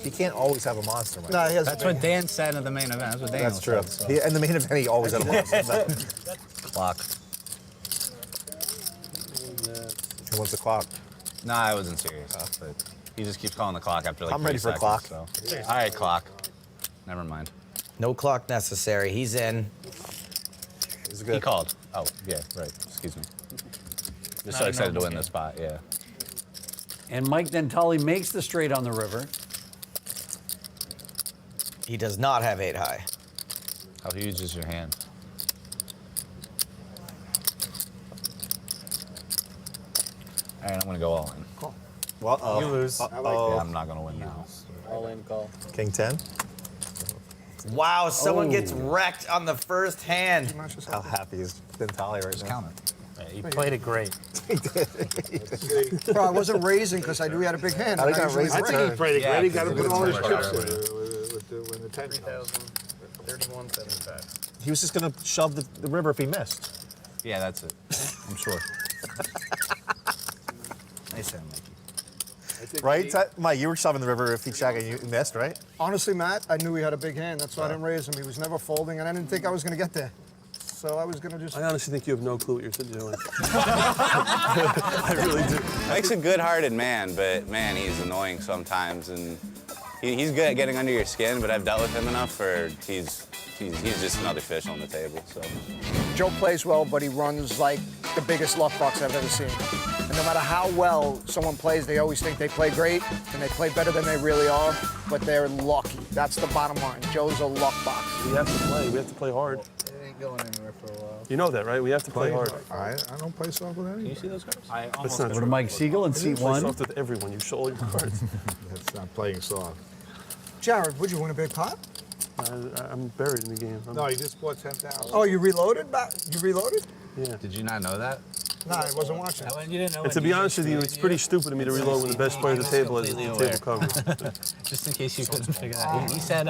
He can't always have a monster, Mike. No, he has That's what Dan said in the main event. That's what Dan That's true. said, so. In the main event, he always had a monster. Clock. Who wants the clock? Nah, I wasn't serious. But he just keeps calling the clock after like I'm 3 ready for a seconds, clock. So. All right, clock. Never mind. No clock necessary. He's in. Is it He good? called. Oh, yeah, right. Excuse me. Just so excited to win this spot, yeah. And Mike Dentale makes the straight on the river. He does not have 8 high. How huge is your hand? All right, I'm gonna go all in. Well, You lose. Yeah, I'm not gonna win now. All in call. King 10. Wow, someone gets wrecked on the first hand. How happy is Dentale right now? Count it. He played it great. Bro, I wasn't raising because I knew he had a big hand. I and got usually raised I it. raise. think he played it Yeah, great. He got to because put all his it's chips hard. in when the 10 comes. 31.75. He was just going to shove the river if he missed. Yeah, that's it. I'm sure. Nice hand, Mikey. Right? Mike, you were shoving the river if he checked and you missed, right? Honestly, Matt, I knew he had a big hand. That's why I didn't raise him. He was never folding, and I didn't think I was going to get there. So I was going to just... I honestly think you have no clue what you're doing. I really do. Mike's a good-hearted man, but man, he's annoying sometimes, and he's good at getting under your skin. But I've dealt with him enough for he's just another fish on the table. So Joe plays well, but he runs like the biggest luck box I've ever seen. And no matter how well someone plays, they always think they play great, and they play better than they really are, but they're lucky. That's the bottom line. Joe's a luck box. We have to play. We have to play hard. It ain't going anywhere for a while. You know that, right? We have to play hard. I don't play soft with anyone. you see those cards? That's not Go to true. Mike Siegel in You seat play 1. soft with everyone. You show all your cards. That's not playing soft. Jared, would you win a big pot? I'm buried in the game. No, he just bought 10,000. Oh, you reloaded? You reloaded? Yeah. Did you not know that? Nah, I wasn't watching. You didn't know. And to be honest with you, it's pretty stupid of me to reload when the best player at the table is the table cover. Just in case you couldn't figure that out. He said,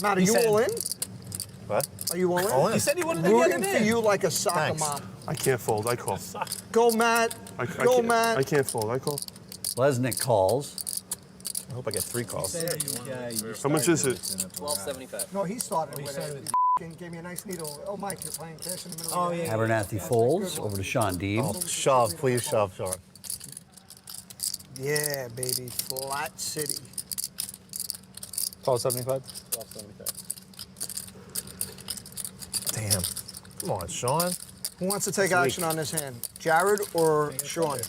Matt, are you all in? What? Are you all in? All in. he said he wanted to get Rooting it for in. you like a soccer Thanks. mom. I can't fold. I call. Go, Matt. Go, Matt. I can't fold. I call. Lesnick calls. I hope I get 3 calls. How much is it? 12.75. No, he started with it. And gave me a nice needle. Oh, Mike, you're playing cash in the middle of the game. Abernathy folds over to Shaun Deeb. Oh, shove, please shove, Shaun. Yeah, baby. Flat City. 12.75. Damn. Come on, Shaun. Who wants to take action on this hand? Jared or Shaun?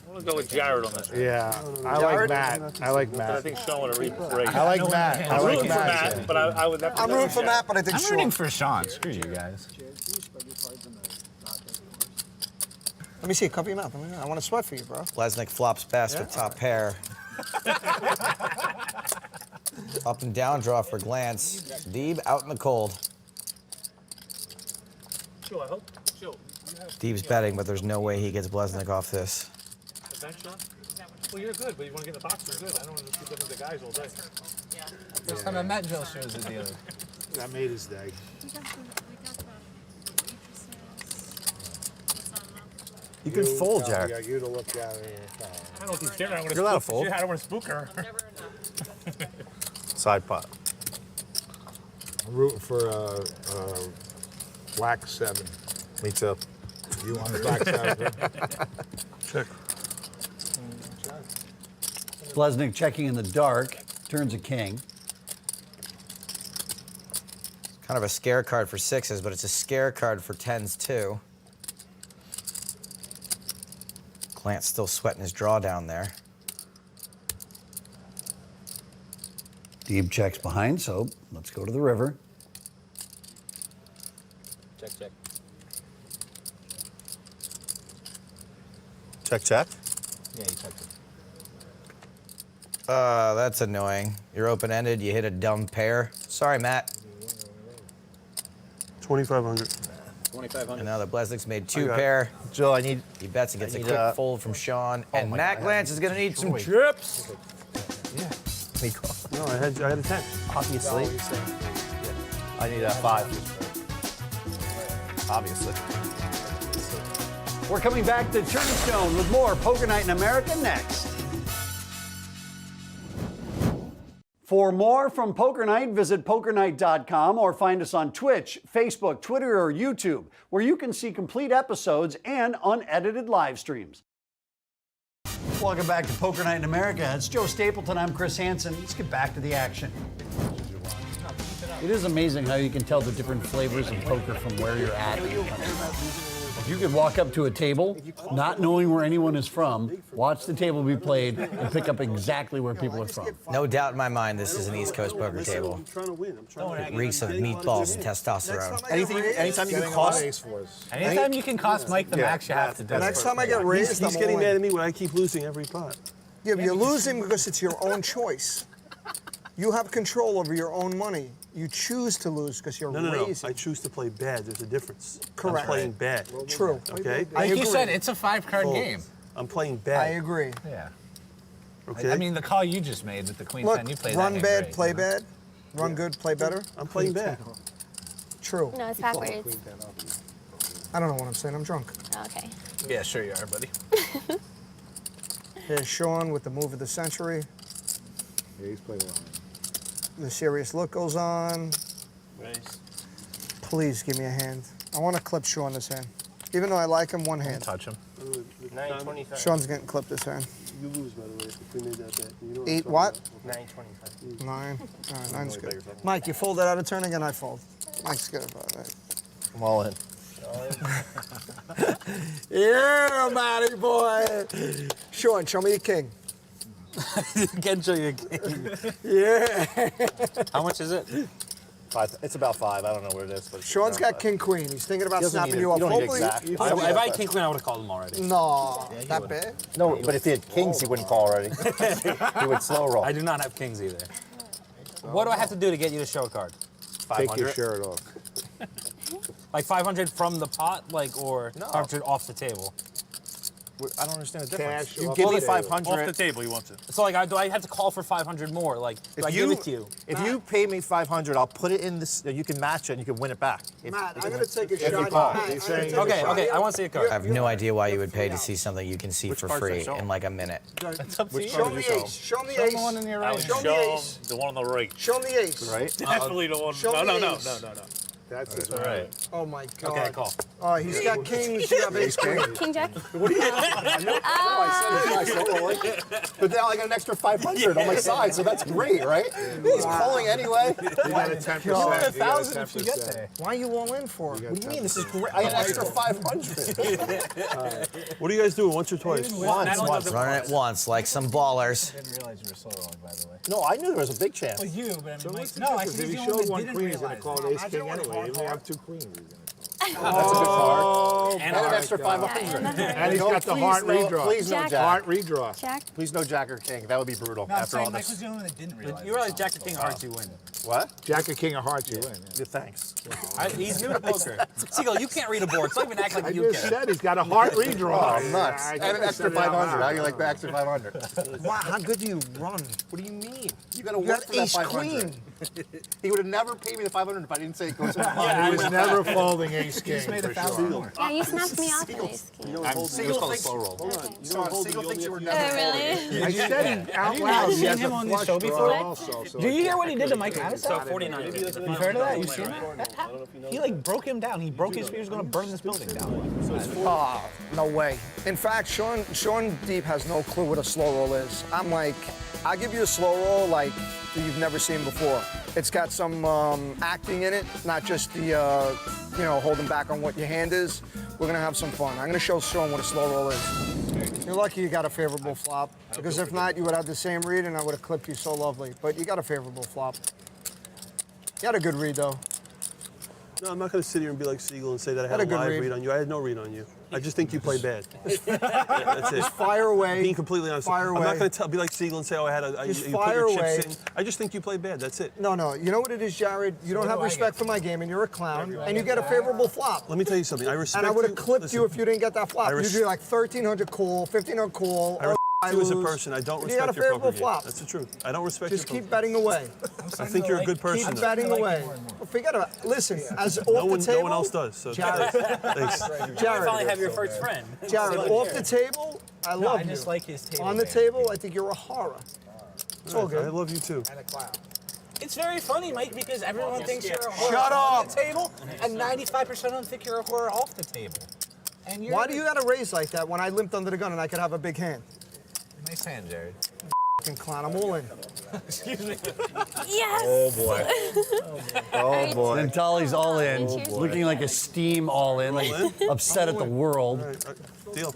I'm gonna go with Jared on this. Yeah, I like Jared? Matt. I like I Matt. think Sean would have reached I like Matt. I I'm like rooting for Matt. Matt, but I would have to I'm go rooting with for Jared. Matt, but I think I'm Shaun. rooting for Shaun. Screw you guys. Let me see. Cover your mouth. I want to sweat for you, bro. Lesnick flops best with top pair. Up and down draw for Glantz. Deeb out in the cold. Sure, I hope. Sure. Deeb's betting, but there's no way he gets Lesnick off this. Event, Sean? Well, you're good, but you want to get in the box, you're good. I don't want to keep looking at the guys all day. First time I met Joe shows it the other. That made his day. You can fold, Yeah, Jared. you to look at it. I don't think Sarah, I want to You're allowed to spook fold. I don't want to spook her. Side pot. I'm rooting for black 7. Me too. You on the black side? Check. Lesnick checking in the dark. Turns a king. Kind of a scare card for 6s, but it's a scare card for 10s too. Glantz still sweating his draw down there. Deeb checks behind, so let's go to the river. Check, check. Check, check. Yeah, he checked it. That's annoying. You're open-ended, you hit a dumb pair. Sorry, Matt. 2,500. 2,500. And now the Blesnick's made 2 got it. pair. Joe, I need. He bets and gets I a need, quick fold from Shaun. oh And my Matt God, Glantz is going to need some Joey. chips. Me call. No, I had a 10. Obviously. I need a 5. Obviously. We're coming back to Turning Stone with more Poker Night in America next. For more from Poker Night, visit pokernight.com or find us on Twitch, Facebook, Twitter, or YouTube, where you can see complete episodes and unedited live streams. Welcome back to Poker Night in America. It's Joe Stapleton. I'm Chris Hansen. Let's get back to the action. It is amazing how you can tell the different flavors of poker from where you're at. If you could walk up to a table, not knowing where anyone is from, watch the table be played, and pick up exactly where people are from. No doubt in my mind this is an East Coast poker table. I'm trying to win. I'm trying to It reeks of meatballs and testosterone. Anytime you can cost Mike the max, you have to do it. Next time I get raised, He's I'm getting all mad in. at me when I keep losing every pot. Yeah, but you're losing because it's your own choice. You have control over your own money. You choose to lose because you're No. raising. I choose to play bad. There's a difference. Correct. I'm playing bad. True. Okay? I Like you agree. said, it's a 5-card Oh, game. I'm playing I bad. agree. Yeah. Okay? I mean, the call you just made with the Queen Look, 10, you played run that game bad, great, play you know? bad. Run good, play better. I'm playing bad. True. No, it's backwards. I don't know what I'm saying. I'm drunk. Okay. Yeah, sure you are, buddy. Here's Shaun with the move of the century. Yeah, he's playing well. The serious look goes on. Please give me a hand. I want to clip Shaun this hand. Even though I like him, one hand. Touch him. 925. Shaun's getting clipped this hand. You lose, by the way, if we made that bet. You know 8 what? 925. 9. All right, 9's good. Mike, you fold it out of turn again, I fold. Mike's good about that. I'm all in. Yeah, Matty boy. Shaun, show me your king. Can't show you a game. Yeah. How much is it? It's about 5. I don't know what it is. But Shaun's got king queen. He's thinking about doesn't snapping need it. you up. You don't need Hopefully, exact. If I had King Queen, I would have called him already. no, that bad. No, but if he had kings, he wouldn't call already. He would slow roll. I do not have kings either. What do I have to do to get you to show a card? Take your 500? shirt off. Like 500 from the pot, like, or 500 off the table? I don't understand the difference. Cash You off give the me table. 500. table, you want to. So, like, do I have to call for 500 more? Like, do I give it to you? If you pay me 500, I'll put it in this. You can match it and you can win it back. Matt, I'm going to take a shot. call. Matt, He's I'm gonna saying- take a Okay, shot. okay, I want to see a card. I have no idea why you would pay to see something you can see for card's free that? Show in like a minute. That's up to you. Show me the ace. Show me the ace. the one in your right. Show me the ace. The one on the right. Show me the ace. Right? Definitely the one. Show No, me no, the no, ace. no, no, no. That's it. All right. Oh my God. Okay, call. Oh, he's got kings. You have ace queen. King Jack? But now I got an extra 500 on my side, so that's great, right? He's calling anyway. You got a 10%. You got a You got 1,000 if you get there. Why are you all in for? What do you mean? This is great. I got an extra 500. What are you guys doing, once or twice? Once. Running it once like some ballers. I didn't realize you were so wrong, by the way. No, I knew there was a big chance. You, but I mean, What's the difference? If he showed one queen, he's going to call it ace king anyway. Even if you have 2 queens, he's going to call. That's a good card. And an extra 500. And he's got the heart redraw. Please no Jack. jack. Heart redraw. Jack? Please no jack or king. That would be brutal after all this. the only one that didn't realize. You realize Jack or King of Hearts, you win. What? Jack or king of hearts, you win. Yeah, thanks. He's new to poker. Seagull, you can't read a board, so don't even act like I you just can. said he's got a heart redraw. Oh, nuts. I And just an extra said it out 500. How loud. you like the extra 500? Wow, how good do you run? What do you mean? You got to You work got for that ace 500. queen. He would have never paid me the 500 if I didn't say it goes in the He was never folding ace king for sure. Yeah, you snapped me off an ace king. Seagull thinks, roll. Seagull thinks you were Oh, never really? I said it out loud. He has him a on this flush show draw before? also, so Do you hear what he did to Mike Matusow? So 49. You heard of that? You seen that? He like broke him down. He broke his feet. He was going to burn this building down. Oh, no way. In fact, Shaun Deeb has no clue what a slow roll is. I'm like, I'll give you a slow roll like you've never seen before. It's got some acting in it, not just the, holding back on what your hand is. We're gonna have some fun. I'm gonna show Shaun what a slow roll is. You're lucky you got a favorable flop, because if not, you would have the same read and I would have clipped you so lovely. But you got a favorable flop. You had a good read though. No, I'm not going to sit here and be like Siegel and say that I had Had a a good live read. read on you. I had no read on you. I just think you play bad. That's it. Fire away. Being completely honest. Fire I'm away. not going to be like Siegel and say, oh, I had a. Just you put fire your away. chips in. I just think you play bad. That's it. No, you know what it is, Jared? You don't have respect for my game and you're a clown and you get a favorable flop. Let me tell you something. I respect And I would have you. clipped Listen, you if you didn't get that flop. I res- You'd be like 1,300 cool, 1,500 cool. I respect you as a lose. person. I don't You got a respect your favorable poker game. flop. That's the truth. I don't respect Just your keep poker. betting away. I think you're a good person. Keep though. betting away. Well, forget about it. Listen, as off No the table. one else does. So Jared, thanks. Jared, have your first friend. Jared, off the table, I love you. like his table. On the table, I think you're a horror. It's all good. I love you too. And a clown. It's very funny, Mike, because everyone thinks you're a whore Shut on up. the table, and 95% of them think you're a whore off the table. And you're Why do you gotta raise like that when I limped under the gun and I could have a big hand? Nice hand, Jared. Fucking clown, I'm all in. Excuse me. Yes. Oh boy. Oh boy. Dentale's all in, Cheers. looking like a steam all in, like upset at the world. All right, deal.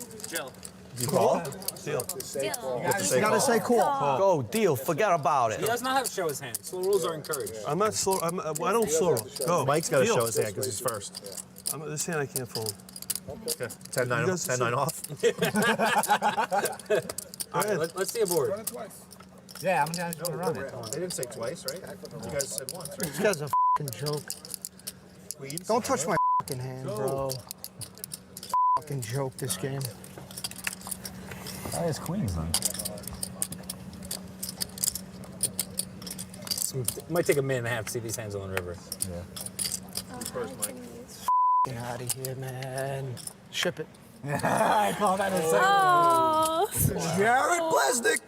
You call? Deal. Still. You gotta say cool. Go, deal, forget about it. He does not have to show his hand, so the rules are encouraged. I'm not slow. I don't slow roll. Go. Mike's got to Deal. show his hand because he's first. This hand I can't fold. Okay. 10-9 guys 10-9 off. All right, let's see a board. Yeah, I'm going to run it. They didn't say twice, right? You guys said once, right? This guy's a fucking joke. Don't touch my fucking hand, bro. Fucking joke this game. That is queens, then. It might take a minute and a half to see these hands on the river. Get out of here, man. Ship it. I call that a Oh. Jared Blesnick,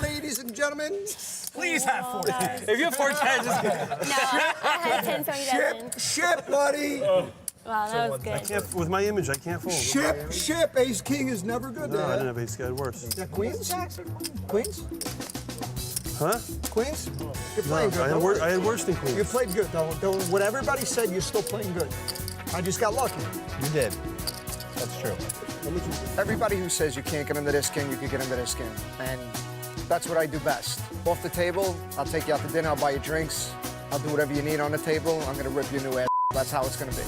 ladies and gentlemen. Please have 4 10. If you have 4 10, just No, I had 10, so he doesn't. Ship, buddy. Wow, that was good. Can't, with my image, I can't fold. Ship. Ace King is never good. No, I didn't have ace. I had worse. Is that Queens? Queens? Huh? Queens? You're No, playing good. I had worse than You queens. played good, though. What everybody said, you're still playing good. I just got lucky. You did. That's true. Everybody who says you can't get into this game, you can get into this game. And that's what I do best. Off the table, I'll take you out to dinner, I'll buy you drinks, I'll do whatever you need on the table, I'm gonna rip your new ass. That's how it's gonna be.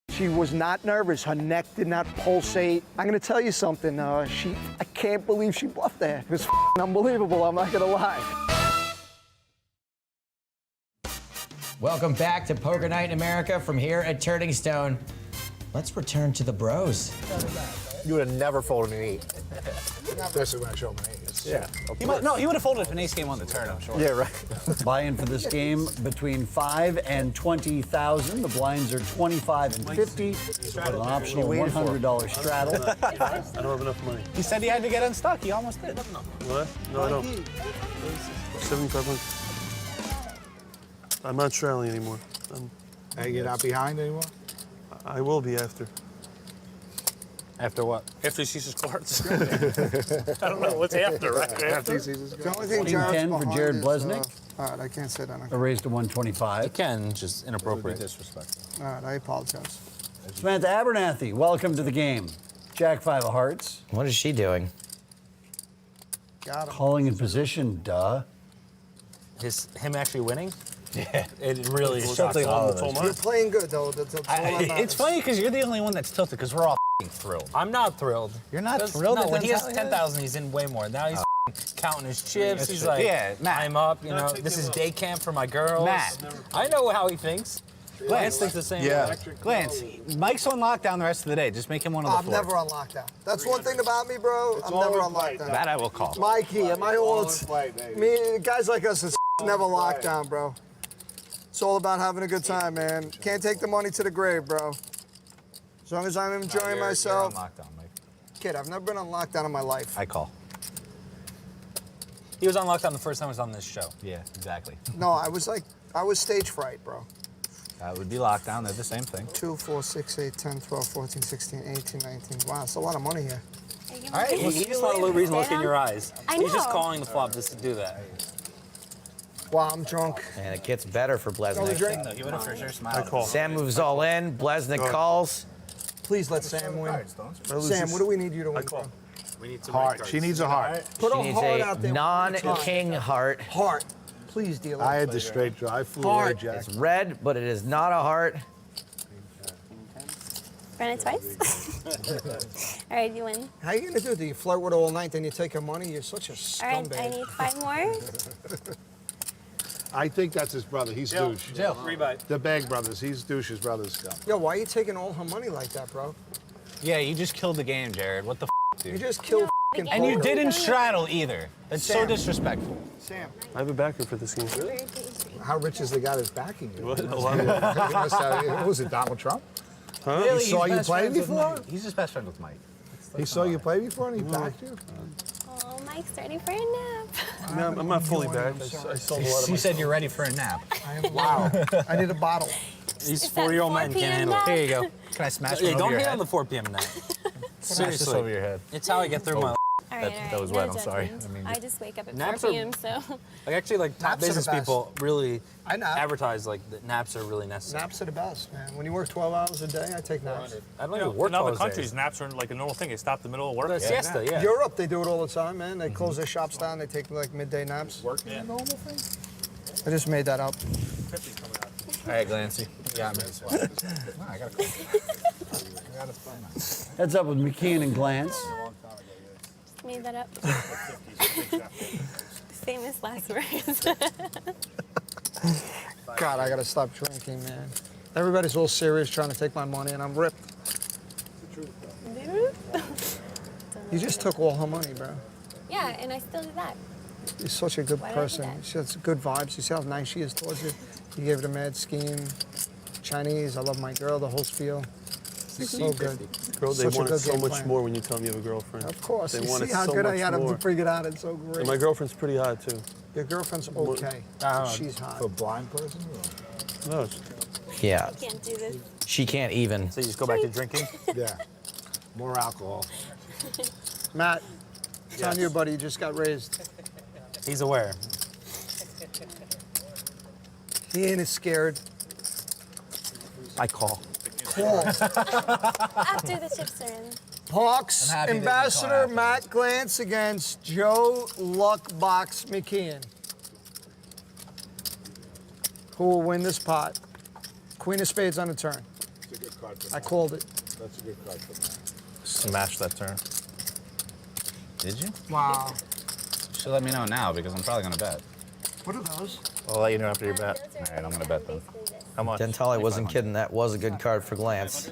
She was not nervous. Her neck did not pulsate. I'm gonna tell you something. I can't believe she bluffed there. It was unbelievable, I'm not gonna lie. Welcome back to Poker Night in America from here at Turning Stone. Let's return to the bros. You would have never folded an 8. Especially when I show my 8. Yeah. He would have folded if an ace game on the turn, I'm sure. Yeah, right. Buy-in for this game between 5 and 20,000. The blinds are 25 and 50. With an optional $100 straddle. I don't have enough money. He said he had to get unstuck. He almost did. What? No, I don't. 7,500. I'm not straddling anymore. Hey, you're not behind anymore? I will be after. After what? After he sees his cards. I don't know what's after, right? After he sees his The only thing Jared's 10 for behind Jared is, Blesnick. all right, I can't say that. A raise to 125. Ken, just inappropriate. Disrespectful. All right, I apologize. Samantha Abernathy, welcome to the game. Jack 5 of hearts. What is she doing? Got him. Calling in position, duh. Him actually winning? Yeah. It really It's shocks something all on of the us. phone. You're playing good, though. That's all that It's matters. funny because you're the only one that's tilted because we're all thrilled. I'm not thrilled. You're not Because- thrilled? No, that when he has Dentale is? 10,000, he's in way more. Now he's counting his chips. That's He's true. like, Yeah, Matt. I'm up. You know, this is day camp for my girls. Matt. I know how he thinks. Glantz thinks the same Yeah. way. Glantz, Mike's on lockdown the rest of the day. Just make him one of the I'm four. never on lockdown. That's one thing about me, bro. I'm never on lockdown. That I will call. Mikey, at my old, me, guys like us is never locked down, bro. It's all about having a good time, man. Can't take the money to the grave, bro. As long as I'm enjoying myself. You're on lockdown, Mike. Kid, I've never been on lockdown in my life. I call. He was on lockdown the first time he was on this show. Yeah, exactly. No, I was stage fright, bro. That would be lockdown. They're the same thing. 2, 4, 6, 8, 10, 12, 14, 16, 18, 19. Wow, it's a lot of money here. All right, well, he just wanted a little reason to look in your eyes. I He's just know. calling the flop just to do that. Wow, I'm drunk. And it gets better for Another Blesnick. drink? No, he would have for sure I smiled. call. Sam moves all in. Blesnick calls. Please let Sam win. I lose Sam, this. what do we need you to I win, call. bro? Heart. She needs a heart. Put She a needs heart out a there. non-king heart. Heart. Please, deal. I had the straight draw. I flew away, Heart. Jack. It's red, but it is not a heart. Ran it twice. All right, you win. How you gonna do it? Do you flirt with her all night, then you take her money? You're such a All right, I scumbag. need 5 more. I think that's his brother. He's douche. Rebuy. The Bag brothers. He's douche's brothers. Yo, why are you taking all her money like that, bro? Yeah, you just killed the game, Jared. What the You dude? just killed f***ing And you poker. didn't straddle either. That's so Sam. disrespectful. Sam, I have a backer for this game. How rich is the guy that's backing you? What? A lot of What was it, Donald Trump? Huh? Really, saw he's you best playing friends with before? Mike. He's just best friend with Mike. He saw you play before and he backed you? Oh, Mike's ready for a nap. No, I'm not fully back. I sold a lot of He said you're ready for a nap. Wow. I need a bottle. These Is that 4-year-old 4 men can't p.m. handle it. nap? Here you go. Can I smash one over don't your hit head? on the 4 p.m. night. Smash this Seriously. over your head. It's how I get through my life. All right, that was no wet, I'm sorry. judgment. I just wake up at Naps 4 are- p.m., so. Like actually, like top Naps are the business best. people really I nap. advertise like that naps are really necessary. Naps are the best, man. When you work 12 hours a day, I take naps. I don't You know, even work in other those countries, days. naps are like a normal thing. They stop the middle of work. The siesta, yeah. Europe, they do it all the time, man. They close their shops down. They take like midday naps. Working a normal thing? I just made that up. All right, Glancy. You got me. I got to Heads up with McKeon and Glantz. Made that up. Famous last words. God, I gotta stop drinking, man. Everybody's all serious trying to take my money, and I'm ripped. You just took all her money, bro. Yeah, and I still do that. You're such a good Why did I do person. that? She has good vibes. You see how nice she is towards you. You gave her the mad scheme. Chinese, I love my girl, the whole spiel. So good. Girl, they Such a want it good so game much plan. more when you tell them you have a girlfriend. Of course. They You want see it how so good I much had him more. to figure it out. It's so great. And my girlfriend's pretty hot too. Your girlfriend's okay. She's hot. For a blind person? No, it's- Yeah, I can't do this. she can't even. So you just go back to drinking? Yeah. More alcohol. Matt, it's on you, buddy. You just got raised. He's aware. He ain't as scared. I call. Cool. After the chips are in. Parks I'm happy that you Ambassador caught Matt Glantz against Joe Luckbox McKeon. Who will win this pot? Queen of Spades on the turn. It's a good card for I Matt. called it. That's a good card for Matt. Smash that turn. Did you? Wow. You should let me know now because I'm probably gonna bet. What are those? I'll let you know after your bet. Those are All right, I'm gonna bet them. basically this. How much? Dentale wasn't kidding. That was a good card for Glantz.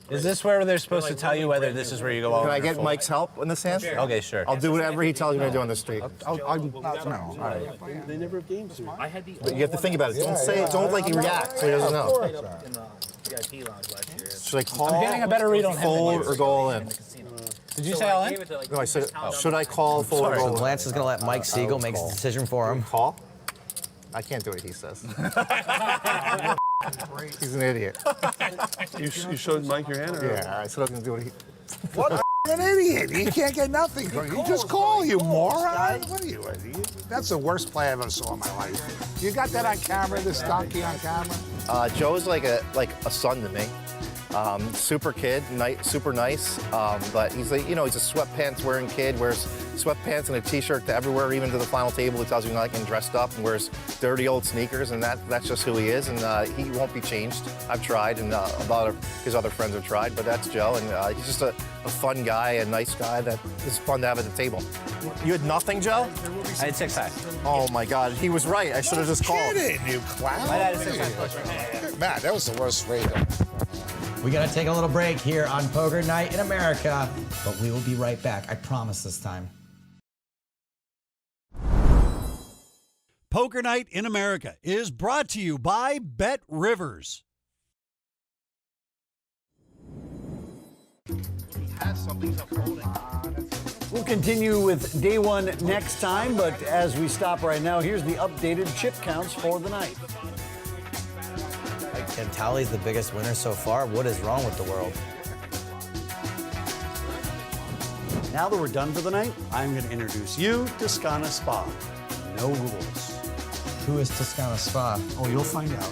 Is this where they're supposed to tell you whether this is where you go over? Can I or get full? Mike's help in this hand? Okay, sure. I'll do whatever he tells me to do on the street. No, all right. They never have games here. But you have to think about it. Don't say it. Don't like he reacts so he doesn't know. In the VIP lounge last year. Should I call, I'm getting a better read on him than fold, you. or go all in? Did you say all in? No, I said, should I call, fold, or So go all in? Glantz is gonna let Mike Siegel make the decision for him. Call? I can't do what he says. He's an idiot. You showed Mike your hand? Or Yeah, all right, so I'm going to do what he... What an idiot. He can't get nothing. You just call, you moron. What are you, idiot? That's the worst play I ever saw in my life. You got that on camera, this donkey on camera? Joe's like a son to me. Super kid, super nice, but he's like, you know, he's a sweatpants wearing kid, wears sweatpants and a t-shirt to everywhere, even to the final table. He tells me like getting dressed up and wears dirty old sneakers, and that's just who he is, and he won't be changed. I've tried, and a lot of his other friends have tried, but that's Joe, and he's just a fun guy, a nice guy that is fun to have at the table. You had nothing, Joe? I had 6-5. Oh my God, he was right. I should have just called. Kidding, you clown. I had a 6-5. Matt, that was the worst rate. We gotta take a little break here on Poker Night in America, but we will be right back. I promise this time. Poker Night in America is brought to you by Bet Rivers. We'll continue with day one next time, but as we stop right now, here's the updated chip counts for the night. Dentale's the biggest winner so far. What is wrong with the world? Now that we're done for the night, I'm going to introduce you to Scana Spa. No rules. Who is Toscana Spa? Oh, you'll find out.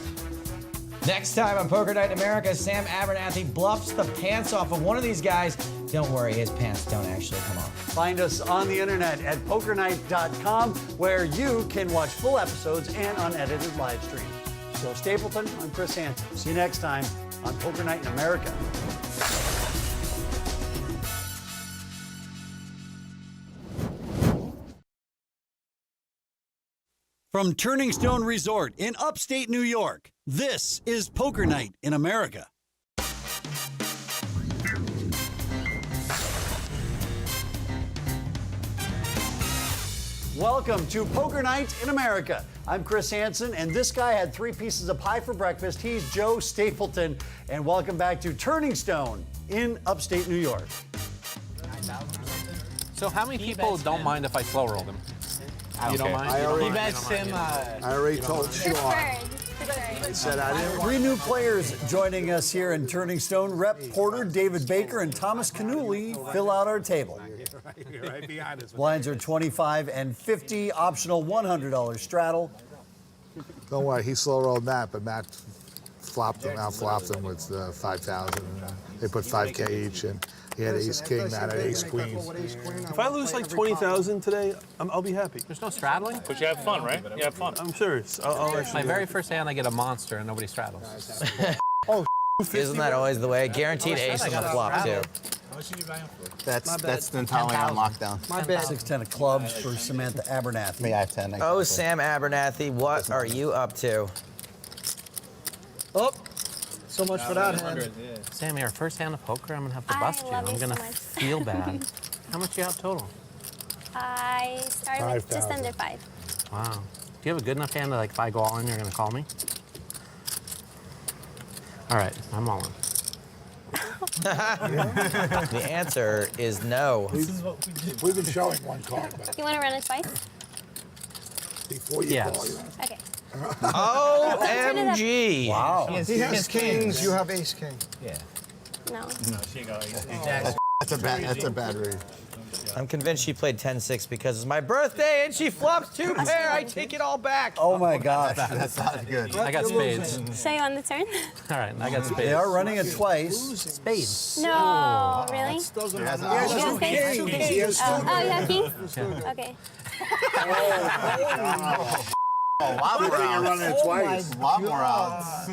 Next time on Poker Night in America, Sam Abernathy bluffs the pants off of one of these guys. Don't worry, his pants don't actually come off. Find us on the internet at pokernight.com, where you can watch full episodes and unedited live streams. Joe Stapleton, I'm Chris Hansen. See you next time on Poker Night in America. From Turning Stone Resort in upstate New York, this is Poker Night in America. Welcome to Poker Night in America. I'm Chris Hansen, and this guy had 3 pieces of pie for breakfast. He's Joe Stapleton, and welcome back to Turning Stone in upstate New York. So how many people don't mind if I slow roll them? You don't mind? He bets him. I already told Shaun. I said I didn't want. 3 new players joining us here in Turning Stone. Rep Porter, David Baker, and Thomas Canuli fill out our table. You're right behind us. Blinds are 25 and 50, optional $100 straddle. Don't worry, he slow rolled Matt, but Matt flopped him, out-flopped him with 5,000. They put 5K each, and he had ace king, Matt had ace queen. If I lose like 20,000 today, I'll be happy. There's no straddling? But you have fun, right? You have fun. I'm serious. I'll actually. My very first hand, I get a monster and nobody straddles. Isn't that always the way? Guaranteed ace on the flop, too. That's Dentale on lockdown. My bad. 6-10 of clubs for Samantha Abernathy. Me, I have 10. Oh, Sam Abernathy, what are you up to? Oh, so much for that hand. Sam, your first hand of poker, I'm gonna have to bust you. love I'm you gonna so much. feel bad. How much do you have total? I started with just 5,000. under 5. Wow. Do you have a good enough hand that like if I go all in, you're gonna call me? All right, I'm all in. The answer is no. We've been showing one card, but You want to run it twice? before you Yes. call, you Okay. OMG. Wow. He has kings, you have ace king. No. That's a bad read. I'm convinced she played 10-6 because it's my birthday and she flops 2 pair. I take it all back. Oh my gosh. That's not good. I got spades. Show you on the turn? All right, I got spades. They are running it twice. spades. No, really? He has You have spades? Oh, you have kings? Okay. a lot more you're running it twice. A lot more outs.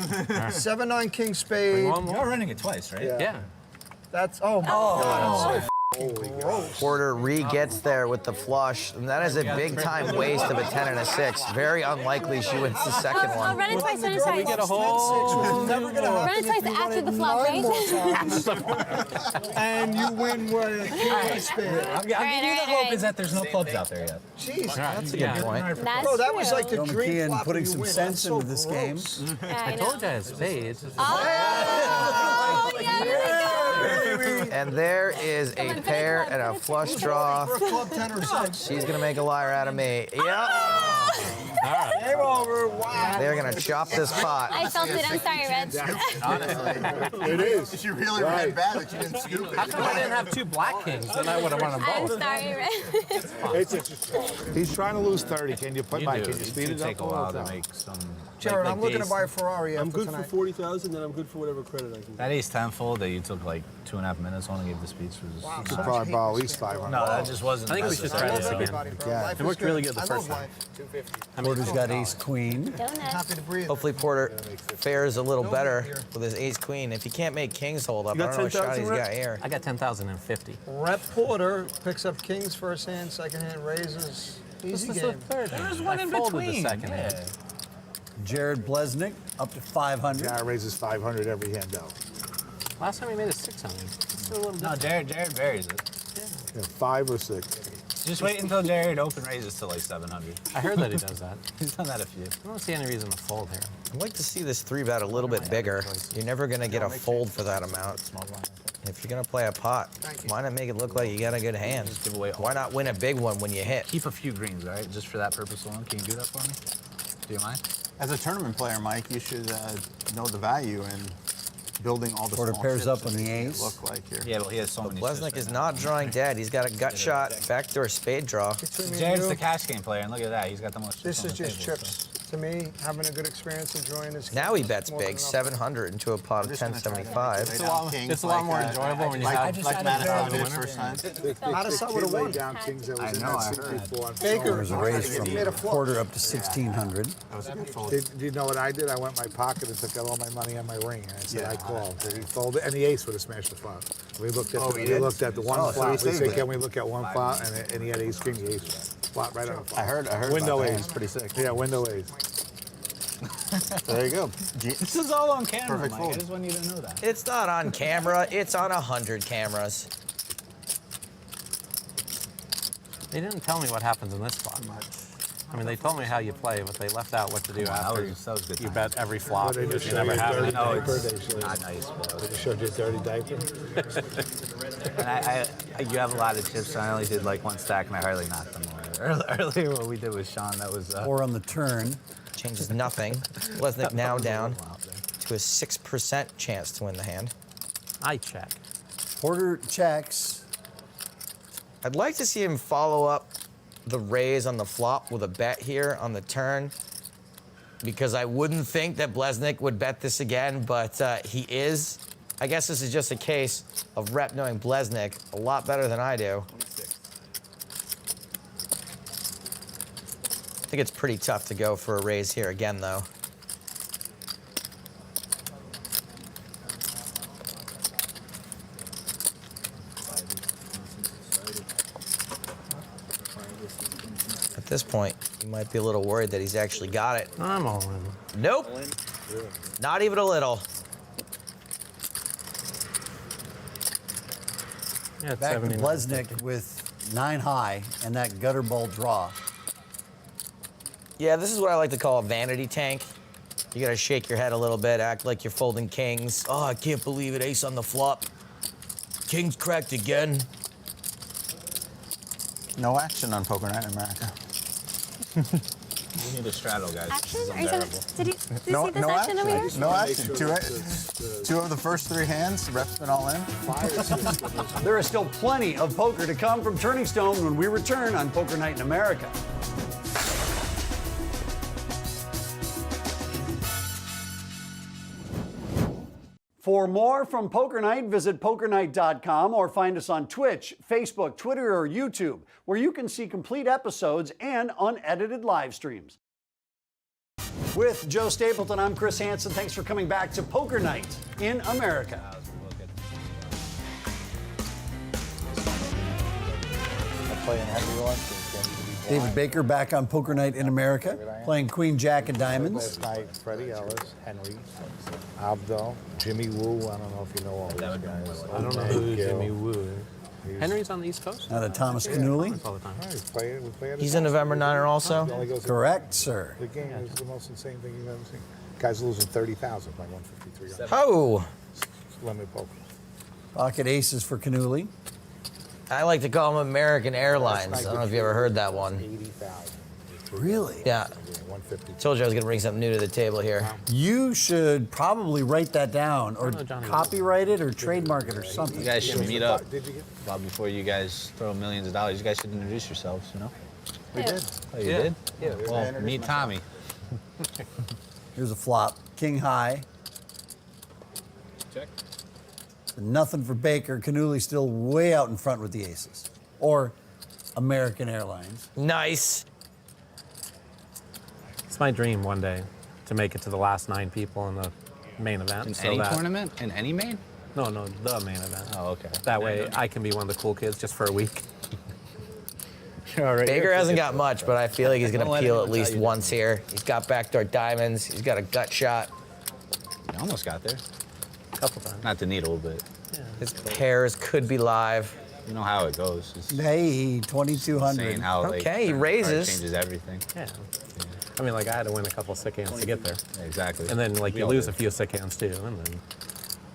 7-9 king spade. You're running it twice, right? Yeah. That's Porter re-gets there with the flush, and that is a big-time waste of a 10 and a 6. Very unlikely she wins the second I'll one. run it twice, run it twice. Get a whole. Run it twice after the flop, right? and you win with a king spade. I'll give you the hope is that there's no clubs out there yet. Jeez, That's a good point. That's bro, that was true. like the Joe dream McKeon flop putting you some win. sense That's so into this game. gross. Yeah, I told you I had spades. Oh, yeah, really good. And there is a pair and a flush draw. For a club 10 or 6. She's going to make a liar out of me. Yep. Game over. Wow. They're going to chop this pot. I felt it. I'm sorry, Reg. Honestly. It is. You really ran bad that you didn't scoop How it. come I didn't have 2 black kings? Then I would have won them I'm both. sorry, Reg. He's trying to lose 30. Can you put Can you speed it up Take a while to make some. Jared, like I'm looking to ace- buy a Ferrari I'm after good for tonight. 40,000, then I'm good for whatever credit I can That ace 10 fold that you took like 2.5 minutes on and gave the speech was You could probably borrow at least 500. no, that just wasn't. I think we should try this again. It worked really good the first time. Porter's got ace queen. Donut. Happy to breathe. Hopefully Porter fares a little better with his ace queen. If he can't make kings hold up, I You got don't know what shot 10,000 he's Rep? got here. I got 10,050. Rep Porter picks up kings first hand, second hand raises. This Easy is the game. third hand. There's one I in folded between. the second hand. Jared Blesnick up to 500. Guy raises 500 every hand though. Last time we made a 600. It's a little No, Jared varies it. Yeah, 5 or 6. Just wait until Jared open raises to like 700. I heard that he does that. He's done that a few. I don't see any reason to fold here. I'd like to see this 3-bet a little bit bigger. You're never going to get a fold for that amount. If you're going to play a pot, why not make it look like you got a good hand? Give away all. Why not win a big one when you hit? Keep a few greens, all right? Just for that purpose alone. Can you do that for me? Do you mind? As a tournament player, Mike, you should know the value in building all the Porter small pairs chips up on to the make it ace. look like you're. Yeah, well, he has so many. Blesnick is not drawing dead. He's got a gut shot, backdoor spade draw. Between me and Jared's you, the cash game player, and look at that. He's got the most chips this on is the just table, chips. To me, having a good experience enjoying this. Now he game bets is more than big, enough. 700 into a pot of 1075. It's It's a lot more enjoyable when you have like Matusow did first time. Matusow would have won. Down kings that was in know, that I scene heard. before. Baker. There's a raise from Porter up to 1,600. That was a good fold. Did you know what I did? I went in my pocket and took out all my money on my ring. And I said, I called. And he folded, and the ace would have smashed the flop. We looked at, he did? the one Oh, so flop. he We saved said, it. can we look at one flop? And he had ace king, the ace flop right on the flop. I heard Window about that. ace. It's pretty sick. Yeah, window ace. There you go. This is all on camera, Perfect Mike. fold. I just want you to know that. It's not on camera, it's on 100 cameras. They didn't tell me what happens in this spot. I mean, they told me how you play, but they left out what to do after that was good. you bet every flop. They just You showed never you have dirty anything. diaper. They showed Not nice, but they showed you a dirty diaper. You have a lot of chips, so I only did like one stack, and I hardly knocked them over. Earlier, what we did with Shaun, that was... Or on the turn. Changes nothing. Blesnik now down to a 6% chance to win the hand. I check. Porter checks. I'd like to see him follow up the raise on the flop with a bet here on the turn, because I wouldn't think that Blesnik would bet this again, but he is. I guess this is just a case of rep knowing Blesnik a lot better than I do. I think it's pretty tough to go for a raise here again, though. At this point, you might be a little worried that he's actually got it. I'm all in. Nope. Not even a little. Yeah, it's Back to 79. Blesnik with 9 high and that gutter ball draw. Yeah, this is what I like to call a vanity tank. You gotta shake your head a little bit, act like you're folding kings. Oh, I can't believe it, ace on the flop. King's cracked again. No action on Poker Night in America. We need a straddle, guys. Action? This is Are you unbearable. did you see this action over here? No action. Two of the first 3 hands, rep's been all in. There is still plenty of poker to come from Turning Stone when we return on Poker Night in America. For more from Poker Night, visit pokernight.com or find us on Twitch, Facebook, Twitter, or YouTube, where you can see complete episodes and unedited live streams. With Joe Stapleton, I'm Chris Hansen. Thanks for coming back to Poker Night in America. David Baker back on Poker Night in America, playing Queen Jack of Diamonds. Last night, Freddie Ellis, Henry, Abdul, Jimmy Woo. I don't know if you know all these guys. I don't know who Jimmy Woo is. Henry's on the East Coast? Out of Thomas Cannuli. All the time. We play He's a November 9er also? Correct, sir. The game is the most insane thing you've ever seen. Guys losing 30,000 by 153. Oh! Lemon poker. Pocket aces for Cannuli. I like to call them American Airlines. I don't know if you ever heard that one. 80,000. Really? Yeah. 150. Told you I was gonna bring something new to the table here. You should probably write that down or copyright it or trademark it or something. You guys should meet up. Bob, before you guys throw millions of dollars, you guys should introduce yourselves, you know? We did. Oh, you did? Yeah. Well, meet Tommy. Here's a flop. King high. Check. Nothing for Baker. Cannuli still way out in front with the aces. Or American Airlines. Nice. It's my dream one day to make it to the last 9 people in the main event. In any tournament? In any main? No, the main event. Oh, okay. That way I can be one of the cool kids just for a week. Baker hasn't got much, but I feel like he's gonna peel at least once here. He's got backdoor diamonds. He's got a gut shot. You almost got there. A couple times. Not the needle, but His pairs could be live. you know how it goes. It's Hey, 2,200. insane how like, Okay, he card raises. changes everything. Yeah. I mean, like, I had to win a couple sick hands to get there. Yeah, exactly. And then, like, We you all lose did. a few sick hands, too. And then,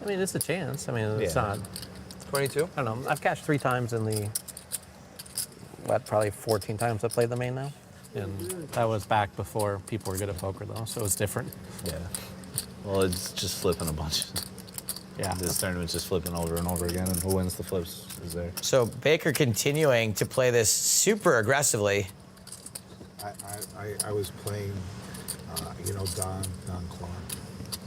I mean, it's a chance. I mean, it's Yeah. not, 22? I don't know. I've cashed 3 times in the, probably 14 times I played the main now. And that was back before people were good at poker, though, so it's different. Yeah. Well, it's just flipping a bunch. Yeah. This tournament's just flipping over and over again, and who wins the flips is there. So Baker continuing to play this super aggressively. I was playing, you know, Don Clark.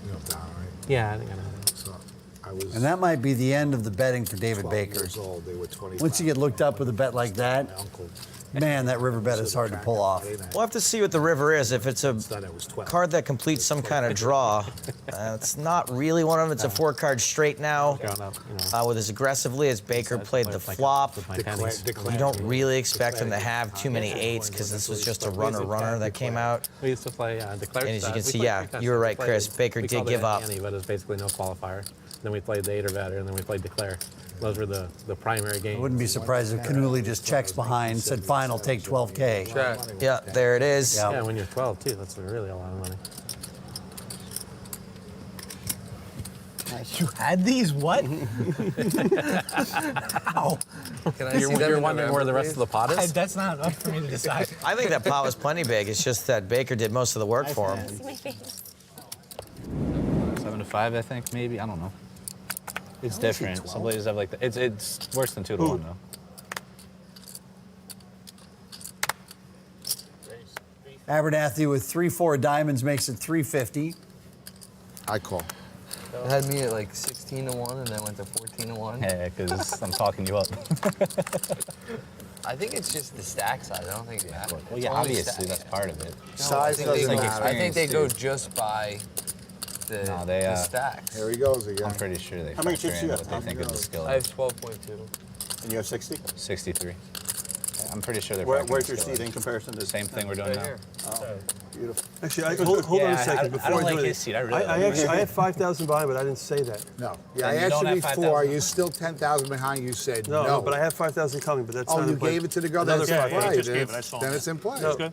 You know Don, right? Yeah, I think I know. So I was. And that might be the end of the betting for David 12 Baker. years old. They were 25. Once you get looked up with a bet like that, My uncle. man, that river bet is hard to pull off. We'll have to see what the river is. If it's a Then I was 12. card that completes some kind of draw, it's not really one of them. It's a 4-card straight now. Going up, you know. With as aggressively as Baker played the flop, With my pennies. you don't really expect him to have too many 8s because this was just a runner that came out. We used to play declared. And as you stud. can We see, played yeah, three times. you were We right, played- Chris. Baker we did called give it up. ante, but it's basically no qualifier. Then we played the 8 or better, and then we played declare. Those were the primary games. I wouldn't be surprised if Cannuli just checks behind, said, fine, I'll take 12K. Yeah, there it is. Yeah. Yeah, when you're 12 too, that's really a lot of money. You had these? What? How? Can I you're wondering where the rest of the pot is? That's not up for me to decide. I think that pot was plenty big. It's just that Baker did most of the work for him. 7 to 5, I think, maybe. I don't know. It's different. Some players have like that. It's worse than 2 to 1 though. Abernathy with 3-4 diamonds makes it 350. I call. It had me at like 16 to 1 and then went to 14 to 1. Yeah, because I'm talking you up. I think it's just the stack size. I don't think the average. Well, yeah, obviously that's part of it. Size doesn't matter. I think they go just by the stacks. Here he goes again. I'm pretty sure they How many factor chips in you what have? they think is the skill. I have 12.2. And you have 60? 63. I'm pretty sure they're Where's your seed in comparison to same thing we're doing now. Oh, beautiful. Actually, hold on a second. Before I don't like do his it. seed. I really I had 5,000 behind, but I didn't say that. No. Yeah, I And you asked don't you have before. 5,000? You still 10,000 behind. You said no. No, but I have 5,000 coming, but that's Oh, not you in play. gave it to the girl. Another That's in 5,000. play. just gave it. I saw Then it. it's in play. No.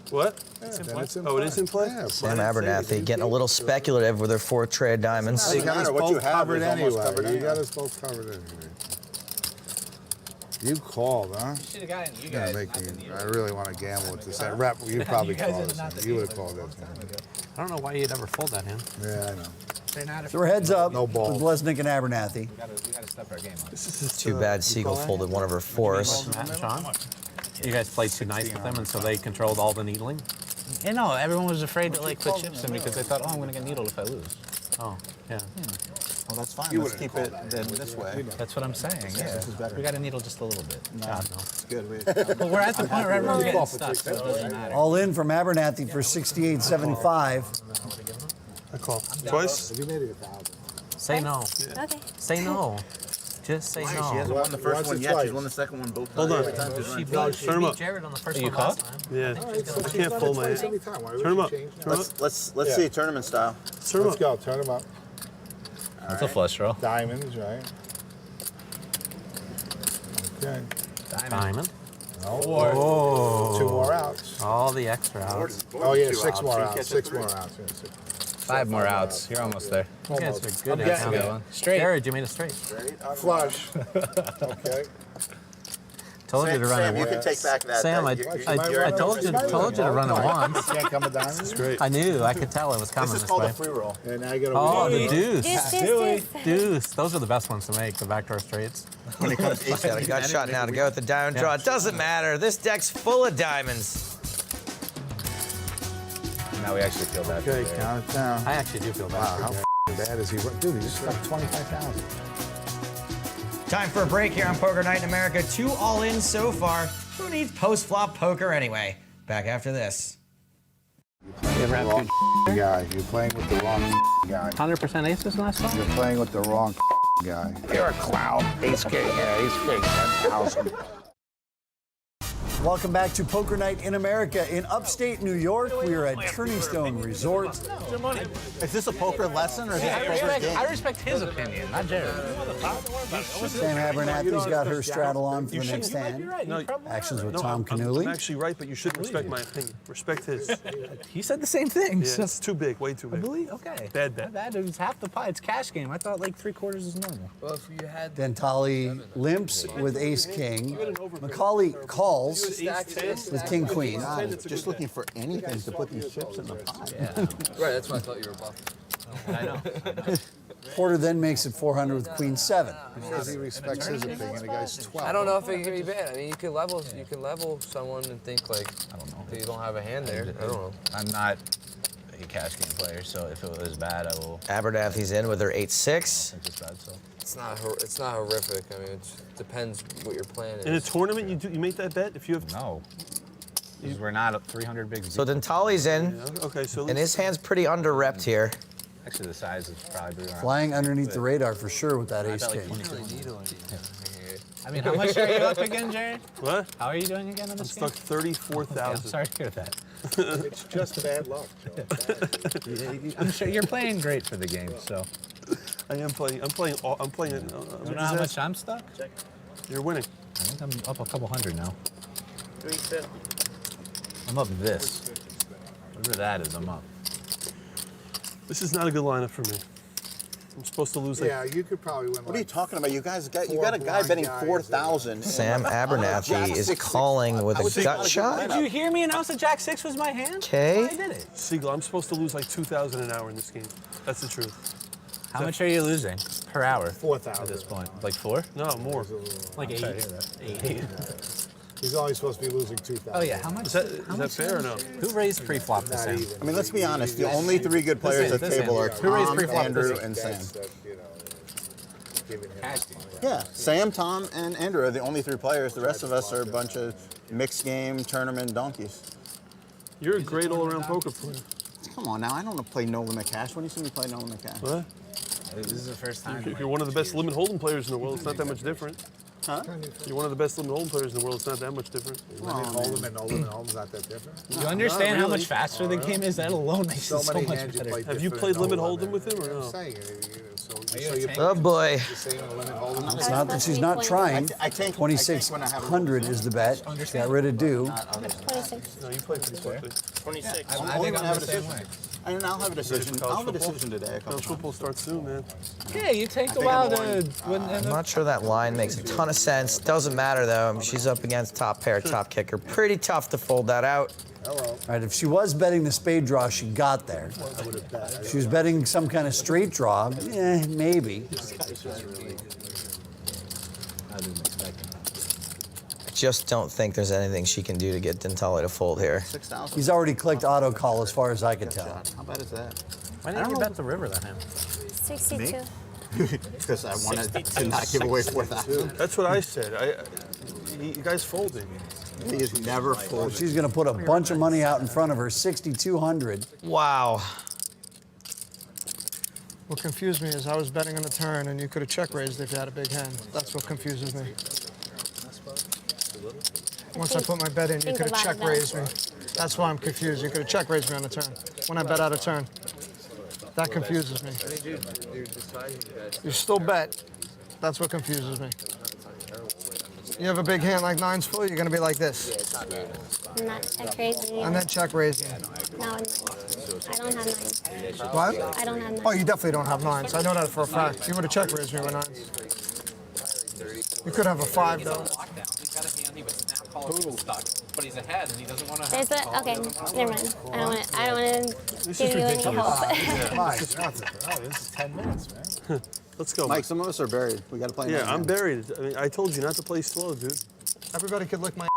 What? Then it's in Oh, play. it is in play? Yeah, Sam Abernathy getting a little speculative with her 4 trade diamonds. You Doesn't got us matter what you both have covered is almost anyway. covered You anyway. got us both covered anyway. You called, huh? Should have gotten you You're guys. gonna make me. I really want to gamble with this. Rep, you probably called this. You would have called this. I don't know why you'd ever fold that hand. Yeah, I know. So we're heads up No with balls. Lesnick and Abernathy. We gotta step our game up. Too bad Siegel folded one of her 4s. Matt and Shaun, you guys played too nice with them, and so they controlled all the needling. And no, everyone was afraid to like put chips in because they thought, oh, I'm gonna get needled if I lose. Oh, yeah. Well, that's fine. Let's keep it then this way. That's what I'm saying. Yeah, This is better. we got to needle just a little bit. God, no. It's good. But we're at the point where everyone's getting stuck, so it doesn't matter. All in from Abernathy for 68.75. I call. Twice? You made it 1,000. Say no. Okay. Say no. Just say She hasn't no. won the first Once one or yet. twice? She's won the second one both times. Hold on. Every time she's She run. beat, Turn 'em up. Jared on the first You one last caught? time. Yeah. I can't fold my hand. Anytime. Why would Turn him you up. change that? Turn him up. Let's see tournament style. Turn him Let's up. go. Turn them up. That's a flush draw. Diamonds, right? Okay. Diamond. No. Oh. 2 more outs. All the extra outs. Oh yeah, 6 more outs. 6 more outs. Yeah, 6. 5 more outs. You're almost there. You guys are good I'm at getting counting. Straight. Jared, you made a straight. Flush. Okay. Told you to run Sam, it you can once. take back that. Sam, I told you to run it once. Can't come a diamond. That's great. I knew. I could tell it was coming This is this called way. a free roll. And now I got to Oh, the deuce. Deuce. Deuce. Those are the best ones to make, the backdoor straights. When it comes to ace, Got a gut shot now to go with the diamond draw. It doesn't matter. This deck's full of diamonds. Now we actually feel bad. Okay, count it down. I actually do feel bad. Wow, how bad is he? Dude, he just got 25,000. Time for a break here on Poker Night in America. 2 all in so far. Who needs post-flop poker anyway? Back after this. Wrong guy. You're playing with the wrong guy. 100% aces last time? You're playing with the wrong guy. You're a clown. Ace king. Yeah, ace king. 10,000. Welcome back to Poker Night in America. In upstate New York, we are at Turning Stone Resort. Is this a poker lesson or is this a poker game? I respect his opinion, not Jared. Sam Abernathy's got her straddle on for the next hand. Actions with Tom I'm Canuli. actually right, but you shouldn't respect my opinion. Respect his. He said the same thing. Yeah, it's too big, way too big. Okay. Bad bet. That is half the pie. It's cash game. I thought like 3/4 is normal. Well, if you had Dentale limps with ace king. Macaulay calls with king queen. I'm just looking for anything to put these chips in the pot. right, that's what I thought you were bluffing. I know. Porter then makes it 400 with queen 7. He says he respects his opinion. The guy's 12. I don't know if it can be bad. I mean, you can level someone and think like, I don't know. that you don't have a hand there. I don't know. I'm not a cash game player, so if it was bad, I will. Abernathy's in with her 8-6. It's just bad, so. It's not horrific. I mean, it depends what your plan is. In a tournament, you make that bet if you have. No. Because we're not up 300 bigs. So Dentale's in, Yeah, okay, so and his hand's pretty under-repped here. Actually, the size is probably around. Flying underneath the radar for sure with that ace bet like king. 23. I mean, how much are you up again, Jared? What? How are you doing again on I'm this stuck game? 34,000. I'm sorry to hear that. It's just bad luck, Joe. I'm sure you're playing great for the game, so. I am playing. I'm playing. You know how much I'm stuck? You're winning. I think I'm up a couple hundred now. I'm up this. Whatever that is, I'm up. This is not a good lineup for me. I'm supposed to lose like. Yeah, you could probably win. What are you talking about? You guys got a guy betting 4,000. Sam Abernathy is calling with a gut shot. Did you hear me announce that Jack 6 was my hand? Okay. I did it. Siegel, I'm supposed to lose like 2,000 an hour in this game. That's the truth. How much are you losing per hour? 4,000 at this point. Like 4? No, more. Like 8. 8. He's only supposed to be losing 2,000. Oh yeah, how much? Is that fair or no? Who raised pre-flop this hand? I mean, let's be honest. The only 3 good players at the table are Tom, Andrew, and Sam. Yeah, Sam, Tom, and Andrew are the only 3 players. The rest of us are a bunch of mixed game tournament donkeys. You're a great all-around poker player. Come on now, I don't want to play no limit cash. When do you see me play no limit cash? What? This is the first time. You're one of the best limit hold'em players in the world. It's not that much different. Huh? You're one of the best limit hold'em players in the world. It's not that much different. Hold'em and Holdem's not that different. You understand how much faster the game is? That alone makes it so much better. Have you played limit hold'em with him or no? Oh boy. It's not that she's not trying. 2,600 is the bet. Got rid of due. 26. No, you play pretty quickly. 26. I think I'll have a decision. And I'll have a decision. I'll have a decision today. College football starts soon, man. Yeah, you take a while to. I'm not sure that line makes a ton of sense. Doesn't matter though. She's up against top pair, top kicker. Pretty tough to fold that out. All right, if she was betting the spade draw, she got there. If she was betting some kind of straight draw, maybe. I just don't think there's anything she can do to get Dentale to fold here. 6,000. He's already clicked auto call as far as I can tell. How bad is that? Why didn't you bet the river that hand? 62. Because I wanted to not give away 4,000. That's what I said. You guys folded. He is never folded. She's going to put a bunch of money out in front of her, 6,200. Wow. What confused me is I was betting on the turn, and you could have check raised if you had a big hand. That's what confuses me. Once I put my bet in, you could have check raised me. That's why I'm confused. You could have check raised me on the turn. When I bet out of turn. That confuses me. You still bet. That's what confuses me. You have a big hand like 9's full, you're going to be like this. I'm not check raising. And then check raising. No, I don't have 9s. What? I don't have 9s. Oh, you definitely don't have 9s. I know that for a fact. You would have check raised me with 9s. You could have a 5, though. But he's ahead and he doesn't want to. There's a, okay, never mind. I don't want to give you any help. This is 10 minutes, man. Let's go, Mike. Some of us are buried. We got to play. Yeah, I'm buried. I mean, I told you not to play slow, dude. Everybody could lick my.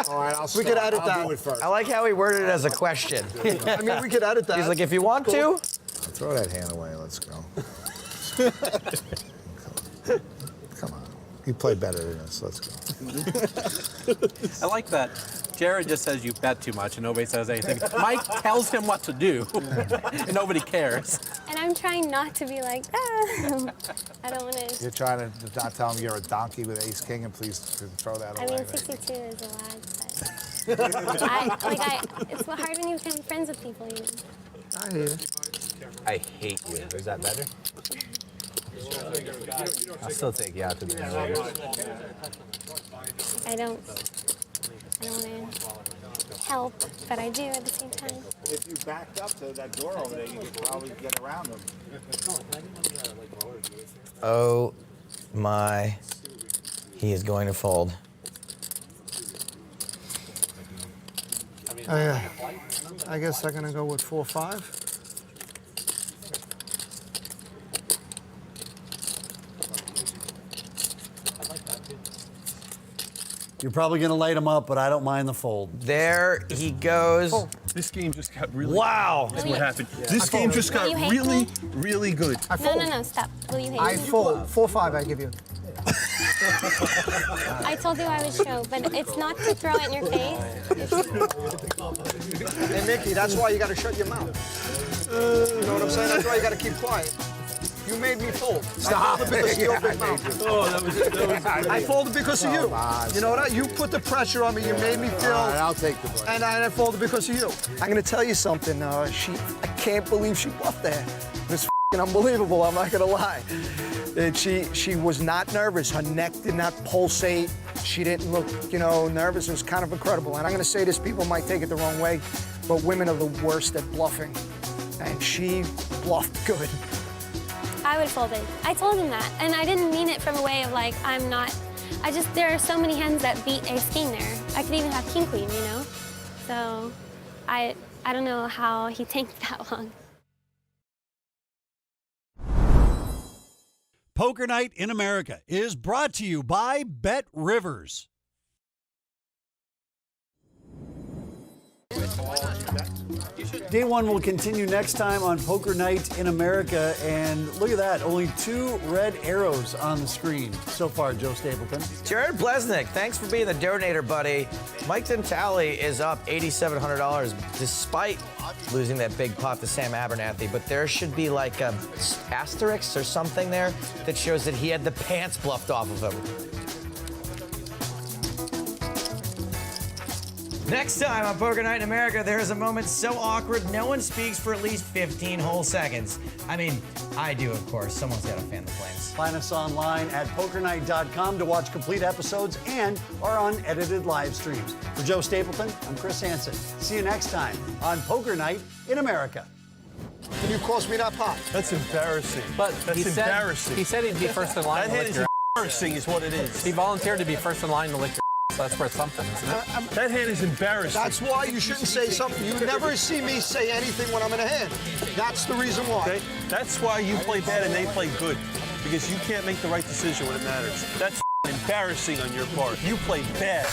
All right, we could edit that. I'll do it first. I like how he worded it as a question. I mean, we could edit that. He's like, if you want to. Throw that hand away. Let's go. Come on. You play better than this. Let's go. I like that. Jared just says you bet too much and nobody says anything. Mike tells him what to do and nobody cares. And I'm trying not to be like, I don't want to. You're trying to not tell him you're a donkey with ace king, and please throw that I away. mean, 62 is a lot, but it's hard when you become friends with people, you know. I hear you. I hate you. Is that better? I'll still take you out to dinner later. I don't want to help, but I do at the same time. If you backed up to that door over there, you could probably get around them. Oh my. He is going to fold. I guess I'm going to go with 4-5. You're probably going to light him up, but I don't mind the fold. There he goes. Oh, this game just got really. Wow. That's what happened. This game just got really, really good. I fold. No, stop. Will you hate I me? fold. 4-5, I give you. I told you I would show, but it's not to throw it in your face. Hey, Mickey, that's why you got to shut your mouth. You know what I'm saying? That's why you got to keep quiet. You made me fold. Stop I folded because of your big mouth. Oh, that was I folded because of you. You know what? You put the pressure on me. You made me feel. All right, I'll take the blame. And I folded because of you. I'm gonna tell you something. I can't believe she bluffed there. It was unbelievable. I'm not gonna lie. And she was not nervous. Her neck did not pulsate. She didn't look, nervous. It was kind of incredible. And I'm gonna say this. People might take it the wrong way, but women are the worst at bluffing. And she bluffed good. I would have folded. I told him that, and I didn't mean it from a way of like, I'm not, there are so many hands that beat ace-king there. I could even have king-queen, you know? So, I don't know how he tanked that long. Poker Night in America is brought to you by Bet Rivers. Day one will continue next time on Poker Night in America, and look at that, only 2 red arrows on the screen so far, Joe Stapleton. Jared Blesnick, thanks for being the donator, buddy. Mike Dentale is up $8,700 despite losing that big pot to Sam Abernathy, but there should be like a asterisk or something there that shows that he had the pants bluffed off of him. Next time on Poker Night in America, there is a moment so awkward no one speaks for at least 15 whole seconds. I mean, I do, of course. Someone's got to fan the flames. Find us online at pokernight.com to watch complete episodes and our unedited live streams. For Joe Stapleton, I'm Chris Hansen. See you next time on Poker Night in America. Can you cost me that pot? That's embarrassing. But That's embarrassing. He said he'd be first in line That to hand lick is your embarrassing is what it is. He volunteered to be first in line to lick your so that's worth something, isn't it? That hand is embarrassing. That's why you shouldn't say something. You never see me say anything when I'm in a hand. That's the reason why. Okay? That's why you play bad and they play good. Because you can't make the right decision when it matters. That's embarrassing on your part. You play bad.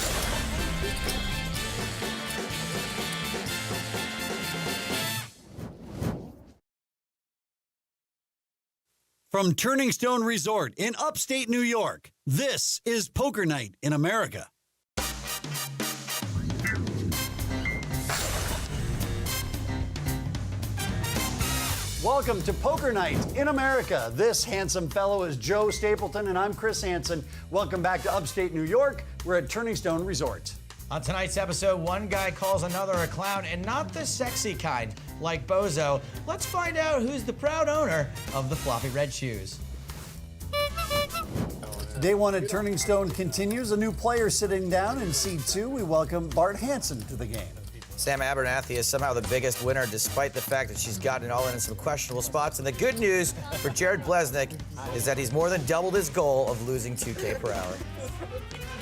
From Turning Stone Resort in upstate New York, this is Poker Night in America. Welcome to Poker Night in America. This handsome fellow is Joe Stapleton, and I'm Chris Hansen. Welcome back to upstate New York. We're at Turning Stone Resort. On tonight's episode, one guy calls another a clown, and not the sexy kind, like Bozo. Let's find out who's the proud owner of the floppy red shoes. Day one at Turning Stone continues. A new player sitting down in seat 2. We welcome Bart Hansen to the game. Sam Abernathy is somehow the biggest winner, despite the fact that she's gotten it all in some questionable spots. And the good news for Jared Blesnick is that he's more than doubled his goal of losing $2K per hour.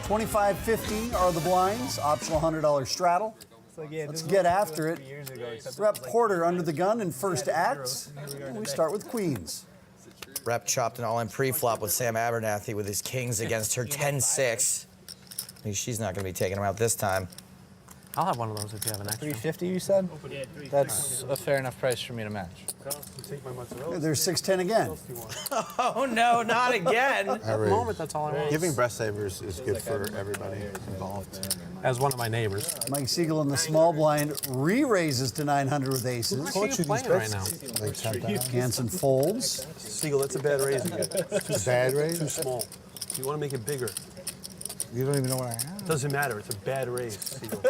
$25.50 are the blinds, optional $100 straddle. Let's get after it. Rep Porter under the gun in first act. We start with queens. Rep chopped an all-in pre-flop with Sam Abernathy with his kings against her 10-6. She's not going to be taking him out this time. I'll have one of those if you have an extra. 350, you said? That's a fair enough price for me to match. There's 610 again. Oh, no, not again. At the moment, that's all I want. Giving breast savers is good for everybody involved. As one of my neighbors. Mike Siegel in the small blind re-raises to 900 with aces. Who are you playing right now? Hansen folds. Siegel, that's a bad raise again. Too bad raise? Too small. You want to make it bigger. You don't even know what I have. Doesn't matter. It's a bad raise, Siegel.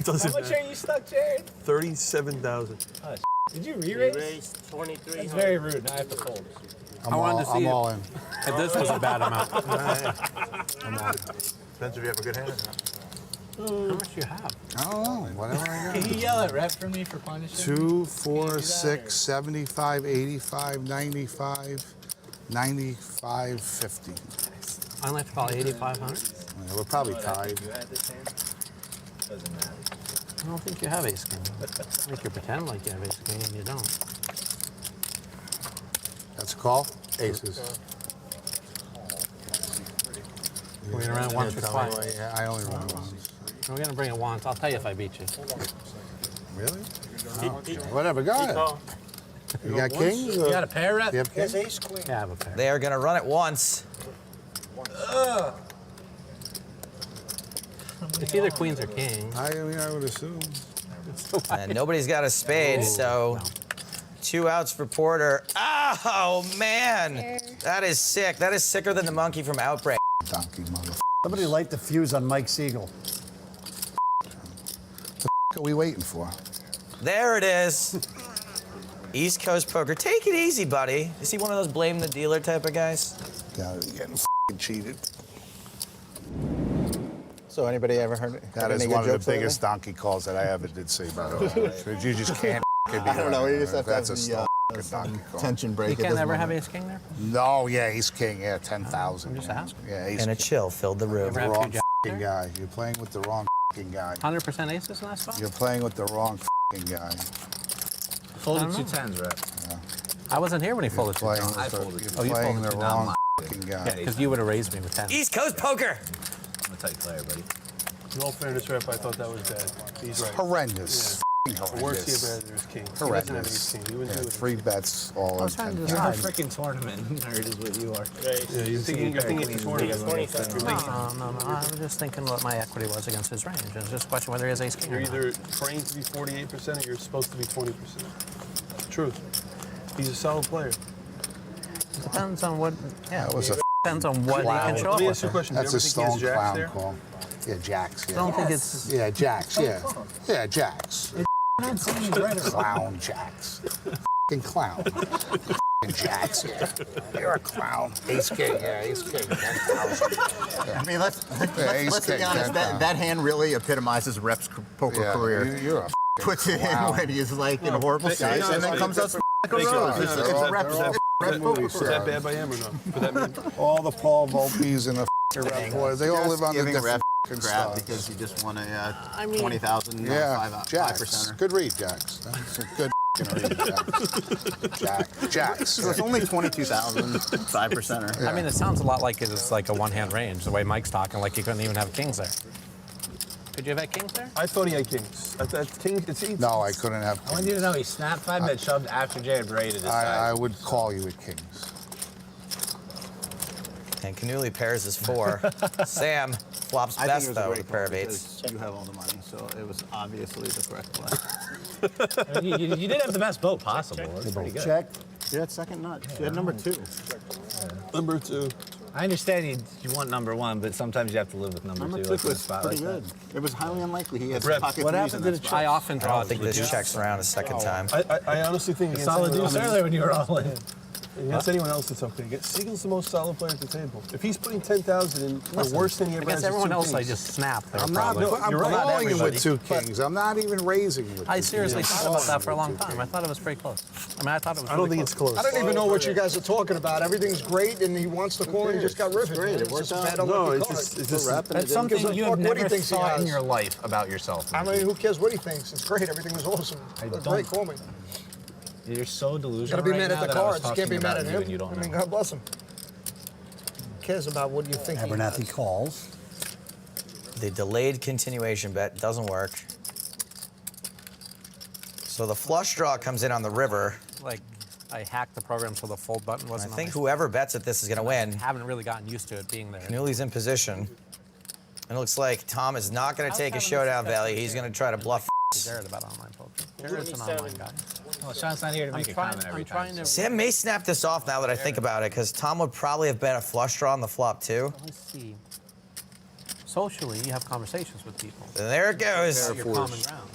How much are you stuck, Jared? 37,000. Did you re-raise? 23. That's very rude. Now I have to fold. I'm all in. If this was a bad amount. I'm all in. Depends if you have a good hand. How much do you have? I don't know. Whatever I got. Can you yell at rep for me for punishing? 2, 4, 6, 75, 85, 95, 95, 50. I only have to call 8,500. Yeah, we're probably tied. I don't think you have ace king. I think you pretend like you have ace king and you don't. That's a call. Aces. We're gonna run it once or twice. Yeah, I only run it once. We're gonna bring it once. I'll tell you if I beat you. Really? Whatever, go ahead. You got kings? You got a pair, rep? You have kings? Yeah, I have a pair. They are going to run it once. It's either queens or kings. I would assume. And nobody's got a spade, so 2 outs for Porter. Oh, man. That is sick. That is sicker than the monkey from Outbreak. Donkey mother. Somebody light the fuse on Mike Siegel. What are we waiting for? There it is. East Coast Poker. Take it easy, buddy. Is he one of those blame the dealer type of guys? Getting cheated. So anybody ever heard? That is one of the biggest donkey calls that I ever did see, by the way. You just can't be I don't know. You just have to That's have a the, stall. tension break. You can't ever have ace king there? No, yeah, ace king, yeah, 10,000. I'm just asking. Yeah, ace And a king. chill filled the room. The wrong f***ing guy. You're playing with the wrong f***ing guy. 100% aces in that spot? You're playing with the wrong f***ing guy. Folded 2 tens, right? I wasn't here when he folded 2 Playing tens. with the, Oh, you're you playing folded the 2 wrong f***ing guy. because you would have raised me with 10. East Coast poker. I'm a tight player, buddy. In all fairness, Rep, I thought that was bad. He's right. Horrendous. The Horrendous. worst he ever had there was king. He doesn't have Horrendous. ace king. He wouldn't do it. 3 bets all in 10. You're a freaking tournament nerd is what you are. Yeah, you're thinking it's 20. No. I was just thinking what my equity was against his range. It's just a question whether he has ace king. You're or not. either trained to be 48% or you're supposed to be 20%. Truth. He's a solid player. It depends on what. Yeah, That was a depends on what he can show Let up me with. ask you a question. That's Do a you ever think he has stone jacks clown there? call. Yeah, jacks. Yeah. I don't think it's. Yeah, jacks. Yeah. Yeah, jacks. Clown jacks. F***ing clown. F***ing jacks. Yeah. You're a clown. Ace king. Yeah, ace king. 10,000. I mean, let's ace be king, honest. 10,000. That hand really epitomizes Rep's poker Yeah, career. you're a Puts it in clown. when he's like in a horrible state, and then comes out like a rose. It's Rep's poker Was that career. bad by him or no? For that man? All the Paul Volpes and the f***ing boys, they all live on the Giving different Rep f***ing crap stars. because he just won a 20,000 Yeah, jacks. 5%. Good read, jacks. That's a good f***ing read, jacks. Jacks. So it's only 22,000 5%er. I mean, it sounds a lot like it's like a one-hand range. The way Mike's talking, like he couldn't even have kings there. Could you have had kings there? I thought he had kings. No, I couldn't have I want you to know he snapped 5 bet shoved after Jay had raided this guy. I would call you at kings. And Canuli pairs his 4. Sam flops I think it best was a though with great a pair of call 8s. because you have all the money, so it was obviously the correct play. You did have the best boat possible. That's pretty good. Check. You had second nut. You had number 2. Number 2. I understand you want number 1, but sometimes you have to live with number 2. Number 2 like in a was spot pretty like good. that. It was highly unlikely he had Rep, pocket what threes happened in to that the spot. I often I draw. don't think this checks around a second time. I honestly think against Solid anyone deuce else- earlier when you were all in. Against anyone else, it's okay. Siegel's the most solid player at the table. If he's putting 10,000 in, the worst thing he ever has Against is everyone 2 else, I kings. just snap there. I'm not. probably. I'm You're right. calling you with Everybody. 2 kings. I'm not even raising with. I 2 seriously kings. thought about that for a long time. I thought it was pretty close. I mean, I thought it was. I don't really think it's close. I don't even know what you guys are talking about. Everything's great, and he wants to call, and he just got ripped. great. It It's worked just a out. bad No, unlucky it's card. just That's Gives Something a you fuck have what he never thinks he thought in has. your life about yourself. I mean, who cares what he thinks? It's great. Everything was awesome. That's don't- great. Call me. You're so delusional Gotta be right mad now at the that I was cards. You can't be talking mad about at you him. and you don't I mean, know. God bless him. Who cares about what you think he Abernathy has? calls. The delayed continuation bet doesn't work. So the flush draw comes in on the river. Like, I hacked the program so the fold button I wasn't. think on my whoever bets at this is going to win. haven't really gotten used to it being there. Canuli's in position. And it looks like Tom is not going to take a showdown value. He's going to try to bluff. Jared about online poker. Jared's an online guy. Well, Sean's not here to make a comment every time. Sam may snap this off now that I think about it, because Tom would probably have bet a flush draw on the flop too. Let's see. Socially, you have conversations with people. And there it goes. Your common ground.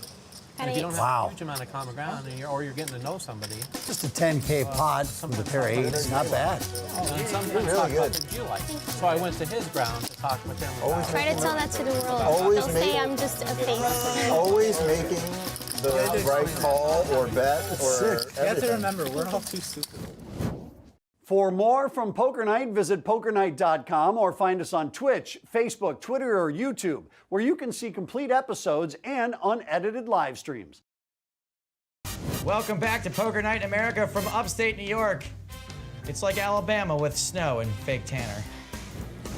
And if you don't have Wow. a huge amount of common ground, and you're getting to know somebody, Just a 10K pot with a pair of 8s. Not bad. and sometimes talk about things you like. So I went to his ground to talk with him. About Try to tell that to the world. Always They'll make- say I'm just a face. Always making the right call or bet or You have to everything. remember, we're all too stupid. For more from Poker Night, visit pokernight.com or find us on Twitch, Facebook, Twitter, or YouTube, where you can see complete episodes and unedited live streams. Welcome back to Poker Night in America from upstate New York. It's like Alabama with snow and fake Tanner.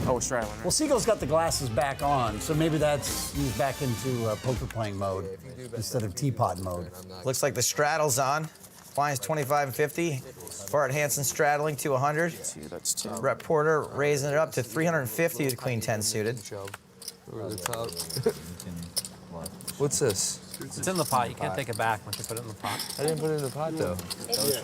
Oh, straddling, right? Well, Siegel's got the glasses back on, so maybe he's back into poker playing mode instead of teapot mode. Looks like the straddle's on. Blinds 25 and 50. Bart Hansen straddling to 100. That's 2. Rep Porter raising it up to 350 with Queen 10 suited. Over the top. What's this? It's in the pot. You can't take it back once you put it in the pot. I didn't put it in the pot though.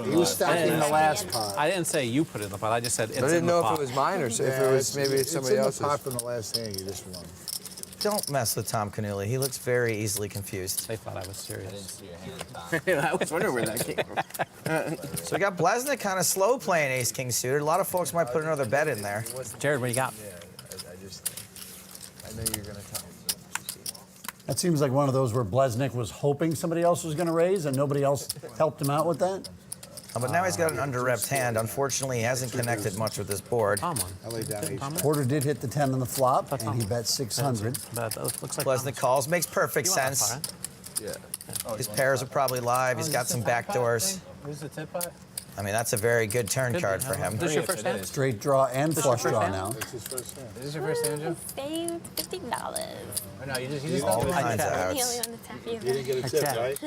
He was stacking the last pot. I didn't say you put it in the pot. I just said it's I didn't in the know pot. if it was mine or if it was maybe somebody it's else's. in the pot from the last hand you just won. Don't mess with Tom Canuli. He looks very easily confused. They thought I was serious. I was wondering where that came from. So we got Blesnik kind of slow playing ace king suited. A lot of folks might put another bet in there. Jared, what do you got? I know you're gonna tell me. That seems like one of those where Blesnik was hoping somebody else was going to raise and nobody else helped him out with that. But now he's got an under-repped hand. Unfortunately, he hasn't connected much with this board. I laid down ace. Porter did hit the 10 on the flop, and he bet 600. Blesnik calls. Makes perfect sense. Yeah. His pairs are probably live. He's got some backdoors. Who's the tip pot? I mean, that's a very good turn card for him. This is your first hand? Straight draw and flush draw now. This is his first hand. Is this your first hand, Joe? Saved $50. Or no, you just All don't give kinds of He outs. only on the tap You didn't get a tip, right?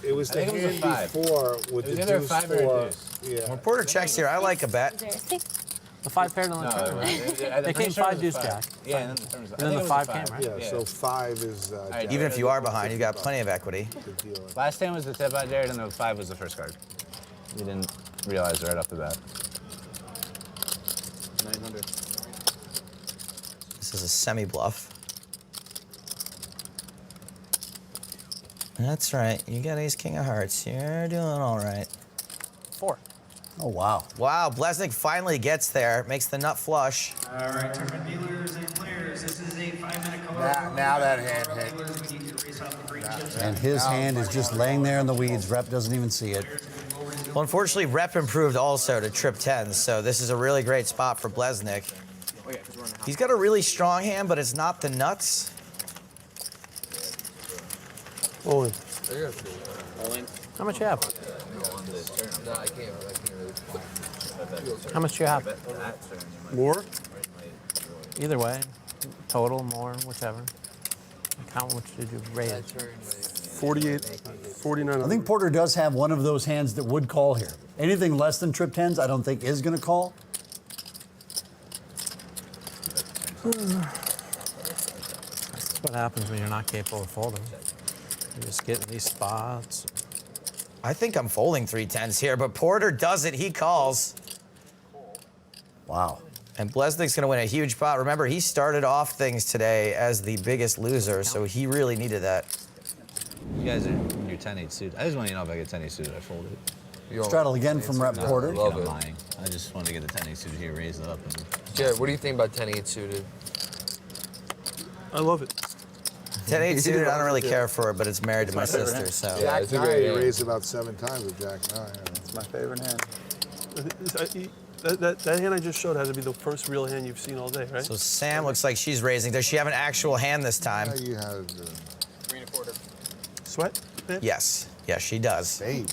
It was the I think it was a hand five. before with It was the either a deuce five or a four. deuce. Yeah. When Porter checks here, I like a bet. The 5 paired on the turn, right? They came 5 deuce jack. Yeah, and then the turn was And then the 5 came, right? Yeah, so 5 is. right, Even if you are behind, you've got plenty of equity. Last hand was the tip out, Jared, and the 5 was the first card. You didn't realize right off the bat. 900. This is a semi-bluff. That's right. You got ace king of hearts. You're doing all right. 4. Oh, wow. Wow, Blesnik finally gets there. Makes the nut flush. All right, tournament dealers and players, this is a 5-minute call. Now that hand hit. We need to race off the green chips. And his hand is just laying there in the weeds. Rep doesn't even see it. Well, unfortunately, rep improved also to trip 10s, so this is a really great spot for Blesnik. He's got a really strong hand, but it's not the nuts. All in. How much you have? No, I can't really. How much do you have? More? Either way. Total, more, whichever. Count which did you raise? 48, 49. I think Porter does have one of those hands that would call here. Anything less than trip 10s, I don't think is going to call. That's what happens when you're not capable of folding. You just get in these spots. I think I'm folding 3 10s here, but Porter does it. He calls. Wow. And Blesnik's going to win a huge pot. Remember, he started off things today as the biggest loser, so he really needed that. You guys are in your 10-8 suited. I just want to know if I get 10-8 suited, I fold it. Straddle again from Rep Porter. I'm lying. I just want to get the 10-8 suited here, raise it up. And... Jared, what do you think about 10-8 suited? I love it. 10-8 suited, I don't really care for it, but it's married to my sister, so. Jack it's a 9, great he hand. raised about 7 times with Jack 9. It's my favorite hand. That hand I just showed had to be the first real hand you've seen all day, right? So Sam looks like she's raising. Does she have an actual hand this time? You have Sweat? Man? Yes. Yes, she does. babe.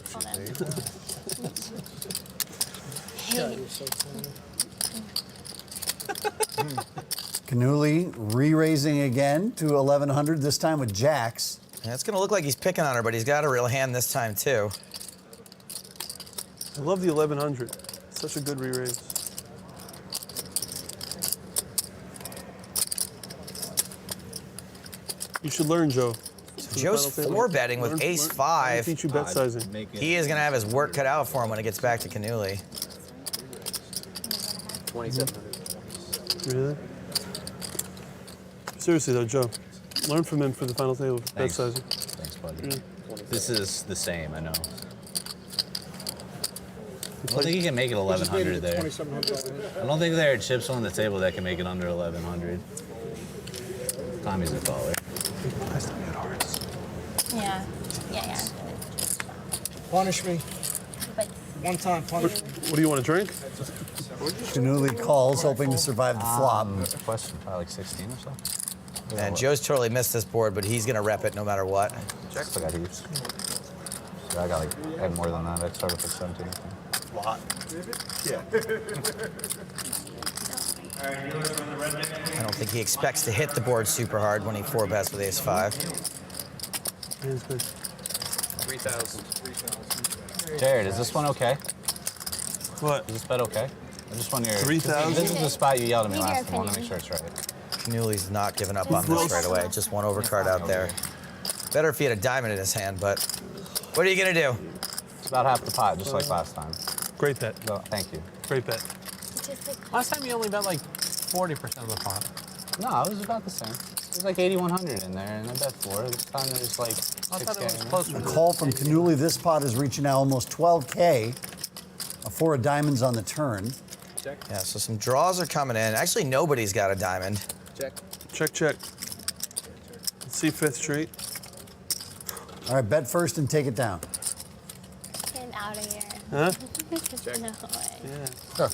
Canuli re-raising again to 1100, this time with jacks. And it's going to look like he's picking on her, but he's got a real hand this time, too. I love the 1100. Such a good re-raise. You should learn, Joe. Joe's 4-betting with ace-5. Teach you bet sizing. He is going to have his work cut out for him when it gets back to Canuli. 2,700. Really? Seriously, though, Joe. Learn from him for the final table. Bet Thanks. sizing. Thanks, buddy. This is the same, I know. I don't think you can make it 1,100 there. I don't think there are chips on the table that can make it under 1,100. Tommy's a caller. Yeah. Punish me. One time, punish me. What do you want to drink? Canuli calls, hoping to survive the flop. Question, probably like 16 or so. And Joe's totally missed this board, but he's going to rep it no matter what. Check. I got heaps. So I got like, I had more than that. I started with 17. Lot. Yeah. I don't think he expects to hit the board super hard when he 4-bets with ace-5. Hand's good. 3,000. Jared, is this one okay? What? Is this bet okay? I just want your... 3,000? This is the spot you yelled at me last time. I want to make sure it's right. Canuli's not giving up on this right away. Just one overcard out there. Better if he had a diamond in his hand, but what are you going to do? It's about half the pot, just like last time. Great bet. No, thank you. Great bet. Last time you only bet like 40% of the pot. No, it was about the same. It was like 8,100 in there, and I bet 4. This time there's like 6K. A call from Canuli. This pot is reaching now almost 12K. A 4 of diamonds on the turn. Check. Yeah, so some draws are coming in. Actually, nobody's got a diamond. Check. Check, check. Let's see 5th Street. All right, bet first and take it down. Get out of here. Huh? No way.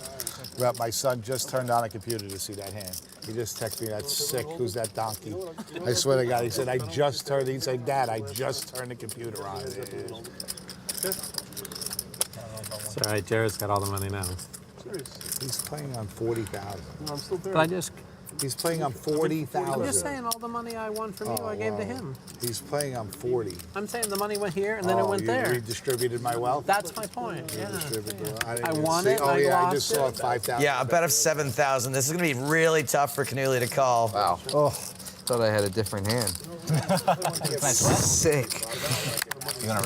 Well, my son just turned on a computer to see that hand. He just texted me, that's sick, who's that donkey? I swear to God, he said, he said, Dad, I just turned the computer on. It's all right, Jared's got all the money now. He's playing on 40,000. No, I'm still there. But He's playing on 40,000. I'm just saying all the money I won from you, I gave to him. He's playing on 40. I'm saying the money went here and then it went there. You redistributed my wealth? That's my point, yeah. I won it, Oh, I yeah, I lost just saw it. 5,000. Yeah, a bet of 7,000. This is going to be really tough for Canuli to call. Wow. Oh, thought I had a different hand. Sick.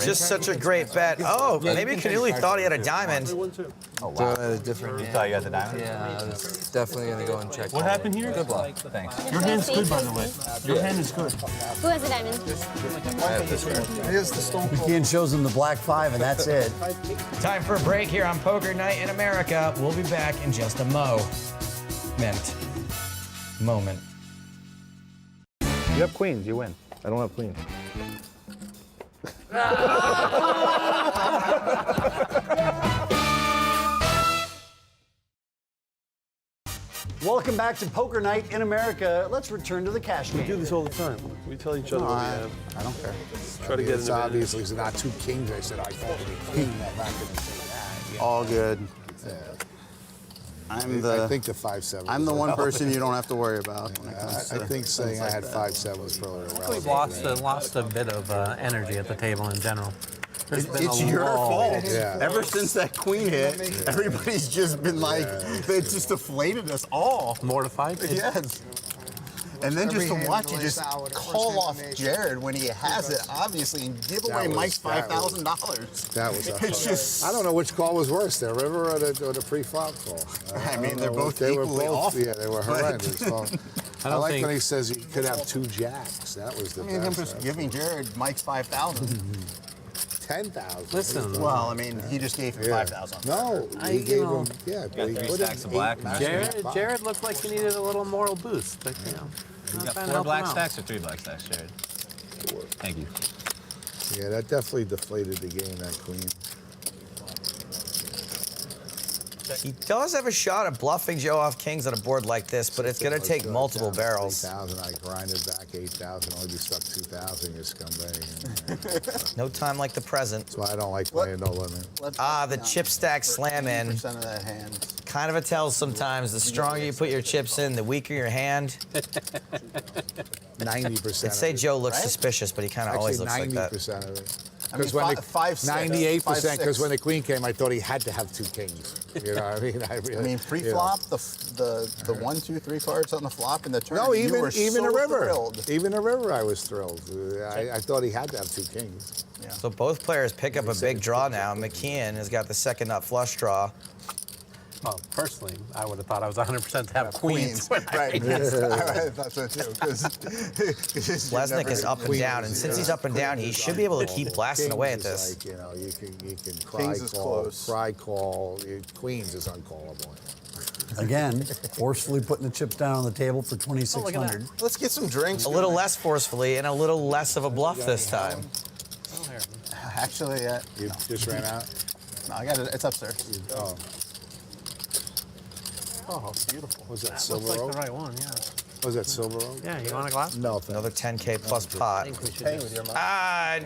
Just such a great bet. Oh, maybe Canuli thought he had a diamond. Oh, wow. I had a different hand. You thought you got the diamond? Yeah, I was definitely going to go and check. What happened here? Good luck. Thanks. Your hand's good, by the way. Your hand is good. Who has a diamond? Here's the stone. McKeon shows him the black 5, and that's it. Time for a break here on Poker Night in America. We'll be back in just a moment. You have queens, you win. I don't have queens. Welcome back to Poker Night in America. Let's return to the cash game. We do this all the time. We tell each other what we have. I don't care. Try to get It's an obviously it's not 2 kings. I said I thought it was king. I'm not going to say that. All good. Yeah. I I think the 5-7. I'm the one person you don't have to worry about. When it comes I to think saying I had 5-7 was probably irrelevant. Lost a bit of energy at the table in general. It's your fault. Yeah. Ever since that queen hit, everybody's just been like, they just deflated us all. Mortified? Yes. And then just to watch you just call off Jared when he has it, obviously, and give away Mike's $5,000. That was It's just. I don't know which call was worse, the river or the pre-flop call. I mean, they're both They equally were both, awful. yeah, they were horrendous. So, I like think- when he says he could have 2 jacks. That was the I mean, him best. just giving Jared Mike's 5,000. 10,000. Listen. Well, I mean, he just gave him 5,000. No, he gave him, yeah. But he 3 put stacks in of black. 8. Jared looked like he needed a little moral boost. But, you know, You not got trying to 4 help black him out. stacks or 3 black stacks, Jared? 4. Thank you. Yeah, that definitely deflated the game, that queen. He does have a shot at bluffing Joe off kings on a board like this, but it's going to take multiple barrels. 8,000, I grinded back 8,000, only be stuck 2,000, you scumbag. No time like the present. That's why I don't like playing no limit. The chip stack slam in. 80% of that hand. Kind of a tell sometimes. The stronger you put your chips in, the weaker your hand. 90%. I'd say Joe looks Right? suspicious, but he kind of always Actually, looks like that. 90% of it. I mean, Because when 5-6. 98%, because when the queen came, I thought he had to have 2 kings. You know what I mean? I mean, pre-flop, the 1, 2, 3 cards on the flop in the turn. No, you were even a so river. thrilled. Even a river, I was thrilled. I thought he had to have 2 kings. Yeah. So both players pick up a big draw now. McKeon has got the second nut flush draw. Well, personally, I would have thought I was 100% to have queens. Right. I thought so too. Lesnick is up and down, and since he's up and down, he should be able to keep blasting away at this. Like, you know, you can cry Kings is call, close. cry call. Queens is uncallable. Again, forcefully putting the chips down on the table for 2,600. Let's get some drinks. A little less forcefully and a little less of a bluff this time. Actually, You just ran out? no, I got it. It's upstairs. Oh. Oh, beautiful. Was that Looks Silver like Oak? the right one, yeah. Was that Silver Oak? Yeah, you want a glass? No, thanks. Another 10K plus pot. Paying with your money.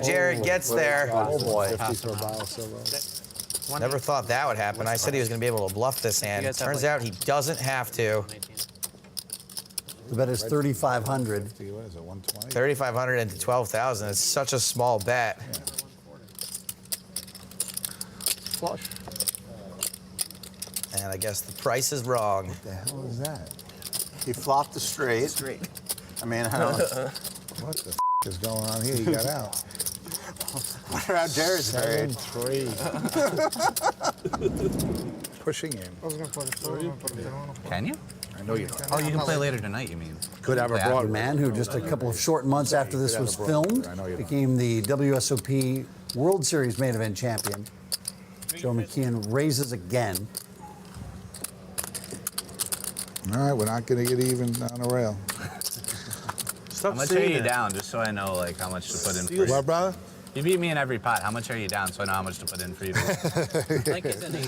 Jared gets there. Oh, boy. 50 for a bottle of Silver Oak. Never thought that would happen. I said he was going to be able to bluff this hand. Turns out he doesn't have to. The bet is 3,500. What is it, 120? 3,500 into 12,000. It's such a small bet. Flush. And I guess the price is wrong. What the hell is that? He flopped the straight. I mean, I don't know. What the is going on here? You got out. Wonder how Jared's married. 7-3. Pushing him. Can you? I know you don't. Oh, you can play later tonight, you mean? Could have a The broad man who just a couple of short months after this was filmed became the WSOP World Series main event champion. Joe McKeon raises again. All right, we're not going to get even on a rail. I'm going to trade you down just so I know like how much to put in for you. What, brother? You beat me in every pot. How much are you down so I know how much to put in for you?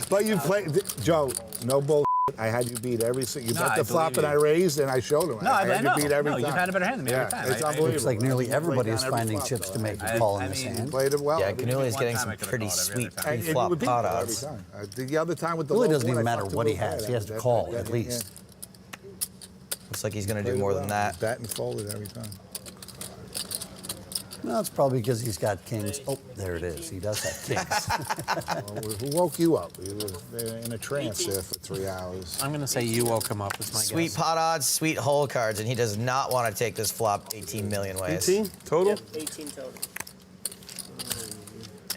But you played, Joe, no bull. I had you beat every single. You No, bet I the flop believe and I you. raised and I showed him. No, I I had know. you beat every No, time. you've had a better hand than me every time. It's I- unbelievable. Looks like nearly You played everybody is down every finding flop. chips to make the I- call in I this mean, hand. Played it well. Yeah, Canuli is getting One some time I could've pretty called every sweet other time. And you pre-flop would beat pot me every odds. time. The other time with the Really low doesn't board, even I matter fucked what he him real has. bad. He has to That- call, that- at least. Looks like he's going to do Played it more well. than that. Bet and folded every time. No, it's probably because he's got kings. Oh, there it is. He does have kings. Who woke you up? You were in a trance there for 3 hours. I'm going to say you woke him up, is my Sweet guess. pot odds, sweet hole cards, and he does not want to take this flop 18 million ways. 18 total? 18 total.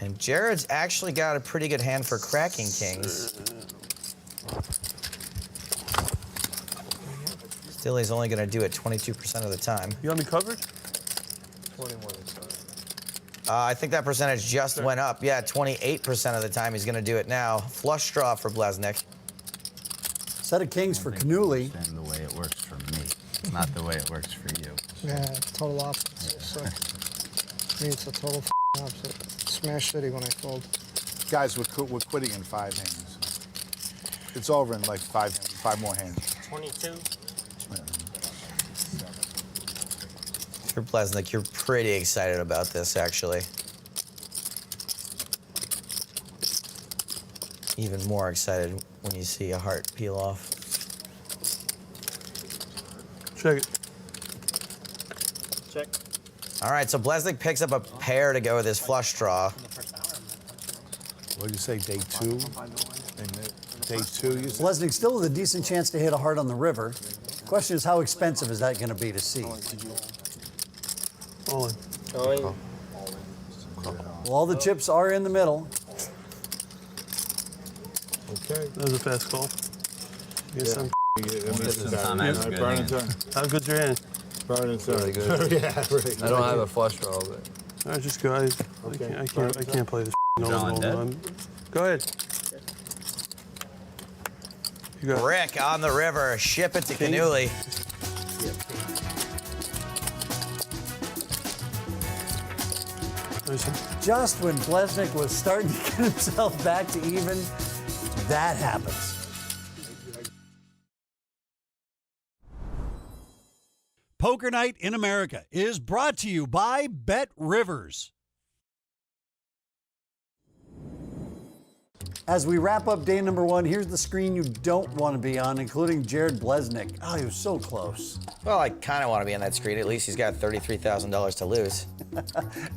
And Jared's actually got a pretty good hand for cracking kings. Still, he's only going to do it 22% of the time. You got me covered? 21. I think that percentage just went up. Yeah, 28% of the time he's going to do it now. Flush draw for Blesnik. Set of kings for Canuli. The way it works for me, not the way it works for you. Yeah, total opposite. So, me, it's a total opposite. Smash city when I fold. Guys, we're quitting in 5 hands. It's over in like five more hands. 22. For Blesnik, you're pretty excited about this, actually. Even more excited when you see a heart peel off. Check it. Check. All right, so Blesnik picks up a pair to go with his flush draw. What did you say, day 2? And day 2, you said? Blesnik still with a decent chance to hit a heart on the river. Question is, how expensive is that going to be to see? All in. Oh, Well, all the chips are in the middle. Okay. That was a fast call. Yes, I'm. Burn and turn. How good's your hand? Burn and turn. Really good. Yeah, right. I don't have a flush draw, but All right, just go. I can't play this. John dead? Go ahead. You got it. Rick on the river, ship it to Canuli. Just when Blesnik was starting to get himself back to even, that happens. Poker Night in America is brought to you by Bet Rivers. As we wrap up day number 1, here's the screen you don't want to be on, including Jared Blesnik. Oh, he was so close. Well, I kind of want to be on that screen. At least he's got $33,000 to lose.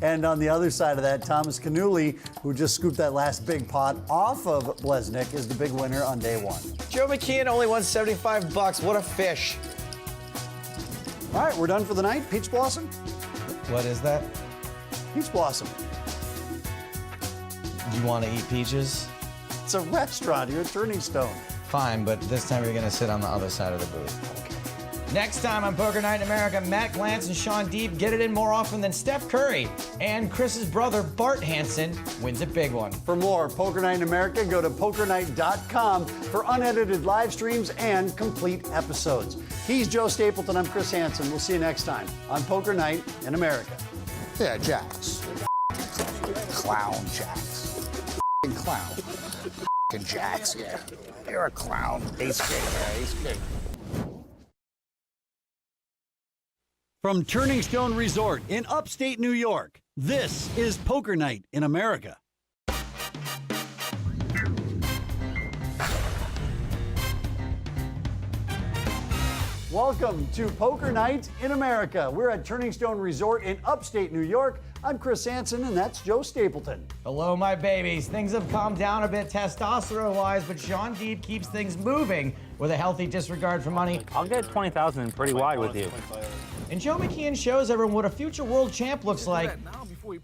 And on the other side of that, Thomas Canuli, who just scooped that last big pot off of Blesnik, is the big winner on day 1. Joe McKeon only won $75. What a fish. All right, we're done for the night. Peach Blossom? What is that? Peach Blossom. You want to eat peaches? It's a restaurant. You're at Turning Stone. Fine, but this time you're going to sit on the other side of the booth. Okay. Next time on Poker Night in America, Matt Glantz and Shaun Deeb get it in more often than Steph Curry. And Chris's brother, Bart Hansen, wins a big one. For more Poker Night in America, go to pokernight.com for unedited live streams and complete episodes. He's Joe Stapleton. I'm Chris Hansen. We'll see you next time on Poker Night in America. Yeah, jacks. Clown jacks. Clown. Jacks, yeah. You're a clown. Ace king, yeah, ace king. From Turning Stone Resort in upstate New York, this is Poker Night in America. Welcome to Poker Night in America. We're at Turning Stone Resort in upstate New York. I'm Chris Hansen, and that's Joe Stapleton. Hello, my babies. Things have calmed down a bit testosterone-wise, but Shaun Deeb keeps things moving with a healthy disregard for money. I'll get 20,000 pretty wide with you. And Joe McKeon shows everyone what a future world champ looks like,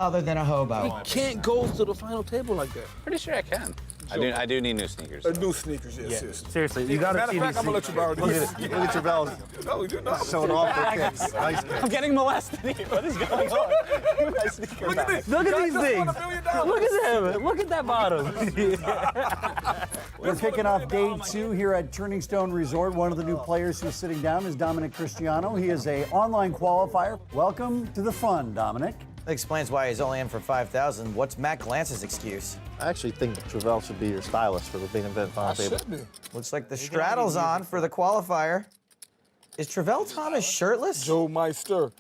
other than a hobo. You can't go to the final table like that. Pretty sure I can. I do need new sneakers. New sneakers, yes. Seriously, you gotta see Matter of fact, these I'm gonna let you borrow these. Look at your belly. No, you're not. Showing off for kicks. Nice kicks. I'm getting molested here. What is going on? Look at this. Look at these Guys, things. $1 million. Look at him. Look at that bottom. We're kicking off day 2 here at Turning Stone Resort. One of the new players who's sitting down is Dominic Cristiano. He is an online qualifier. Welcome to the fun, Dominic. That explains why he's only in for 5,000. What's Matt Glantz's excuse? I actually think Travell should be your stylist for the main event final table. Looks like the straddle's on for the qualifier. Is Travell Thomas shirtless? Joe Meister,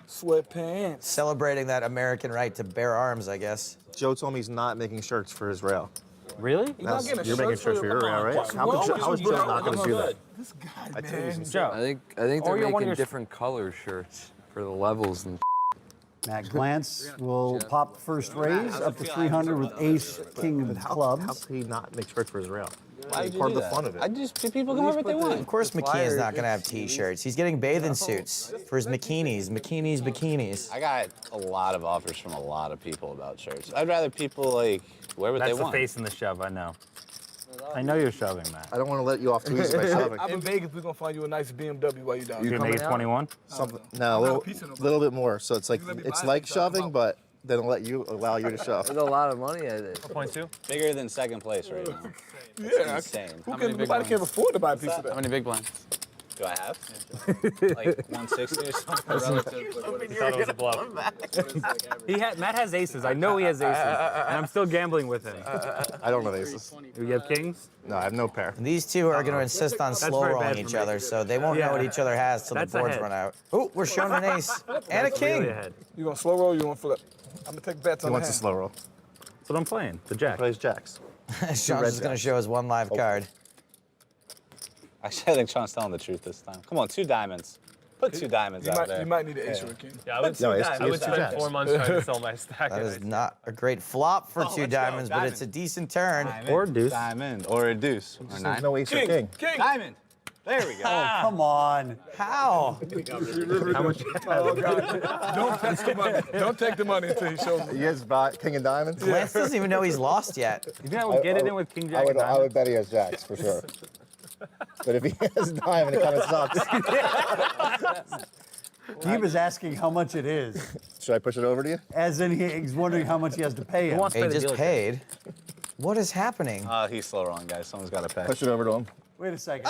sweatpants. Celebrating that American right to bear arms, I guess. Joe told me he's not making shirts for his rail. Really? You're making shirts for your rail, right? How is Joe not going to do that? This guy, man. Joe. I think they're making different color shirts for the levels and. Matt Glantz will pop the first raise up to 300 with ace, king of clubs. How could he not make shirts for his rail? Why would you Part do of the that? fun of it. I just people can have what they want. Of course McKean's not going to have T-shirts. He's getting bathing suits for his bikinis. I got a lot of offers from a lot of people about shirts. I'd rather people like wear what they That's want. the face in the shove, I know. I know you're shoving, Matt. I don't want to let you off too easy by shoving. In Vegas, we're gonna find you a nice BMW while you're down You're there. gonna make it 21? Something. No, a little bit more. So it's like shoving, but then allow you to shove. There's a lot of money at it. 1.2? Bigger than second place right now. Yeah, insane. Nobody can afford to buy a piece of that. How many big blinds? Do I have? Like 160 or something? I thought it was a bluff. Matt has aces. I know he has aces. And I'm still gambling with him. I don't know aces. You have kings? No, I have no pair. And these two are going to insist on slow very rolling bad each for me. other, so they won't know what each other has till the That's boards ahead. run out. Oh, we're showing an ace and a king. Really ahead. You gonna slow roll or you gonna flip? I'm gonna take bets He on wants the a hand. slow roll. That's what I'm playing. The jack. Plays jacks. Sean's just going to show us one live card. Actually, I think Sean's telling the truth this time. Come on, 2 diamonds. Put 2 diamonds out there. You might need an ace or a king. Yeah, I would, No, I would spend 4 months trying to sell my stack. That is not a great flop for 2 diamonds, but it's a decent turn. Or deuce. Diamond or a deuce. Or 9. No ace or king. Diamond. There we go. Oh, come on. How? How much? Don't take the money. Don't take the money until he shows me. He has king and diamonds. Lance doesn't even know he's lost yet. You think I would get it in with king jack and I diamond? would bet he has jacks for sure. But if he has diamond, it kind of sucks. Deeb is asking how much it is. Should I push it over to you? As in, he's wondering how much he has to pay him. He just paid. What is happening? He's slow rolling, guys. Someone's got to pay. Push it over to him. Wait a second.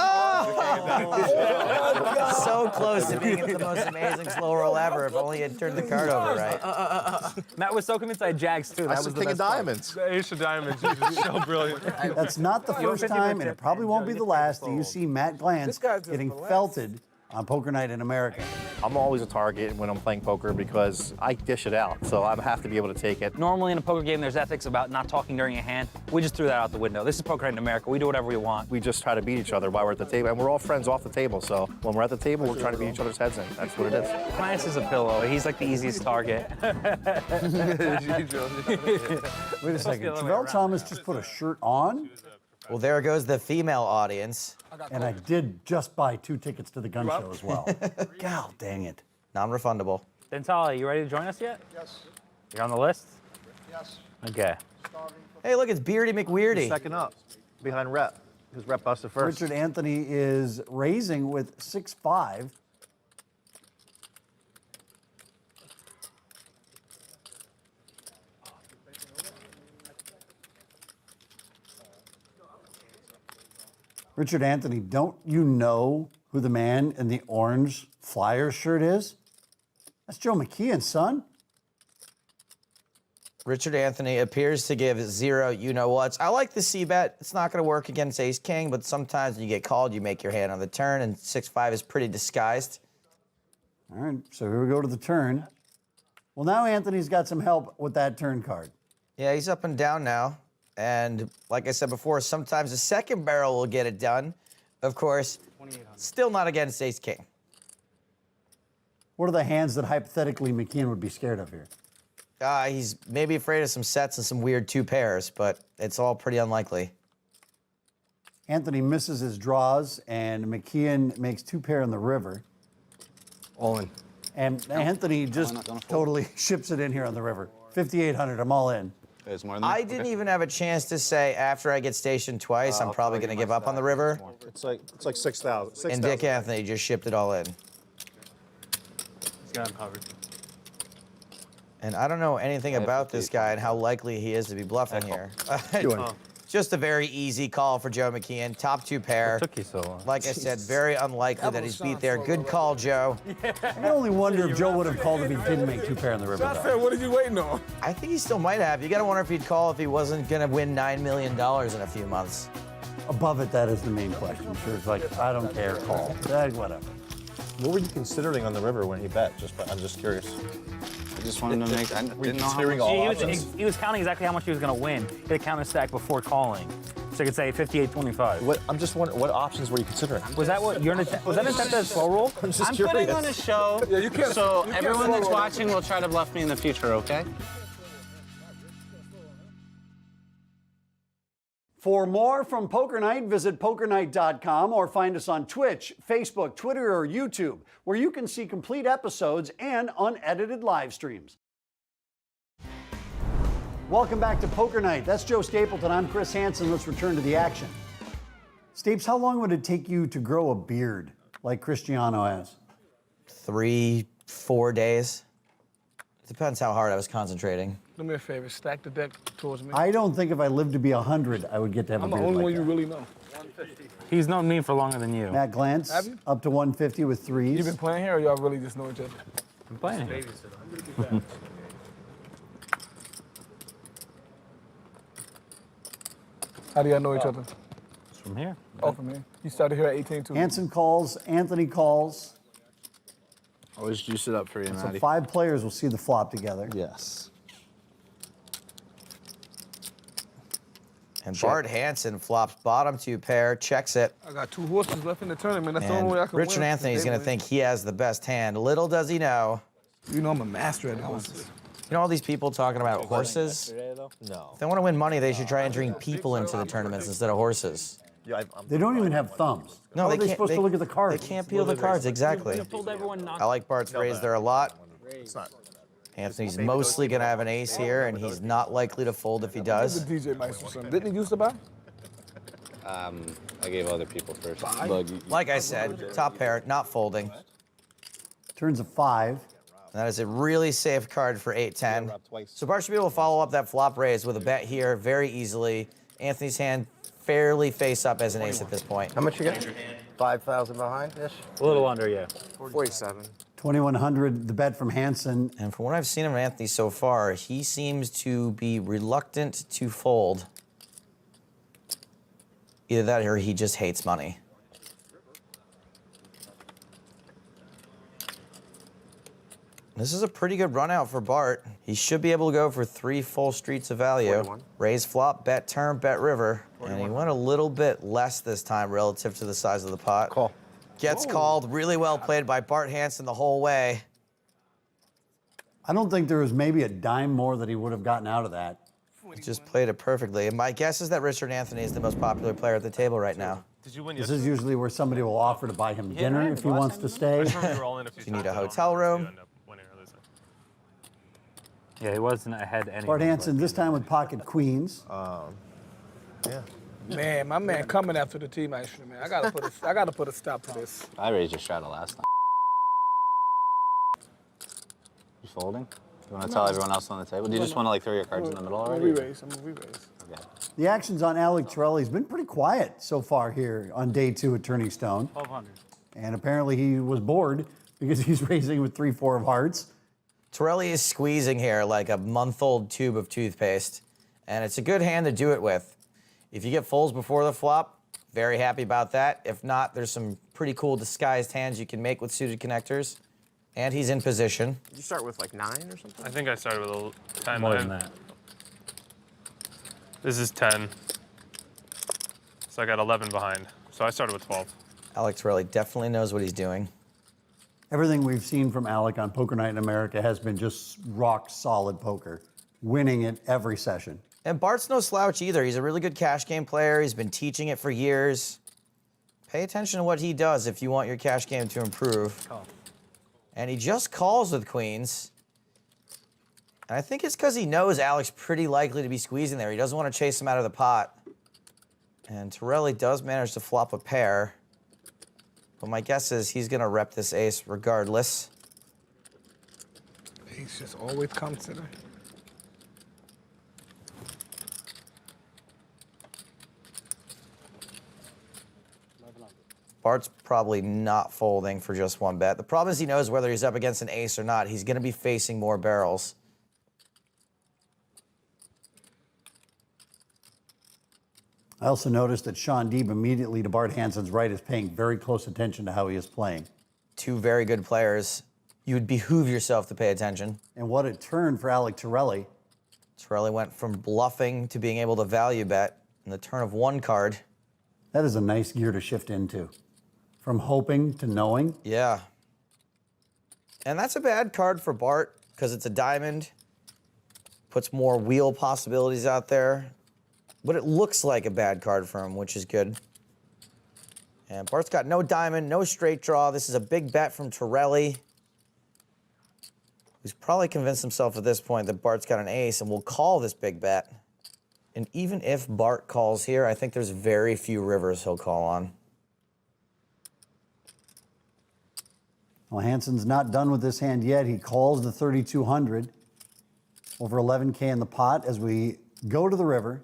So close to being the most amazing slow roll ever. If only he had turned the card over right. Matt was so convinced I had jacks too. I That said was the king of best part. diamonds. The ace of diamonds is so brilliant. That's not the first time, and it probably won't be the last, that you see Matt Glantz getting felted on Poker Night in America. I'm always a target when I'm playing poker because I dish it out, so I have to be able to take it. Normally in a poker game, there's ethics about not talking during a hand. We just threw that out the window. This is Poker Night in America. We do whatever we want. We just try to beat each other while we're at the table, and we're all friends off the table, so when we're at the table, we're trying to beat each other's heads in. That's what it is. Glantz is a pillow. He's like the easiest target. Wait a second. Travell Thomas just put a shirt on, Well, there goes the female audience. and I did just buy 2 tickets to the gun show as well. God dang it. Non-refundable. Dentale, you ready to join us yet? Yes. You're on the list? Yes. Okay. Hey, look, it's Beardy McWeirdy. Second up, behind Rep, because Rep busted first. Richard Anthony is raising with 6-5. Richard Anthony, don't you know who the man in the orange Flyers shirt is? That's Joe McKeon's son. Richard Anthony appears to give 0 you-know-whats. I like the C-bet. It's not going to work against ace-king, but sometimes when you get called, you make your hand on the turn, and 6-5 is pretty disguised. All right, so here we go to the turn. Well, now Anthony's got some help with that turn card. Yeah, he's up and down now. And like I said before, sometimes the second barrel will get it done. Of course, still not against ace-king. What are the hands that hypothetically McKeon would be scared of here? He's maybe afraid of some sets and some weird 2 pairs, but it's all pretty unlikely. Anthony misses his draws, and McKeon makes 2 pair in the river. All in. And Anthony just totally ships it in here on the river. 5,800, I'm all in. There's more than I didn't even have a chance to say after I get stationed twice, I'm probably going to give up on the river. It's like 6,000. And Dick Anthony just shipped it all in. He's got him covered. And I don't know anything about this guy and how likely he is to be bluffing here. Just a very easy call for Joe McKeon. Top 2 pair. What took you so long? Like I said, very unlikely that he's beat there. Good call, Joe. I can only wonder if Joe would have called if he didn't make 2 pair in the river. Shot fair, what are you waiting on? I think he still might have. You got to wonder if he'd call if he wasn't going to win $9 million in a few months. Above it, that is the main question. Sure, it's like, I don't care, call. Whatever. What were you considering on the river when he bet? I'm just curious. I just wanted to make. I didn't know how much. all He was counting exactly how much he was going to win. He had a counter stack before calling, so he could say 58-25. I'm just wondering, what options were you considering? Was that what was that an attempt at a slow roll? I'm just I'm curious. putting on a show, Yeah, you can't, so you can't everyone that's slow roll. watching will try to bluff me in the future, okay? For more from Poker Night, visit pokernight.com or find us on Twitch, Facebook, Twitter, or YouTube, where you can see complete episodes and unedited live streams. Welcome back to Poker Night. That's Joe Stapleton. I'm Chris Hansen. Let's return to the action. Stapes, how long would it take you to grow a beard like Cristiano has? 3-4 days. Depends how hard I was concentrating. Do me a favor, stack the deck towards me. I don't think if I lived to be 100, I would get to have I'm a the beard only like one that. you really know. He's known me for longer than you. Matt Glantz, Have you? up to 150 with threes. You been playing here, or y'all really just know each other? I'm playing here. How do y'all know each other? From here. Oh, from here. You started here at 18 too. Hansen calls, Anthony calls. Always juice it up for you, So Matty. 5 players will see the flop together. Yes. And Bart Hansen flops bottom 2 pair, checks it. I got 2 horses left in the tournament. That's the And only way I can Richard win. Anthony's They going to win. think he has the best hand. Little does he know. You know I'm a master at horses. You know all these people talking about horses? No. If they want to win money, they should try entering people into the tournaments instead of horses. Yeah, They don't even have thumbs. No, How they are they can't. supposed to look at the cards? They can't peel the cards, exactly. I like Bart's raise there a lot. It's not. Anthony's mostly going to have an ace here, and he's not likely to fold if he does. The DJ Maestro son. Didn't he used to buy? I gave other people first. Like I said, top pair, not folding. Turns a 5. That is a really safe card for 8-10. So Bart should be able to follow up that flop raise with a bet here very easily. Anthony's hand fairly face up as an ace at this point. How much you got? 5,000 behind-ish? A little under, yeah. 47. 2,100, the bet from Hansen. And from what I've seen of Anthony so far, he seems to be reluctant to fold. Either that or he just hates money. This is a pretty good run out for Bart. He should be able to go for 3 full streets of value. 41. Raise flop, bet turn, bet river. 41. And he went a little bit less this time relative to the size of the pot. Call. Gets called. Really well played by Bart Hansen the whole way. I don't think there was maybe a dime more that he would have gotten out of that. He just played it perfectly. And my guess is that Richard Anthony is the most popular player at the table right now. Did you win This is usually where somebody will offer to buy him dinner if he wants to stay. If you need a hotel room. Yeah, he wasn't ahead anyway. Bart Hansen, this time with pocket queens. Yeah. Man, my man coming after the team Maestro, man. I gotta put a stop to this. I raised your shadow last time. You folding? You want to tell everyone else on the table? Do you just want to like throw your cards in the middle I'm already? gonna re-raise. Okay. The actions on Alec Torelli's been pretty quiet so far here on day 2 at Turning Stone. 1,200. And apparently he was bored because he's raising with 3-4 of hearts. Torelli is squeezing here like a month-old tube of toothpaste, and it's a good hand to do it with. If you get folds before the flop, very happy about that. If not, there's some pretty cool disguised hands you can make with suited connectors, and he's in position. Did you start with like 9 or something? I think I started with a 10. More than that. This is 10. So I got 11 behind. So I started with 12. Alec Torelli definitely knows what he's doing. Everything we've seen from Alec on Poker Night in America has been just rock solid poker, winning it every session. And Bart's no slouch either. He's a really good cash game player. He's been teaching it for years. Pay attention to what he does if you want your cash game to improve. And he just calls with queens. And I think it's because he knows Alec's pretty likely to be squeezing there. He doesn't want to chase him out of the pot. And Torelli does manage to flop a pair. But my guess is he's going to rep this ace regardless. He's just always comes to the. Bart's probably not folding for just one bet. The problem is he knows whether he's up against an ace or not. He's going to be facing more barrels. I also noticed that Shaun Deeb immediately to Bart Hansen's right is paying very close attention to how he is playing. Two very good players. You would behoove yourself to pay attention. And what a turn for Alec Torelli. Torelli went from bluffing to being able to value bet in the turn of one card. That is a nice gear to shift into. From hoping to knowing. Yeah. And that's a bad card for Bart because it's a diamond. Puts more wheel possibilities out there. But it looks like a bad card for him, which is good. And Bart's got no diamond, no straight draw. This is a big bet from Torelli, who's probably convinced himself at this point that Bart's got an ace and will call this big bet. And even if Bart calls here, I think there's very few rivers he'll call on. Well, Hansen's not done with this hand yet. He calls the 3,200. Over 11K in the pot as we go to the river.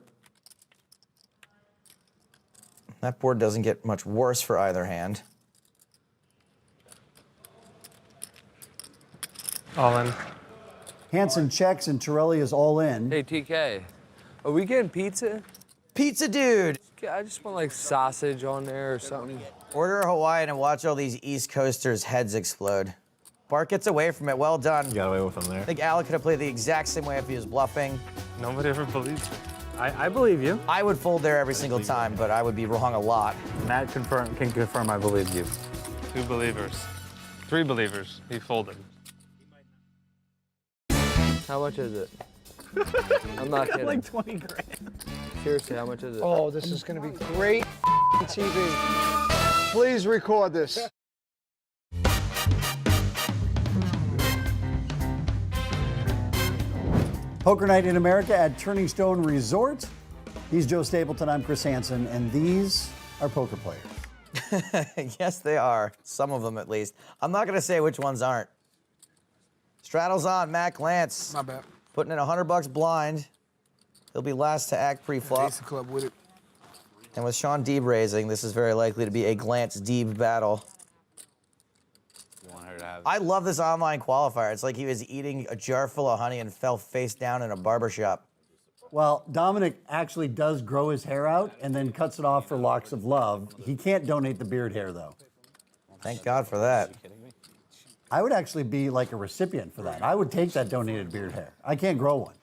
That board doesn't get much worse for either hand. All in. Hansen checks and Torelli is all in. Hey, TK, are we getting pizza? Pizza dude! I just want like sausage on there or something. Order a Hawaiian and watch all these East Coasters' heads explode. Bart gets away from it. Well done. You got away with him there. I think Alec could have played the exact same way if he was bluffing. Nobody ever believes me. I believe you. I would fold there every single time, but I would be wrong a lot. Matt can confirm I believe you. 2 believers. 3 believers. He folded. How much is it? I'm not kidding. Like 20 grand. Seriously, how much is it? Oh, this is going to be great TV. Please record this. Poker Night in America at Turning Stone Resort. He's Joe Stapleton, I'm Chris Hansen, and these are poker players. Yes, they are. Some of them, at least. I'm not going to say which ones aren't. Straddle's on, Matt Glantz. My bad. Putting in $100 blind. He'll be last to act pre-flop. Ace of club with it. And with Shaun Deeb raising, this is very likely to be a Glantz-Deeb battle. I love this online qualifier. It's like he was eating a jar full of honey and fell face down in a barbershop. Well, Dominic actually does grow his hair out and then cuts it off for locks of love. He can't donate the beard hair, though. Thank God for that. I would actually be like a recipient for that. I would take that donated beard hair. I can't grow one.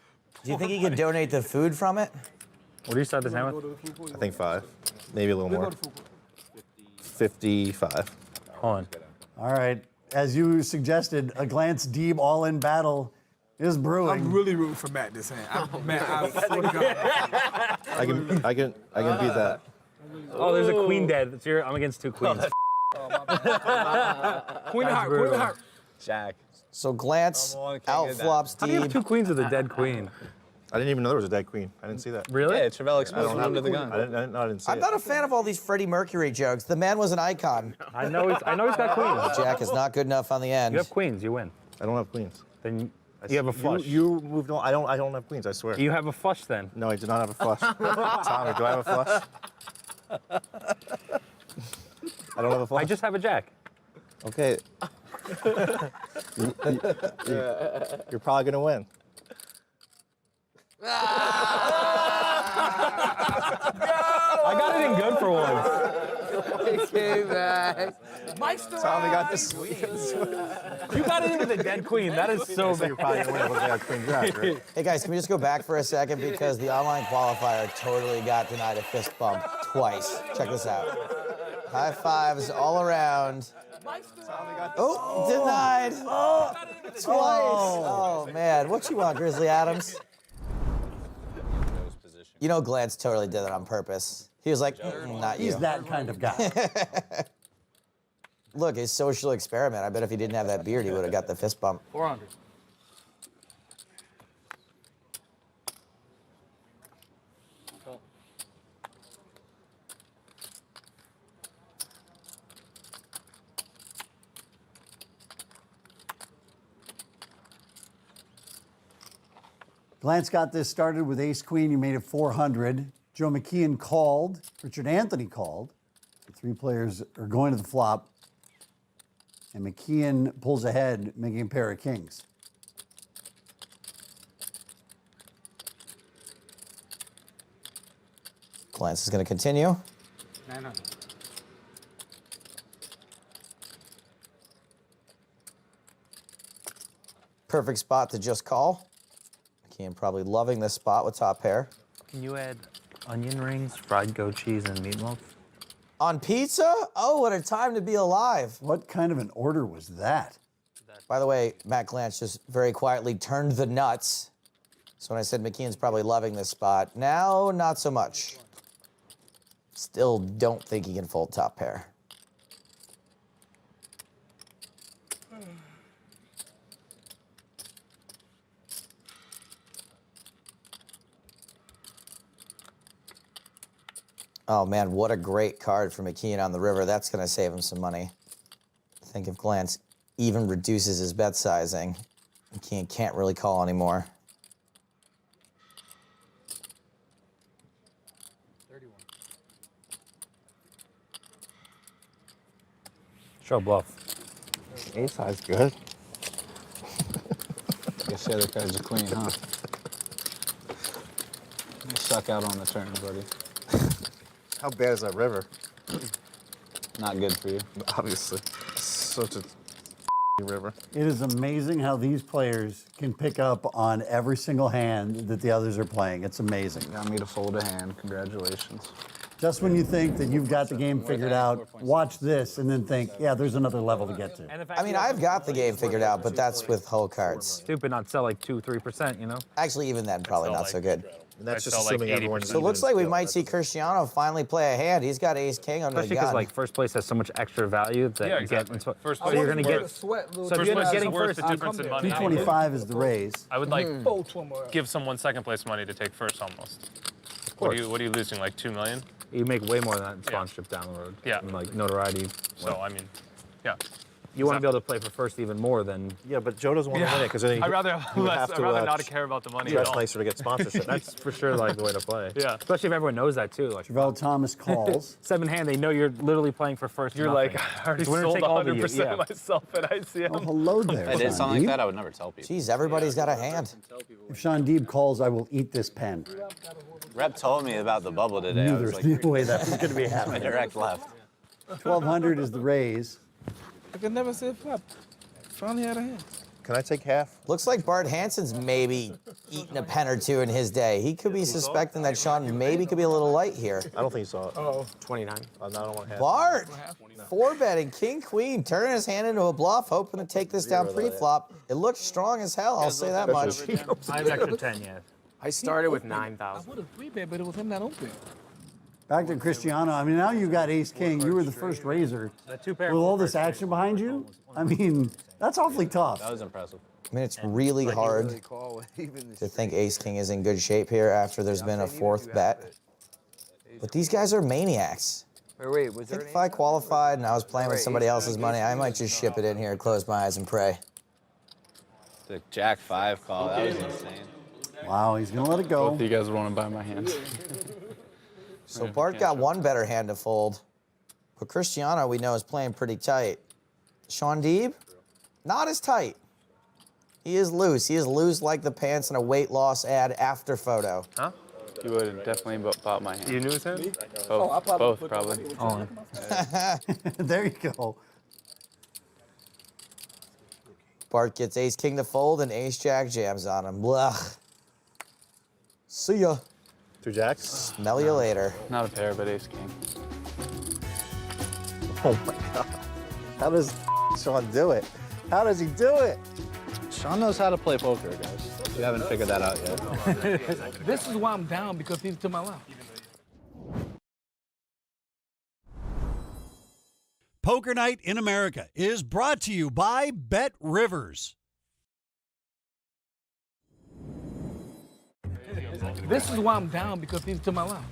Do you think he could donate the food from it? What do you start this hand with? I think 5, maybe a little more. 55. Hold on. All right. As you suggested, a Glantz Deeb all-in battle is brewing. I'm really rooting for Matt this hand. I swear to God. I can beat that. Oh, there's a queen dead. I'm against 2 queens. Queen of heart, queen of heart. Jack. So Glantz outflops Deeb. How do you have 2 queens with a dead queen? I didn't even know there was a dead queen. I didn't see that. Really? Yeah, Travell exposed him under the gun. I didn't see I'm it. not a fan of all these Freddie Mercury jokes. The man was an icon. I know he's got queens. Jack is not good enough on the end. You have queens, you win. I don't have queens. Then you have a flush. You moved on. I don't have queens, I swear. You have a flush then. No, I do not have a flush. Tommy, do I have a flush? I don't have a flush. I just have a jack. Okay. You're probably gonna win. I got it in good for once. He came back. Tommy got this. You got it in with a dead queen. That is so bad. You're probably gonna win with a queen jack, right? Hey guys, can we just go back for a second because the online qualifier totally got denied a fist bump twice. Check this out. High fives all around. Oh, denied. Twice. Oh man, what you want, Grizzly Adams? You know Glantz totally did that on purpose. He was like, not you. He's that kind of guy. Look, his social experiment. I bet if he didn't have that beard, he would have got the fist bump. 400. Glantz got this started with ace-queen. He made it 400. Joe McKeon called. Richard Anthony called. Three players are going to the flop. And McKeon pulls ahead, making a pair of kings. Glantz is going to continue. 900. Perfect spot to just call. McKeon probably loving this spot with top pair. Can you add onion rings, fried goat cheese, and meatloaf? On pizza? Oh, what a time to be alive. What kind of an order was that? By the way, Matt Glantz just very quietly turned the nuts. So when I said McKeon's probably loving this spot, now not so much. Still don't think he can fold top pair. Oh man, what a great card for McKeon on the river. That's gonna save him some money. I think if Glantz even reduces his bet sizing, McKeon can't really call anymore. 31. Show bluff. Ace high's good. Guess the other card's a queen, huh? You suck out on the turn, buddy. How bad is that river? Not good for you. Obviously. Such a river. It is amazing how these players can pick up on every single hand that the others are playing. It's amazing. Got me to fold a hand. Congratulations. Just when you think that you've got the game figured out, watch this and then think, yeah, there's another level to get to. I mean, I've got the game figured out, but that's with whole cards. Stupid not sell like 2-3%, you know? Actually, even then, probably not so good. And that's just assuming everyone's So it looks like we might see Cristiano finally play a hand. He's got ace king under the Especially gun. because like first place has so much extra value that Yeah, you get. exactly. First So place you're is gonna worth- get. Sweat, So if First you're place not is getting worth first, the difference in money. 225 is the raise. I would like Fold somewhere. give someone second place money to take first almost. Of course. What are you losing, like 2 million? You make way more than that in sponsorship down the road. Yeah. And like notoriety. So, I mean, yeah. You want to be able to play for first even more than. Yeah, but Joe doesn't want to win it because then I'd rather have he would less. have I'd to, rather not care about the money at That's all. nicer to get sponsorship. That's for sure like the way to play. Yeah. Especially if everyone knows that too. Like Javel Thomas calls. 7 hand, they know you're literally playing for first. You're like, I already Winner sold take all the 100% yeah. of myself at ICM. Oh, hello there, If I did Shaun something like Deeb. that, I would never tell people. Jeez, everybody's got a hand. If Shaun Deeb calls, I will eat this pen. Rep told me about the bubble today. I Knew was there's like, no way that was going to be my happening. direct left. 1,200 is the raise. I could never say flop. Finally had a hand. Can I take half? Looks like Bart Hansen's maybe eaten a pen or two in his day. He could be suspecting that Shaun maybe could be a little light here. I don't think he saw it. Oh, 29. I don't want half. Bart, 4-betting, king, queen, turning his hand into a bluff, hoping to take this down pre-flop. It looks strong as hell, I'll say that much. I have extra 10, yeah. I started with I 9,000. would have 3-bet, but it was him not open. Back to Cristiano. I mean, now you got ace king. You were the first raiser. With all this action behind you, I mean, that's awfully tough. That was impressive. I mean, it's really hard to think ace king is in good shape here after there's been a 4th bet. But these guys are maniacs. Wait, was I there think if I qualified and I was playing with somebody else's money, I might just ship it in here, close my eyes and pray. The Jack 5 call, that was insane. Wow, he's going to let it go. Both of you guys want to buy my hand. So Bart got one better hand to fold, but Cristiano we know is playing pretty tight. Shaun Deeb, not as tight. He is loose. He is loose like the pants in a weight loss ad after photo. Huh? You would have definitely bought my hand. You knew his hand? Both probably. Oh. There you go. Bart gets ace king to fold and ace jack jams on him. Blah. See ya. 2 jacks? Smell you later. Not a pair, but ace king. Oh my God. How does Shaun do it? How does he do it? Shaun knows how to play poker, guys. You haven't figured that out yet. This is why I'm down, because he's to my left. Poker Night in America is brought to you by Bet Rivers. This is why I'm down, because he's to my left.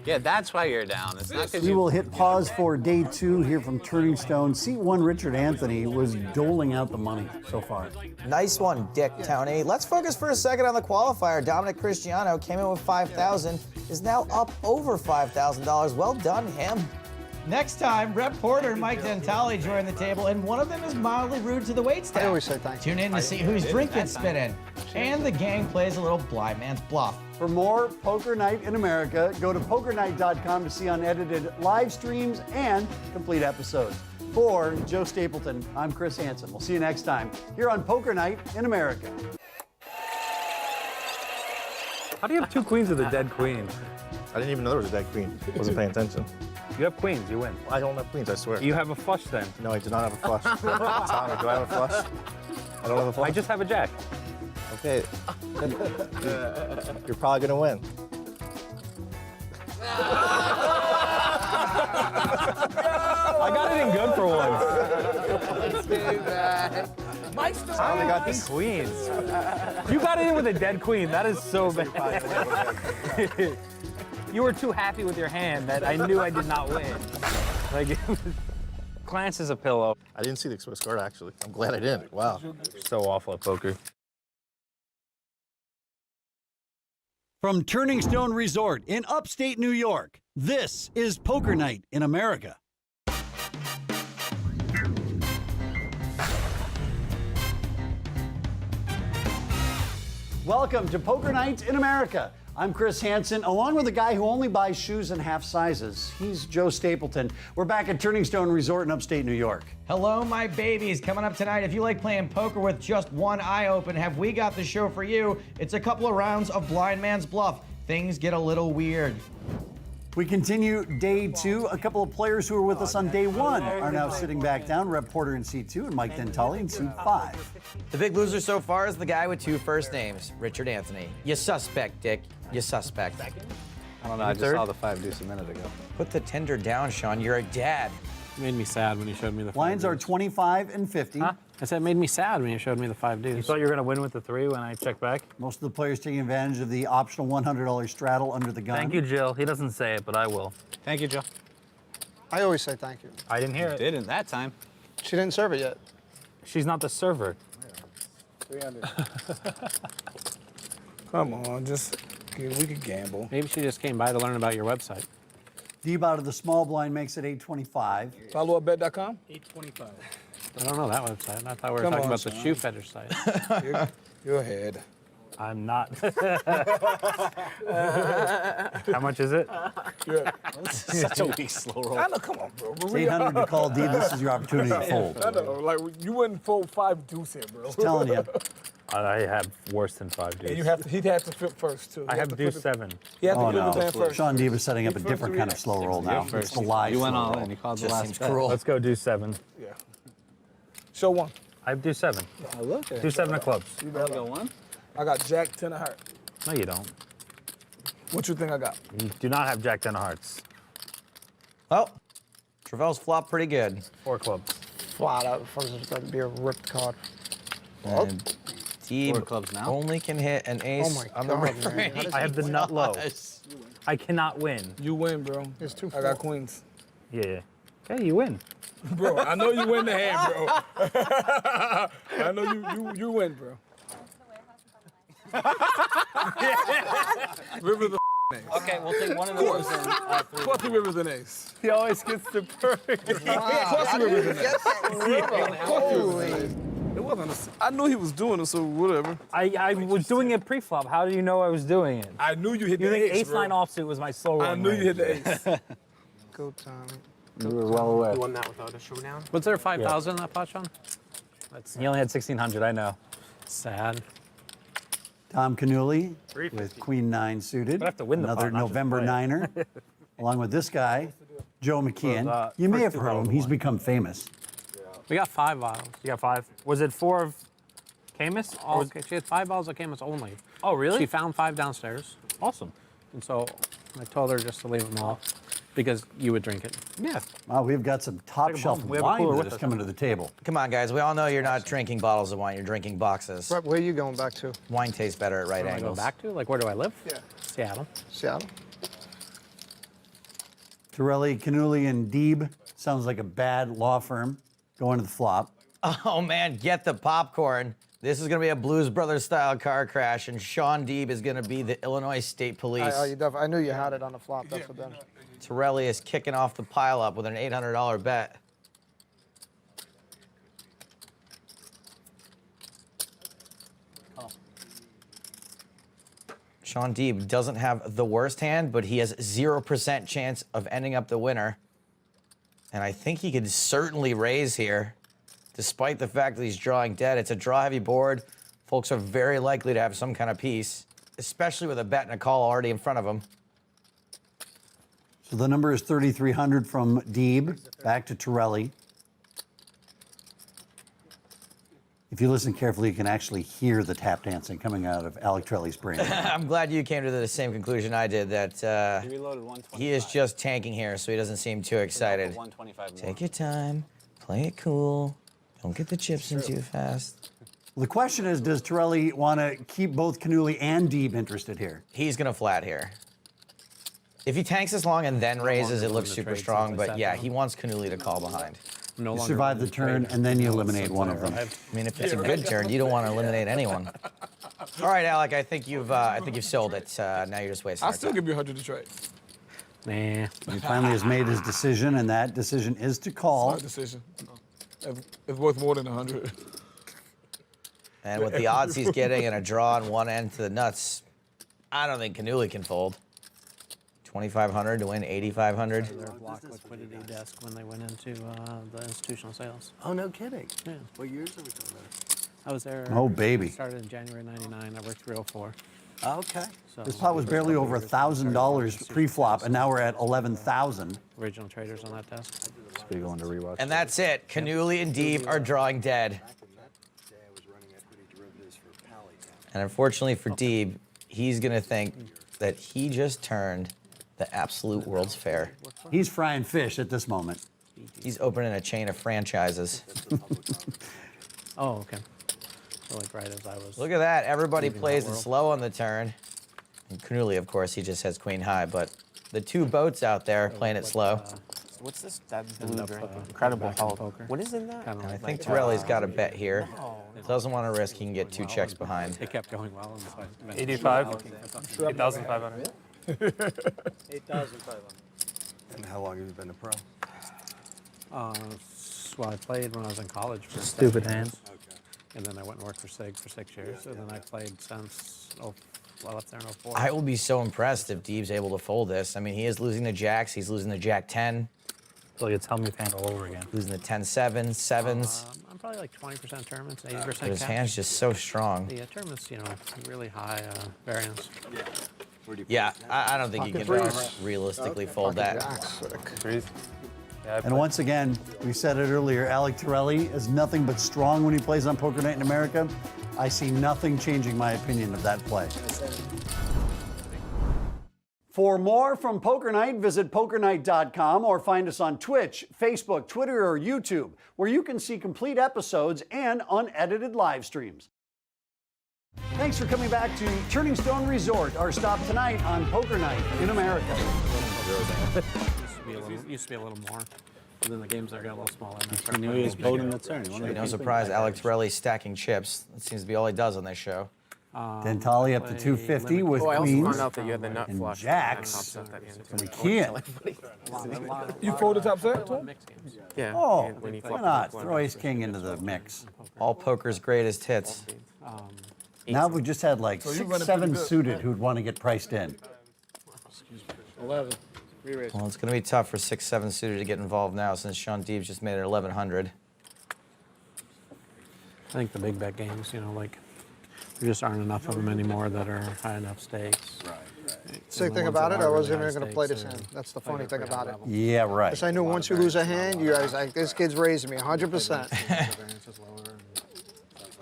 Yeah, that's why you're down. It's not because We you... will hit pause for day 2 here from Turning Stone. Seat 1, Richard Anthony was doling out the money so far. Nice one, Dick Tony. Let's focus for a second on the qualifier. Dominic Cristiano came in with $5,000, is now up over $5,000. Well done, him. Next time, Rep Porter and Mike Dentale join the table, and one of them is mildly rude to the waitstaff. I always say thank you. Tune in to see whose drink gets spinning. And the gang plays a little blind man's bluff. For more Poker Night in America, go to pokernight.com to see unedited live streams and complete episodes. For Joe Stapleton, I'm Chris Hansen. We'll see you next time here on Poker Night in America. How do you have 2 queens with a dead queen? I didn't even know there was a dead queen. Wasn't paying attention. You have queens, you win. I don't have queens, I swear. You have a flush then. No, I do not have a flush. Tommy, do I have a flush? I don't have a flush. I just have a jack. Okay. You're probably gonna win. I got it in good for once. Mike's still I only got the queens. You got it in with a dead queen. That is so bad. You were too happy with your hand that I knew I did not win. Like, Glantz is a pillow. I didn't see the score, actually. I'm glad I didn't. Wow. So awful at poker. From Turning Stone Resort in upstate New York, this is Poker Night in America. Welcome to Poker Night in America. I'm Chris Hansen, along with a guy who only buys shoes in half sizes. He's Joe Stapleton. We're back at Turning Stone Resort in upstate New York. Hello, my babies. Coming up tonight, if you like playing poker with just one eye open, have we got the show for you? It's a couple of rounds of blind man's bluff. Things get a little weird. We continue day 2. A couple of players who were with us on day 1 are now sitting back down. Rep Porter in seat 2 and Mike Dentale in seat 5. The big loser so far is the guy with 2 first names, Richard Anthony. You suspect, Dick. You suspect. I don't know, I just saw the 5 deuce a minute ago. Put the Tinder down, Shaun. You're a dad. It made me sad when you showed me the 5 Lines deuce. are 25 and 50. Huh? I said it made me sad when you showed me the 5 deuce. You thought you were going to win with the 3 when I checked back? Most of the players taking advantage of the optional $100 straddle under the gun. Thank you, Jill. He doesn't say it, but I will. Thank you, Joe. I always say thank you. I didn't hear it. Didn't that time. She didn't serve it yet. She's not the server. 300. Come on, we could gamble. Maybe she just came by to learn about your website. Deeb out of the small blind makes it 825. Followupbet.com? 825. I don't know that website. I thought we were Come talking on, about the son. shoe fetish site. You're ahead. I'm not. How much is it? Yeah. Such a weak slow roll. I know, come on, bro. It's 800 to call Deeb. This is your opportunity to fold. I know, like you wouldn't fold 5 deuce here, bro. Just telling you. I have worse than 5 deuce. And he'd have to flip first too. I have deuce 7. He had to Oh, flip his hand no. first. Sean Deeb is setting up a different kind of slow roll now. It's the live You went slow all roll. in. You called the Just last seems bet. cruel. Let's go deuce 7. Yeah. Show 1. I have deuce 7. Oh, look at Deuce 7 of clubs. You better go 1. I got Jack 10 of heart. No, you don't. What you think I got? You do not have Jack 10 of hearts. Well, Travell's flopped pretty good. 4 clubs. Wow, that was going to be a ripped card. And Deeb 4 clubs now. only can hit an ace Oh my on the God, ring. man. How does I have the nut low. I cannot win. You win, bro. It's 2 I got queens. Yeah. Okay, you win. Bro, I know you win the hand, bro. I know you win, bro. River the ace. Okay, we'll take one of those and Plus the river's an ace. He always gets the perfect. Plus the river's an ace. It wasn't. I knew he was doing it, so whatever. I was doing it pre-flop. How do you know I was doing it? I knew you hit You the think ace, bro. ace-9 offsuit was my slow I rolling knew you hit range? the ace. Go time. You were well aware. You won that without a showdown? Was there 5,000 in that pot, Sean? He only had 1,600, I know. Sad. Tom Canuli with Queen 9 suited. have to win the Another pot, not just November play it. Niner. Along with this guy, Joe McKeon. Well, You may first have 2 heard of him. bottles He's won. become famous. We got 5 bottles. You got 5? Was it 4 of Camus? Oh, okay. She had 5 bottles of Camus only. Oh, really? She found 5 downstairs. Awesome. And so I told her just to leave them all because you would drink it. Yeah. Wow, we've got some top Take 'em shelf home. We have a wine cooler that with is us. coming to the table. Come on, guys. We all know you're not drinking bottles of wine. You're drinking boxes. Brett, where are you going back to? Wine tastes better at right Where am I going angles. back to? Like, where do I live? Yeah. Seattle. Seattle? Torelli, Canuli, and Deeb. Sounds like a bad law firm going to the flop. Oh, man, get the popcorn. This is going to be a Blues Brothers style car crash, and Shaun Deeb is going to be the Illinois State Police. I knew you had it on the flop. That's what done. Torelli is kicking off the pile up with an $800 bet. Shaun Deeb doesn't have the worst hand, but he has 0% chance of ending up the winner. And I think he could certainly raise here, despite the fact that he's drawing dead. It's a draw-heavy board. Folks are very likely to have some kind of piece, especially with a bet and a call already in front of them. So the number is 3,300 from Deeb, back to Torelli. If you listen carefully, you can actually hear the tap dancing coming out of Alec Torelli's brain. I'm glad you came to the same conclusion I did, that he is just tanking here, so he doesn't seem too excited. Take your time, play it cool, don't get the chips in too fast. Well, the question is, does Torelli want to keep both Canuli and Deeb interested here? He's going to flat here. If he tanks this long and then raises, it looks super strong, but yeah, he wants Canuli to call behind. You survive the turn, and then you eliminate one of them. I mean, if it's a good turn, you don't want to eliminate anyone. All right, Alec, I think you've sold it. Now you're just wasting. I'll still give you 100 to trade. Nah. He finally has made his decision, and that decision is to call. It's not a decision. It's worth more than 100. And with the odds he's getting and a draw on one end to the nuts, I don't think Canuli can fold. 2,500 to win 8,500. Their block liquidity desk when they went into the institutional sales. Oh, no kidding. Yeah. What years are we talking about? I was there. Oh, baby. Started in January '99. I worked 304. Okay. So This pot was barely over $1,000 pre-flop, and now we're at 11,000. Original traders on that desk. Speak on to rewatch. And that's it. Canuli and Deeb are drawing dead. And unfortunately for Deeb, he's going to think that he just turned the absolute World's Fair. He's frying fish at this moment. He's opening a chain of franchises. Oh, okay. So like right as I was. Look at that. Everybody leaving plays that it world. slow on the turn. And Canuli, of course, he just has queen high, but the two boats out there playing it slow. What's this? That blue drink. Incredible hold. What is in that? And I think Torelli's got a bet here. Doesn't want to risk he can get two checks behind. It kept going well. 85. 8,500. 8,500. And how long have you been a pro? Well, I played when I was in college. For Stupid 7 hand. years. And then I went and worked for SIG for 6 years. And then I played since I left there in 04. I will be so impressed if Deeb's able to fold this. I mean, he is losing the jacks. He's losing the jack 10. It's like it's Hellmuth hand all over again. Losing the 10-7, sevens. I'm probably like 20% tournaments, 80% But his cash. hand's just so strong. The tournaments, really high variance. Yeah, I don't think you can realistically fold that. And once again, we said it earlier, Alec Torelli is nothing but strong when he plays on Poker Night in America. I see nothing changing my opinion of that play. For more from Poker Night, visit pokernight.com or find us on Twitch, Facebook, Twitter, or YouTube, where you can see complete episodes and unedited live streams. Thanks for coming back to Turning Stone Resort, our stop tonight on Poker Night in America. Used to be a little more. But then the games there got a little smaller. I knew he was holding the turn. No surprise, Alec Torelli's stacking chips. That seems to be all he does on this show. Dentale up to 250 with I also queens found out that you had the nut and flush. jacks. And we can't. You fold the top set? Yeah. Oh, when you why flop not? the Throw ace king into the mix. All poker's greatest hits. Now we've just had like So you 6, running 7 pretty good. suited who'd want to get priced in. 11. Well, it's going to be tough for 6-7 suited to get involved now since Shaun Deeb's just made it 1,100. I think the big bet games, there just aren't enough of them anymore that are high enough stakes. Sick thing about it, I wasn't even going to play this hand. That's the funny thing about it. Yeah, right. Because I knew once you lose a hand, you guys like, this kid's raising me 100%.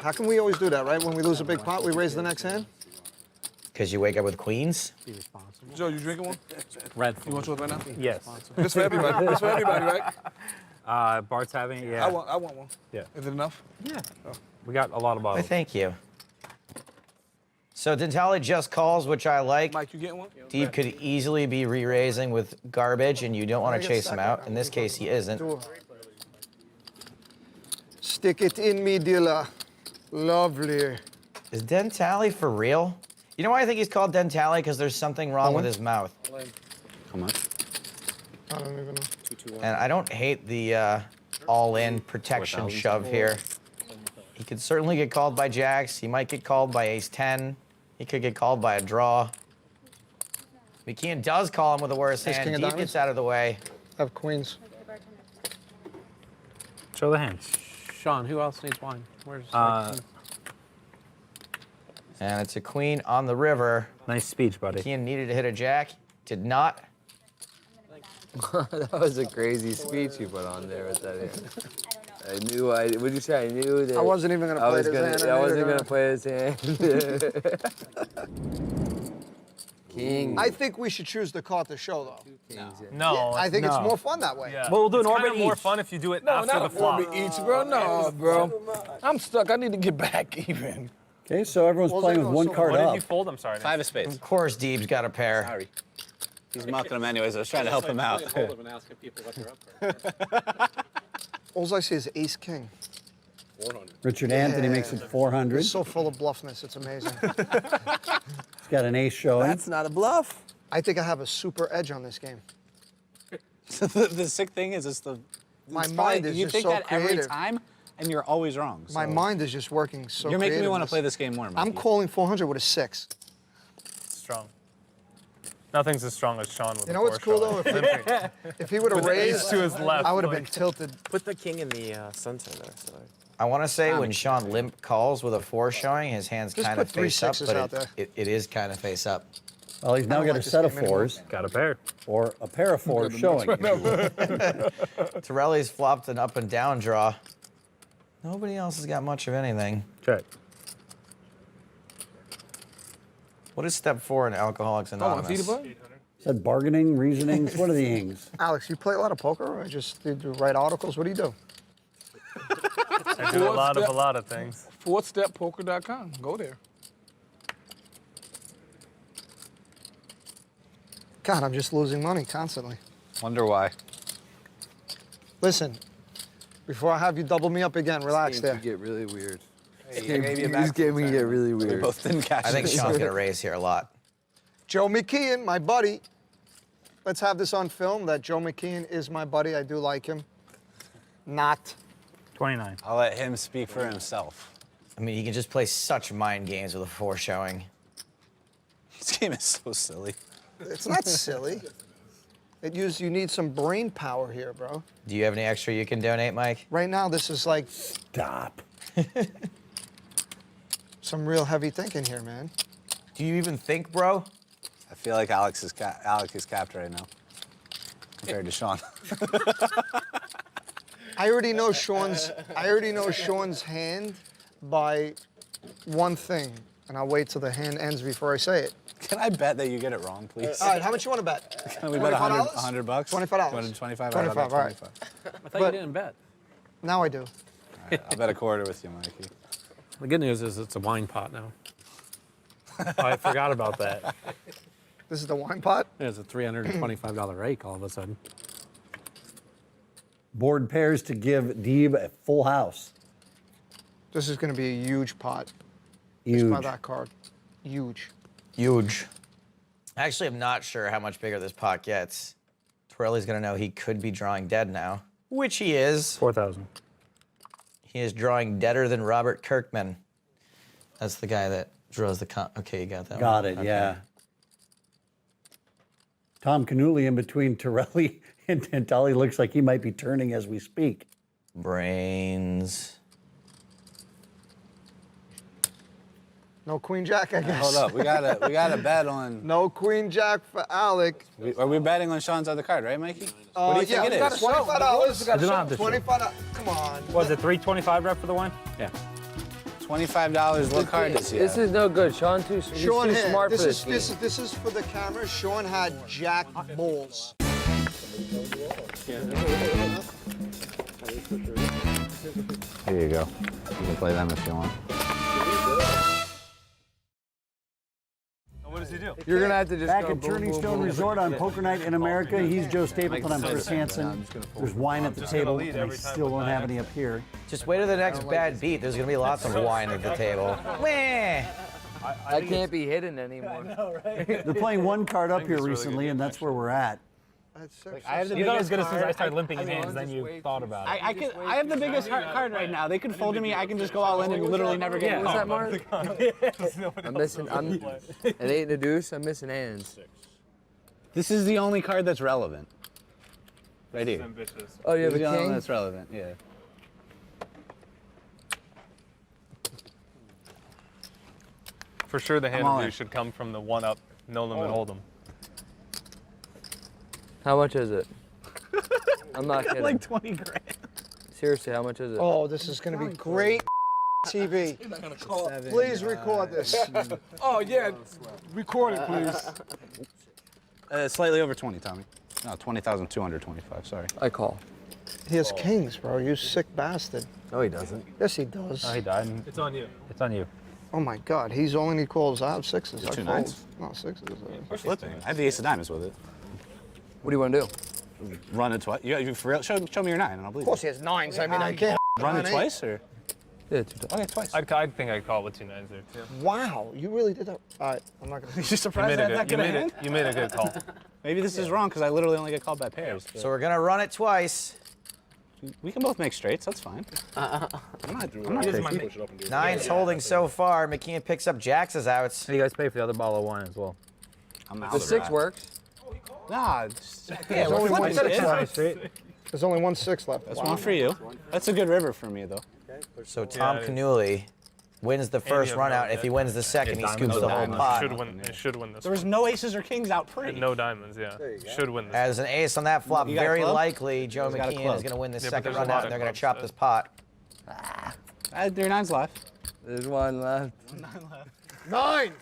How can we always do that, right? When we lose a big pot, we raise the next hand? Because you wake up with queens? Joe, you drinking one? Red. You want yours right now? Yes. This for everybody. This for everybody, right? Bart's having it, yeah. I want one. Yeah. Is it enough? Yeah. We got a lot of Why, bottles. thank you. So Dentale just calls, which I like. Mike, you getting one? Deeb could easily be re-raising with garbage, and you don't want to chase him out. In this case, he isn't. Stick it in me, dealer. Lovely. Is Dentale for real? You know why I think he's called Dentale? Because there's something wrong with his mouth. Come on. I don't even know. And I don't hate the all-in protection shove here. He could certainly get called by jacks. He might get called by ace-10. He could get called by a draw. McKeon does call him with the worst Ace, hand. king of Deeb diamonds? gets out of the way. I have queens. Show the hands. Shaun, who else needs wine? Where's And it's a queen on the river. Nice speech, buddy. McKeon needed to hit a jack. Did not. That was a crazy speech you put on there with that hand. I knew what'd you say? I knew that. I wasn't even gonna play this hand. I wasn't gonna play this hand. King. I think we should choose the card to show, though. No. I think it's more fun that way. Yeah. Well, we'll do an It's orbit kinda more each. fun if you do it No, after not the a flop. orbit each, bro. No, bro. I'm stuck. I need to get back even. Okay, so everyone's playing with one card What did up. you fold? I'm sorry. 5 of spades. Of course, Deeb's got a pair. Sorry. He's mucking him anyways. I was trying to help him out. All I see is ace king. Richard Anthony makes it 400. It's so full of bluffness. It's amazing. He's got an ace showing. That's not a bluff. I think I have a super edge on this game. The sick thing is, it's the. My it's mind probably- is you just think so that every creative. time, and you're always wrong. My so- mind is just working so You're making me want to creative. play this game more, Mikey. I'm calling 400 with a 6. Strong. Nothing's as strong as Shaun with You know what's cool, though? If he would have With the ace raised, to his left, I would have been like- tilted. Put the king in the sunset there. So. I want to say when Shaun limp calls with a 4 showing, his hand's Just kind of put 3 face up, sixes but out there. it is kind of face up. Well, he's now don't got like a this set of game anymore. 4s. Got a pair. Or a pair of 4s showing. Torelli's flopped an up and down draw. Nobody else has got much of anything. Check. What is step 4 in Alcoholics Anonymous? Said bargaining, reasonings. What are the ings? Alex, you play a lot of poker, or just do you write articles? What do you do? I do a lot of things. Fourthsteppoker.com. Go there. God, I'm just losing money constantly. Wonder why. Listen, before I have you double me up again, relax there. Get really weird. This game can get really weird. Both didn't catch I think this. Shaun's going to raise here a lot. Joe McKeon, my buddy. Let's have this on film that Joe McKeon is my buddy. I do like him. Not. 29. I'll let him speak for himself. I mean, he can just play such mind games with a 4 showing. This game is so silly. It's not silly. You need some brain power here, bro. Do you have any extra you can donate, Mike? Right now, this is like Stop. some real heavy thinking here, man. Do you even think, bro? I feel like Alex is capped right now compared to Shaun. I already know Shaun's hand by one thing, and I'll wait till the hand ends before I say it. Can I bet that you get it wrong, please? All right, how much you want to bet? Can we bet $100? $25? $100? $25. 25. 25, all right. I thought you didn't bet. Now I do. Right, I'll bet a quarter with you, Mikey. The good news is it's a wine pot now. I forgot about that. This is the wine pot? It's a $325 rake all of a sudden. Board pairs to give Deeb a full house. This is going to be a huge pot. Huge. Just by that card. Huge. Huge. Actually, I'm not sure how much bigger this pot gets. Torelli's going to know he could be drawing dead now, which he is. 4,000. He is drawing deader than Robert Kirkman. That's the guy that draws the okay, you got that Got one. it, Okay. yeah. Tom Canuli in between Torelli and Dentale looks like he might be turning as we speak. Brains. No queen jack, I guess. Hold up, we gotta bet on. No queen jack for Alec. Are we betting on Shaun's other card, right, Mikey? What do you think it is? $25. I do not have to show. $25. Come on. Was it $325 rep for the wine? Yeah. $25. What card does he This have? is no good. Shaun he's Sean too had, smart for this this game. is for the camera. Sean had jack bulls. Here you go. You can play them if you want. What is You're gonna have to just Back go at boom, Turning boom, Stone boom. Resort on Poker Night in America. He's Joe Stapleton. I'm Chris Hansen. There's wine at the table, and I still don't have any up here. Just wait till the next bad beat. There's gonna be lots of wine at the table. Meh. I can't be hidden anymore. They're playing one card up here recently, and that's where we're at. You thought it was good as soon as I started limping in hands, then you thought about it. I have the biggest card right now. They can fold to me. I can just go all in and literally never get What's that, Mark? I'm missing. I'm an 8 and a deuce. I'm missing hands. This is the only card that's relevant. Right here. Oh, you have This is a the only king? one that's relevant. Yeah. For sure, the hand all review in. should come from the one-up, no limit hold'em. How much is it? I'm not kidding. Like 20 grand. Seriously, how much is it? Oh, this is going to be great TV. Please record this. Oh, yeah. Record it, please. Slightly over 20, Tommy. No, 20,225. Sorry. I call. He has kings, bro. You sick bastard. No, he doesn't. Yes, he does. Oh, he died. It's on you. It's on you. Oh my God, he's only calls out sixes. Is it I two fold. nines? No, sixes. We're flipping. I have the ace of diamonds with it. What do you want to do? Run it twice. You for real? Show me your 9 and I'll believe Of course, you. he has nines. I mean, I can't. Run it Nine, twice or? Yeah, 2 times. Okay, twice. I think I'd call with 2 nines there too. Wow, you really did that. All right, I'm not gonna. You surprised I had that good a hand? You made a good call. Maybe this is wrong because I literally only get called by pairs. So we're gonna run it twice. We can both make straights. That's fine. I'm not picky. Nine's holding so far. McKeon picks up Jax's outs. You guys pay for the other bottle of wine as well. I'm out The of 6 that. works. Nah, There's only one flipping six it. left. There's only 1 6 left. That's one for you. That's a good river for me though. So Tom Canuli wins the first run out. If he wins the second, he scoops the whole pot. Should win this. There was no aces or kings out pre. And no diamonds, yeah. Should win this. As an ace on that flop, You got a very club? likely Joe He's got a McKeon club. is going to win this Yeah, but second there's a run lot out, of and they're going to clubs, chop this pot. Your 9's left. There's 1 left. 9.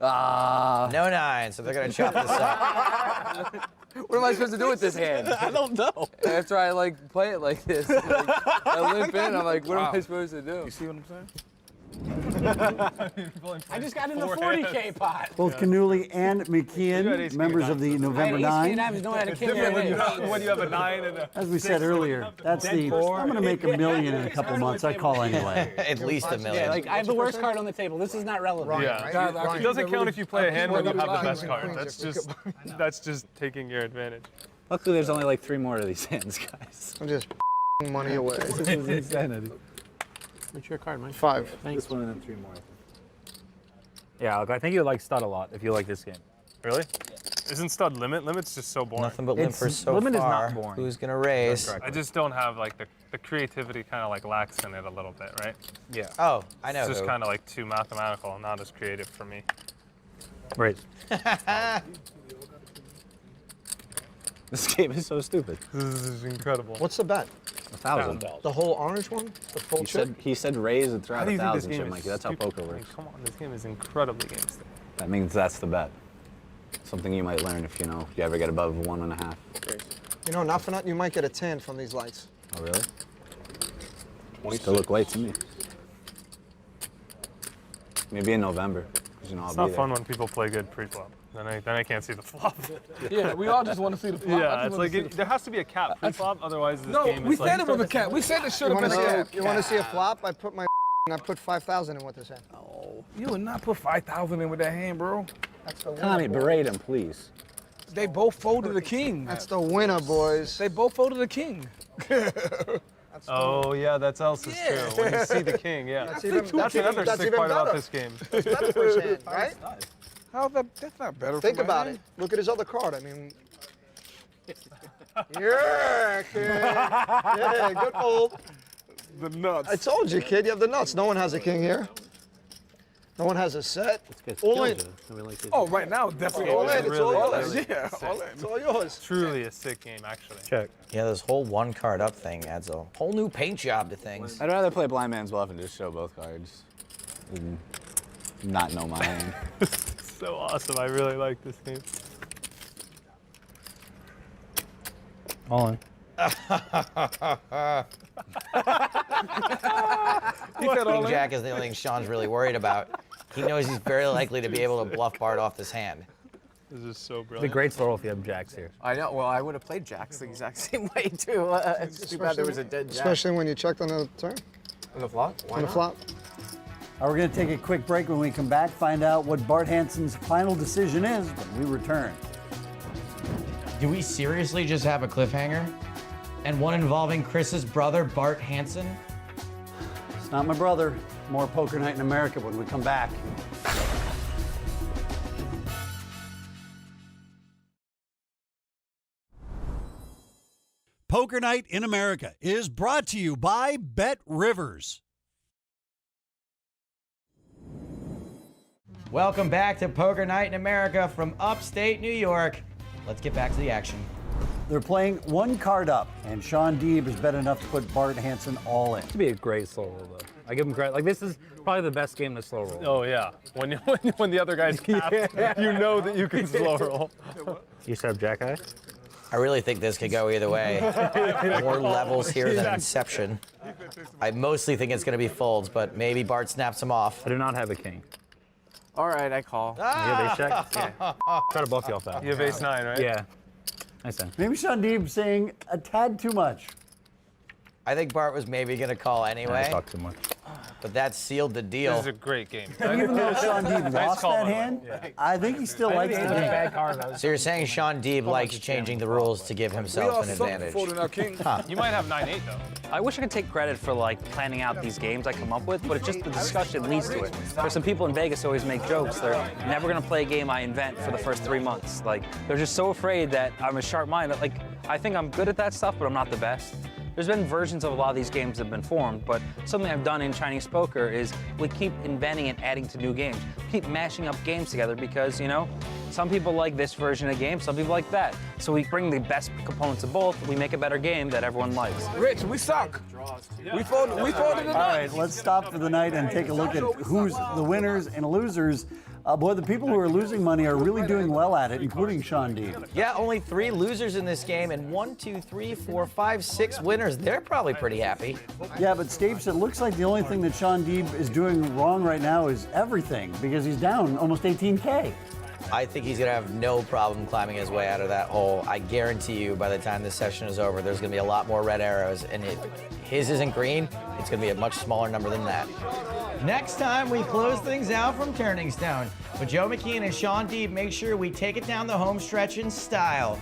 Ah. No 9, so they're going to chop this up. What am I supposed to do with this hand? I don't know. After I like play it like this, like, I limp in. I'm like, what am I supposed to do? You see what I'm saying? I just got in the 40K pot. Both Canuli and McKeon, members of the November 9. When you have a 9 and a As we said earlier, that's the. I'm going to make $1 million in a couple months. I call anyway. At least $1 million. Yeah, like I have the worst card on the table. This is not relevant. Yeah. It doesn't count if you play a hand where you have the best card. That's just taking your advantage. Luckily, there's only like 3 more of these hands, guys. I'm just money away. This is insanity. What's your card, Mike? 5. Thanks. This one and then 3 more. Yeah, look, I think you like stud a lot if you like this game. Really? Isn't stud limit? Limit's just so boring. Nothing but limpers so limit is far. not boring. Who's going to raise? I just don't have like the creativity kind of like lacks in it a little bit, right? Yeah. Oh, I know. It's just who. kind of like too mathematical, not as creative for me. Right. This game is so stupid. This is incredible. What's the bet? 1,000. The whole orange one? The full chip? He said raise and throw How out do you think this 1,000 game chip, is Mikey. That's how stupid? poker I mean, works. come on, this game is incredibly game stupid. That means that's the bet. Something you might learn if you ever get above 1.5. You know, not for nothing, you might get a tan from these lights. Oh really? Still look white to me. Maybe in November, 'cause I'll It's be not there. fun when people play good pre-flop. Then I can't see the flop. Yeah, we all just want to see the flop. Yeah, it's like there has to be a cap pre-flop, otherwise this No, game we is like. said it was a cap. We said it should You have want been to a see cap. you want to see a flop? I put my and I put 5,000 in with this hand. You would not put 5,000 in with that hand, bro. That's the winner. Tommy, berate him, please. They both folded the king. That's the winner, boys. They both folded the king. Oh yeah, that's else is true. When you see the king, yeah. That's another that's sick even part about better. this game. That's better for his hand, right? How that? That's not better. Think for my about hand. it. Look at his other card. I mean, yeah, kid. Yeah, good fold. The nuts. I told you, kid. You have the nuts. No one has a king here. No one has a set. Good All in. Oh, right now, definitely. All in. It's all yours. Yeah, all in. It's all yours. Truly a sick game, actually. Check. Yeah, this whole one card up thing adds a whole new paint job to things. I'd rather play blind man's bluff and just show both cards. And not know my hand. So awesome. I really like this game. All in. King Jack is the only thing Sean's really worried about. He knows he's very likely to be able to bluff Bart off this hand. This is so It'd be brilliant. great slow roll if you have jacks here. I know. Well, I would have played jacks the exact same way too. It's too bad there was a dead jack. Especially when you checked on the turn, On the flop? Why on the not? flop. All right, we're going to take a quick break. When we come back, find out what Bart Hansen's final decision is when we return. Do we seriously just have a cliffhanger? And one involving Chris's brother, Bart Hansen? It's not my brother. More Poker Night in America when we come back. Poker Night in America is brought to you by Bet Rivers. Welcome back to Poker Night in America from upstate New York. Let's get back to the action. They're playing one card up, and Shaun Deeb is bet enough to put Bart Hansen all in. It'd be a great slow roll, though. I give him credit. Like, this is probably the best game to slow roll. Oh yeah, when the other guy's capped, you know that you can slow roll. You set up jack high? I really think this could go either way. More levels here than Inception. I mostly think it's going to be folds, but maybe Bart snaps him off. I do not have a king. All right, I call. You have ace check? Yeah. Try to bluff you off that. You have ace 9, right? Yeah. Nice then. Maybe Shaun Deeb saying a tad too much. I think Bart was maybe going to call anyway. I talk too much. But that sealed the deal. This is a great game. Even though Shaun Deeb Nice lost call, that by the way. hand, Yeah. I think he still likes the game. So you're saying Shaun Deeb likes changing the rules to give himself an advantage? You might have 9-8 though. I wish I could take credit for like planning out these games I come up with, but it's just the discussion leads to it. There's some people in Vegas who always make jokes. They're never gonna play a game I invent for the first 3 months. Like they're just so afraid that I'm a sharp mind. Like I think I'm good at that stuff, but I'm not the best. There's been versions of a lot of these games that have been formed, but something I've done in Chinese poker is we keep inventing and adding to new games. Keep mashing up games together because, you know, some people like this version of game, some people like that. So we bring the best components of both, we make a better game that everyone likes. Rich, we suck. We folded All right, let's stop for the night and take a look at who's the winners and losers. Boy, the people who are losing money are really doing well at it, including Shaun Deeb. Yeah, only 3 losers in this game and 1, 2, 3, 4, 5, 6 winners. They're probably pretty happy. Yeah, but Stapes, it looks like the only thing that Shaun Deeb is doing wrong right now is everything, because he's down almost 18K. I think he's going to have no problem climbing his way out of that hole. I guarantee you by the time this session is over, there's going to be a lot more red arrows. And if his isn't green, it's going to be a much smaller number than that. Next time, we close things out from Turning Stone. With Joe McKeon and Shaun Deeb, make sure we take it down the home stretch in style,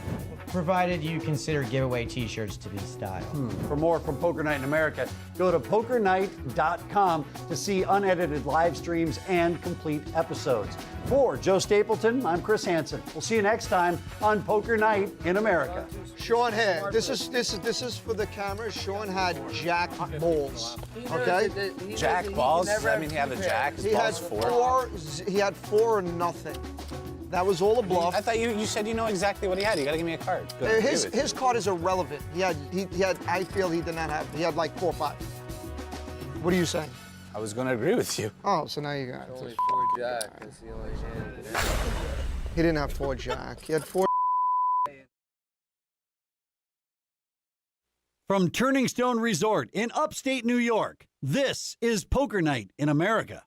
provided you consider giveaway t-shirts to be style. For more from Poker Night in America, go to pokernight.com to see unedited live streams and complete episodes. For Joe Stapleton, I'm Chris Hansen. We'll see you next time on Poker Night in America. Shaun had this is for the camera. Shaun had jack balls. Okay. Jack balls? Does that mean he had the jack? His He had balls 4? He had 4 or nothing. That was all a bluff. I thought you said you know exactly what he had. You got to give me a card. Go ahead, give it. His card is irrelevant. He had. I feel he did not have. He had like 4 or 5. What are you saying? I was going to agree with you. Oh, so now you got it. Only 4 jack. That's the only hand. He didn't have 4 jack. He had 4. From Turning Stone Resort in upstate New York, this is Poker Night in America.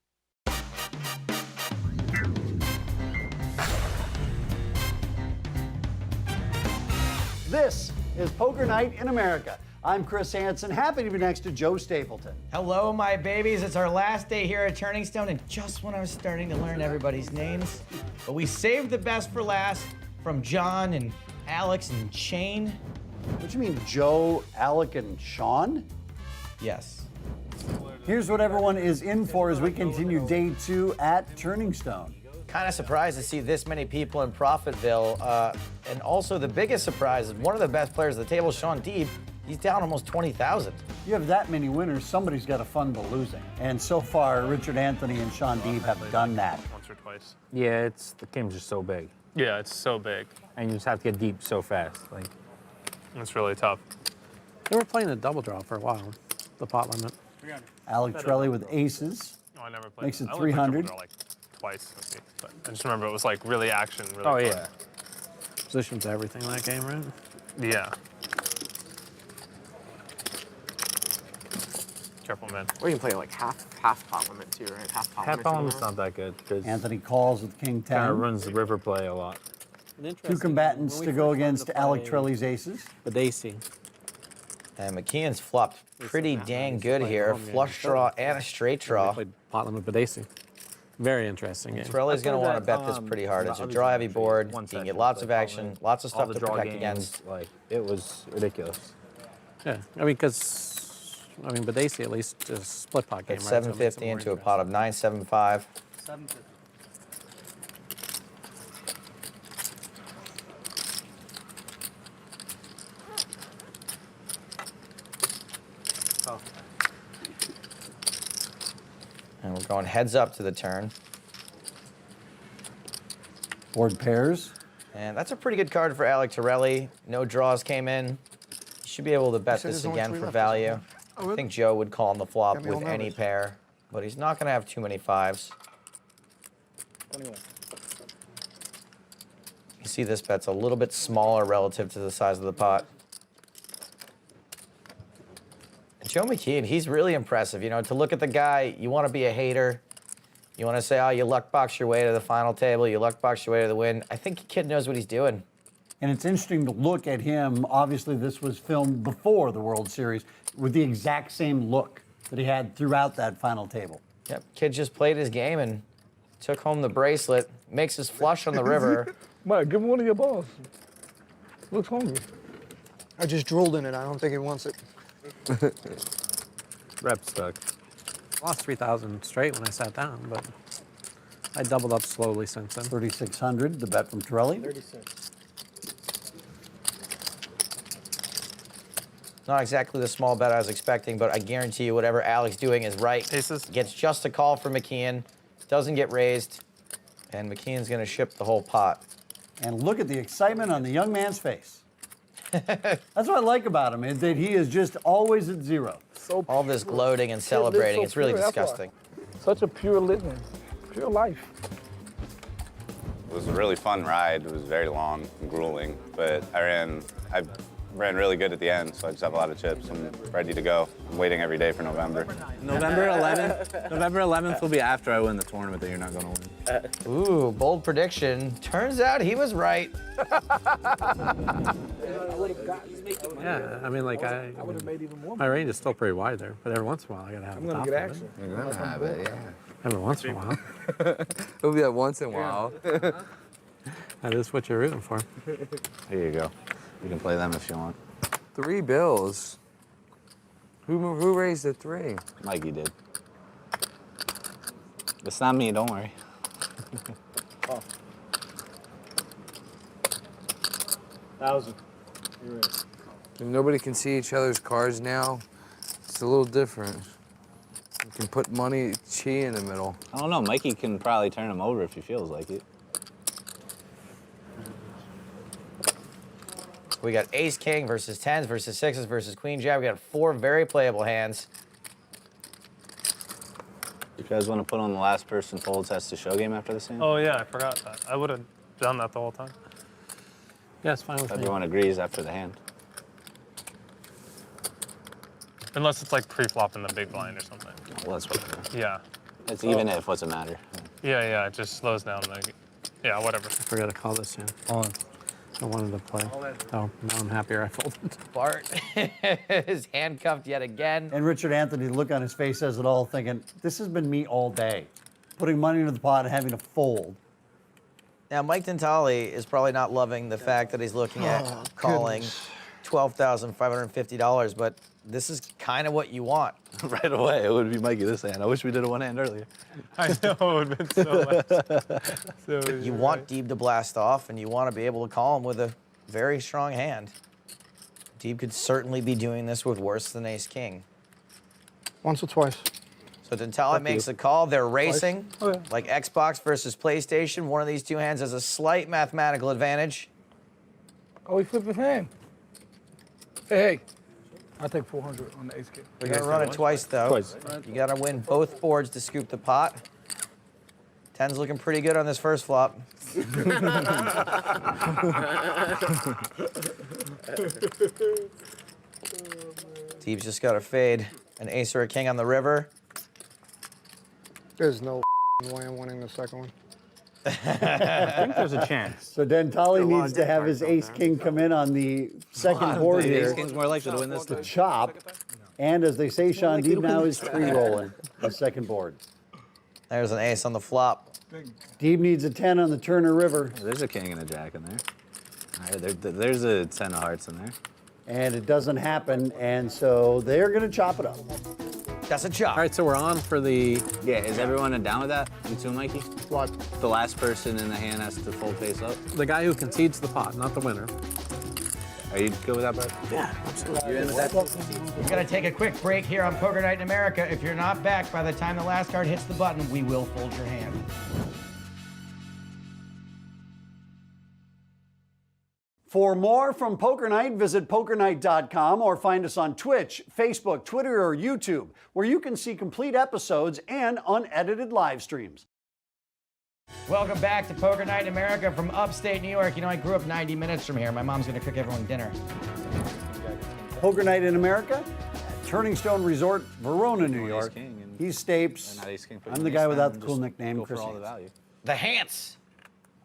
This is Poker Night in America. I'm Chris Hansen, happy to be next to Joe Stapleton. Hello, my babies. It's our last day here at Turning Stone, and just when I was starting to learn everybody's names, but we saved the best for last from John and Alex and Shane. What do you mean, Joe, Alec, and Shaun? Yes. Here's what everyone is in for as we continue day 2 at Turning Stone. Kind of surprised to see this many people in Profitville. And also the biggest surprise is one of the best players at the table, Shaun Deeb. He's down almost 20,000. You have that many winners, somebody's got to fund the losing. And so far, Richard Anthony and Shaun Deeb have done that. Once or twice. Yeah, the game's just so big. Yeah, it's so big. And you just have to get deep so fast. Like, it's really tough. They were playing a double draw for a while, the pot limit. Alec Trelli with aces. No, I never played. Makes it I only played 300. triple draw, like twice. Let's see. But I just remember it was like really action. Really oh, fun. yeah. Position's everything in that game, right? Yeah. Careful, man. Or you can play like half Parliament too, right? Half Parliament. Half Parliament's not that good because Anthony calls with King 10. kind of ruins the river play a lot. Two combatants to go against Alec Trelli's aces. Badesi. And McKeon's flopped pretty dang good here. Flush draw and a straight draw. Played Potland with Badesi. Very interesting game. Trelli's going to want to bet this pretty hard. It's a draw-heavy board. You can get lots of action, lots of stuff to protect against. Like, it was ridiculous. Yeah, I mean, because, Badesi at least is a split pot game, It's right? So it makes it 750 more into a pot of 975. 750. And we're going heads up to the turn. Board pairs. And that's a pretty good card for Alec Torelli. No draws came in. You should be able to bet said this there's only again 3 for left, value. Oh, I think Joe would call on the flop Got me all with any nervous. pair, but he's not going to have too many fives. 21. You see this bet's a little bit smaller relative to the size of the pot. And Joe McKeon, he's really impressive. You know, to look at the guy, you want to be a hater. You want to say, oh, you luck box your way to the final table, you luck box your way to the win. I think the kid knows what he's doing. And it's interesting to look at him. Obviously, this was filmed before the World Series with the exact same look that he had throughout that final table. Yep, kid just played his game and took home the bracelet, makes his flush on the river. Mike, give him one of your balls. Looks hungry. I just drooled in it. I don't think he wants it. Rep stuck. Lost 3,000 straight when I sat down, but I doubled up slowly since then. 3,600, the bet from Torelli. 36. Not exactly the small bet I was expecting, but I guarantee you whatever Alec's doing is right. Aces. Gets just a call for McKeon, doesn't get raised, and McKeon's going to ship the whole pot. And look at the excitement on the young man's face. That's what I like about him, is that he is just always at zero. So All this gloating and celebrating, it's really disgusting. Such a pure living, pure life. It was a really fun ride. It was very long and grueling, but I ran really good at the end, so I just have a lot of chips. I'm ready to go. I'm waiting every day for November. November 11th. November 11th will be after I win the tournament that you're not going to win. Ooh, bold prediction. Turns out he was right. Yeah, I mean, like, my range is still pretty wide there, but every once in a while I gotta have I'm the gonna top get of action. it. You're gonna have it, yeah. Every once in a while. It'll be that once in a while. That is what you're rooting for. Here you go. You can play them if you want. 3 bills. Who raised the 3? Mikey did. It's not me, don't worry. Oh. 1,000. You're in. If nobody can see each other's cards now, it's a little different. You can put money, chi in the middle. I don't know. Mikey can probably turn him over if he feels like it. We got ace king versus tens versus sixes versus queen jack. We got 4 very playable hands. You guys want to put on the last person folds has to show game after this hand? Oh yeah, I forgot that. I would have done that the whole time. Yeah, it's fine with me. Everyone agrees after the hand. Unless it's like pre-flop in the big blind or something. Well, that's whatever. Yeah. It's even if, what's it matter? Yeah, it just slows down the, yeah, whatever. I forgot to call this hand. I wanted to play. Oh, now I'm happier I folded. Bart is handcuffed yet again. And Richard Anthony, the look on his face says it all, thinking, this has been me all day. Putting money into the pot and having to fold. Now, Mike Dentale is probably not loving the fact that he's looking at calling $12,550, but this is kind of what you want. Right away, it would be Mikey this hand. I wish we did a one hand earlier. I know, it would have been so much. You want Deeb to blast off, and you want to be able to call him with a very strong hand. Deeb could certainly be doing this with worse than ace-king. Once or twice. So Dentale makes a call. They're racing, like Xbox versus PlayStation. One of these two hands has a slight mathematical advantage. Oh, he flipped his hand. Hey. I'll take 400 on the ace king. We're going to run it twice, though. Twice. You got to win both boards to scoop the pot. 10's looking pretty good on this first flop. Deeb's just got to fade. An ace or a king on the river. There's no way I'm winning the second one. I think there's a chance. So Dentale needs to have his ace-king come in on the second board here. Ace-king's more likely to win this to thing. chop. And as they say, Shaun Deeb now is free-rolling the second board. There's an ace on the flop. Deeb needs a 10 on the Turner River. There's a king and a jack in there. All right, there's a 10 of hearts in there. And it doesn't happen, and so they're going to chop it up. That's a chop. All right, so we're on for the... Yeah, is everyone down with that? You too, Mikey? What? The last person in the hand has to fold face up? The guy who concedes the pot, not the winner. Are you good with that, Brett? Yeah, absolutely. You're in with that? We're going to take a quick break here on Poker Night in America. If you're not back by the time the last card hits the button, we will fold your hand. For more from Poker Night, visit pokernight.com or find us on Twitch, Facebook, Twitter, or YouTube, where you can see complete episodes and unedited live streams. Welcome back to Poker Night in America from upstate New York. You know, I grew up 90 minutes from here. My mom's going to cook everyone dinner. Poker Night in America at Turning Stone Resort, Verona, New York. He's Stapes. I'm the guy without the cool nickname, Chris. The Hants.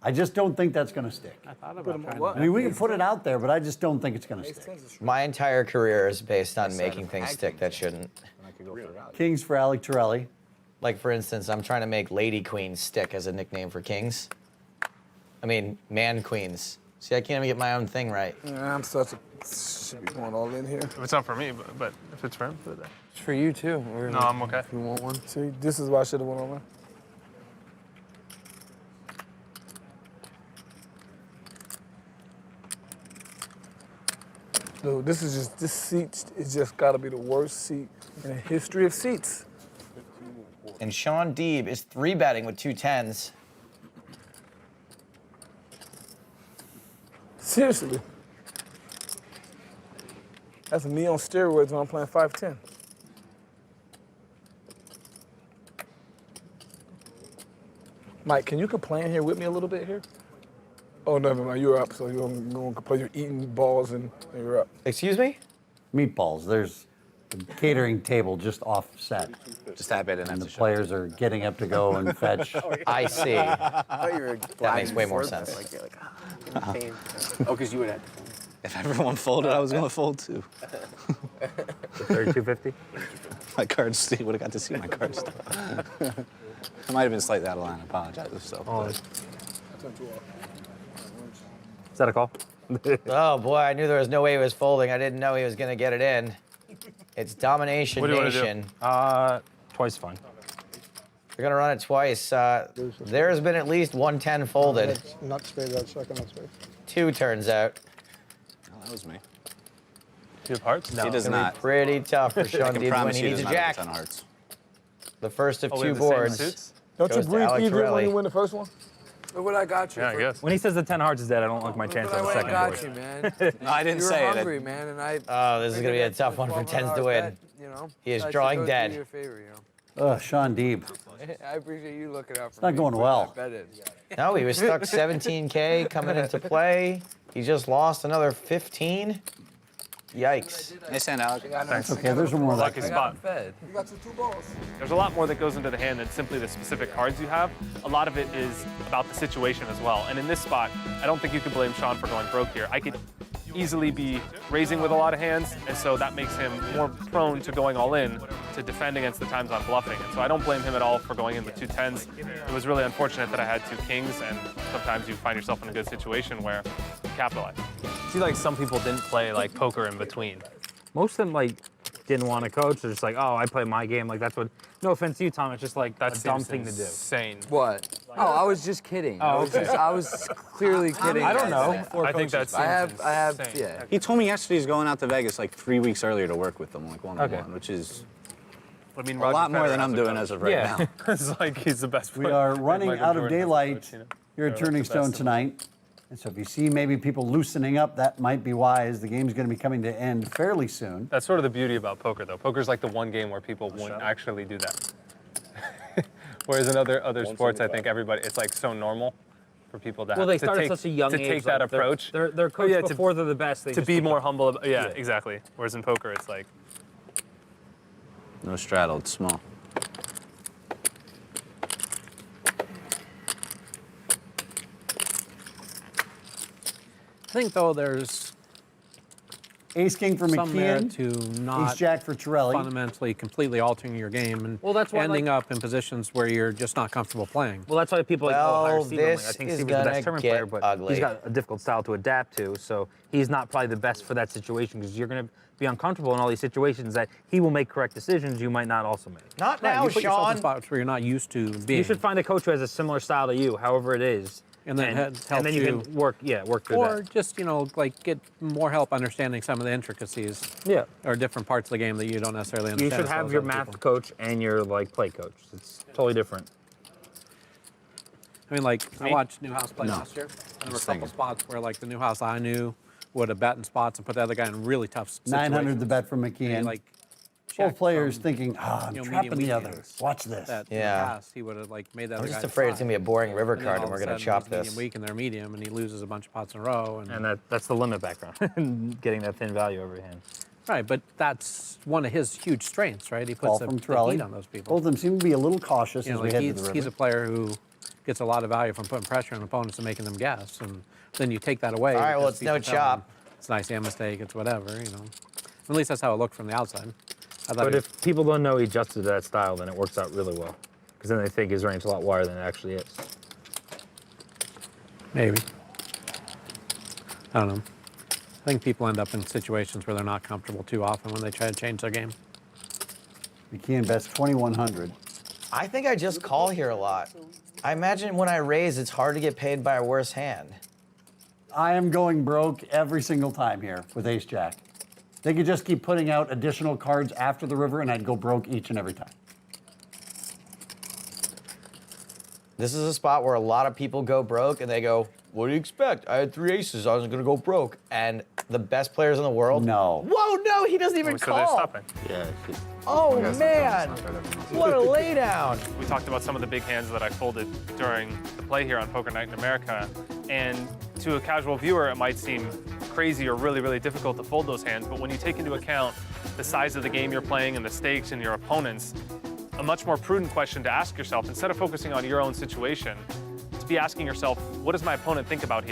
I just don't think that's going to stick. I thought about trying I mean, we can put it out there, but I just don't think it's going to stick. My entire career is based on making things stick that shouldn't. Kings for Alec Torelli. Like, for instance, I'm trying to make Lady Queens stick as a nickname for kings. I mean, man queens. See, I can't even get my own thing right. Yeah, I'm such a... Should be going all in here. If it's not for me, but if it's for him, put it there. It's for you, too. No, I'm okay. If you want one. See, this is why I should have went on there. Dude, this seat is just gotta be the worst seat in the history of seats. And Shaun Deeb is 3-betting with 2 10s. Seriously. That's me on steroids when I'm playing 5-10. Mike, can you complain here with me a little bit here? Oh, no, you're up, so you're going to complain. You're eating balls and you're up. Excuse me? Meatballs. There's a catering table just offset. Just tap it in. And the players are getting up to go and fetch. I see. That makes way more sense. Oh, because you would have to fold. If everyone folded, I was going to fold too. 3250. My cards, Steve would have got to see my cards. I might have been slightly out of line. I apologize if so. Oh. Is that a call? Oh boy, I knew there was no way he was folding. I didn't know he was going to get it in. It's Domination What do you Nation. Want to do? Twice fine. We're going to run it twice. There's been at least 110 folded. Nut spade, that second nut spade. 2 turns out. Oh, that was me. Do you have hearts? No. He does It's gonna not. be pretty tough for Shaun Deeb when he needs a jack. Hearts. The first of we 2 have the same boards. suits? Don't you goes to breathe Alec easier when Torelli. you win the first one? Look what I got you. Yeah, I guess. When he says the 10 hearts is dead, I don't like my chances on the second I board. got you, man. No, I didn't you were say hungry, it. man, and I. Oh, this is going to be a tough one for 10s to win. You know, He is I should drawing go dead. through your favor, you know. Shaun Deeb. I appreciate you looking out for It's not me. going well. No, he was stuck 17K coming into play. He just lost another 15. Yikes. Nice hand, Alec. Thanks. Okay, there's one more Lucky lucky spot. Fed. You got your 2 balls. There's a lot more that goes into the hand than simply the specific cards you have. A lot of it is about the situation as well. And in this spot, I don't think you could blame Shaun for going broke here. I could easily be raising with a lot of hands, and so that makes him more prone to going all in to defend against the times on bluffing. And so I don't blame him at all for going in with 2 10s. It was really unfortunate that I had 2 kings, and sometimes you find yourself in a good situation where you capitalize. I feel like some people didn't play like poker in between. Most of them like didn't want to coach. They're just like, oh, I play my game. Like that's what. No offense to you, Tom. It's just like That a dumb seems thing to do. insane. What? Oh, I was just kidding. Oh, okay. I was clearly kidding. I don't know. I think that seems I have, insane. yeah. He told me yesterday he's going out to Vegas like 3 weeks earlier to work with them, like one-on-one, Okay. which is I mean, a Roger lot more Federer than I'm has a doing coach. as of right Yeah. now. It's like he's the best We player. are running Michael out of Jordan has a daylight coach, you know? here at They're Turning the best Stone of them. tonight. And so if you see maybe people loosening up, that might be wise. The game's going to be coming to end fairly soon. That's sort of the beauty about poker, though. Poker's like the one game where people wouldn't actually do that. Whereas in other sports, I think it's like so normal for people to Well, they to start take, at such a young to age. take that like, approach. They're coached before they're the best. They to just be become- more humble. Yeah, exactly. Whereas in poker, it's like No straddle, it's small. I think, though, there's Ace King for some merit McKeon. to not Ace Jack for Torelli. fundamentally completely altering your game and Well, that's why, ending up in positions where you're just not comfortable playing. Well, that's why people like hire Seiver. this I think is Seiver's the gonna best tournament get player, but ugly. he's got a difficult style to adapt to. So he's not probably the best for that situation because you're going to be uncomfortable in all these situations that he will make correct decisions you might not also make. Not Right, now, you put yourself in Shaun. spots where you're not used to being. You should find a coach who has a similar style to you, however it is. And then and then you can work through or that. just, you know, like get more help understanding some of the intricacies. Yeah. Or different parts of the game that you don't necessarily You understand. should as well have as your other math people. coach and your like play coach. It's totally different. I mean, like, I Me? watched Newhouse play No. last year. There were a Just couple thinking. spots where, like, the Newhouse I knew would have bet in spots and put the other guy in really tough situations. 900 the bet from McKeon. Like, both players thinking, I'm you know, trapping medium the other. weekends Watch this. That in the Yeah. past, he would have like made that I'm other just guy afraid it's decide. gonna be a boring river And then card all and we're of a gonna sudden chop he's medium this. weak and they're medium and he loses a bunch of pots in a row. And that's the limit background, getting that thin value over your hand. Right, but that's one of his huge strengths, right? He Call puts from the Torelli. heat on those people. Both of them seem to be a little cautious You know, as we like head to the river. he's a player who gets a lot of value from putting pressure on opponents and making them guess, and then you take that away. All right, well, because it's no people tell them chop. It's an ICM mistake. It's whatever, you know. At least that's how it looked from the outside. I thought But he- if people don't know he adjusted to that style, then it works out really well. Because then they think his range is a lot wider than it actually is. maybe. I don't know. I think people end up in situations where they're not comfortable too often when they try to change their game. McKeon bets 2,100. I think I just call here a lot. I imagine when I raise, it's hard to get paid by a worse hand. I am going broke every single time here with Ace Jack. They could just keep putting out additional cards after the river and I'd go broke each and every time. This is a spot where a lot of people go broke and they go, what do you expect? I had 3 aces, I was gonna go broke. And the best players in the world. No. Whoa, no, he doesn't even So they're call. stopping. Yeah. Oh man, what a laydown. We talked about some of the big hands that I folded during the play here on Poker Night in America, and to a casual viewer, it might seem crazy or really, really difficult to fold those hands, but when you take into account the size of the game you're playing and the stakes and your opponents, a much more prudent question to ask yourself, instead of focusing on your own situation, to be asking yourself, what does my opponent think about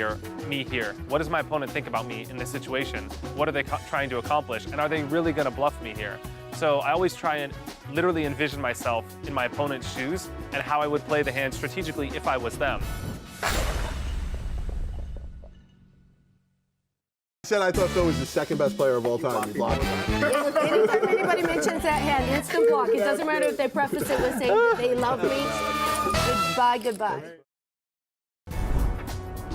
me here? What does my opponent think about me in this situation? What are they trying to accomplish? And are they really gonna bluff me here? So I always try and literally envision myself in my opponent's shoes and how I would play the hand strategically if I was them. Said I thought Phil was the second best player of all time. He blocked him. Anytime anybody mentions that hand, instant block. It doesn't matter if they preface it with saying that they love me. Goodbye, goodbye.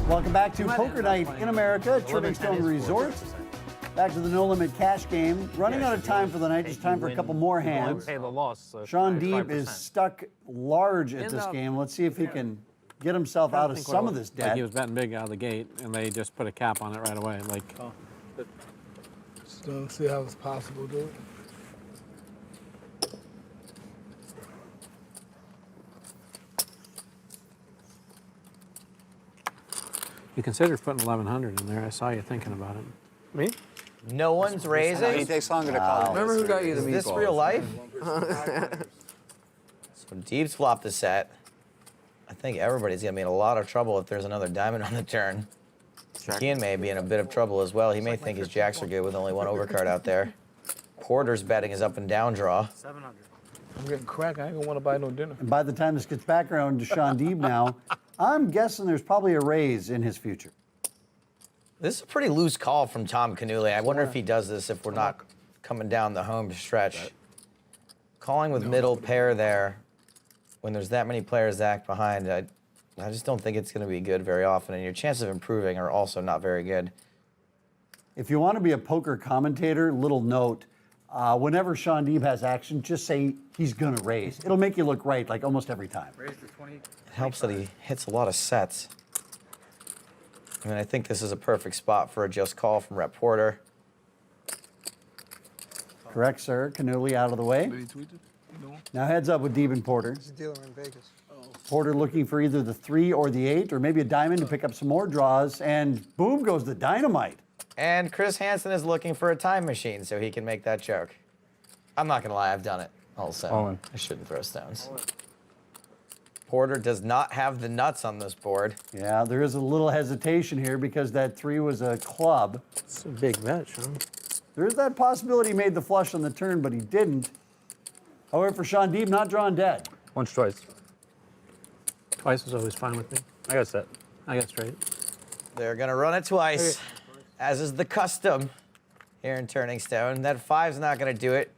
Welcome back to Poker Night in America at Trivingstone Resort. Back to the No Limit Cash game. Running out of time for the night. Just time for a couple more hands. Pay the loss. So Shaun Deeb is stuck large at this game. Let's see if he can get himself out of some of this Like debt. he was betting big out of the gate, and they just put a cap on it right away. Like, Just don't see how it's possible to do it. you considered putting 1,100 in there. I saw you thinking about it. Me? No one's raising. He takes longer to call. Remember who got you the Is this meatballs? real life? So Deeb's flopped the set. I think everybody's gonna be in a lot of trouble if there's another diamond on the turn. Kean may be in a bit of trouble as well. He may think his jacks are good with only one overcard out there. Porter's betting his up and down draw. I'm getting crack. I ain't gonna want to buy no dinner. And by the time this gets back around to Shaun Deeb now, I'm guessing there's probably a raise in his future. This is a pretty loose call from Tom Canuli. I wonder if he does this if we're not coming down the home stretch. Calling with middle pair there, when there's that many players to act behind, I just don't think it's going to be good very often, and your chances of improving are also not very good. If you want to be a poker commentator, little note, whenever Shaun Deeb has action, just say he's going to raise. It'll make you look right like almost every time. It helps that he hits a lot of sets. I mean, I think this is a perfect spot for a just call from Rep Porter. Correct, sir. Canuli out of the way. Now heads up with Deeb and Porter. He's a dealer in Vegas. Porter looking for either the 3 or the 8, or maybe a diamond to pick up some more draws, and boom goes the dynamite. And Chris Hansen is looking for a time machine so he can make that joke. I'm not going to lie, I've done it. Also, All in. I shouldn't throw stones. Porter does not have the nuts on this board. Yeah, there is a little hesitation here because that 3 was a club. It's a big bet, Shaun. There is that possibility he made the flush on the turn, but he didn't. However, for Shaun Deeb, not drawn dead. Once, twice. Twice is always fine with me. I got set. I got straight. They're gonna run it twice, as is the custom here in Turning Stone. That 5's not gonna do it.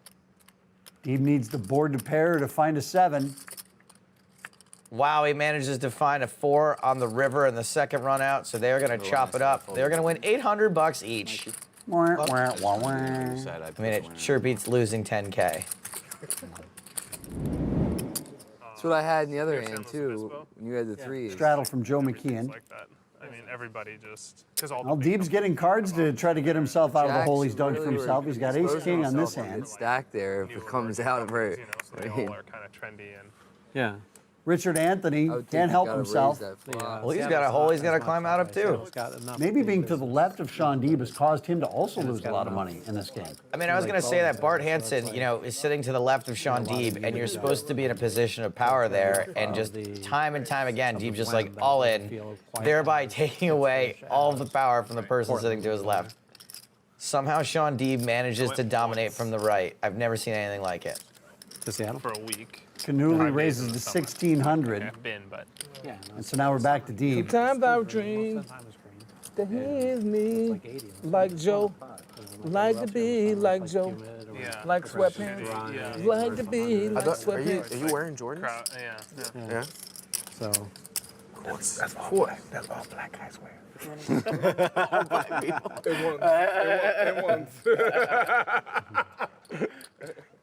Deeb needs the board to pair to find a 7. Wow, he manages to find a 4 on the river in the second run out, so they're gonna chop it up. They're gonna win $800 each. I mean, it sure beats losing 10K. That's what I had in the other hand, too, when you had the 3. Straddle from Joe McKeon. Like that. I mean, everybody just because all. Well, Deeb's getting cards to try to get himself out of the hole he's dug for himself. He's got ace-king on this hand. Stack there if it comes out very. So they all are kind of trendy and. Yeah. Richard Anthony can't help himself. Well, he's got a hole he's got to climb out of, too. Maybe being to the left of Shaun Deeb has caused him to also lose a lot of money in this game. I mean, I was going to say that Bart Hansen, you know, is sitting to the left of Shaun Deeb, and you're supposed to be in a position of power there, and just time and time again, Deeb just like all in, thereby taking away all of the power from the person sitting to his left. Somehow Shaun Deeb manages to dominate from the right. I've never seen anything like it. To Seattle? For a week. Cannuli raises to 1,600. I've been, but. Yeah. And so now we're back to Deeb. Sometimes I dream that he is me, like Joe, like to be like Joe, like sweatpants, like to be like sweatpants. Are you wearing Jordans? Yeah. So. That's boy. That's all black guys wear. All black people. It won't.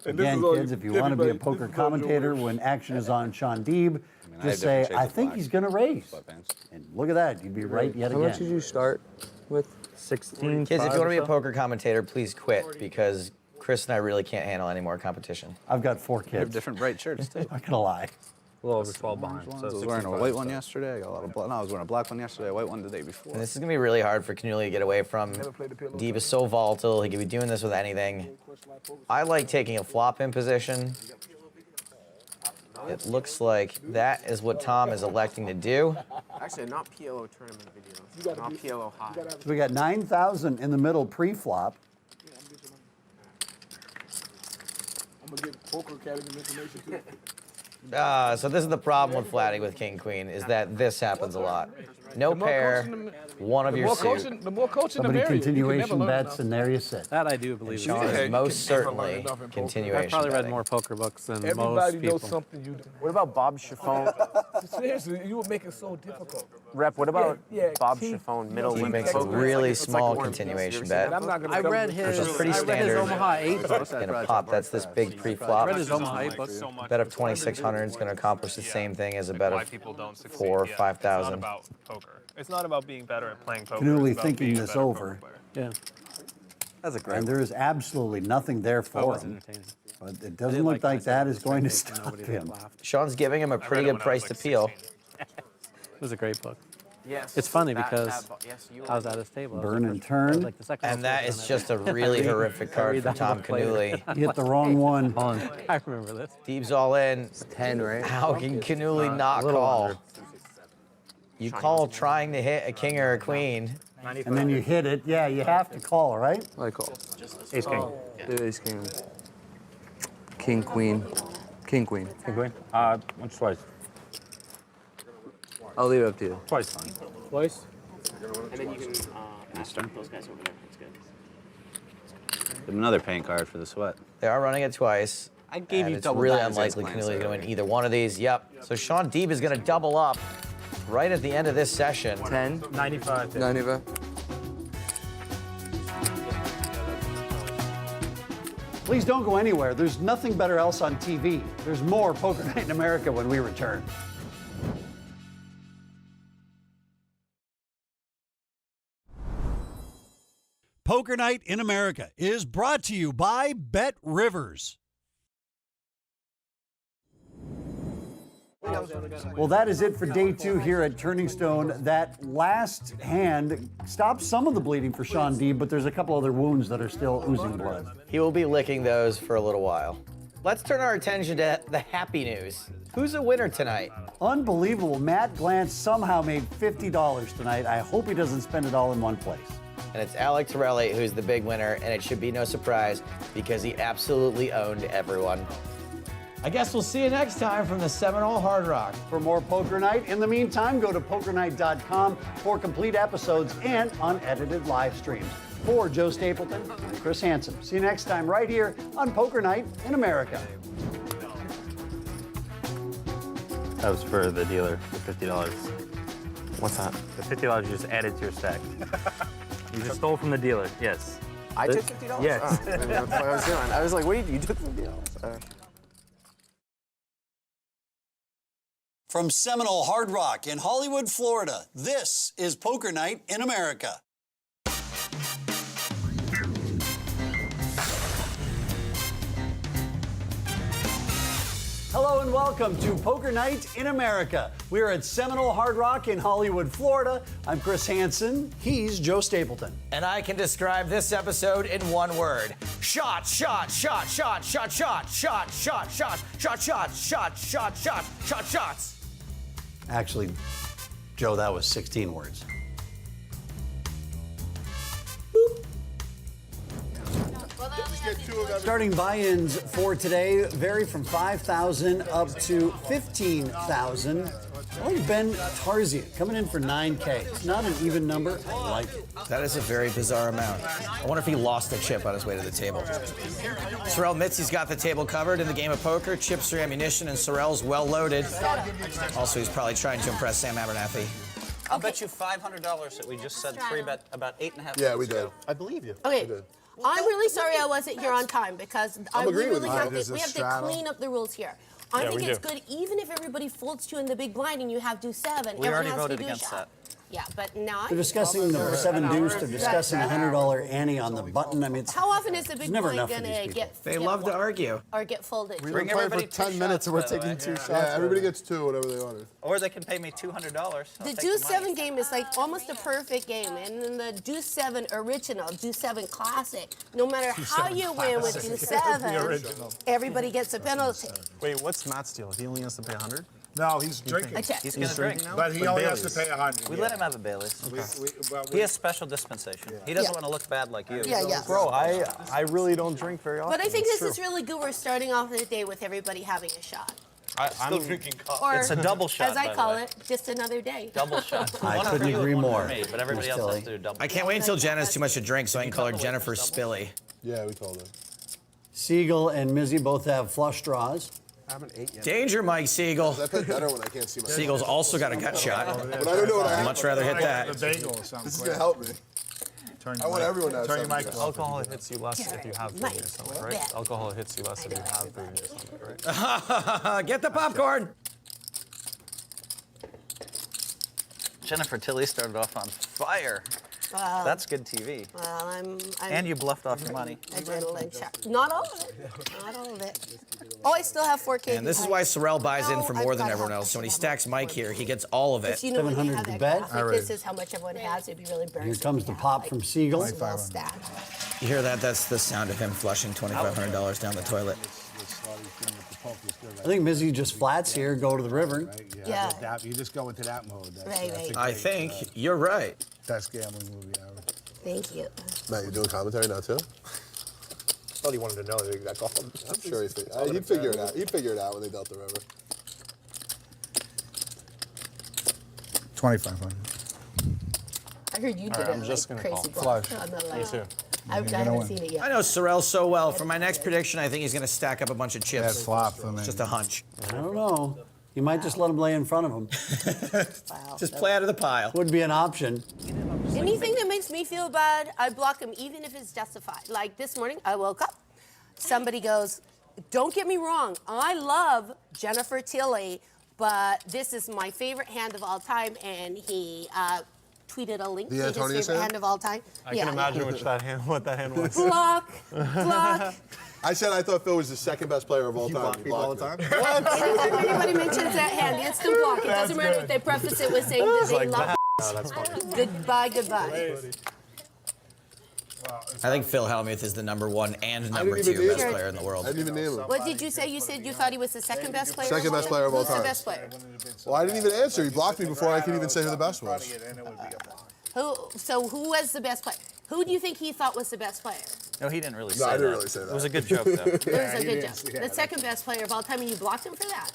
Again, kids, if you want to be a poker commentator when action is on Shaun Deeb, just say, I think he's going to raise. And look at that, you'd be right yet again. How much did you start with? 16. Kids, if you want to be a poker commentator, please quit, because Chris and I really can't handle any more competition. I've got 4 You have kids. different bright shirts, too. Not going to lie. A little over 12 behind. I So was wearing a white one yesterday. I got a lot of black. No, I was wearing a black one yesterday, a white one the day before. And this is going to be really hard for Cannuli to get away from. Deeb is so volatile. He could be doing this with anything. I like taking a flop in position. It looks like that is what Tom is electing to do. Actually, not PLO tournament videos. Not PLO high. So we got 9,000 in the middle pre-flop. I'm gonna get Poker Academy information too. So this is the problem with flatting with King Queen, is that this happens a lot. No pair, one of your suit. The more coaching, the Somebody merrier. continuation bets, and there you sit. That I do believe. Sean is most certainly continuation I've probably read betting. more poker books than most Everybody people. knows something you do. What about Bob Chiffon? Seriously, you would make it so difficult. Rep, what about Yeah, Bob Keith- Chiffon, middle He limit makes a poker? really It's like small Warren continuation Beatty. bet. I'm not gonna I come- read his. Which is pretty I read standard. his Omaha 8 book. In a pop, that's this big pre-flop. I read his Omaha 8 book. Bet of 2,600 is going to accomplish the same thing as a bet Why of people don't succeed. 4,000 or Yeah, 5,000. It's not about poker. It's not about being better at playing poker. Cannuli It's about thinking being a this better over. poker player. Yeah. That's a great And there is absolutely nothing there for him. Entertaining. But it doesn't look like that is going to stop him. Sean's giving him a pretty good price to peel. It was a great book. Yes. It's funny that- because that- yes, you I was at his table. I was Burn the and first- I was turn. like the second And most that person is on just a it. really horrific card Read for that Tom book later. Cannuli. You hit the wrong one. I remember this. Deeb's all in. 10, right? How can Cannuli not call? You call trying to hit a king or a queen. And then you hit it. Yeah, you have to call, right? I call. Ace king. Ace king. King queen. King queen. King queen. Once, twice. I'll leave it up to you. Twice. Twice. And then you can ask those guys over there. That's good. Give him another paint card for the sweat. They are running it twice. I gave and you it's double really dimes unlikely as Cannuli is plans, going to win either one of these. Yep. So Shaun Deeb is going to double up right at the end of this session. 10. 95. 95. Please don't go anywhere. There's nothing better else on TV. There's more Poker Night in America when we return. Poker Night in America is brought to you by Bet Rivers. Well, that is it for day 2 here at Turning Stone. That last hand stopped some of the bleeding for Shaun Deeb, but there's a couple other wounds that are still oozing blood. He will be licking those for a little while. Let's turn our attention to the happy news. Who's a winner tonight? Unbelievable. Matt Glantz somehow made $50 tonight. I hope he doesn't spend it all in one place. And it's Alec Torelli who's the big winner, and it should be no surprise because he absolutely owned everyone. I guess we'll see you next time from the Seminole Hard Rock. For more Poker Night, in the meantime, go to pokernight.com for complete episodes and unedited live streams. For Joe Stapleton, I'm Chris Hansen. See you next time right here on Poker Night in America. That was for the dealer, the $50. What's that? The $50 you just added to your stack. You just stole from the dealer, yes. I took $50? Yes. Oh, that's what I was doing. I was like, wait, you took $50? From Seminole Hard Rock in Hollywood, Florida, this is Poker Night in America. Hello and welcome to Poker Night in America. We are at Seminole Hard Rock in Hollywood, Florida. I'm Chris Hansen. He's Joe Stapleton. And I can describe this episode in one word. Shot, shot, shot, shot, shot, shot, shot, shot, shot, shot, shot, shot, shot, shot, shot, shots. Actually, Joe, that was 16 words. Starting buy-ins for today vary from 5,000 up to 15,000. I like Ben Tarzian coming in for 9K. It's not an even number. I like it. That is a very bizarre amount. I wonder if he lost a chip on his way to the table. Sorrel Mitzi's got the table covered in the game of poker. Chips are ammunition, and Sorrel's well loaded. Also, he's probably trying to impress Sam Abernathy. I'll bet you $500 that we just said three bet about 8.5 Yeah, we minutes did. ago. I believe you. Okay. We did. I'm really sorry I wasn't here on time because I'm agreeing with we you. have There's to, a we have to straddle. clean up the rules here. I think it's good even if everybody folds to you in the big blind and you have do 7. We everyone already has voted to do against a shot. that. Yeah, but not. They're discussing the 7 deuce. They're discussing a $100 ante on the button. I mean, it's How often is the big never blind enough for gonna these people. get? They get love to won argue. or get folded. We've been playing for 10 minutes and we're taking 2 shots. Yeah, everybody gets 2, whatever they order. Or they can pay me $200. The Deuce 7 game is like almost a perfect game, and then the Deuce 7 original, Deuce 7 classic. No matter how you win with Deuce 7, everybody gets a penalty. Wait, what's Matt's deal? He only has to pay 100? No, he's drinking. I checked. He's going to drink. But he only has to pay 100. We let him have a Bailey's. Okay. He has special dispensation. He doesn't want to look bad like you. Yeah, yeah. Bro, I really don't drink very often. But I think this is really good. We're starting off the day with everybody having a shot. I'm still drinking coffee. Or, It's a double shot, as I by the call way. it, just another day. Double shot. I One for couldn't you and agree one for more. me, but everybody else has to do double. I can't wait until Jen has too much to drink so I can call her Jennifer Spilly. Yeah, we told her. Siegel and Mizzy both have flush draws. I haven't ate yet. Danger, Mike Siegel. I play better when I can't see my Siegel's also got a gut shot. But I don't know what I I'd have. much rather hit The that. bagel or something. This is going to help me. I want everyone to have Turn your something. mic off. Alcohol hits you less if you have food in your stomach, right? Alcohol hits you less if you have food in your stomach, right? Get the popcorn. Jennifer Tilly started off on fire. That's good TV. Well, I'm And you bluffed off your money. adrenaline shot. Not all of it. Not all of it. Oh, I still have 4K. And this is why Sorrel buys in for No, more I've than gotta everyone have else. So when he extra stacks Mike here, he gets all of it. Because you know when they 700 have to that bet? graphic, this is how much everyone has. It'd be really burnt. Here comes the pop from Siegel. Well stacked. You hear that? That's the sound of him flushing $2,500 down the toilet. I think Mizzy just flats here, go to the river. Yeah. You just go into that mode. Right. I think you're right. Best gambling movie ever. Thank you. Matt, you're doing commentary now, too? Thought he wanted to know that he got called. I'm sure he'd figure it out. He'd figure it out when they dealt the river. 2,500. I heard you did I'm it just like gonna crazy call. block. Flush. On the Me live. too. I haven't seen it yet. I know Sorrel so well. For my next prediction, I think he's going to stack up a bunch of chips. That's flop for me. It's just a hunch. I don't know. You might just let him lay in front of him. Just play out of the pile. Would be an option. Anything that makes me feel bad, I block him, even if it's justified. Like this morning, I woke up. Somebody goes, don't get me wrong, I love Jennifer Tilly, but this is my favorite hand of all time, and he tweeted a link The to his Antonius favorite hand? hand of all time. I can imagine what that hand was. Block. I said I thought Phil was the second best player of all time. block people all the time? Anytime anybody mentions that hand, instant block. It doesn't matter if they preface it with saying that they love Oh, that's funny. Goodbye, goodbye. I think Phil Hellmuth is the #1 and #2 best player in the world. I didn't even name him. What did you say? You said you thought he was the second best player? Second best player of all Who's time. the best player? Well, I didn't even answer. He blocked me before I could even say who the best was. So who was the best player? Who do you think he thought was the best player? No, he didn't really say No, that. I didn't really say that. It was a good joke, though. It was a good joke. The second best player of all time, and you blocked him for that?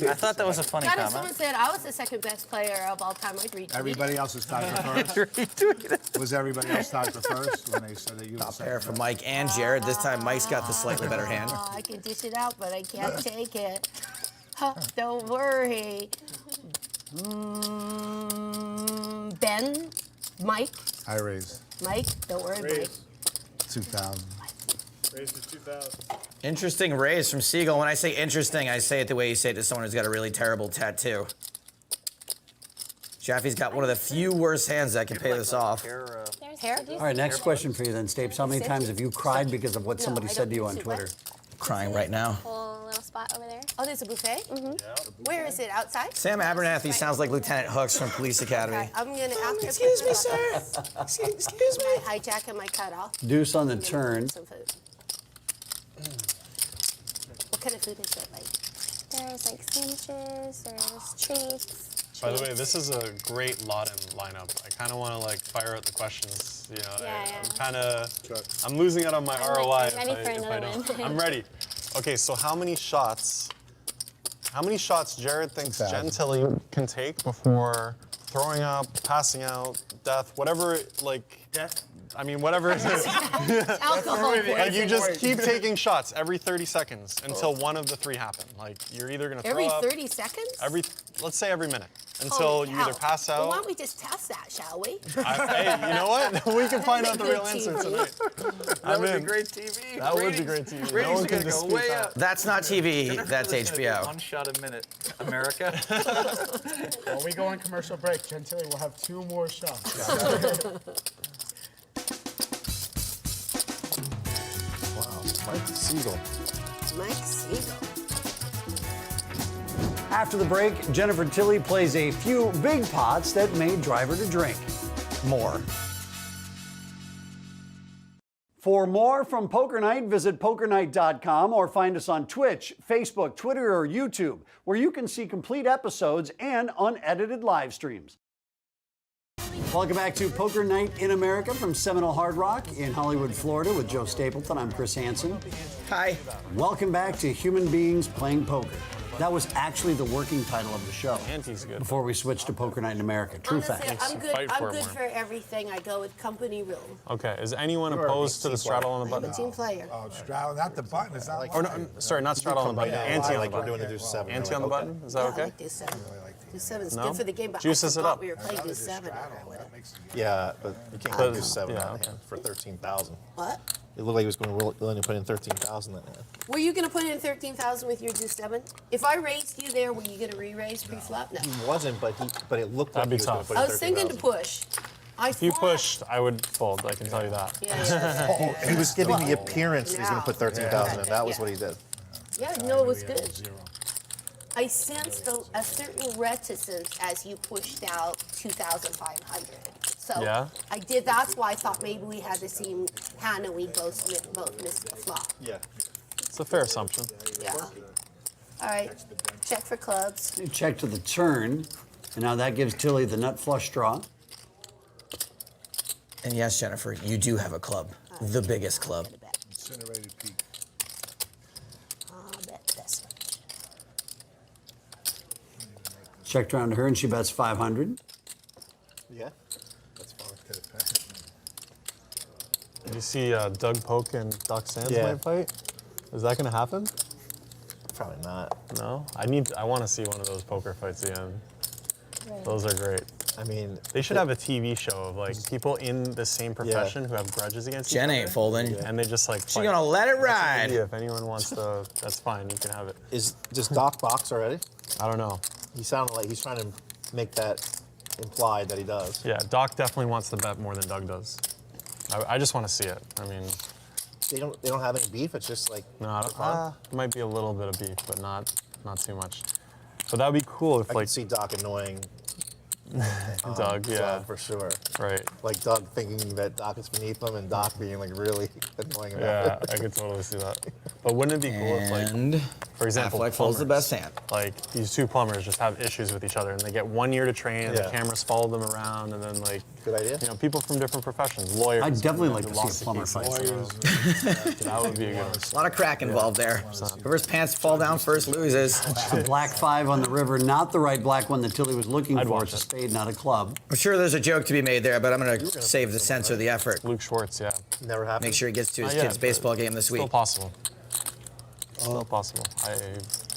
I thought that was a funny God, if comment. someone said I was the second best player of all time, I'd retweet. Everybody else is tied for first. Was everybody else tied for first when they said that you were Top pair for Mike and Jared. This time Mike's got the slightly better hand. I can dish it out, but I can't take it. Huh, don't worry. Ben, Mike, I raised Mike, don't worry, Mike. 2,000. Raised to 2,000. Interesting raise from Siegel. When I say interesting, I say it the way you say it to someone who's got a really terrible tattoo. Jaffe's got one of the few worst hands that can pay this off. Hair? All right, next question for you then, Stapes. How many times have you cried because of what somebody said to you on Twitter? Crying right now. Whole little spot over there. Oh, there's a buffet? Where is it? Outside? Sam Abernathy sounds like Lieutenant Hooks from Police Academy. Okay, I'm gonna ask. Excuse me, sir. Excuse me. My hijack and my cutoff. Deuce on the turn. Some food. What kind of food is it like? There's like sandwiches, there's treats. By the way, this is a great Laden lineup. I kind of want to like fire out the questions. You know, I'm losing out on my ROI I'm ready for if I another don't. one. I'm ready. Okay, so how many shots Jared thinks Dentale can take before throwing up, passing out, death, whatever, like... Death? I mean, whatever it is. Alcohol. Like, you just keep taking shots every 30 seconds until one of the three happen. Like, you're either going to throw up... Every 30 seconds? Let's say every minute. Until you either pass out... Well, why don't we just test that, shall we? Hey, you know what? We can find out the real answer tonight. That would be great TV. That would be great TV. Ratings No one are can gonna go dispute way that. up. That's not TV, that's This is gonna be HBO. 1 shot a minute. America. When we go on commercial break, Dentale will have 2 more shots. Wow, Mike Siegel. Mike Siegel. After the break, Jennifer Tilly plays a few big pots that may drive her to drink. More. For more from Poker Night, visit pokernight.com or find us on Twitch, Facebook, Twitter, or YouTube, where you can see complete episodes and unedited live streams. Welcome back to Poker Night in America from Seminole Hard Rock in Hollywood, Florida with Joe Stapleton. I'm Chris Hansen. Hi. Welcome back to Human Beings Playing Poker. That was actually the working title of the show. Anti's good. Before we switched to Poker Night in America. True Honestly, fact. I'm good. I'm good for everything. I go with company rule. Okay, is anyone opposed to the straddle on the I'm a button? team player. Oh, straddle, not the button. It's not like. Or no, sorry, not straddle on the button. Ante on the button. We're doing a deuce 7. Ante on the button? Is that I okay? like do 7. Do 7 is No? good for the game, but Juices I it thought up. we were playing do 7. Yeah, but you can't But- do deuce 7 yeah, on okay. hand for 13,000. What? It looked like he was going to willing to put in 13,000 that hand. Were you going to put in 13,000 with your do 7? If I raised you there, were you going to re-raise pre-flop? No. He wasn't, but it looked like That'd be he was going tough. to put in I was thinking to 13,000. push. I If you thought- pushed, I would fold, I can tell you that. Yeah. He was giving the appearance that he's going to put 13,000 in. That was what he did. Yeah, no, it was good. I sensed a certain reticence as you pushed out 2,500. So Yeah? I did. That's why I thought maybe we had the same hand and we both missed the flop. Yeah. It's a fair assumption. Yeah. All right. Check for clubs. Check to the turn. And now that gives Tilly the nut flush draw. And yes, Jennifer, you do have a club. The biggest club. Incinerated peak. I'll bet this one. Checked around to her and she bets 500. Yeah. That's fine. Did you see Doug Polk and Doc Sands Yeah. might fight? Is that going to happen? Probably not. No? I want to see one of those poker fights again. Those are great. I mean, they should have a TV show of like people in the same profession who have grudges against Jen each ain't other. folding. And they just like She fight. gonna let it That's an ride. idea. If anyone wants to, that's fine. You can have it. Does Doc box already? I don't know. He sounded like he's trying to make that implied that he does. Yeah, Doc definitely wants to bet more than Doug does. I just want to see it. I mean, They don't have any beef. It's just like no, it might be a little bit of beef, but not too much. But that would be cool if I like could see Doc annoying Doug, yeah. Doug, for sure. Right. Like Doug thinking that Doc is beneath him and Doc being like really annoying about Yeah, it. I could totally see that. But wouldn't it be cool if, like, for example, Affleck folds the plumbers, best hand. Like, these two plumbers just have issues with each other, and they get 1 year to train, and the Yeah. cameras follow them around, and then, like, good idea. You know, people from different professions, lawyers. I'd definitely you know, like who to see a lost plumber cases. fight. That would be a good one. A lot of crack involved there. Whoever's pants fall down first loses. The black 5 on the river, not the right black one that Tilly was looking I'd for. watch It's a it. spade, not a club. I'm sure there's a joke to be made there, but I'm going to save the censor the effort. Luke Schwartz, yeah. Never happened. Make sure he gets to his Not yet, kid's baseball game this Still week. possible. Still possible.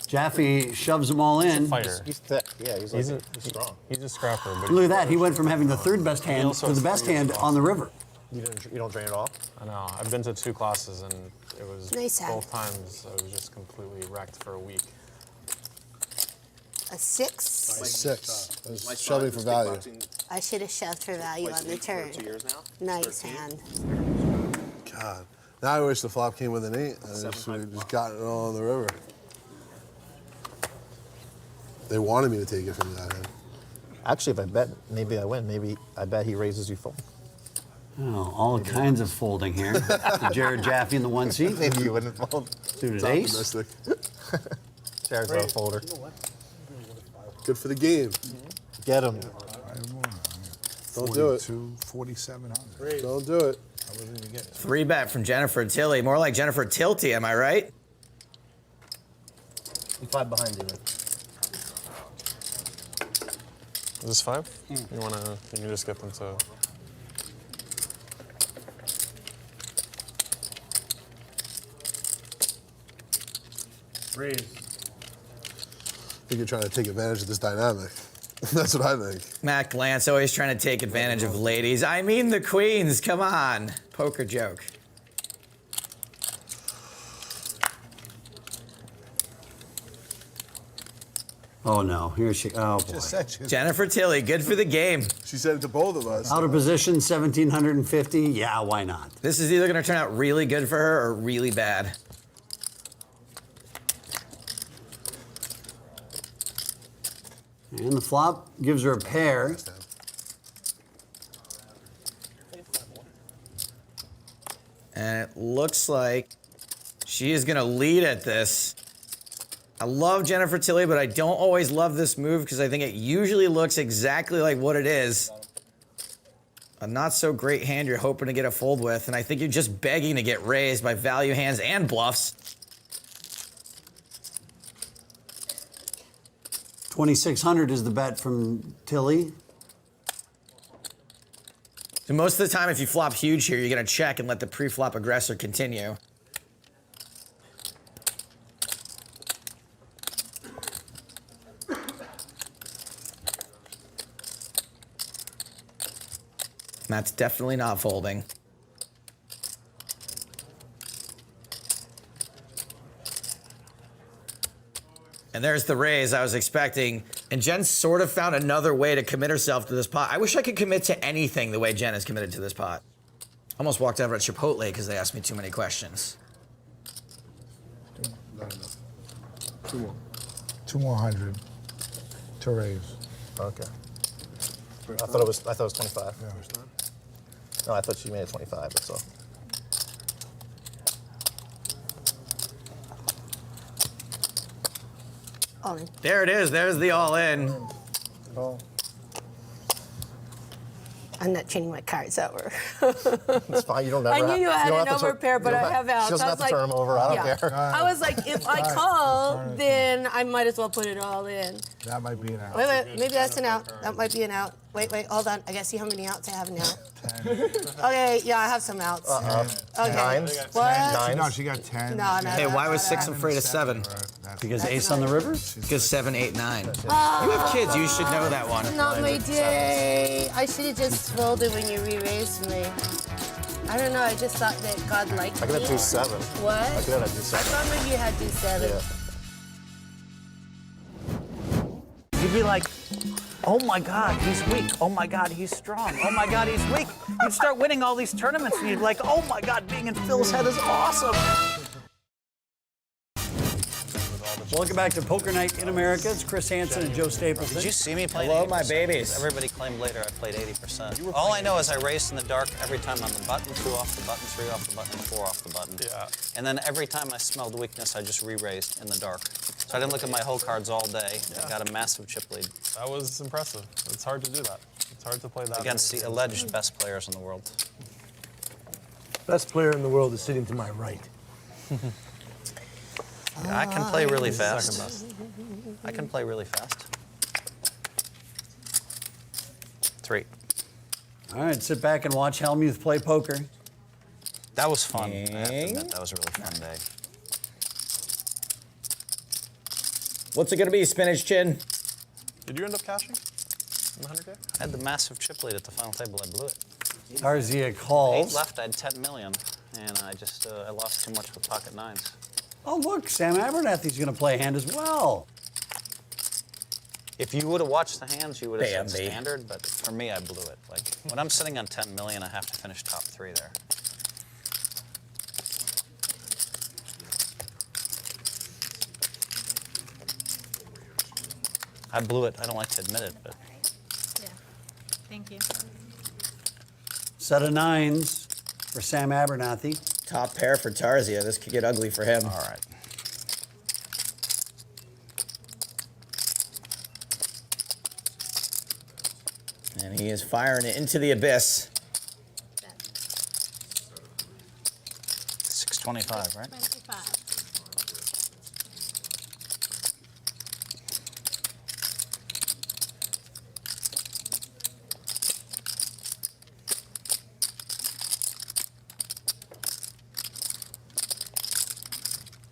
Jaffe shoves them all in. Fighter. He's thick. Yeah, he's strong. He's a scrapper. But Look at that. He went from having the third best hand to the best hand on the river. You don't drain it off? I know. I've been to 2 classes, and it was Nice hand. both times I was just completely wrecked for a week. A 6? A 6. That's shoving for value. I should have shoved for value on the turn. Nice hand. God. Now I wish the flop came with an 8. I just would have just gotten it all on the river. They wanted me to take it from that hand. Actually, if I bet, maybe I win. Maybe I bet he raises you full. Oh, all kinds of folding here. Jared Jaffe in the 1 seat. Maybe you wouldn't fold. Suited It's ace. optimistic. Jared's not a folder. Good for the game. Get him. Don't do it. 4,700. Don't do it. 3-bet from Jennifer Tilly. More like Jennifer Tilty, am I right? I'm 5 behind you. Is this 5? You can just get them to. Raise. I think you're trying to take advantage of this dynamic. That's what I think. Matt Glantz always trying to take advantage of ladies. I mean the queens, come on. Poker joke. Oh no, here she, oh boy. Jennifer Tilly, good for the game. She said it to both of us. Out of position, 1,750. Yeah, why not? This is either going to turn out really good for her or really bad. And the flop gives her a pair. And it looks like she is going to lead at this. I love Jennifer Tilly, but I don't always love this move because I think it usually looks exactly like what it is. A not so great hand you're hoping to get a fold with, and I think you're just begging to get raised by value hands and bluffs. 2,600 is the bet from Tilly. So most of the time, if you flop huge here, you're going to check and let the pre-flop aggressor continue. Matt's definitely not folding. And there's the raise I was expecting. And Jen sort of found another way to commit herself to this pot. I wish I could commit to anything the way Jen is committed to this pot. Almost walked over at Chipotle because they asked me too many questions. Two more. 2,100 to raise. Okay. I thought it was 25. Yeah. No, I thought she made it 25. That's all. All in. There it is. There's the all-in. Oh. I'm not changing my cards over. It's fine. You don't I ever knew you have, had don't an have to overpair, but you I don't have outs. She doesn't I have was to turn like, them over. I don't care. I was like, if I call, then I might as well put it all in. That might be an out. Wait, maybe that's an out. That might be an out. Wait, hold on. I gotta see how many outs I have now. Okay, yeah, I have some outs. Okay. Nines? What? No, she got 10. No, no. Hey, why was 6 afraid of 7? Because ace on the river? Because 7, 8, 9. You have kids. You should know that one. Not my day. I should have just folded when you re-raised me. I don't know. I just thought that God liked me. I could have do 7. What? I could have do I 7. thought maybe you had do 7. Yeah. You'd be like, oh my God, he's weak. Oh my God, he's strong. Oh my God, he's weak. You'd start winning all these tournaments and you'd be like, oh my God, being in Phil's head is awesome. Welcome back to Poker Night in America. It's Chris Hansen and Joe Stapleton. Did you see me play? Hello, my babies. Everybody claimed later I played 80%. All I know is I raced in the dark every time on the button, 2 off the button, 3 off the button, 4 off the button. Yeah. And then every time I smelled weakness, I just re-raised in the dark. So I didn't look at my whole cards all day. I got a massive chip lead. That was impressive. It's hard to do that. It's hard to play that. Against the alleged best players in the world. Best player in the world is sitting to my right. Yeah, I can play really Second fast. best. I can play really fast. 3. All right, sit back and watch Hellmuth play poker. That was fun. I have to admit, that was a really fun day. What's it gonna be, Spinach Chin? Did you end up cashing in the 100K? I had the massive chip lead at the final table. I blew it. Tarzia calls. 8 left, I had 10 million, and I just I lost too much with pocket 9s. Oh, look, Sam Abernathy's going to play a hand as well. If you would have watched the hands, you would have said Bambi. standard, but for me, I blew it. Like, when I'm sitting on 10 million, I have to finish top 3 there. I blew it. I don't like to admit it, but... Yeah. Thank you. Set of 9s for Sam Abernathy. Top pair for Tarzia. This could get ugly for him. All right. And he is firing it into the abyss. 625, right? 25.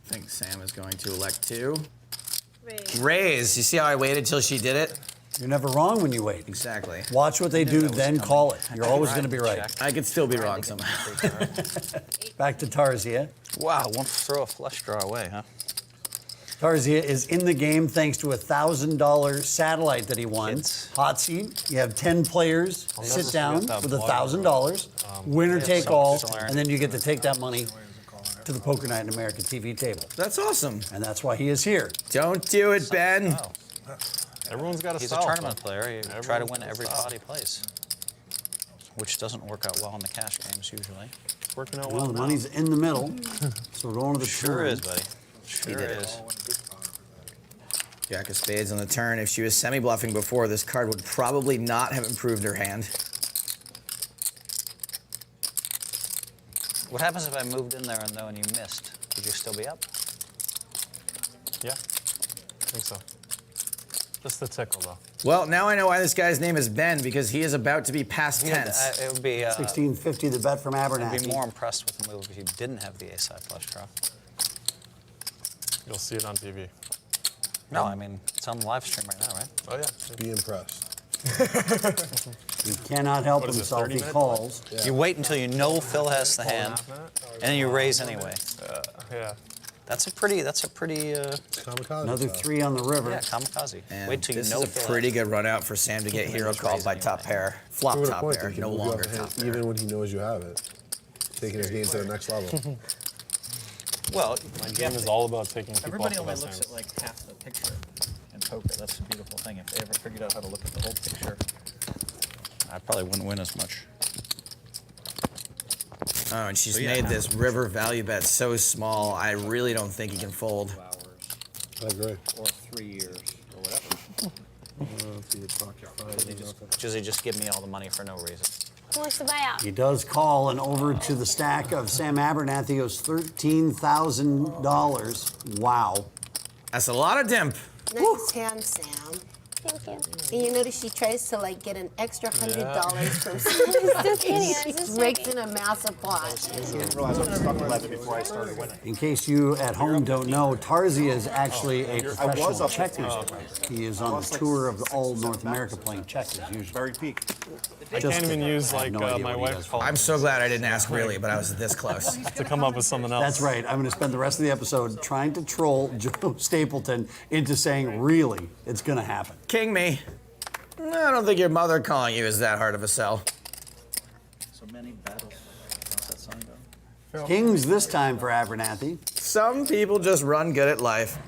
I think Sam is going to elect to Raise. raise. You see how I waited till she did it? You're never wrong when you wait. Exactly. Watch what they do, then call it. You're always going to be right. I could still be wrong somehow. Back to Tarzia. Wow, won't throw a flush draw away, huh? Tarzia is in the game thanks to a $1,000 satellite that he won. Kids. Hot seat. You have 10 players. I'll Sit never down forget that with blog. $1,000. Winner yeah, take so all, much to learn. and then you get to take that money to the Poker Night in America TV table. That's awesome. And that's why he is here. Don't do it, Ben. Oh. Everyone's got a He's style. a tournament player. You try to Everyone's win got a every style. pot he plays, which doesn't work out well in the cash games usually. It's working out Well, well the now. money's in the middle, so we're going to the Sure turn. is, buddy. Sure did it. is. Jack of spades on the turn. If she was semi-bluffing before, this card would probably not have improved her hand. What happens if I moved in there and though and you missed? Would you still be up? Yeah, I think so. Just the tickle, though. Well, now I know why this guy's name is Ben, because he is about to be past tense. It would be 1650 the bet from Abernathy. I'd be more impressed with the move if you didn't have the ace-high flush draw. You'll see it on TV. No, I mean, it's on the live stream right now, right? Oh, yeah. Be impressed. He cannot help What is it, himself. 30 He minutes? calls. Yeah. You wait until you know Phil has the hand, and then you raise anyway. Yeah. That's a pretty Kamikaze. Another style. 3 on the river. yeah, kamikaze. And Wait till you this know is a Phil pretty has good run out for Sam to get hero just called raise by anyway. top pair. Flop Prove a top point, pair, they can no move you longer up top pair. even when he knows you have it. Taking his game to the next level. Well, My game is all about taking people Everybody off only the looks best at like half the picture in poker. That's the beautiful thing. If they ever figured out how to look at the whole picture. I probably wouldn't win as much. Oh, and she's So, yeah, made half this the river value bet so small, I really don't think he can fold. I agree. Or 3 years or whatever. Does he just give me all the money for no reason? Who wants to buy out? He does call, and over to the stack of Sam Abernathy goes $13,000. Wow. That's a lot of dimp. Nice hand, Sam. Thank you. And you notice she tries to like get an extra $100 from still kidding. I'm She just rakes joking. in a massive pot. I didn't realize I was stuck 11 before I started winning. In case you at home don't know, Tarzia is actually a I was professional up checkers. 15. He is on the tour of all North America playing checkers usually. Very peak. I can't even use like no idea my what he wife's does. call I'm so glad I didn't ask really, but I was this close. to come up with something else. That's right. I'm going to spend the rest of the episode trying to troll Joe Stapleton into saying, really, it's going to happen. King me. I don't think your mother calling you is that hard of a sell. So many battles. How's that song go? Kings this time for Abernathy. Some people just run good at life.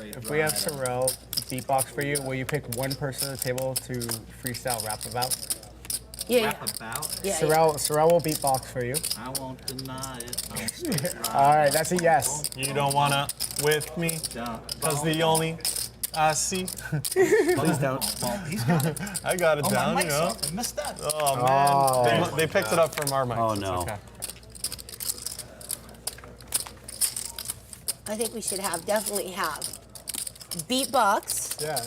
If we have Sorrel beatbox for you, will you pick one person at the table to freestyle rap about? Yeah. Rap about? Yeah. Sorrel will beatbox for you. I won't deny it. All right, that's a yes. You don't wanna with me, cause the only I see. Please don't. He's got it. I got it down, you know. I missed that. Oh man, they picked it up from our mic. Oh It's no. okay. I think we should definitely have beatbox. Yeah,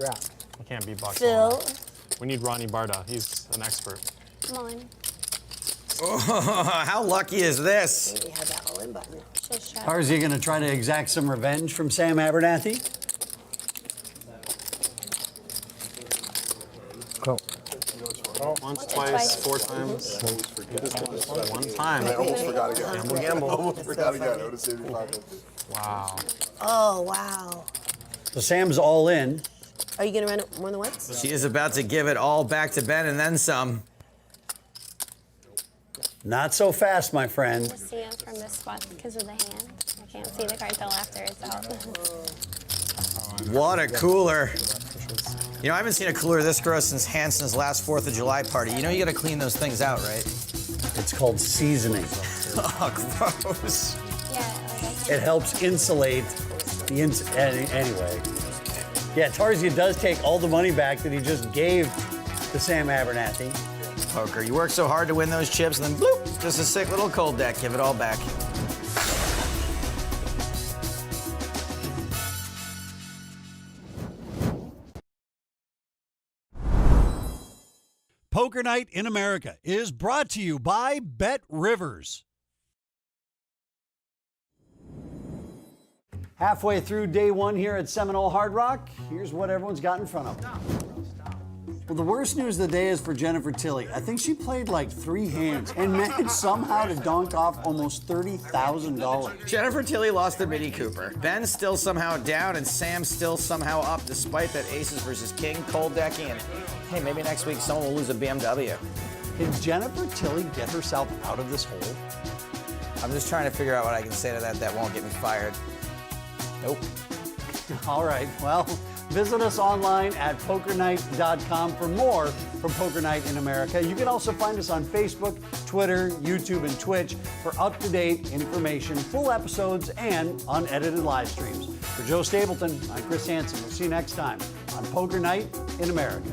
rap. I can't beatbox. Phil. We need Ronnie Barda. He's an expert. Come on. Oh, how lucky is this? We have that all in button. Just try. Are you going to try to exact some revenge from Sam Abernathy? Cool. Once, twice, 4 times. One time. I almost forgot again. Gamble. Almost forgot again. I would have saved you 500. Wow. Oh, wow. So Sam's all in. Are you going to run it more than once? She is about to give it all back to Ben and then some. Not so fast, my friend. I see him from this spot because of the hand. I can't see the card till after it's out. What a cooler. You know, I haven't seen a cooler this gross since Hanson's last 4th of July party. You know you gotta clean those things out, right? It's called seasoning. Oh, gross. Yeah. It helps insulate the anyway. Yeah, Tarzia does take all the money back that he just gave to Sam Abernathy. Poker, you work so hard to win those chips, and then bloop, just a sick little cold deck. Give it all back. Poker Night in America is brought to you by Bet Rivers. Halfway through day one here at Seminole Hard Rock, here's what everyone's got in front of them. Well, the worst news of the day is for Jennifer Tilly. I think she played like 3 hands and managed somehow to donk off almost $30,000. Jennifer Tilly lost the Mini Cooper. Ben's still somehow down, and Sam's still somehow up, despite that aces versus king cold decking. And hey, maybe next week someone will lose a BMW. Can Jennifer Tilly get herself out of this hole? I'm just trying to figure out what I can say to that won't get me fired. Nope. All right, well, visit us online at pokernight.com for more from Poker Night in America. You can also find us on Facebook, Twitter, YouTube, and Twitch for up-to-date information, full episodes, and unedited live streams. For Joe Stapleton, I'm Chris Hansen. We'll see you next time on Poker Night in America.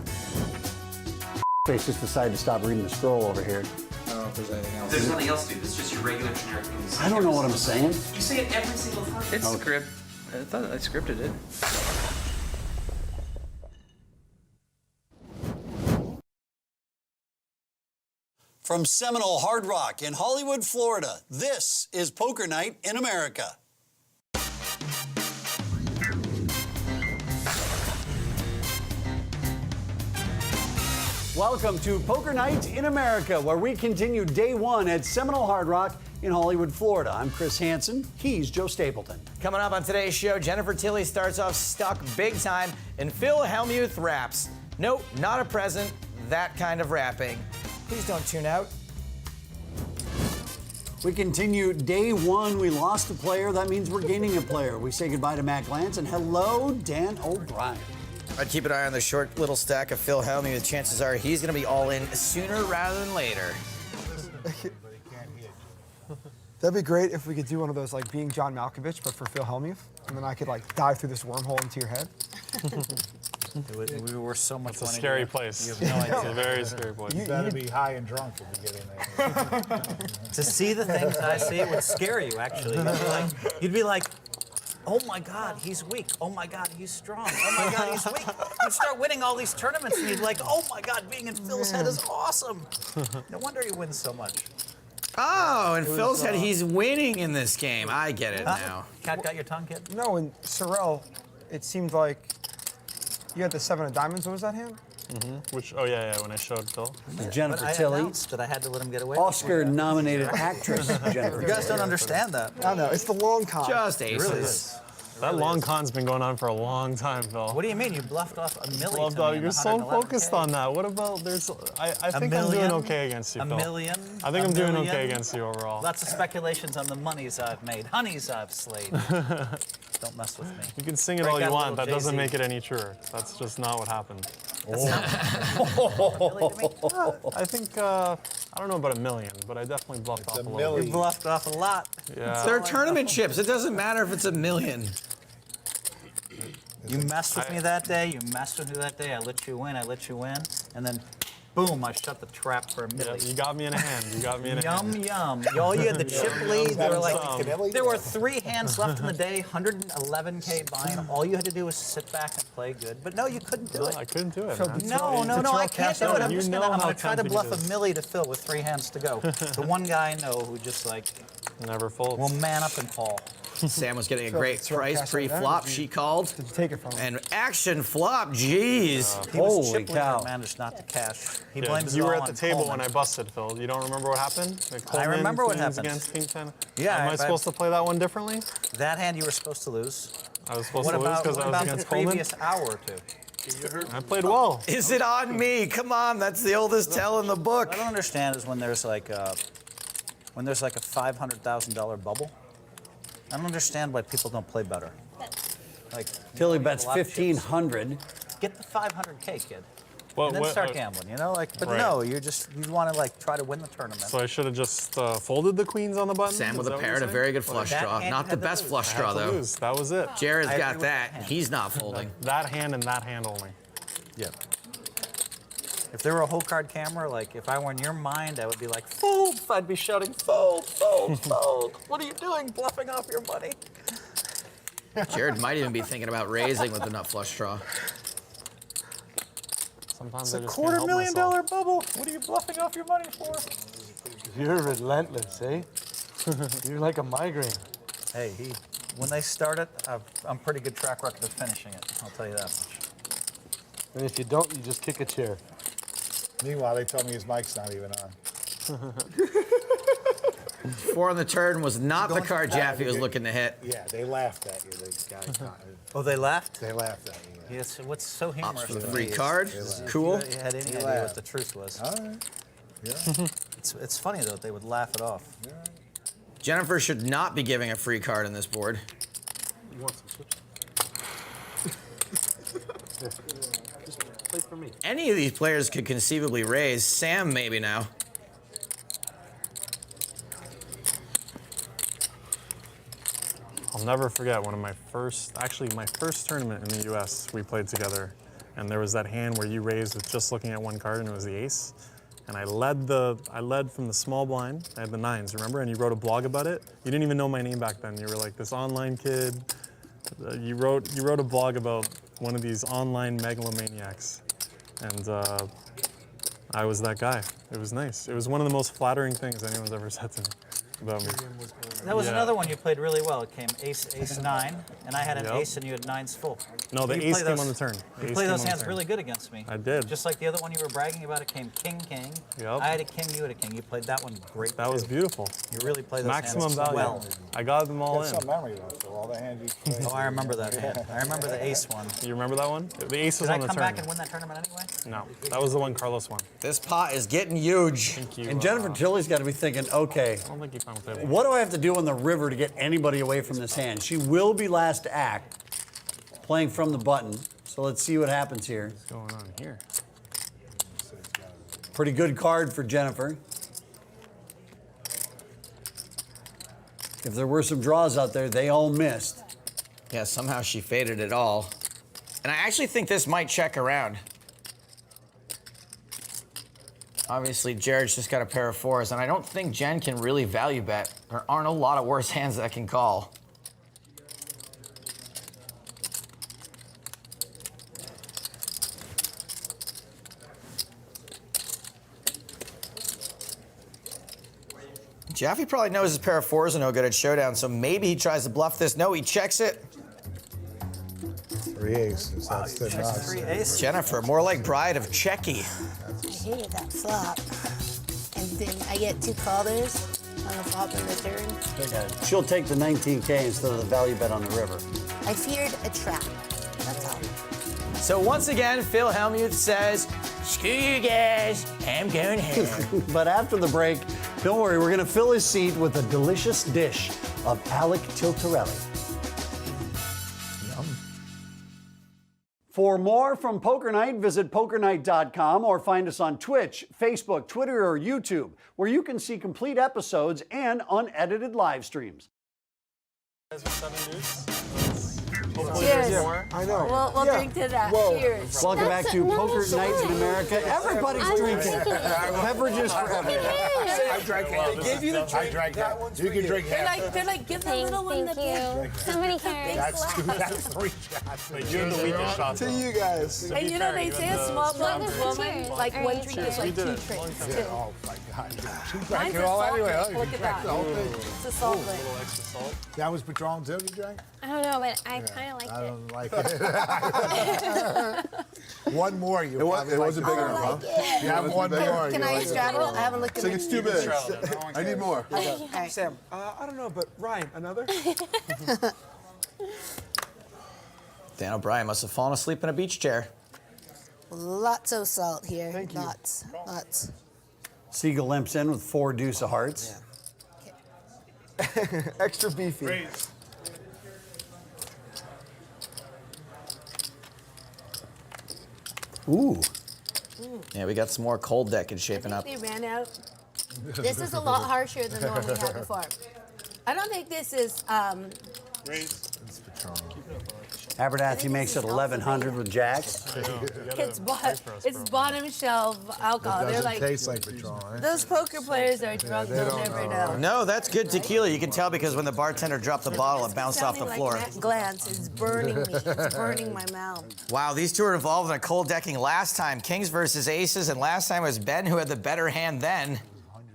Face just decided to stop reading the scroll over here. I don't know if there's anything else. There's nothing else, dude. It's just your regular generic things. I don't know what I'm saying. You say it every single time. It's script. I thought I scripted it. From Seminole Hard Rock in Hollywood, Florida, this is Poker Night in America. Welcome to Poker Night in America, where we continue day one at Seminole Hard Rock in Hollywood, Florida. I'm Chris Hansen. He's Joe Stapleton. Coming up on today's show, Jennifer Tilly starts off stuck big time, and Phil Hellmuth raps. Nope, not a present, that kind of rapping. Please don't tune out. We continue day one. We lost a player. That means we're gaining a player. We say goodbye to Matt Glantz and hello, Dan O'Brien. I'd keep an eye on the short little stack of Phil Hellmuth. Chances are he's going to be all in sooner rather than later. That'd be great if we could do one of those, like being John Malkovich, but for Phil Hellmuth, and then I could like dive through this wormhole into your head. We were so much It's a money scary together. place. You have no It's idea. a very scary place. You better be high and drunk if we get in there. To see the things I see, it would scare you, actually. You'd be like, oh my God, he's weak. Oh my God, he's strong. Oh my God, he's weak. You'd start winning all these tournaments, and you'd be like, oh my God, being in Phil's head is awesome. No wonder he wins so much. Oh, and Phil said he's winning in this game. I get it now. Cat got your tongue, kid? No, in Sorrel, it seemed like you had the 7 of diamonds. What was that hand? Which, oh yeah, when I showed Phil. Jennifer But I Tilly, announced that I had to let him get away. Oscar-nominated actress Jennifer You guys Tilly. don't understand that. I don't know. It's the long con. Just It aces. really is. That long con's been going on for a long time, Phil. What do you mean? You bluffed off a million. Bluffed off. You're so focused on that. What about I think I'm doing okay against you, Phil. A million? I think I'm doing okay against you overall. Lots of speculations on the monies I've made, honeys I've slayed. Don't mess with me. You can sing it all you want. That doesn't make it any truer. That's just not what happened. I think, I don't know about a million, but I definitely bluffed off a little. You bluffed off a lot. Yeah. They're tournament chips. It doesn't matter if it's a million. You messed with me that day. You messed with me that day. I let you win. And then, boom! I shut the trap for a million. Yeah, you got me in a hand. You got me in a hand. Yum. All you had the chip lead. There were 3 hands left in the day. 111K buy-in. All you had to do was sit back and play good. But no, you couldn't do it. I couldn't do it. Man. No, I can't do it. I'm gonna try to bluff a milli to Phil with 3 hands to go. The one guy I know who just never folds. Will man up and call. Sam was getting a great price pre-flop. She called. Did you take it from him? And action flop. Jeez. He was chip leader, managed not to cash. He blames it You all were at the on table Coleman. when I busted, Phil. You don't remember what happened? I remember what happened. Against King 10. Yeah. Am I supposed to play that one differently? That hand you were supposed to lose. I was supposed to lose because I was against Coleman? What about the previous hour or two? I played well. Is it on me? Come on, that's the oldest tell in the book. What I don't understand is when there's like a $500,000 bubble. I don't understand why people don't play better. Like Tilly bets 1,500. Get the 500K, kid. Well, and then start gambling, you know? But no, you want to try to win the tournament. So I should have just folded the queens on the button? Sam with a pair and a very good flush draw. Not the best flush draw, though. That was it. Jared's got that. He's not folding. That hand and that hand only. Yeah. If there were a whole card camera, if I were in your mind, I would be like, fold! I'd be shouting, fold, fold, fold. What are you doing, bluffing off your money? Jared might even be thinking about raising with the nut flush draw. Sometimes It's I a just can't help $250,000 bubble. What are you bluffing off your money for? You're relentless, eh? You're like a migraine. Hey, when they start it, I'm pretty good track record of finishing it. I'll tell you that much. And if you don't, you just kick a chair. Meanwhile, they told me his mic's not even on. 4 on the turn was not the card Jaffe was looking to hit. Yeah, they laughed at you. They Oh, they laughed? They laughed at you. Yeah. Yes. What's so humorous for the to free me card. is Cool. if you had any idea what the truth was. All right. Yeah. It's funny though they would laugh it off. Yeah. Jennifer should not be giving a free card in this board. You want some switch? Just play for me. Any of these players could conceivably raise. Sam maybe now. I'll never forget one of my first tournament in the US we played together. And there was that hand where you raised with just looking at one card and it was the ace. And I led from the small blind. I had the 9s, remember? And you wrote a blog about it. You didn't even know my name back then. You were like this online kid. You wrote a blog about one of these online megalomaniacs. And I was that guy. It was nice. It was one of the most flattering things anyone's ever said to me about me. That was another one you played really well. It came ace, 9, and I had an ace and you had 9s full. No, the ace came on the turn. You played those hands really good against me. I did. Just like the other one you were bragging about, it came king, king. Yep. I had a king, you had a king. You played that one great. That was beautiful. You really played those Maximum hands value. well. I got them all in. Some memory though, so all the hands you played. Oh, I remember that hand. I remember the ace one. You remember that one? The ace was on the turn. Did I come back and win that tournament anyway? No, that was the one Carlos won. This pot is getting huge. Thank you. And Jennifer Tilly's got to be thinking, okay, I don't think you found the table. what do I have to do on the river to get anybody away from this hand? She will be last to act, playing from the button. So let's see what happens here. What's going on here? Pretty good card for Jennifer. If there were some draws out there, they all missed. Yeah, somehow she faded it all. And I actually think this might check around. Obviously, Jared's just got a pair of 4s, and I don't think Jen can really value bet. There aren't a lot of worse hands that can call. Jaffe probably knows his pair of 4s are no good at showdown, so maybe he tries to bluff this. No, he checks it. 3 aces. That's the nonsense. 3 aces. Jennifer, more like Bride of Checky. I hated that flop. And then I get 2 callers on the flop and the turn. She'll take the 19K instead of the value bet on the river. I feared a trap. That's all. So once again, Phil Hellmuth says, screw you guys, I'm going home. But after the break, don't worry, we're going to fill his seat with a delicious dish of Alec Tiltarelli. Yum. For more from Poker Night, visit pokernight.com or find us on Twitch, Facebook, Twitter, or YouTube, where you can see complete episodes and unedited live streams. Cheers. I know. We'll drink to that. Cheers. Welcome back to Poker Night in America. Everybody's drinking. Beverages for everyone. I drank half. They gave you the drink. I drank that half. one's You for can you. drink half. They're like, give the little one the big. Somebody carry. That's 3 shots. You're the weakest shot. To you guys. And you know, they say a small Well, blonde there's woman, cheers. like Or one you drink cheers. is like 2 drinks, too. Oh, my God. She drank Mine's it a all salt anyway. drink. Oh, Look you at drank that. the whole thing. It's a salt drink. Extra salt. That was Patron too you drank? I don't know, but I kind of like I it. don't like it. One more, you It wasn't big enough, huh? You have one more. Can I straddle? I haven't looked at It's like it's too big. I need more. Okay. Sam, I don't know, but Ryan, another? Dan O'Brien must have fallen asleep in a beach chair. Lots of salt here. Thank you. Lots. Siegel limps in with 4 deuce of hearts. Extra beefy. Ooh. Yeah, we got some more cold decking shaping up. They ran out. This is a lot harsher than the one we had before. I don't think this is. It's Patron. Abernathy makes it 1,100 with jacks. It's bottom shelf alcohol. It They're doesn't like taste like Patron, eh? those poker players are drunk. they They'll don't never know. know. No, that's good tequila. You can tell because when the bartender dropped the bottle, it bounced off the Sounding floor. like Glantz is burning me. It's burning my mouth. Wow, these two were involved in a cold decking last time. Kings versus aces, and last time it was Ben who had the better hand then.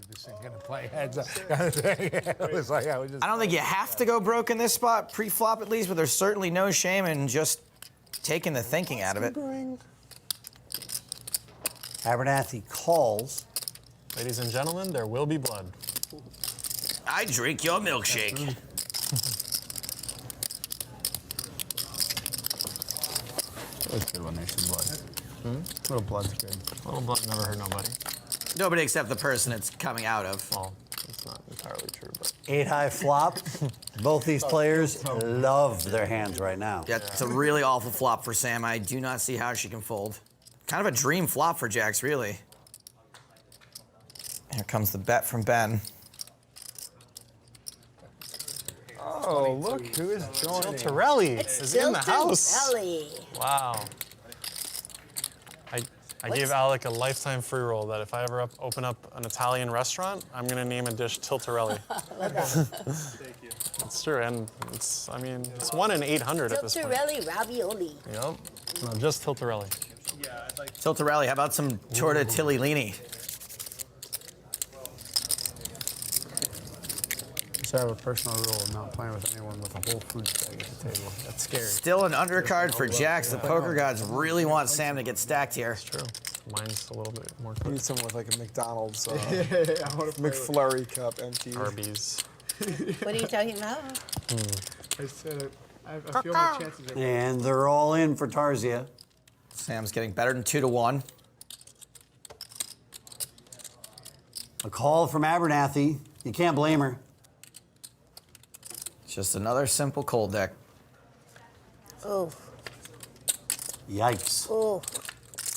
This thing's gonna play heads up. Kind of thing. It was like I was just. I don't think you have to go broke in this spot, pre-flop at least, but there's certainly no shame in just taking the thinking out of it. Abernathy calls. Ladies and gentlemen, there will be blood. I drink your milkshake. It's good when there's some blood. A little blood's good. A little blood never hurt nobody. Nobody except the person it's coming out of. Well, it's not entirely true, but 8 high flop. Both these players love their hands right now. Yeah, it's a really awful flop for Sam. I do not see how she can fold. Kind of a dream flop for Jax, really. Here comes the bet from Ben. Oh, look who is joining. Tiltarelli It's is in the house. Tiltarelli. Wow. I gave Alec a lifetime free roll that if I ever open up an Italian restaurant, I'm gonna name a dish Tiltarelli. Thank you. It's true, and it's 1 in 800 at this point. Tiltarelli ravioli. Yep. No, just Tiltarelli. Tiltarelli, how about some tortellini? So I have a personal rule of not playing with anyone with a whole food bag at the table. That's scary. Still an undercard for Jax. The poker gods really want Sam to get stacked here. It's true. Mine's a little bit more I need someone with like a McDonald's McFlurry cup empty. Arby's. What are you talking about? I said I feel my chances are. And they're all in for Tarzia. Sam's getting better than 2-1. A call from Abernathy. You can't blame her. Just another simple cold deck. Oh. Yikes. Oh.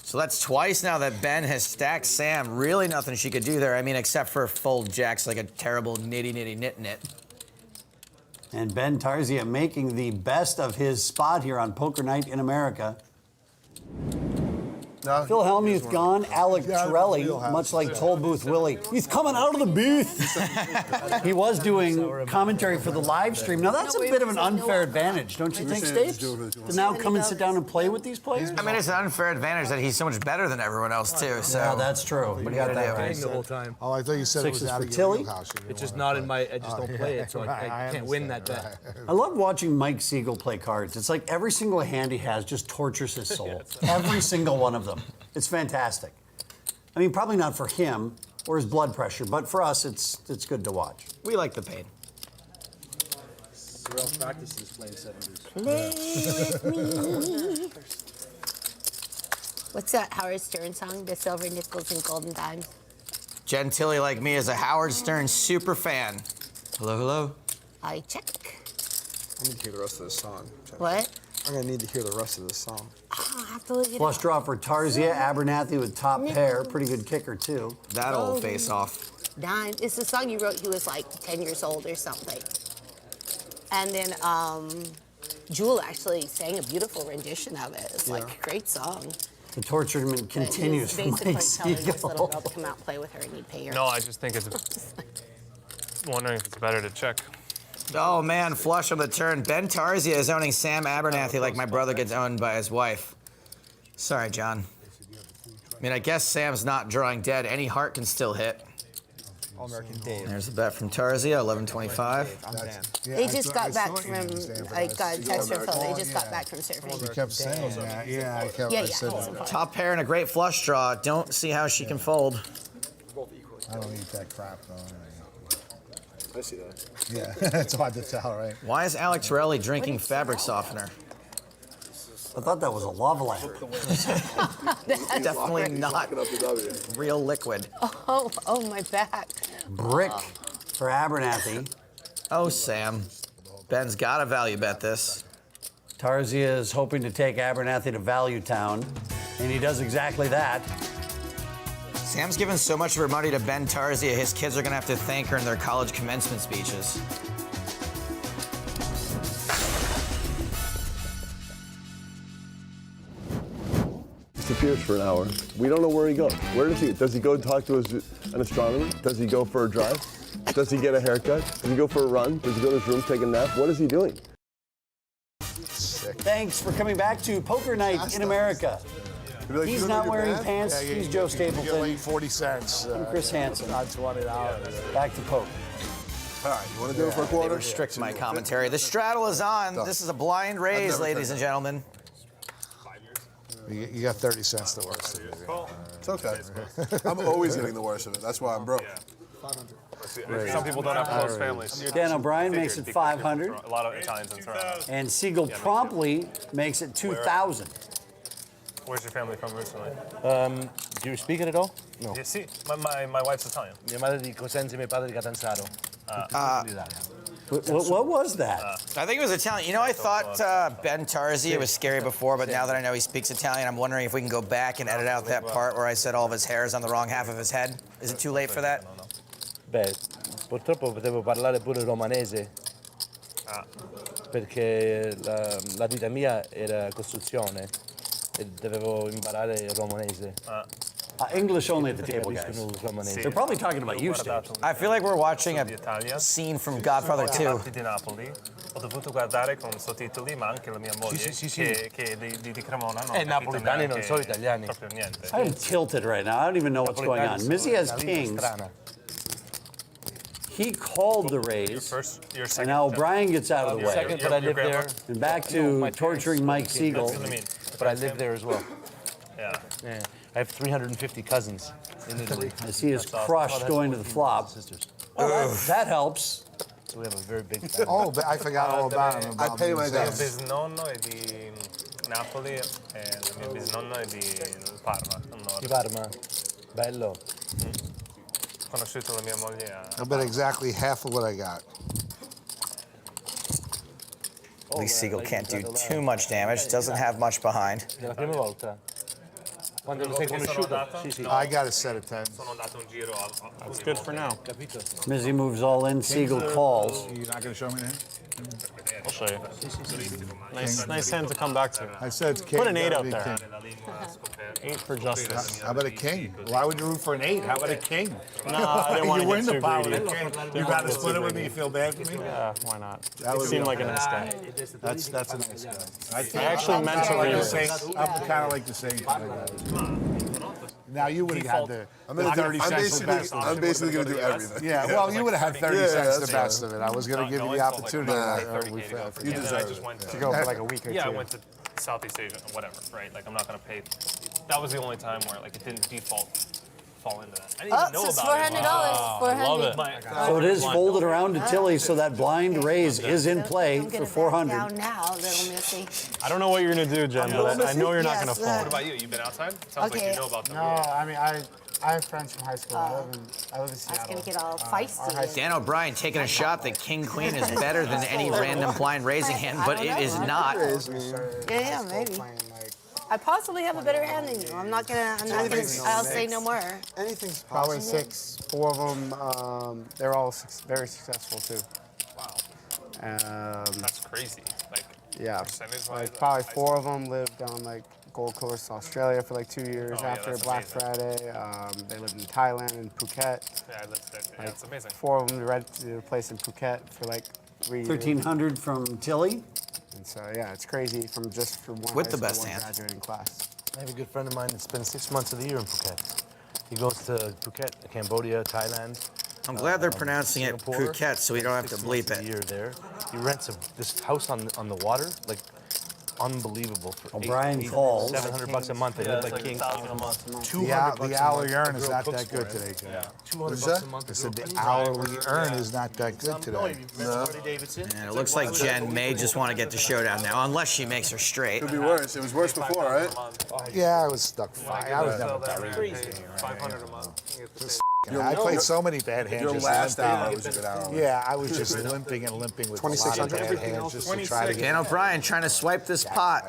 So that's twice now that Ben has stacked Sam. Really nothing she could do there. I mean, except for fold Jax like a terrible nitty-nit. And Ben Tarzia making the best of his spot here on Poker Night in America. Phil Hellmuth gone, Alec Torelli, much like Toll Booth Willie. He's coming out of the booth. He was doing commentary for the live stream. Now that's a bit of an unfair advantage, don't you think, Stapes? To now come and sit down and play with these players? I mean, it's an unfair advantage that he's so much better than everyone else, too. So Yeah, that's true. What do you got to do? The whole time. Oh, I thought you said it was Sixes out for of your Tilly? wheelhouse. It's just not in my. I just don't play it, so I can't win that bet. I love watching Mike Siegel play cards. It's like every single hand he has just tortures his soul. Every single one of them. It's fantastic. I mean, probably not for him or his blood pressure, but for us, it's good to watch. We like the pain. Sorrel practices playing 70s. What's that Howard Stern song? The Silver Nickels and Golden Dimes. Gentile, like me, is a Howard Stern super fan. Hello, hello. I check. I need to hear the rest of this song. What? I'm gonna need to hear the rest of this song. Oh, I have to look it Flush up. draw for Tarzia, Abernathy with top pair. Pretty good kicker, too. That'll face off. Dime. It's a song you wrote. He was like 10 years old or something. And then Jewel actually sang a beautiful rendition of it. It's like a great song. The torturement continues for Basically Mike telling this little Siegel. girl to come out and play with her and he'd pay her. No, I just think it's wondering if it's better to check. Oh man, flush on the turn. Ben Tarzia is owning Sam Abernathy like my brother gets owned by his wife. Sorry, John. I mean, I guess Sam's not drawing dead. Any heart can still hit. All-American Dave. There's the bet from Tarzia, 11.25. I'm Dan. They just got back from, I got a text from Phil. They just got back from surfing. He kept saying that. Yeah, I kept. Yeah, I said that. Top pair and a great flush draw. Don't see how she can fold. I don't eat that crap though. I see that. Yeah, it's hard to tell, right? Why is Alex Rowley drinking fabric softener? I thought that was a love letter. Definitely not real liquid. Oh, my back. Brick for Abernathy. Oh, Sam. Ben's got to value bet this. Tarzia is hoping to take Abernathy to Value Town, and he does exactly that. Sam's given so much of her money to Ben Tarzia, his kids are going to have to thank her in their college commencement speeches. Disappears for an hour. We don't know where he goes. Where does he? Does he go talk to an astronomer? Does he go for a drive? Does he get a haircut? Does he go for a run? Does he go to his room, take a nap? What is he doing? Thanks for coming back to Poker Night in America. Like, He's not wearing pants. Yeah, He's Joe You get Stapleton. like 40 cents. I'm Chris Hansen. Not $20. Back to poker. All right, you want to do it for a quarter? They restrict my commentary. The straddle is on. This is a blind raise, ladies and gentlemen. You got 30 cents the worst of it. It's okay. I'm always getting the worst of it. That's why I'm broke. Some people don't have close families. Dan O'Brien makes it 500. A lot of Italians in Toronto. And Siegel promptly makes it 2,000. Where's your family from originally? Do you speak it at all? No. Yeah, see, my wife's Italian. Mia madre di Cosenza e mio padre di Catanzaro. What was that? I think it was Italian. You know, I thought Ben Tarzia was scary before, but now that I know he speaks Italian, I'm wondering if we can go back and edit out that part where I said all of his hair is on the wrong half of his head. Is it too late for that? Beh, purtroppo potevo parlare pure romanese. Perché la vita mia era costruzione e dovevo imparare il romanese. English only at the table, guys. They're probably talking about you, Steve. I feel like we're watching a scene from Godfather 2. Di Napoli. Ho dovuto guardare con sottotitoli, ma anche la mia moglie che di Cremona non ha capito napolitani non sono neanche italiani. proprio niente. I'm tilted right now. I don't even know what's going on. Mizzy has kings. He called the raise, and now O'Brien gets out of the way. Second, but I live there. And back to torturing Mike Siegel. But I live there as well. Yeah. I have 350 cousins in Italy. I see his crush going to the flop. Well, that helps. So we have a very big family. Oh, but I forgot all about him. I pay my debts. Il bisnonno è di Napoli e il mio bisnonno è di Parma. Di Parma. Bello. Ho conosciuto la mia moglie a... I bet exactly half of what I got. At least Siegel can't do too much damage. Doesn't have much behind. La prima volta. Quando lo sei conosciuto? Sì, sì. I got a set of 10. Sono andato un giro That's good for now. Mizzy moves all in. Siegel calls. You're not going to show me that? I'll show you. Nice hand to come back to. I said king. Put an 8 up King. there. 8 for justice. How about a king? Why would you root for an 8? How about a king? No, I didn't want to You win get the too power. greedy. You got to split it with me. You feel bad for me? Yeah, why not? That It would seemed be like a okay. nice guy. That's a nice guy. I actually meant to read this. I'm kind of like the same. Now you would have had the 30 cents the best of it. I'm basically going to do everything. Yeah, well, you would have had 30 Yeah, cents the that's best fine. of it. I was going to give you the opportunity. You deserve it. to go for like a week or two. Yeah, I went to Southeast Asia, whatever, right? Like, I'm not going to pay. That was the only time where, like, it didn't default fall into that. I didn't even know so it's about $400. it. $400. Love it. So it is folded around to Tilly, so that blind raise is in play for 400. Down now, little missy. I don't know what you're going to do, Jen, but I know you're not going to fall. What about you? You been outside? Sounds like you know about them. No, I mean, I have friends from high school. I live in Seattle. That's going to get all feisty. Dan O'Brien taking a shot that King Queen is better than any random blind raising hand, but it is not. Yeah, maybe. I possibly have a better hand than you. I'll say no more. Anything's probably 6. 4 of them, they're all very successful too. Wow. That's crazy. Like, yeah, percentage-wise, like probably 4 of them lived on like Gold Coast, Australia for like 2 years after Black Friday. They lived in Thailand and Phuket. Yeah, I lived there. Yeah, that's amazing. 4 of them rented a place in Phuket for like 3 years. 1,300 from Tilly. And so yeah, it's crazy from one With the high best school, one hand. graduating class. I have a good friend of mine that spends 6 months of the year in Phuket. He goes to Phuket, Cambodia, Thailand. I'm glad they're pronouncing it Singapore. Phuket, so we don't have to 6 bleep months of it. the year there. He rents this house on the water, like unbelievable. For O'Brien calls. $700 a month. They live like kings. The hourly earn is not that good today, Joe. $200 a month. I said the hourly earn is not that good today. And it looks like Jen may just want to get the showdown now, unless she makes her straight. Could be worse. It was worse before, right? Yeah, I was stuck 5. I was never crazy. $500 a month. I played so many bad hands. Your just last limping. hour was a good hour. Yeah, I was just limping and limping with a lot of bad hands just to try to get. Dan O'Brien trying to swipe this pot.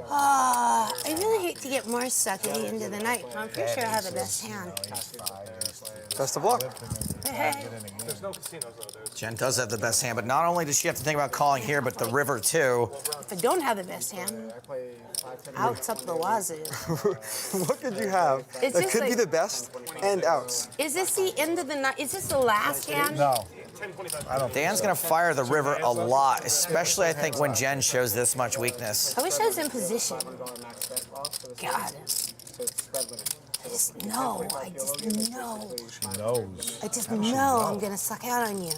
I really hate to get more sucky into the night. I'm pretty sure I have the best hand. Best of luck. Hey. There's no casinos though. Jen does have the best hand, but not only does she have to think about calling here, but the river too. If I don't have the best hand, outs up the wazoo. What could you have It's that just could be like- the best and outs? Is this the end of the night? Is this the last hand? No. I don't Dan's gonna fire the river a lot, especially I think when Jen shows this much weakness. I wish I was in position. God. I just know. I just know. She knows. I just know I'm gonna suck out on you.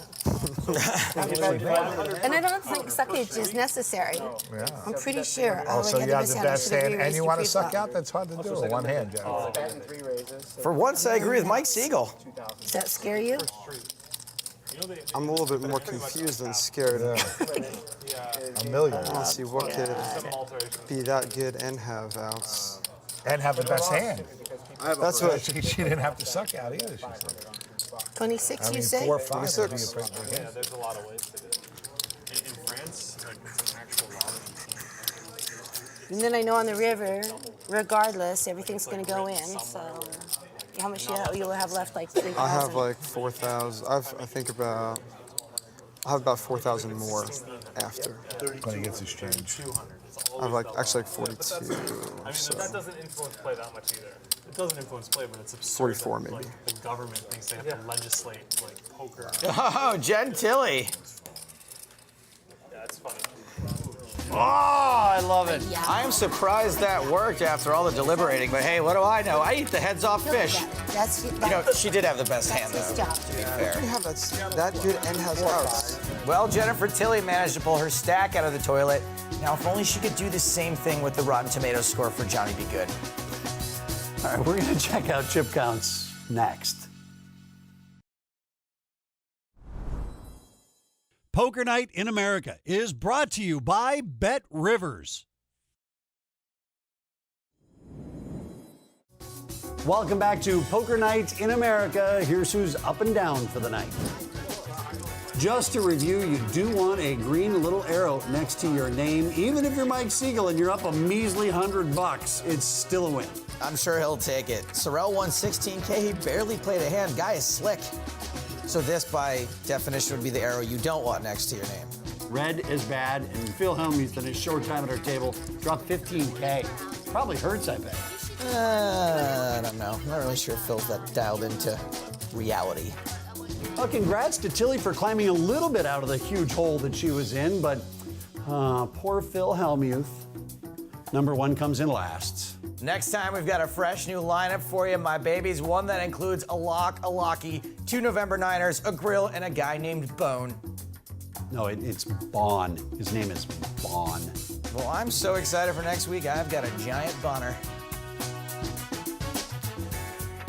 And I don't think suckage is necessary. Yeah. I'm pretty sure. I Also, already you had have the best I should've hand, and re-raised you your want to pre-flop. suck out? That's hard to do with one hand, Joe. For once, I agree with Mike Siegel. Does that scare you? I'm a little bit more confused than scared. A million. Let's see what could be that good and have outs. And have the best hand. That's what she didn't have to suck out either, she said. 26, I mean, you say? 4 or 5 would be a 26. pretty big Yeah, hand. there's a lot of ways to do it. In France, like, it's an actual lottery. And then I know on the river, regardless, everything's gonna go in. So, how much you'll have left? Like 3,000. I have like 4,000. I think about. I have about 4,000 more after. When he gets his change. I have like actually like 42. I mean, So that doesn't influence play that much either. It doesn't influence play, but it's absurd. 44 that, maybe. Like, the government thinks they have to legislate like poker. Oh, Jen Tilly. Yeah, it's funny. Oh, I love it. I am surprised that worked after all the deliberating, but hey, what do I know? I eat the heads off fish. That's You know, she did have the best hand, his though, job. to be fair. yeah, that's that good and has outs. Well, Jennifer Tilly managed to pull her stack out of the toilet. Now, if only she could do the same thing with the Rotten Tomatoes score for Johnny Be Good. All right, we're going to check out chip counts next. Poker Night in America is brought to you by Bet Rivers. Welcome back to Poker Night in America. Here's who's up and down for the night. Just to review, you do want a green little arrow next to your name. Even if you're Mike Siegel and you're up a measly $100, it's still a win. I'm sure he'll take it. Sorrell won 16K. He barely played a hand. Guy is slick. So this, by definition, would be the arrow you don't want next to your name. Red is bad, and Phil Hellmuth in his short time at our table dropped 15K. Probably hurts, I bet. I don't know. I'm not really sure if Phil's that dialed into reality. Well, congrats to Tilly for climbing a little bit out of the huge hole that she was in, but poor Phil Hellmuth. Number 1 comes in last. Next time, we've got a fresh new lineup for you, my babies. One that includes a lock, a locky, 2 November Niners, a grill, and a guy named Bone. No, it's Bon. His name is Bon. Well, I'm so excited for next week. I've got a giant bonner.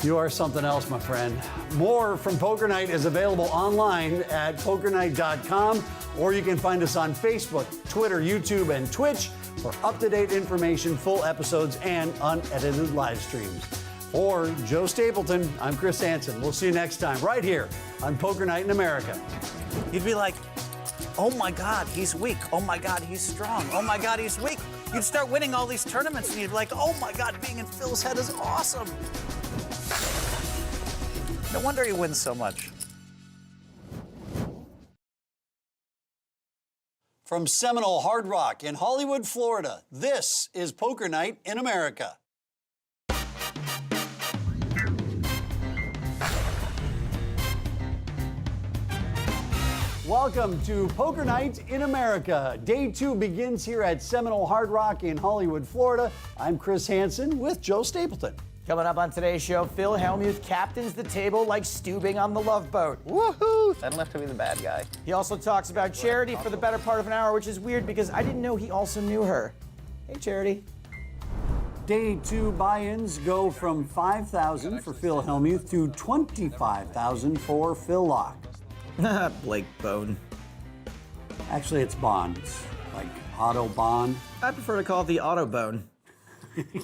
You are something else, my friend. More from Poker Night is available online at pokernight.com, or you can find us on Facebook, Twitter, YouTube, and Twitch for up-to-date information, full episodes, and unedited live streams. For Joe Stapleton, I'm Chris Hansen. We'll see you next time right here on Poker Night in America. You'd be like, oh my God, he's weak. Oh my God, he's strong. Oh my God, he's weak. You'd start winning all these tournaments and you'd be like, oh my God, being in Phil's head is awesome. No wonder he wins so much. From Seminole Hard Rock in Hollywood, Florida, this is Poker Night in America. Welcome to Poker Night in America. Day 2 begins here at Seminole Hard Rock in Hollywood, Florida. I'm Chris Hansen with Joe Stapleton. Coming up on today's show, Phil Hellmuth captains the table like Stubing on the Love Boat. Woohoo! I don't have to be the bad guy. He also talks about Charity for the better part of an hour, which is weird because I didn't know he also knew her. Hey, Charity. Day 2 buy-ins go from $5,000 for Phil Hellmuth to $25,000 for Phil Locke. Blake Bone. Actually, it's Bond. It's like Auto Bond. I prefer to call it the Auto Bone.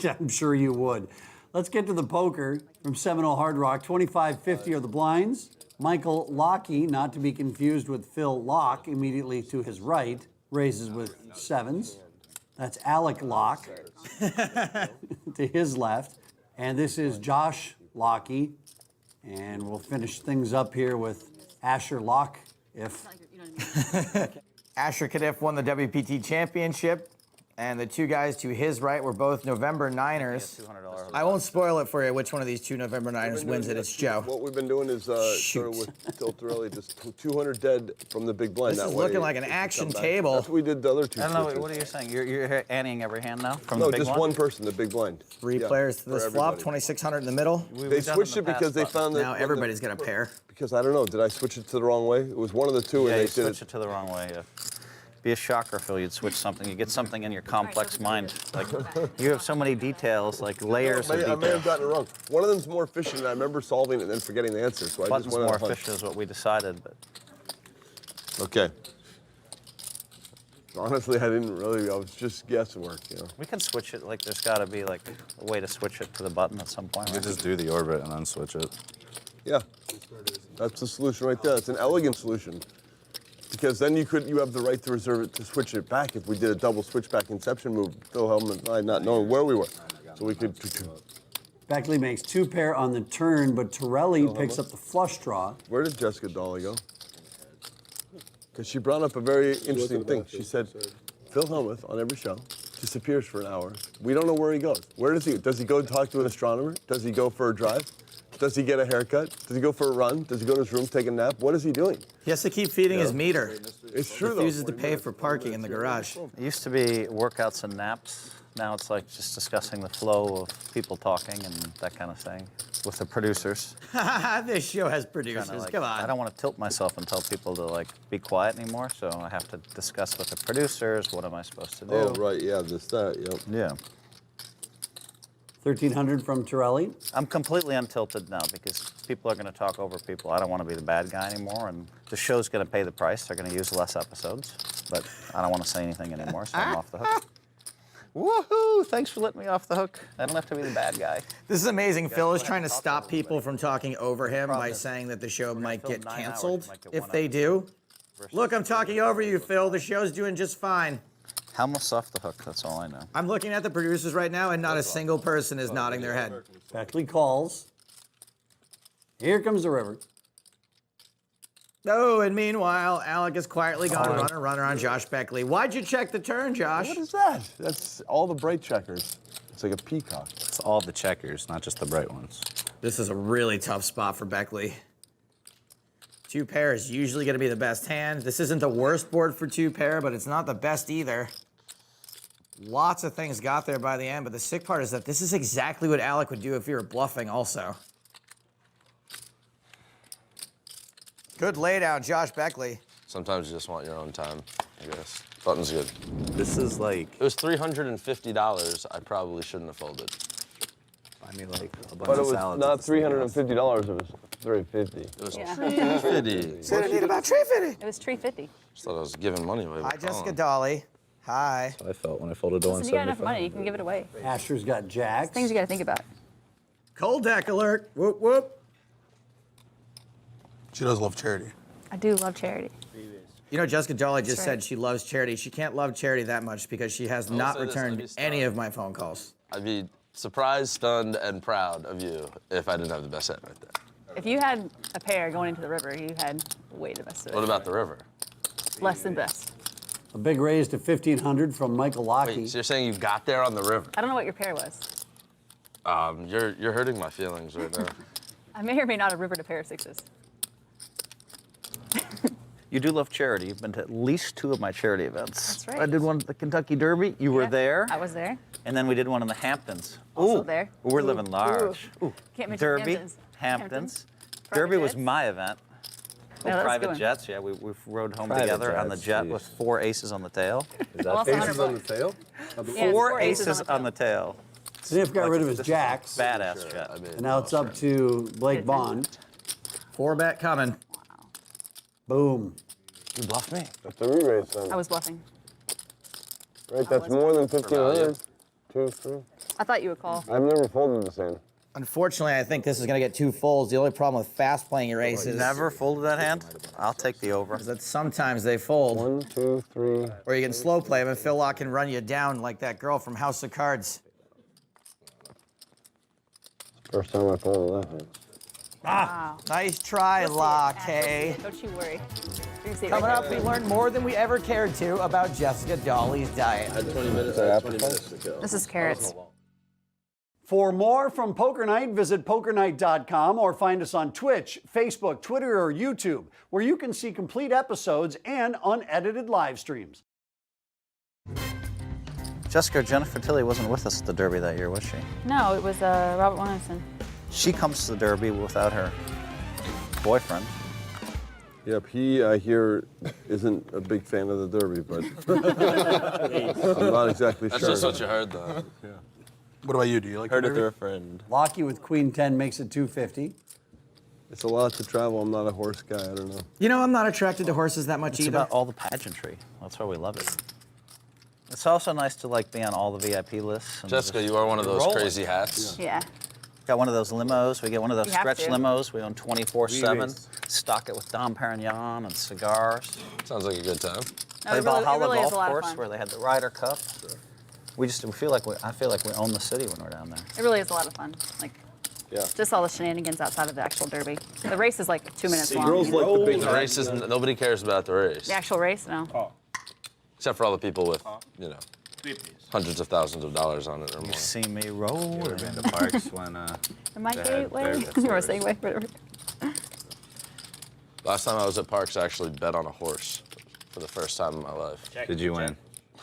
I'm sure you would. Let's get to the poker from Seminole Hard Rock. 25.50 are the blinds. Michael Lockey, not to be confused with Phil Locke, immediately to his right, raises with sevens. That's Alec Locke to his left. And this is Josh Lockey. And we'll finish things up here with Asher Locke, if. Asher Cadiff won the WPT championship, and the two guys to his right were both November Niners. I won't spoil it for you which one of these two November Niners wins it. It's Joe. What we've been doing is started with Tiltarelli, just 200 dead from the big blind. This that is way looking like an action table. That's what we did the other two. I don't know, switches. what are you saying? You're anteing every hand now from the No, big just blind? one person, the big blind. Three Yeah, players to for this flop, everybody. 2,600 in the middle. They switched it because they found that Now everybody's got a pair. Because I don't know, did I switch it to the wrong way? It was one of the two, Yeah, and you they did switch it to the wrong way. Yeah. Be a shocker, Phil. You'd switch something. You get something in your complex mind. Like you have so many details, like layers of I details. may have gotten it wrong. One of them's more efficient, and I remember solving it and then forgetting the answer. So I Button's just went more on a hunch. efficient is what we decided, but Okay. Honestly, I didn't really. I was just guesswork, you know. we can switch it. Like there's got to be like a way to switch it to the button at some point. You could just do the orbit and then switch it. Yeah, that's the solution right there. It's an elegant solution. Because then you have the right to reserve it to switch it back if we did a double switchback inception move. Phil Hellmuth and I not knowing where we were, so we could. Beckley makes two pair on the turn, but Torelli picks up the flush draw. Where did Jessica Dolly go? Because she brought up a very interesting thing. She said, Phil Hellmuth on every show disappears for an hour. We don't know where he goes. Where does he? Does he go talk to an astronomer? Does he go for a drive? Does he get a haircut? Does he go for a run? Does he go to his room, take a nap? What is he doing? He has to keep feeding his meter. It's true, Refuses to pay for parking in the garage. It used to be workouts and naps. Now it's like just discussing the flow of people talking and that kind of thing with the producers. This show has producers. Kinda like, Come on. I don't want to tilt myself and tell people to like be quiet anymore, so I have to discuss with the producers. What am I supposed to do? Oh, right, yeah, that, yep. Yeah. 1,300 from Torelli. I'm completely untilted now because people are going to talk over people. I don't want to be the bad guy anymore, and the show's going to pay the price. They're going to use less episodes, but I don't want to say anything anymore, so I'm off the hook. Woohoo! Thanks for letting me off the hook. I don't have to be the bad guy. This is amazing. Phil is trying to stop people from talking over him by saying that the show might get canceled if they do. Look, I'm talking over you, Phil. The show's doing just fine. Hellmuth's off the hook, that's all I know. I'm looking at the producers right now, and not a single person is nodding their head. Beckley calls. Here comes the river. Oh, and meanwhile, Alec is quietly gone runner on Josh Beckley. Why'd you check the turn, Josh? What is that? That's all the bright checkers. It's like a peacock. It's all the checkers, not just the bright ones. This is a really tough spot for Beckley. Two pair is usually going to be the best hand. This isn't the worst board for two pair, but it's not the best either. Lots of things got there by the end, but the sick part is that this is exactly what Alec would do if he were bluffing also. Good laydown, Josh Beckley. Sometimes you just want your own time, I guess. Button's good. This is like... It was $350. I probably shouldn't have folded. I mean, like a bunch But it of was salads. not $350. It was $350. It was Yeah. $350. Said I need about $350. It was $350. Just thought I was giving money away. Hi, Jessica Dolly. Hi. That's how I felt when I folded to Listen, you got enough 175. money, you can give it away. Asher's got jacks. Things you got to think about. Cold deck alert. Whoop, whoop. She does love charity. I do love charity. You know, Jessica Dolly just That's said right. she loves charity. She can't love charity that much because she has not say this, I'd be returned any of my phone calls. I'd be surprised, stunned, and proud of you if I didn't have the best hand right there. If you had a pair going into the river, you had way the best of it. What about the river? Less than best. A big raise to $1,500 from Michael Lockie. Wait, so you're saying you got there on the river? I don't know what your pair was. You're hurting my feelings right now. I may or may not have rivered a pair of sixes. You do love charity. You've been to at least 2 of my charity events. That's right. I did one at the Kentucky Derby. You were there. I was there. And then we did one in the Hamptons. Also Ooh, there. We're Ooh, living large. ooh. Can't mention Derby, Hamptons. Hamptons. Private Derby was jets? my event. Yeah, that was Private good. jets, yeah. We rode home Private together on the jets, jet geez. with 4 aces on the tail. Is Well, that also Aces on the tail? Yeah, 4 aces on the tail. Sniff got rid of his jacks. Badass jet. And now it's up to Blake Bond. 4-bet coming. Boom. You bluffed me. That's the re-raise then. I was bluffing. Right, that's more than 1,500. 2, 3. I thought you would call. I've never folded the same. Unfortunately, I think this is going to get 2 folds. The only problem with fast playing your aces Never folded that hand? I'll take the over. is that sometimes they fold. 1, 2, 3. Or you can slow play them and Phil Lock can run you down like that girl from House of Cards. First time I folded that hand. Ah, nice try, Lock, hey. Don't you worry. You're gonna see it Coming right up, we learned more than we ever cared to about Jessica Dolly's diet. 20 minutes. I had 20 minutes to go. This is carrots. For more from Poker Night, visit pokernight.com or find us on Twitch, Facebook, Twitter, or YouTube, where you can see complete episodes and unedited live streams. Jessica, Jennifer Tilly wasn't with us at the Derby that year, was she? No, it was Robert Williamson. She comes to the Derby without her boyfriend. Yep, he, I hear, isn't a big fan of the Derby, but I'm not exactly That's sure. just what you heard, though. Yeah. What about you? Do you like Heard the it through Derby? a friend. Lockie with Queen 10 makes it 250. It's a lot to travel. I'm not a horse guy. I don't know. You know, I'm not attracted to horses that much It's either. about all the pageantry. That's why we love it. It's also nice to like be on all the VIP lists. And Jessica, just you are one of those rolling. crazy hats. Yeah. Got one of those limos. We get one of those You have stretch to. limos. We own 24/7. Yes. Stock it with Dom Perignon and cigars. Sounds like a good time. No, Play it really, it Valhalla really is Golf a lot of Course fun. where they had the Ryder Cup. We feel like I feel like we own the city when we're down there. It really is a lot of fun. Like, Yeah. just all the shenanigans outside of the actual derby. The race is like 2 minutes long. Girls like the big The race is, nobody cares about the race. The actual race, no. Except for all the people with, you know, hundreds of thousands of dollars on it or more. You see me roll. We've been to parks when Am I they had gateway? their Or best Segway, whatever. Last time I was at Parks, I actually bet on a horse for the first time in my life. Did you win?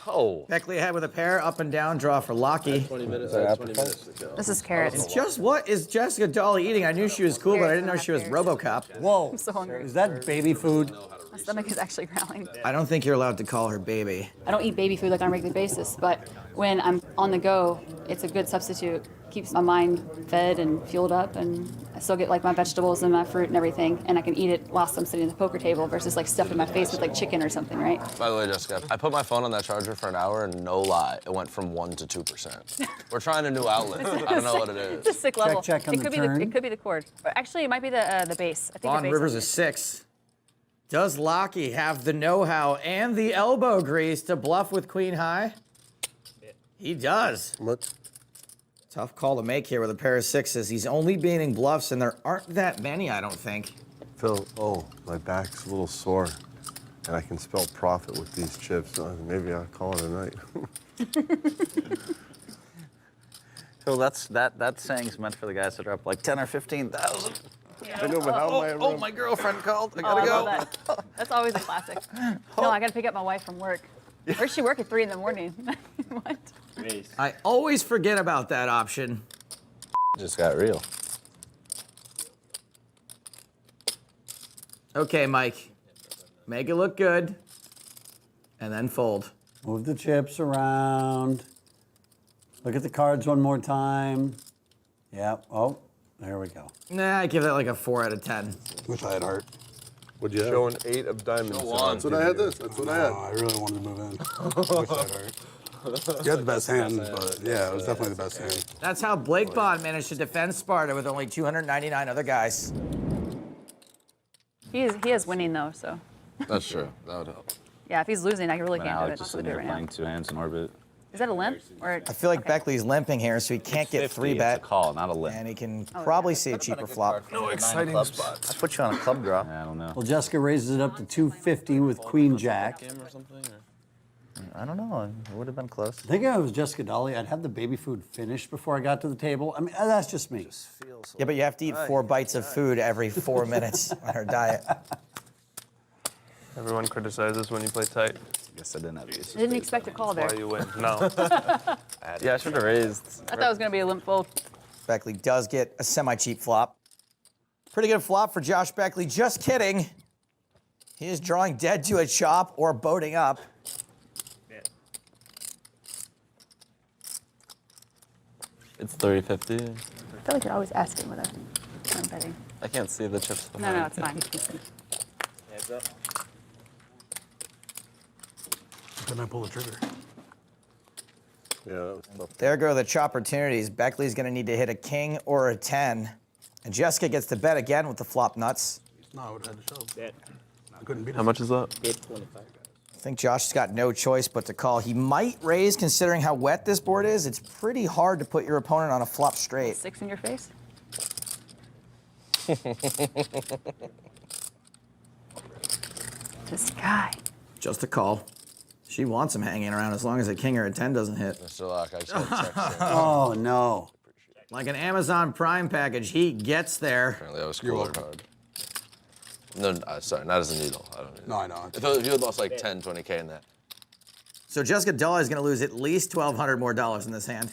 Oh. Beckley ahead with a pair, up and down draw for Lockie. 20 minutes. I had 20 minutes to go. This is carrots. It's just what is Jessica Dolly eating? I knew she was cool, but I didn't know she was RoboCop. Whoa. I'm so hungry. Is that baby food? My stomach is actually growling. I don't think you're allowed to call her baby. I don't eat baby food like on a regular basis, but when I'm on the go, it's a good substitute. Keeps my mind fed and fueled up, and I still get like my vegetables and my fruit and everything, and I can eat it whilst I'm sitting at the poker table versus like stuffed in my face with like chicken or something, right? By the way, Jessica, I put my phone on that charger for an hour, and no lie, it went from 1 to 2%. We're trying a new outlet. I don't know what it is. It's a sick level. check on it the could turn. be it could be the cord. Or actually, it might be the base. I think Vaughn the base Rivers is is 6. Does Lockie have the know-how and the elbow grease to bluff with Queen High? He does. What? Tough call to make here with a pair of 6s. He's only beating bluffs, and there aren't that many, I don't think. Phil, oh, my back's a little sore, and I can spell profit with these chips. Maybe I'll call it a night. So that saying's meant for the guys that are up like 10 or 15,000. Yeah. I know, but how am I? Oh, my girlfriend called. I Oh, gotta I go. love that. That's always a classic. No, I gotta pick up my wife from work. Where's she work at 3 in the morning? What? I always forget about that option. Just got real. Okay, Mike. Make it look good, and then fold. Move the chips around. Look at the cards one more time. Yeah. Oh, there we go. Nah, I give that like a 4 out of 10. Wish I had heart. What'd you have? Showing 8 of diamonds. That's what I had this. That's what I had. I really wanted to move in. Wish I had heart. You had the best hand, but yeah, it was definitely the best hand. That's how Blake Bond managed to defend Sparta with only 299 other guys. He is winning though, so. That's true. That would help. Yeah, if he's losing, I really When can't do Alex it. is I'll sitting do it here right now. playing 2 hands in orbit. Is that a limp? Or I feel like Beckley's limping here, so he can't get 50, 3-bet. It's a call, not a limp. And he can probably see a cheaper flop. No exciting spots. I put you on a club draw. I don't know. Well, Jessica raises it up to 250 with Queen Jack. I don't know. It would have been close. I think if I was Jessica Dolly, I'd have the baby food finished before I got to the table. I mean, that's just me. Yeah, but you have to eat 4 bites of food every 4 minutes on her diet. Everyone criticizes when you play tight. I guess I didn't have these. I didn't expect a call there. That's why you win. No. Yeah, I should have raised. I thought it was going to be a limp fold. Beckley does get a semi-cheap flop. Pretty good flop for Josh Beckley. Just kidding. He is drawing dead to a chop or boating up. It's 350. I feel like you're always asking what I'm betting. I can't see the chips. No, it's fine. Heads up. Then I pull the trigger. Yeah, that was tough. There go the chop opportunities. Beckley's going to need to hit a king or a 10. And Jessica gets to bet again with the flop nuts. No, I would have had to shove. I couldn't beat it. How much is that? 25. I think Josh has got no choice but to call. He might raise considering how wet this board is. It's pretty hard to put your opponent on a flop straight. 6 in your face? This guy. Just a call. She wants him hanging around as long as a king or a 10 doesn't hit. Mr. Locke, I just had checks. Oh, no. Like an Amazon Prime package, he gets there. Apparently, I was cooler hard. No, sorry, not as a needle. I don't need No, I know. If you had lost like 10, 20K in that. So Jessica Dollar is going to lose at least $1,200 more in this hand.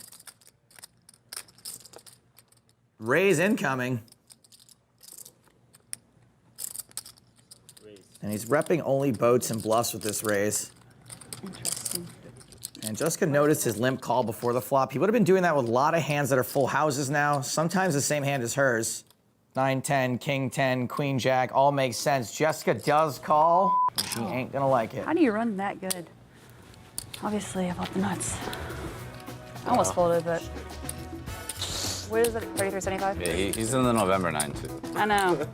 Raise incoming. And he's repping only boats and bluffs with this raise. Interesting. And Jessica noticed his limp call before the flop. He would have been doing that with a lot of hands that are full houses now. Sometimes the same hand as hers. 9, 10, king 10, queen jack, all makes sense. Jessica does call. She ain't gonna like it. How do you run that good? Obviously, about the nuts. I almost folded, but. What is it, 33.75? Yeah, he's in the November 9 too. I know.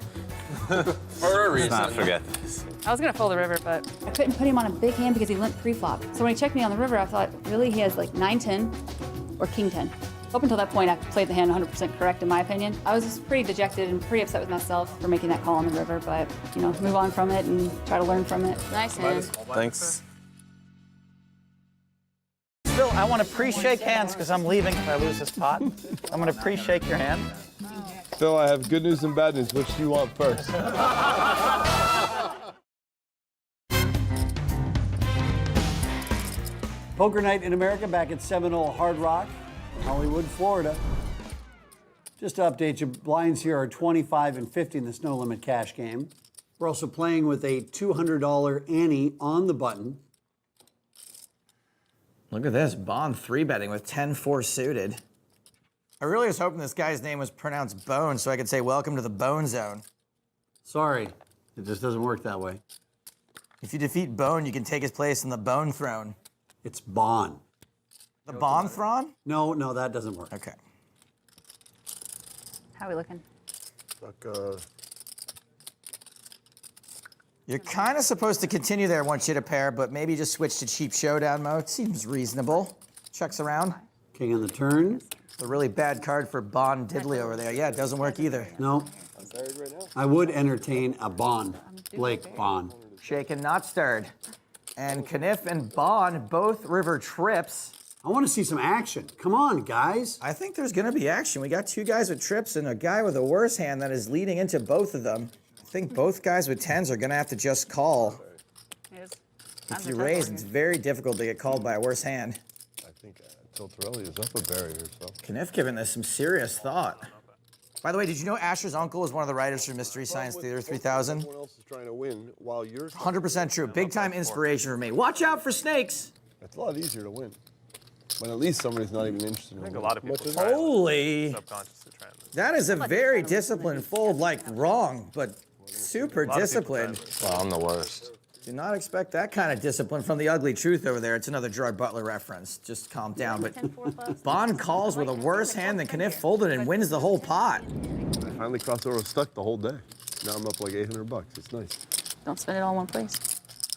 For a reason. Let's not forget this. I was gonna fold the river, but I couldn't put him on a big hand because he limped pre-flop. So when he checked me on the river, I thought, really, he has like 9, 10 or king 10. Up until that point, I played the hand 100% correct in my opinion. I was just pretty dejected and pretty upset with myself for making that call on the river, but you know, move on from it and try to learn from it. Nice hand. Thanks. Phil, I want to pre-shake hands because I'm leaving if I lose this pot. I'm going to pre-shake your hand. Phil, I have good news and bad news. Which do you want first? Poker Night in America back at Seminole Hard Rock, Hollywood, Florida. Just to update you, blinds here are 25 and 50 in this no limit cash game. We're also playing with a $200 ante on the button. Look at this, Bond 3-betting with 10-4 suited. I really was hoping this guy's name was pronounced Bone so I could say welcome to the Bone Zone. Sorry, it just doesn't work that way. If you defeat Bone, you can take his place in the Bone Throne. It's Bon. The Bond Throne? No, that doesn't work. Okay. How are we looking? You're kind of supposed to continue there once you hit a pair, but maybe just switch to cheap showdown mode. Seems reasonable. Checks around. King on the turn. A really bad card for Bon Diddley over there. Yeah, it doesn't work either. No. I would entertain a Bon. Blake Bon. Shaken, not stirred. And Kniff and Bon both river trips. I want to see some action. Come on, guys. I think there's going to be action. We got 2 guys with trips and a guy with a worse hand that is leading into both of them. I think both guys with 10s are going to have to just call. If you raise, it's very difficult to get called by a worse hand. I think Tiltarelli is up a barrier, so. Kniff giving this some serious thought. By the way, did you know Asher's uncle is one of the writers for Mystery Science Theater 3000? Everyone else is trying to win while you're. 100% true. Big time inspiration for me. Watch out for snakes. It's a lot easier to win. But at least somebody's not even interested in I think it. a lot of people Holy. subconsciously try and That is a very disciplined fold, like wrong, but super disciplined. Well, I'm the worst. Do not expect that kind of discipline from the ugly truth over there. It's another Gerard Butler reference. Just calm down. But Bond calls with a worse hand than Kniff folded and wins the whole pot. I finally crossed over stuck the whole day. Now I'm up like $800. It's nice. Don't spend it all in one place.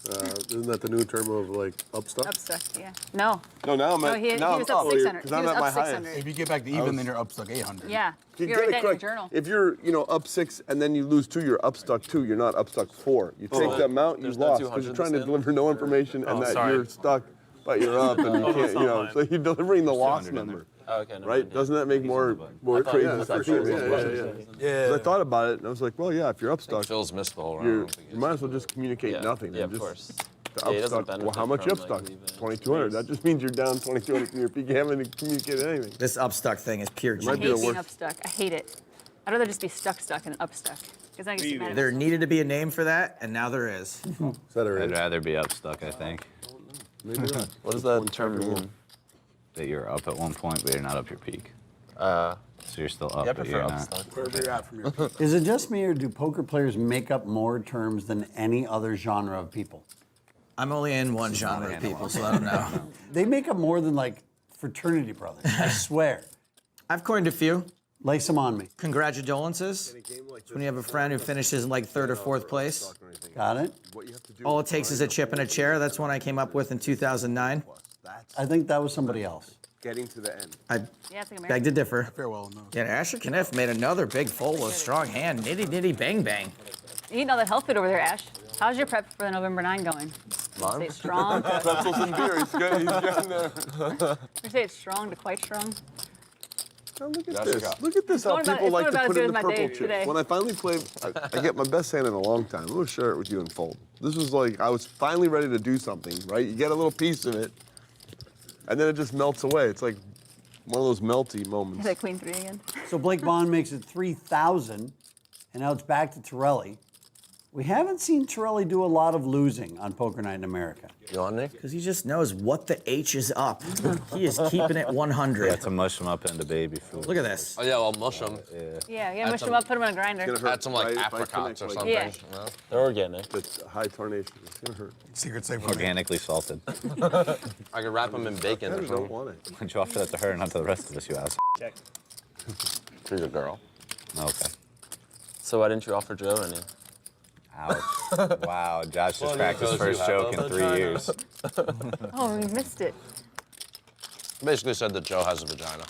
Isn't that the new term of like upstuck? Upstuck, yeah. No. No, now I'm No, at, he now was I'm up 600. because He I'm was at up my 600. highest. If you get back to even, then you're up stuck 800. Yeah. You You get write it that in your correct. journal. If you're, up 6 and then you lose 2, you're up stuck 2. You're not up stuck 4. You take that amount, you there's no lost because 200 you're trying to this deliver no information and that sorry. you're stuck, but you're up and you can't, so you're delivering the loss number. Oh, okay, no, Right? Doesn't that make more crazy? Yeah. I thought about it and I was like, well, yeah, if you're up stuck, Phil's missed the whole you round. might as well just communicate nothing. Yeah, and of just, course. The Yeah, he doesn't up stuck, well, how benefit much you up from, stuck? like, leaving 2,200. That just means you're down 2,200 from your peak. You haven't communicated anything. This upstuck thing is pure It might I be the hate being worst. upstuck. I hate it. I'd rather just be stuck and upstuck. Because I get mad. There needed to be a name for that, and now there is. I'd rather be up stuck, I think. Maybe not. What does that term mean? That you're up at one point, but you're not up your peak. So you're still up, Yeah, I but prefer you're up not. stuck. Wherever you're at from your peak. Is it just me, or do poker players make up more terms than any other genre of people? I'm only in one genre of people, so I don't know. They make up more than like fraternity brothers. I swear. I've coined a few. Lay some on me. Congratulations. It's when you have a friend who finishes in like 3rd or 4th place. Got it? All it takes is a chip and a chair. That's one I came up with in 2009. I think that was somebody else. Getting to the end. I Yeah, it's like beg to differ. Farewell, no. Yeah, Asher Kniff made another big fold with strong hand. Nitty nitty bang bang. You eating all that health food over there, Ash. How's your prep for the November 9 going? Mine? Say it's strong. Pretzels and beer. He's good. He's getting there. You say it's strong to quite strong. Oh, look at this. Look at this, how It's going people like about to as put good in as the my purple day chips. today. When I finally play, I get my best hand in a long time. I'm going to share it with you in fold. This was like, I was finally ready to do something, right? You get a little piece of it, and then it just melts away. It's like one of those melty moments. Is that Queen 3 again? So Blake Bond makes it 3,000, and now it's back to Torelli. We haven't seen Torelli do a lot of losing on Poker Night in America. You on, Nick? Because he just knows what the H is up. He is keeping it 100. Yeah, to mush them up into baby food. Look at this. Oh, yeah, well, mush them. Yeah, mush them up, put them on a grinder. Add some, like, apricots or something. Yeah. You know? They're organic. It's high tarnation. It's going to hurt. Secret safe. Organically salted. I could wrap them in bacon I or don't something. want it. Why'd you offer that to her and not to the rest of us, you ass? Check. She's a girl. Okay. So why didn't you offer Joe any? Ouch. Wow, Josh just Well, cracked his because you first have joke a in 3 vagina. years. Oh, we missed it. Basically said that Joe has a vagina.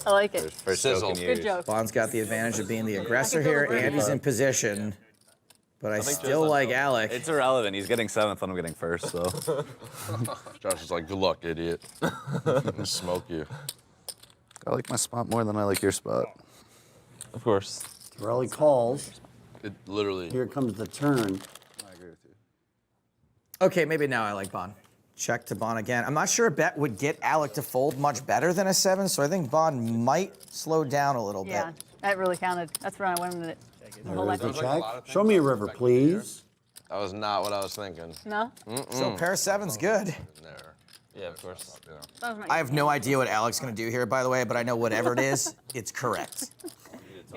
I like it. First Sizzle. joke in Good years. joke. Bond's got the advantage of being the aggressor I can here. feel the Andy's in position. But I still like Alec. It's irrelevant. He's getting 7th and I'm getting 1st, so. Josh is like, good luck, idiot. Smoke you. I like my spot more than I like your spot. Of course. Torelli calls. It literally. Here comes the turn. I agree with you. Okay, maybe now I like Bond. Check to Bond again. I'm not sure a bet would get Alec to fold much better than a 7, so I think Bond might slow down a little Yeah, bit. that really counted. That's where I wanted it. There's the check. Show me a river, please. That was not what I was thinking. No? So pair 7's good. There. Yeah, of course. Yeah. That was my I have no idea what Alec's gonna do here, by the way, but I know whatever it is, it's correct.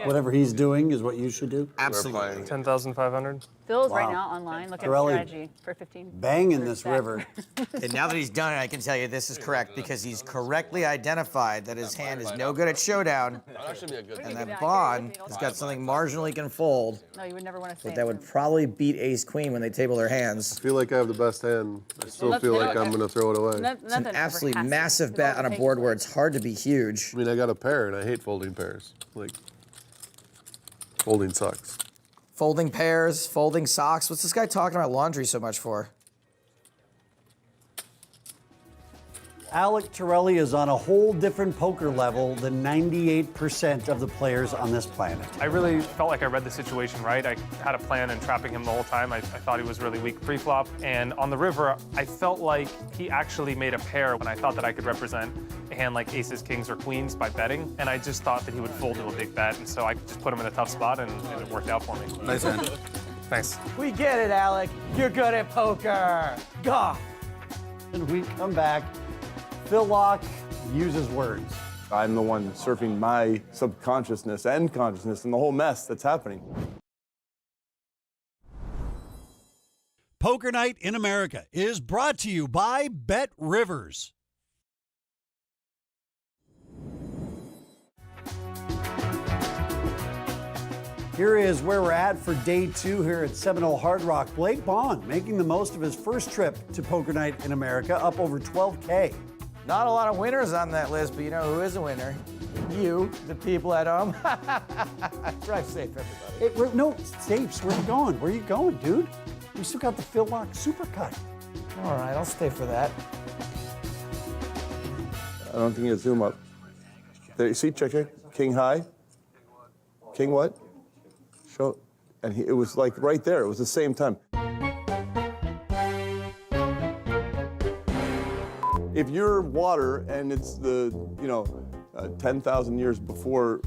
Whatever he's doing is what you should do. Absolutely. 10,500. Phil's Wow. right now online. Look at Torelli strategy for 15. Banging this river. And now that he's done it, I can tell you this is correct because he's correctly identified that his hand is no good at showdown, That actually be a good and thing. that Bond has got something marginally he can fold, No, you would never want to say but that would probably beat Ace-Queen when they table their hands. I feel like I have the best hand. I still Well, feel like that's- I'm going to throw it away. It's an absolutely massive bet on a board where it's hard to be huge. I mean, I got a pair, and I hate folding pairs. Like, folding sucks. Folding pairs, folding socks. What's this guy talking about laundry so much for? Alec Torelli is on a whole different poker level than 98% of the players on this planet. I really felt like I read the situation right. I had a plan in trapping him the whole time. I thought he was really weak pre-flop. And on the river, I felt like he actually made a pair when I thought that I could represent a hand like aces, kings, or queens by betting. And I just thought that he would fold to a big bet. And so I just put him in a tough spot, and it worked out for me. Nice hand. Thanks. We get it, Alec. You're good at poker. Gah. When we come back, Phil Locke uses words. I'm the one surfing my subconsciousness and consciousness and the whole mess that's happening. Poker Night in America is brought to you by Bet Rivers. Here is where we're at for day 2 here at Seminole Hard Rock. Blake Bond making the most of his first trip to Poker Night in America, up over $12K. Not a lot of winners on that list, but you know who is a winner? You, the people at home. Drive safe, everybody. No, Selbst, where you going? Where you going, dude? We still got the Phil Locke Supercut. All right, I'll stay for that. I don't think you zoom up. There, you see, check it. King high. King what? Show. And it was like right there. It was the same time. If you're water and it's the, 10,000 years before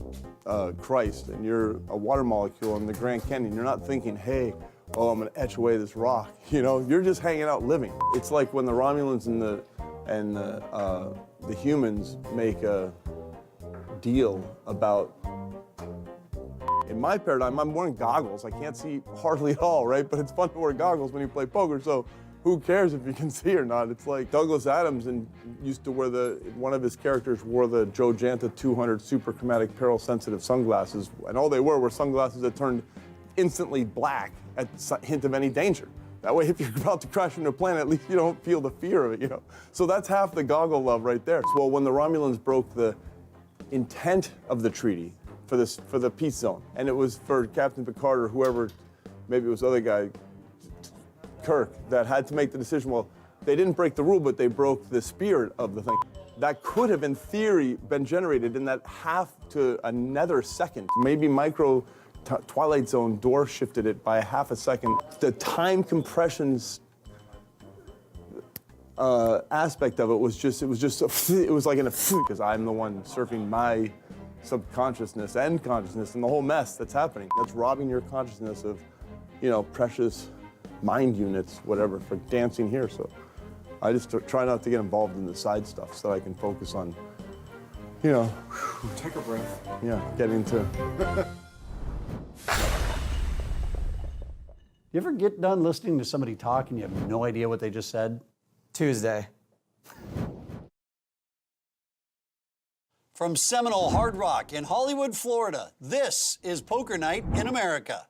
Christ and you're a water molecule in the Grand Canyon, you're not thinking, hey, I'm gonna etch away this rock. You're just hanging out living. It's like when the Romulans and the humans make a deal about, in my paradigm, I'm wearing goggles. I can't see hardly at all, right? But it's fun to wear goggles when you play poker, so who cares if you can see or not? It's like Douglas Adams used to wear one of his characters wore the Joe Janta 200 super chromatic peril sensitive sunglasses, and all they were sunglasses that turned instantly black at hint of any danger. That way, if you're about to crash into a plane, at least you don't feel the fear of it, So that's half the goggle love right there. Well, when the Romulans broke the intent of the treaty for the peace zone, and it was for Captain Picard or whoever, maybe it was the other guy, Kirk, that had to make the decision. Well, they didn't break the rule, but they broke the spirit of the thing. That could have, in theory, been generated in that half to another second. Maybe Twilight Zone door shifted it by a half a second. The time compressions aspect of it was like in a because I'm the one surfing my subconsciousness and consciousness and the whole mess that's happening. That's robbing your consciousness of, precious mind units, whatever, for dancing here. So I just try not to get involved in the side stuff so that I can focus on, Take a breath. Yeah, getting to. You ever get done listening to somebody talk and you have no idea what they just said? Tuesday. From Seminole Hard Rock in Hollywood, Florida, this is Poker Night in America.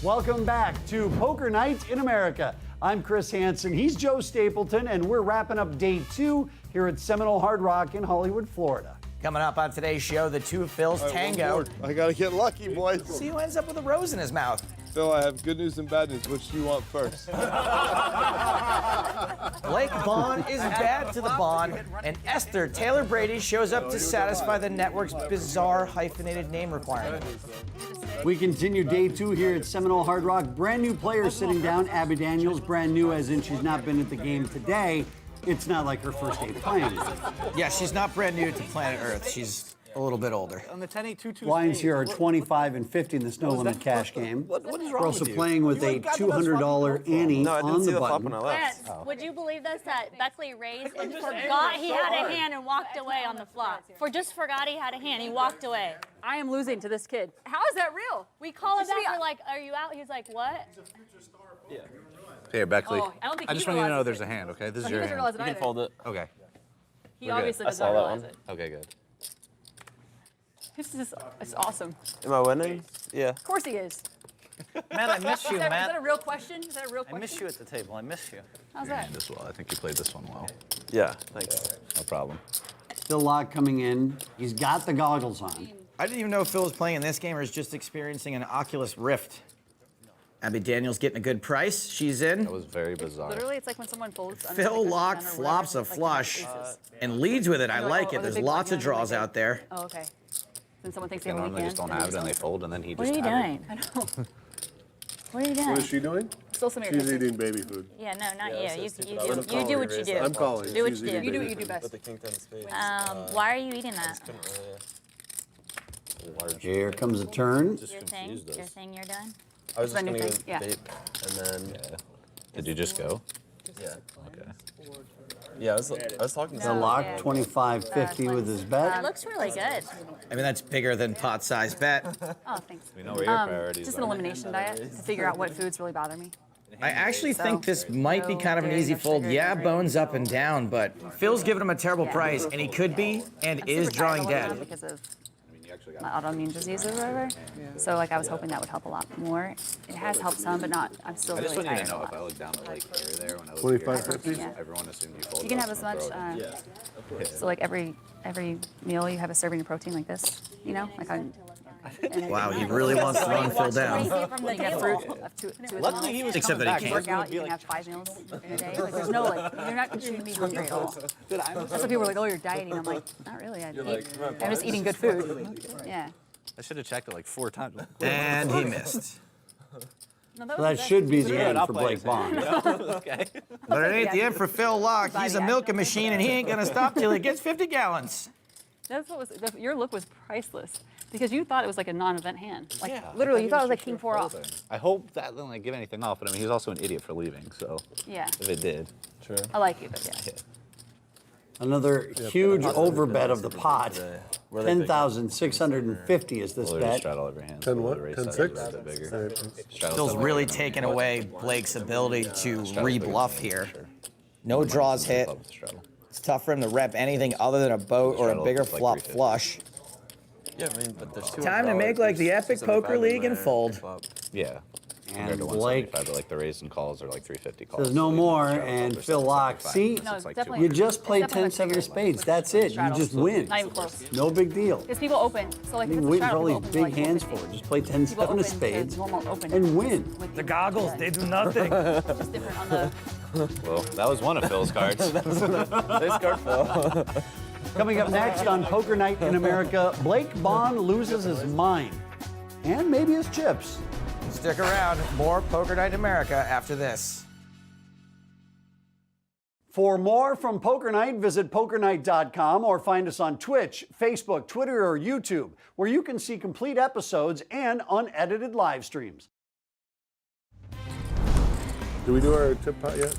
Welcome back to Poker Night in America. I'm Chris Hansen, he's Joe Stapleton, and we're wrapping up day 2 here at Seminole Hard Rock in Hollywood, Florida. Coming up on today's show, the two Phils tango. I gotta get lucky, boys. See who ends up with a rose in his mouth. Phil, I have good news and bad news. Which do you want first? Blake Bond is bad to the Bond, and Esther Taylor Brady shows up to satisfy the network's bizarre hyphenated name requirement. We continue day 2 here at Seminole Hard Rock. Brand new players sitting down. Abby Daniels, brand new as in she's not been at the game today. It's not like her first day playing. Yeah, she's not brand new to planet Earth. She's a little bit older. On the 10-8-2-2 Lines here are 25 and 50 in this no limit cash game. What is wrong We're also with you? playing with a $200 ante on the button. Lance, would you believe this, that Beckley raised and forgot he had a hand and walked away on the flop? Just forgot he had a hand. He walked away. I am losing to this kid. How is that real? We call him back. We're like, are you out? He's like, what? Yeah. Here, Beckley. Oh, I don't think I he just want you to know realizes there's it. a hand, okay? This Oh, is he your doesn't hand. realize it You can either. fold it. Okay. He We're obviously good. doesn't realize it. Okay, good. This is it's awesome. Am I winning? Yeah. Of course he is. Matt, I miss you, Is that Matt. a real question? Is that a real I question? miss you at the table. I miss you. How's Your that? hand as well. I think you played this one well. Yeah, thanks. No problem. Phil Locke coming in. He's got the goggles on. I didn't even know Phil was playing in this game or is just experiencing an Oculus Rift. Abby Daniels getting a good price. She's in. That was very bizarre. Literally, it's like when someone folds. under Phil like Locke or whatever, flops a like, flush aces. and leads with it. I You're like oh, it. the There's big lots blind, of draws like, out there. Oh, okay. Then someone thinks They they have a normally weekend. just don't have it and they fold, and then he What just are you had it. doing? I know. What are you doing? What is she doing? Still some of She's your pictures. eating baby food. Yeah, no, not Yeah, you. You so do what you do. I'm calling. Do what She's you do. eating You do baby what you do food. best. With the king 10 spades. Why are you eating that? large. Here comes a turn. Your thing, you're done. I was just That's my gonna new go thing, yeah. bait, and then. Yeah. Did you just go? Yeah. Okay. Yeah, I was talking to The lock 25.50 with his It bet. looks really good. I mean, that's bigger than pot-sized bet. Oh, thanks. We know where your priorities Just are. an elimination diet to figure out what foods really bother me. I actually think this might be kind of an easy fold. Yeah, bones up and down, but Phil's giving him a terrible price, and he could be and is drawing dead. Because of my autoimmune disease or whatever. So like I was hoping that would help a lot more. It has helped some, but not. I'm still I just really want you tired to a know if lot. I look down at like here there when I look 25.50? Yeah. everyone assumed you folded. You can I have was as gonna much. throw it in. Yeah. So like every meal you have a serving of protein like this. You know, like on. Wow, he really wants to run Phil down. You get fruit of two Luckily, he was except coming that back. you work out, you can have 5 meals in a day. Like there's no like you're not shouldn't be hungry at all. That's what people were like, oh, you're dieting. I'm like, not really. I'm just eating good food. Yeah. I should have checked it like 4 times. And he missed. No, So that should be the end for Blake Bond. Okay. But it ain't the end for Phil Locke. He's a milking machine, and he ain't gonna stop till he gets 50 gallons. That's what was your look was priceless because you thought it was like a non-event hand. Like Yeah, literally, I you thought thought it was like he king was 4 off. folding. I hope that didn't like give anything off, but I mean he's also an idiot for leaving, so Yeah. if it did. True. I like you, but yeah. Another huge overbet of the pot. 10,650 is this Well, just bet. straddle every hand. 10 so what? the raise 10 size is 6? a bit bigger. Straddle Phil's stuff really bigger than taking the away hand. Blake's ability to Straddle's bigger re-bluff than here. sure. No draws hit. Love the straddle. It's tough for him to rep anything other than a boat or a bigger Straddle, like flop 350. flush. Yeah, I mean, but there's $200. Time to make like the Epic Poker League and fold. Yeah. And Compared to Blake 175, but like the raise and calls are like 350 calls. says no so more, straddle and over Phil Locke. 775. See, No, It's like definitely. you just played It's definitely 10 7 of much spades. That's it. You straddle. just win. Not even close. No big deal. Because people open. So like if You it's a win for straddle, all people these open big for, like, hands 150. for it. Just play 10 People 7 of open to spades normal open. and win. With The goggles, they do nothing. just different on the. Well, that was one of Phil's cards. Nice card, Phil. Coming up next on Poker Night in America, Blake Bond loses his mind. And maybe his chips. Stick around. More Poker Night in America after this. For more from Poker Night, visit pokernight.com or find us on Twitch, Facebook, Twitter, or YouTube, where you can see complete episodes and unedited live streams. Did we do our tip pot yet?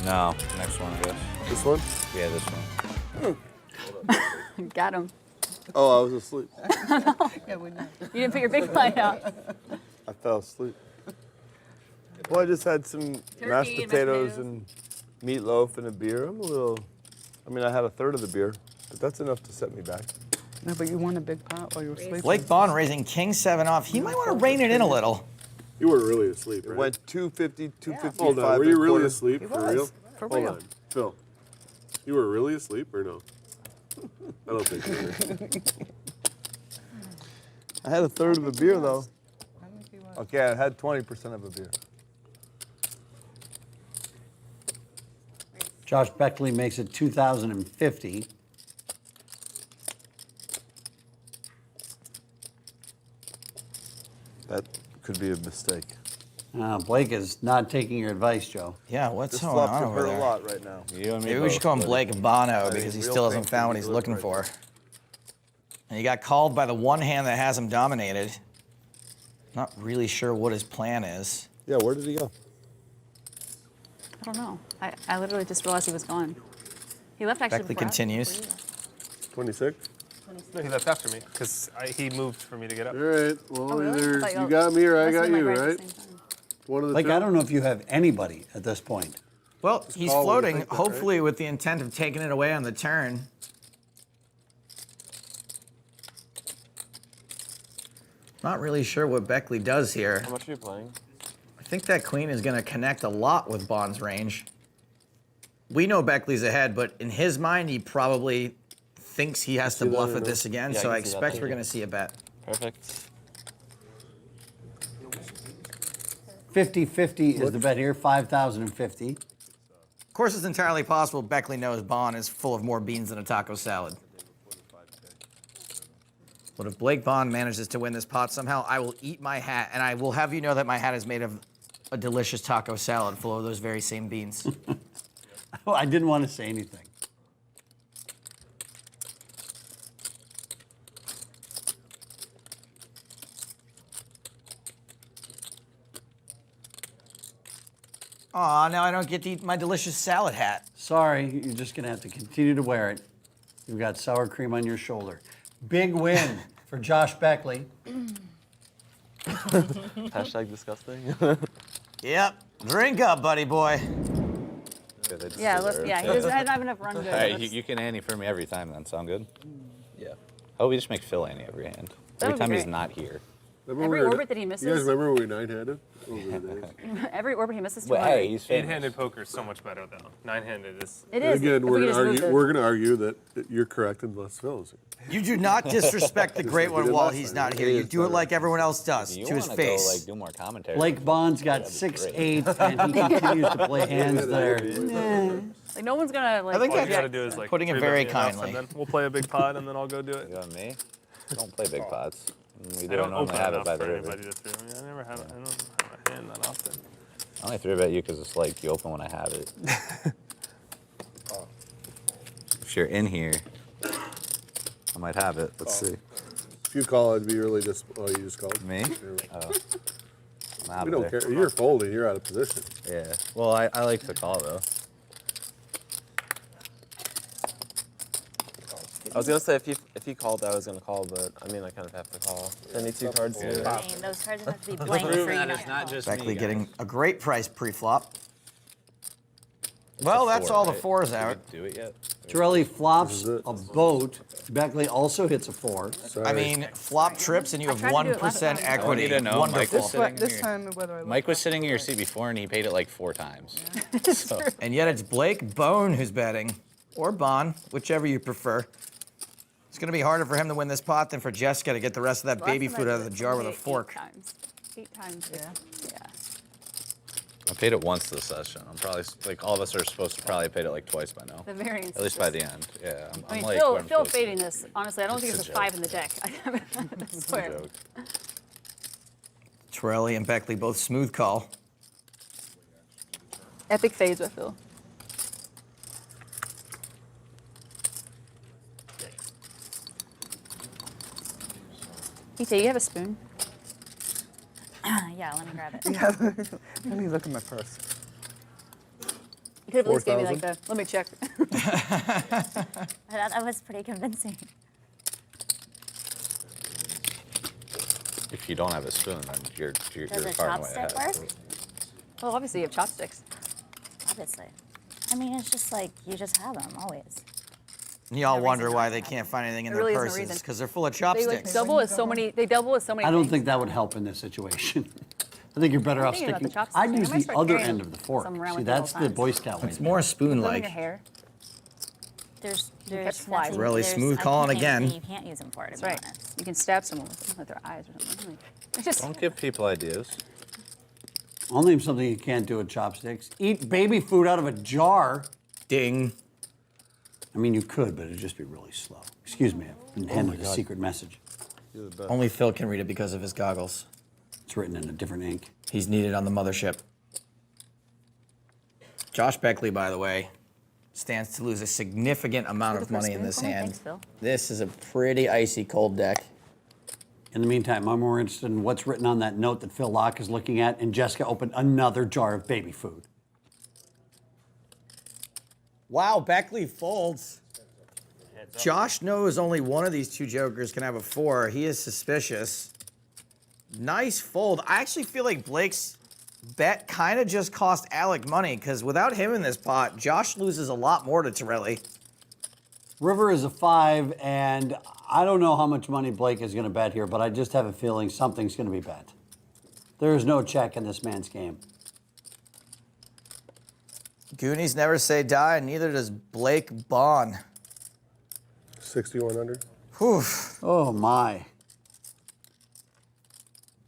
No, next one, I guess. This one? Yeah, this one. Got him. Oh, I was asleep. You didn't put your big blind out. I fell asleep. Well, I just had some mashed and mashed potatoes potatoes. and meatloaf and a beer. I'm a little, I mean, I had a third of the beer, but that's enough to set me back. No, but you won a big pot while you were sleeping. Blake Bond raising king 7 off. He might want to rein it in a little. You were really asleep, right? It went 250, 255. Hold on, were you and a really quarter. asleep He for was, real? for Hold real. on, Phil. You were really asleep or no? I don't think you were. I had a third of a beer, though. Okay, I had 20% of a beer. Josh Beckley makes it 2,050. That could be a mistake. Blake is not taking your advice, Joe. Yeah, what's This going flop on could over hurt there? a lot right now. You and me Maybe we should both, call him buddy. Blake Bono I because mean, he real still hasn't pain found what can he's be looking right for. And he got called by the one hand that has him dominated. Not really sure what his plan is. Yeah, where did he go? I don't know. I literally just realized he was gone. He left actually. Beckley before I- continues. 26? No, he left after me because he moved for me to get up. All right, well, Oh, really? I either thought you y'all got me or I got listened to my you, grind at the right? same time. One of the Like, two? I don't know if you have anybody at this point. Well, he's call when you floating, think that, hopefully with the intent of taking it away on the turn. Not really sure what Beckley does here. How much are you playing? I think that queen is going to connect a lot with Bond's range. We know Beckley's ahead, but in his mind, he probably thinks he has to See that bluff or at no? this again, Yeah, I so I can see that expect too. we're going to see a bet. Perfect. 50-50 is the bet here, 5,050. Of course, it's entirely possible Beckley knows Bond is full of more beans than a taco salad. But if Blake Bond manages to win this pot somehow, I will eat my hat, and I will have you know that my hat is made of a delicious taco salad full of those very same beans. Oh, I didn't want to say anything. Aw, now I don't get to eat my delicious salad hat. Sorry, you're just gonna have to continue to wear it. You've got sour cream on your shoulder. Big win for Josh Beckley. Hashtag disgusting. Yep. Drink up, buddy boy. Yeah, he doesn't have enough run good. All right, you can Annie for me every time then. Sound good? Yeah. Oh, we just make Phil Annie every hand. That Every would be time he's great. not here. Every orbit that he misses. You guys remember when we nine-handed over the days? Every orbit he misses. Well, hey, he's famous. Eight-handed poker is so much better though. Nine-handed is. It is. Again, If we we're could gonna just argue. move We're gonna argue that you're correct and Les Phil is. You do not disrespect the great one while he's not here. You do it like everyone else does, You to his wanna face. Go, like, do more commentary. Blake Bond's got 6'8", and he continues to play hands that are. Like no one's gonna like. I think all you gotta do is like Putting it 3-bet very me enough, kindly. and then we'll play a big pot, and then I'll go do it. You and me? Don't play big pots. We I don't don't normally open have it enough by for the river. anybody to throw me. I don't have a hand that often. I only 3-bet you because it's like you open when I have it. If you're in here, I might have it. Let's see. If you call, it'd be really just. Oh, you just called Me? Oh. I'm out We of don't there. care. You're folding. You're out of position. Yeah. Well, I like to call though. I was gonna say if he called, I was gonna call, but I mean I kind of have to call. I need 2 cards too. I mean, those cards have to be blank for you not to call. Beckley getting a great price pre-flop. Well, that's all the fours out. Do it yet? Torelli flops a boat. Beckley also hits a 4. I mean, flop trips and you have tried to do it last 1% time. I want you equity. to know Mike was sitting in This here. time, whether I Mike was sitting in your seat before and he paid it like 4 times. So, And yet it's Blake Bone who's betting, or Bon, whichever you prefer. It's going to be harder for him to win this pot than for Jessica to get the rest of that baby food out of the jar with a fork. 8 times. Yeah. I paid it once this session. I'm probably like all of us are supposed to probably paid it like twice by now. The variance. At least by the end. Yeah. I mean, like Phil, where I'm Phil supposed to fading this. Honestly, I don't think It's there's a a 5 in the deck. I swear. joke. Torelli and Beckley both smooth call. Epic fades with Phil. Ita, you have a spoon? Yeah, let me grab it. Yeah, let me look at my purse. You could have at least gave me like 4,000? the, let me check. That was pretty convincing. If you don't have a spoon, then you're Does a far and away chopstick ahead. work? Well, obviously you have chopsticks. Obviously. I mean, it's just like, you just have them, always. Y'all wonder why they can't find anything in There their really isn't a purses, reason. because they're full of They like chopsticks. double as so many. They double as so many. I don't things. think that would help in this situation. I think you're better I'm off thinking about sticking. the chopsticks. I'd I use might the start other carrying end of the fork. some around See, with me at all that's the times. Boy Scout way. It's to more do it. Put it in spoon-like. your hair. There's catch flies. nothing- Really there's- smooth I calling can't think of again. anything You can't use them for it, to That's be right. honest. You can stab someone with their eyes or something. It's just. Don't give people ideas. I'll name something you can't do with chopsticks. Eat baby food out of a jar. Ding. I mean, you could, but it'd just be really slow. Excuse me, I've been handed a God. secret message. Only Phil can read it because of his goggles. It's written in a different ink. He's needed on the mothership. Josh Beckley, by the way, stands to lose a significant amount of money in this hand. Thanks, Phil. This is a pretty icy cold deck. In the meantime, I'm more interested in what's written on that note that Phil Locke is looking at, and Jessica opened another jar of baby food. Wow, Beckley folds. Josh knows only one of these two jokers can have a 4. He is suspicious. Nice fold. I actually feel like Blake's bet kind of just cost Alec money, because without him in this pot, Josh loses a lot more to Torelli. River is a 5, and I don't know how much money Blake is going to bet here, but I just have a feeling something's going to be bet. There is no check in this man's game. Goonies never say die, and neither does Blake Bond. 6,100. Whew. Oh, my.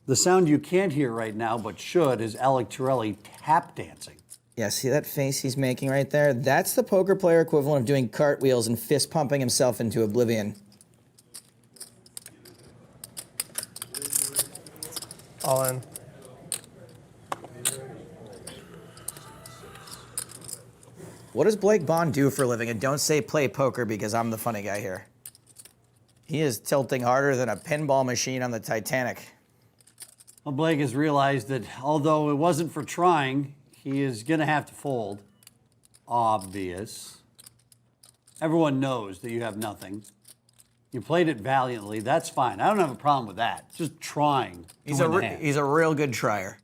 The sound you can't hear right now, but should, is Alec Torelli tap dancing. Yeah, see that face he's making right there? That's the poker player equivalent of doing cartwheels and fist pumping himself into oblivion. All in. What does Blake Bond do for a living? And don't say play poker because I'm the funny guy here. He is tilting harder than a pinball machine on the Titanic. Well, Blake has realized that although it wasn't for trying, He is going to have to fold. Obvious. Everyone knows that you have nothing. You played it valiantly. That's fine. I don't have a problem with that. Just trying. He's a real good trier.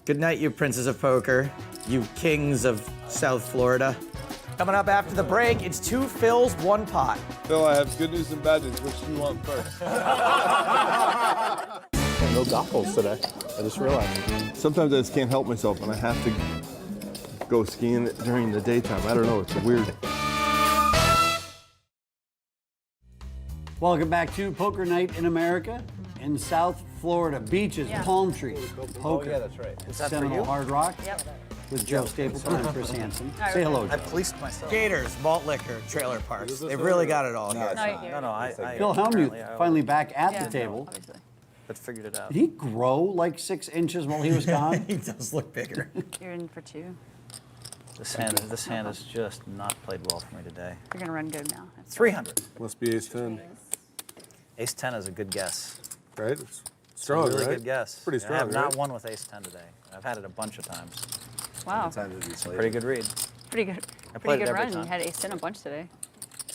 Good night, you princes of poker. You kings of South Florida. Coming up after the break, it's 2 fills, 1 pot. Phil, I have good news and bad news. Which do you want first? No golf holes today. I just realized. Sometimes I just can't help myself and I have to go skiing during the daytime. I don't know, it's weird. Welcome back to Poker Night in America in South Florida. Beaches, palm trees, poker. Oh, yeah, that's right. Is that for Seminole you? Hard Rock. Yep. With Joe Stapleton and Chris Hansen. All right, Say hello, I Joe. policed myself. Gators, malt liquor, trailer parks. They've really got it all here. Phil Hellmuth finally back at the table. But figured it out. Did he grow like 6 inches while he was gone? He does look bigger. You're in for 2. This hand has just not played well for me today. You're gonna run good now. 300. Must be ace-10. Ace-10 is a good guess. Right? It's strong, It's a really right? good guess. Pretty strong, I have not right? won with ace-10 today. I've had it a bunch of times. Wow. Pretty good read. Pretty good. I played Pretty it good every run. time. You had ace-10 a bunch today.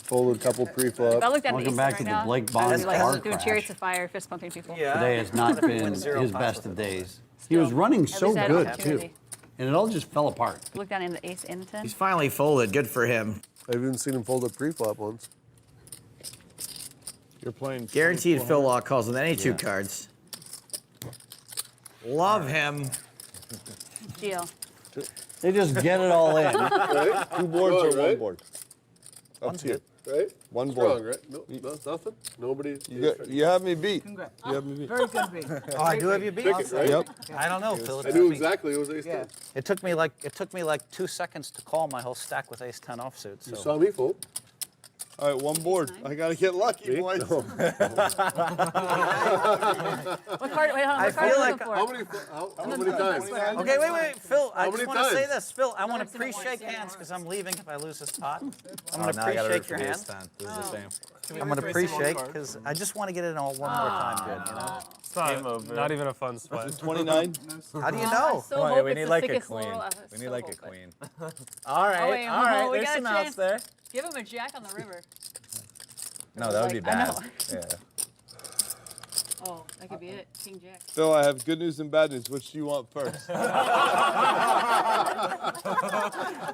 Folded a couple pre-flop. If I looked at an Welcome ace back right to the now, Blake I'd Bond be like car doing crash. chariots of fire, fist pumping people. Today has not been his best of days. He was running so least I had good, opportunity. too. And it all just fell apart. Look down in the ace and the 10. He's finally folded. Good for him. I've even seen him fold a pre-flop once. You're playing. Guaranteed Phil Law calls with any 2 cards. Love him. GL. They just get it all in. Right? 2 boards or 1 right? board? One's to you. Right? 1 Strong, board. right? No, nothing? Nobody? You have me beat. Congrats. You have me beat. Very good beat. Oh, I do have you beat. Pick it, right? Yep. I don't know, Phil. I knew exactly it was ace-10. Yeah. It took me like 2 seconds to call my whole stack with ace-10 offsuit. You So. saw me fold. All right, 1 board. I gotta get lucky, boys. What card? Wait, hold on. I What card feel are you like- looking for? How many times? Okay, wait, Phil. I just many want to say times? this, Phil. I want to pre-shake hands because I'm leaving if I lose this pot. I'm going to pre-shake your hand. This is the same. I'm going to pre-shake because I just want to get it all one more time. Good, you know. It's not even a fun sweat. 29. How do you know? Still hope we it's need the like a thickest queen. laurel. I We still need like a hope it. queen. All right, Oh, wait, all right. we There's got a some outs chance. there. Give him a jack on the river. No, that would be Like, I bad. know. Yeah. Oh, that could be it. King Jack. Phil, I have good news and bad news. Which do you want first? I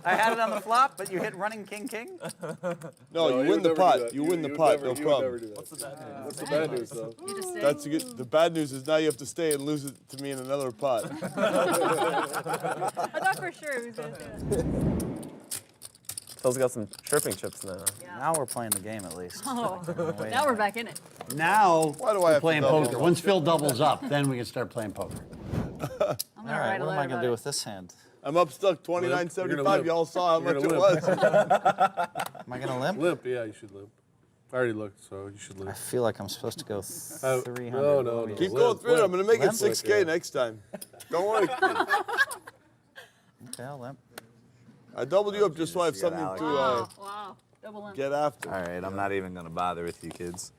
had it on the flop, but you hit running king. No, you win the pot. You win the pot. No problem. What's the bad news? What's the bad news, though? You just say. That's a good. The bad news is now you have to stay and lose it to me in another pot. I thought for sure he was going to say that. Phil's got some chirping chips now. Now we're playing the game at least. Oh, now we're back in it. Now Why do I we're have to playing double? poker. Once Phil doubles up, then we can start playing poker. I'm All gonna right, write a what am I letter going to about do it. with this hand? I'm up stuck You're gonna 29.75. limp. Y'all saw how You're much it gonna was. Am I going to limp? Limp, yeah, you should limp. I already looked, so you should I limp. feel like I'm supposed to go 300. No. Keep Limp, going through it. I'm going to make it limp. 6K next time. Don't worry. Okay, I'll limp. I doubled you up just so I have something to Wow. Double limp. get after. All right, I'm not even gonna bother with you kids.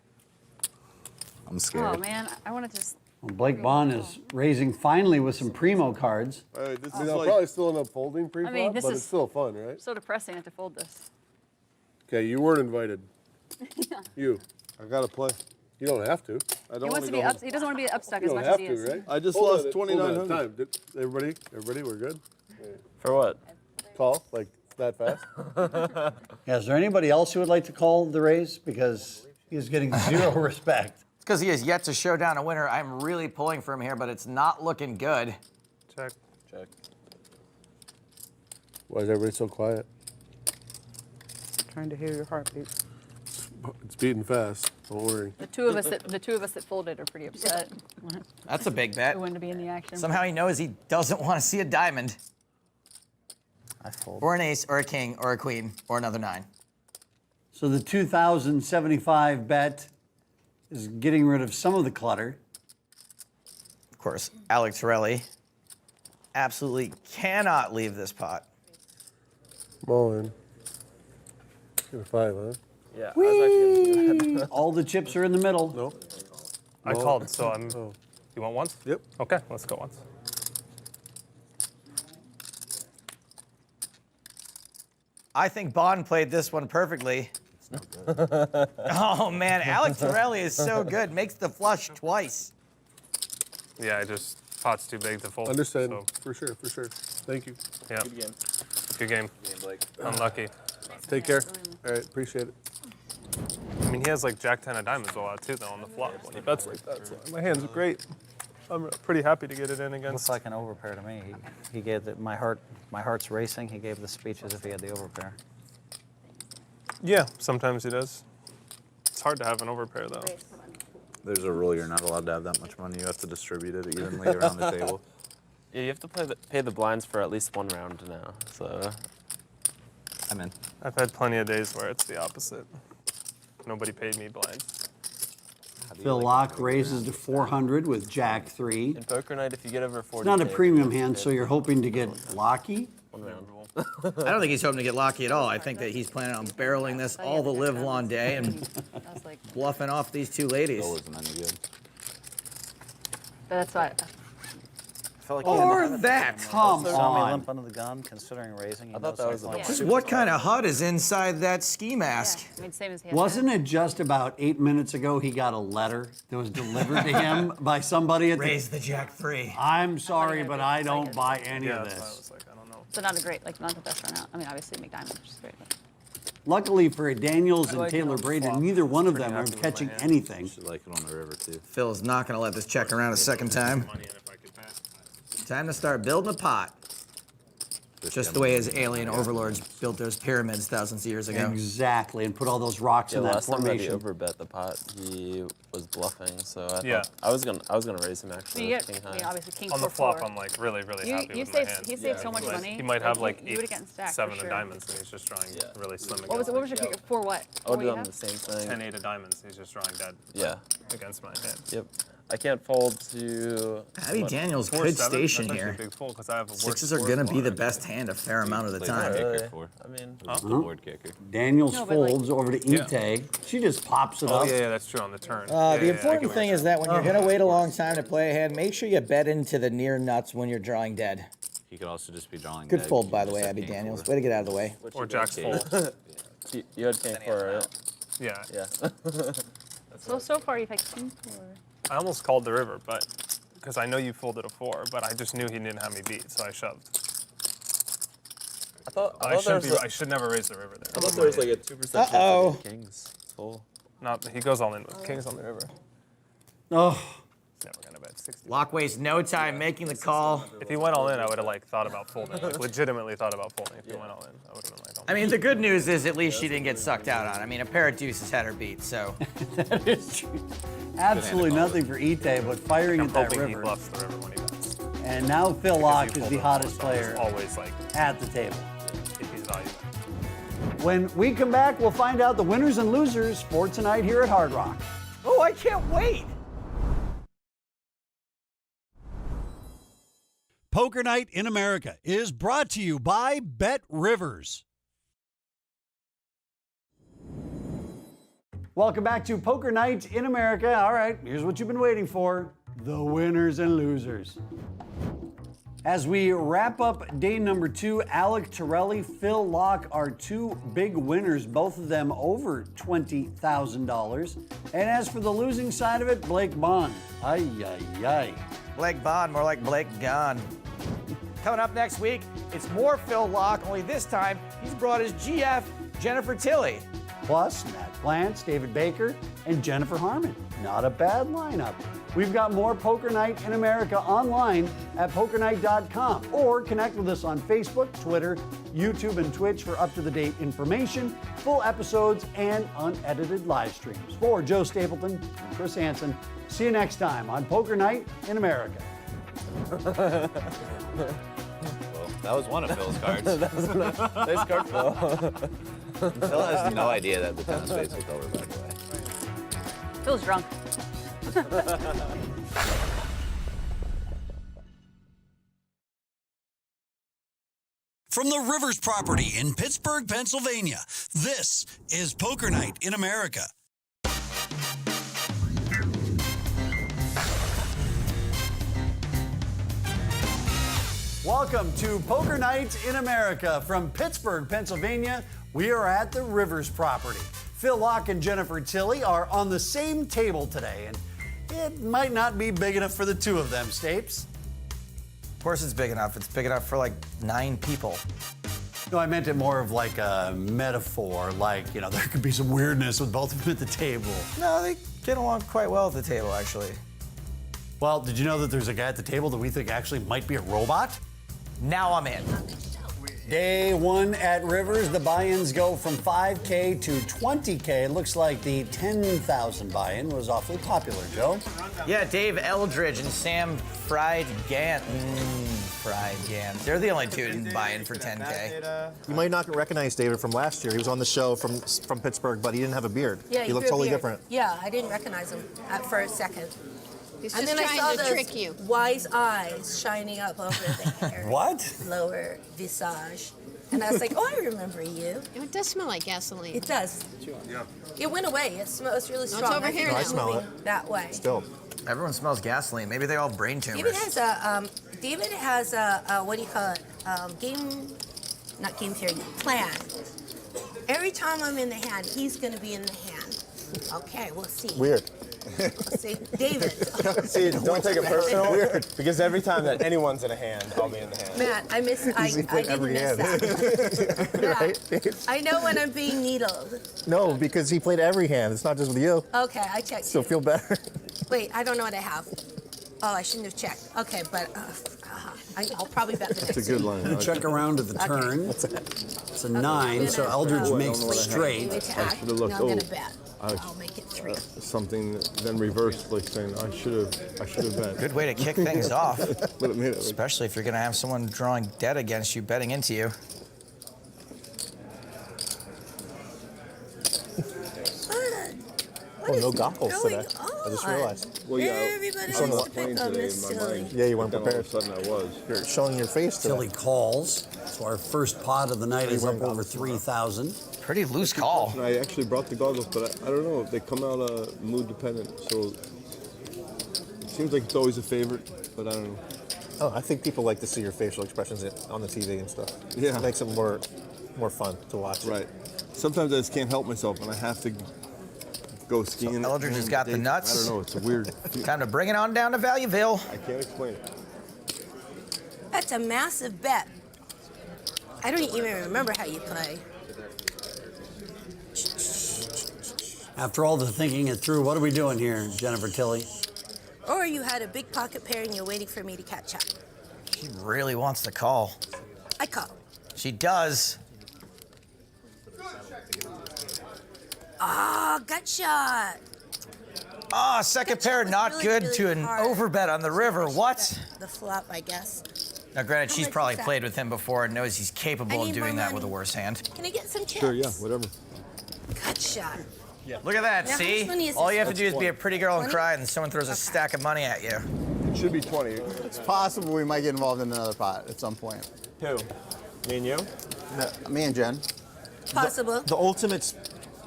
I'm Oh, scared. man. I want to just. Well, Blake Bond is raising finally with some primo cards. All right, this I mean, is I'll like probably still end up folding pre-flop, this but is- it's still fun, right? So depressing. I have to fold this. Okay, you weren't invited. You. I gotta play. You don't have to. I He don't wants want to to be go. up. He doesn't want to be upstuck You as don't much have as he to, is. right? I just Hold lost on, 2,900. time. Everybody, we're good? For what? Call, like, that fast? Yeah, is there anybody else who would like to call the raise? Because he's getting zero respect. Because he has yet to show down a winner. I'm really pulling for him here, but it's not looking good. Check. Check. Why is everybody so quiet? Trying to hear your heartbeat. It's beating fast. Don't worry. The two of us that folded are pretty upset. That's a big bet. We wanted to be in the action. Somehow he knows he doesn't want to see a diamond. I fold. Or an ace, or a king, or a queen, or another 9. So the 2,075 bet is getting rid of some of the clutter. Of course, Alex Torelli absolutely cannot leave this pot. I'm all in. Get a 5, huh? Yeah, I was actually gonna do that. All the chips are in the middle. Nope. I called, so I'm. You want once? Yep. Okay, let's go once. I think Bond played this one perfectly. Oh man, Alex Torelli is so good. Makes the flush twice. Yeah, pot's too big to fold. Understand. So. For sure. Thank you. Yeah. Good game. Good game. Blake. Unlucky. Take care. All right, appreciate it. I mean, he has like Jack 10 of diamonds a lot too, though, on the flop when he bets like that. So my hands are great. I'm pretty happy to get it in against. Looks like an overpair to me. He gave my heart's racing. He gave the speech as if he had the overpair. Yeah, sometimes he does. It's hard to have an overpair though. There's a rule you're not allowed to have that much money. You have to distribute it evenly around the table. Yeah, you have to pay the blinds for at least one round now. So I'm in. I've had plenty of days where it's the opposite. Nobody paid me blinds. Phil Locke raises to 400 with Jack 3. in poker night, if you get over 40, It's not a premium hand, so you're hoping to get Locky. one round. I don't think he's hoping to get Locky at all. I think that he's planning on barreling this all the live long day and bluffing off these two ladies. Wasn't any good. But that's why. Or that. Come Saw me on. limp under the gun, considering raising. I thought that was Just what kind of HUD is inside that ski mask? I mean, same as he Wasn't it just about 8 minutes ago he got a letter that was delivered to him by somebody at the... Raise the Jack 3. I'm sorry, but I don't buy any of That's why I this. was like, I don't know. So not a great, like not the best run out. I mean, obviously McDiamond, which is great. But. Luckily for Daniels and like it Taylor on the Braden, flop. neither one of Pretty them are happy with my catching hand. anything. Should like it on the river too. Phil's not going to let this check around a second time. Time to start building a pot. Just the way his alien overlords built those pyramids thousands of years ago. Exactly, and put all those rocks in that Last time that he formation. overbet the pot, he was bluffing. So I Yeah. thought I was gonna raise him actually. You with get, king I high. mean, obviously king On the 4-4. flop, I'm like really happy You with my saved, hand. he saved so much money. He might have like you would have gotten stacked. seven for of sure. diamonds, and he's just drawing really slim. What was your kicker? For what? I would What have you done have? the same thing. 10-8 of diamonds. He's just drawing dead. Yeah. Against my hand. Yep. I can't fold to. Abby Daniels 4-7, could station that's actually here. a big fold 'cause I have a worse Sixes are score going to be for the it. best hand a fair amount of the time. I mean, The board kicker. Daniels No, but like- folds over to Ite. She just pops it Oh up. yeah, that's true on the turn. The I important get what thing you're is that when you're going to wait a long time to play a hand, make sure you bet into the near nuts when you're drawing dead. He could also just be drawing. Good dead. fold, You by the just way, have Abby king Daniels. four. Way to get out of the way. Or Jack's fold. You had king 4, right? Yeah. Yeah. So far you've had king 4. I almost called the river, but because I know you folded a 4, but I just knew he didn't have me beat, so I shoved. I should never raise the river there. I thought there was like a 2% chance Uh-oh. of kings. It's full. Not, he goes all in with kings on the river. Oh, He's never gonna bet 60. Lock wastes no time making the call. If he went all in, I would have like thought about folding. Like legitimately thought about folding. If he went all in, I would have been like, oh, I mean, the good news is at least she didn't get sucked out on. I mean, a pair of deuces had her beat, so. that is true. Absolutely nothing for Ite, but firing I'm at that hoping he river. bluffs the river when he bets. And now Phil Locke is the hottest player Always like at the table. if he's valued. When we come back, we'll find out the winners and losers for tonight here at Hard Rock. Oh, I can't wait. Poker Night in America is brought to you by Bet Rivers. Welcome back to Poker Night in America. All right, here's what you've been waiting for, the winners and losers. As we wrap up day number 2, Alec Torelli, Phil Locke are two big winners, both of them over $20,000. And as for the losing side of it, Blake Bond. Ay, ay, ay. Blake Bond, more like Blake Gone. Coming up next week, it's more Phil Locke, only this time he's brought his GF, Jennifer Tilley. Plus, Matt Glantz, David Baker, and Jennifer Harmon. Not a bad lineup. We've got more Poker Night in America online at pokernight.com, or connect with us on Facebook, Twitter, YouTube, and Twitch for up-to-the-date information, full episodes, and unedited live streams. For Joe Stapleton and Chris Hansen, see you next time on Poker Night in America. Well, that was one of Phil's cards. Nice card, Phil. Phil has no idea that the 10 of spades was over, by the way. Phil's drunk. From the Rivers property in Pittsburgh, Pennsylvania, this is Poker Night in America. Welcome to Poker Night in America. From Pittsburgh, Pennsylvania, we are at the Rivers property. Phil Locke and Jennifer Tilley are on the same table today, and it might not be big enough for the two of them, Stapes. Of course it's big enough. It's big enough for like 9 people. No, I meant it more of like a metaphor, like, there could be some weirdness with both of them at the table. No, they get along quite well at the table, actually. Well, did you know that there's a guy at the table that we think actually might be a robot? Now I'm in. Day 1 at Rivers, the buy-ins go from 5K to 20K. It looks like the 10,000 buy-in was awfully popular, Joe. Yeah, Dave Eldridge and Sam Fried Gant. They're the only two who didn't buy in for 10K. You might not recognize David from last year. He was on the show from Pittsburgh, but he didn't have a beard. Yeah, he looked totally different. Yeah, I didn't recognize him for a second. He's and just then I trying saw to those trick you. wise eyes shining up over the hair. What? Lower visage. And I was like, oh, I remember you. It does smell like gasoline. It does. Yeah. It went away. It smells really No, strong. it's over here now. I smell it. That way. Still. Everyone smells gasoline. Maybe they all have brain tumors. David has a what do you call it? Not game theory, plan. Every time I'm in the hand, he's going to be in the hand. Okay, we'll see. Weird. We'll see. David. See, don't take it personal. Weird. Because every time that anyone's in a hand, I'll be in the hand. Matt, I didn't miss that. Right? I know when I'm being needled. No, because he played every hand. It's not just with you. Okay, I checked. So feel better. Wait, I don't know what I have. Oh, I shouldn't have checked. Okay, but I'll probably bet the next. That's a good line. You check around to the turn. It's a 9, so Eldridge makes the straight. I should have looked. I'm gonna bet. I'll make it 3. Something then reversed, like saying I should have bet. Good way to kick things off. But it made it Especially if you're going to have someone drawing dead against you, betting into you. Oh, no goggles today. I just realized. Well, yeah. Everybody I was wants to playing pick on today Miss in my mind. Yeah, you weren't Then all of prepared. a sudden I was. You're showing your face today. Tilly calls. So our first pot of the night is up over 3,000. Pretty loose call. I actually brought the goggles, but I don't know. They come out mood dependent, so it seems like it's always a favorite, but I don't know. Oh, I think people like to see your facial expressions on the TV and stuff. Yeah. It makes it more fun to watch. Right. Sometimes I just can't help myself, and I have to go skiing. So Eldridge has got the nuts. I don't know. It's a weird. Time to bring it on down to Valueville. I can't explain it. That's a massive bet. I don't even remember how you play. After all the thinking it through, what are we doing here, Jennifer Tilley? Or you had a big pocket pair and you're waiting for me to catch up. She really wants to call. I call. She does. Ah, gut shot. Ah, second pair, not really, good really to an hard. overbet on the river. What? The flop, I guess. Now, granted, How she's much probably is that? played with him before and knows he's I capable of need doing more that with a money. worse hand. Can I get some chips? Sure, yeah, whatever. Gut shot. Look at that, Now, how see? much money is All this? you have to do is be a That's pretty girl and 20? cry, and someone throws a stack of money at you. It should be 20. It's possible we might get involved in another pot at some point. Who? Me and you? Me and Jen. Possible. The ultimate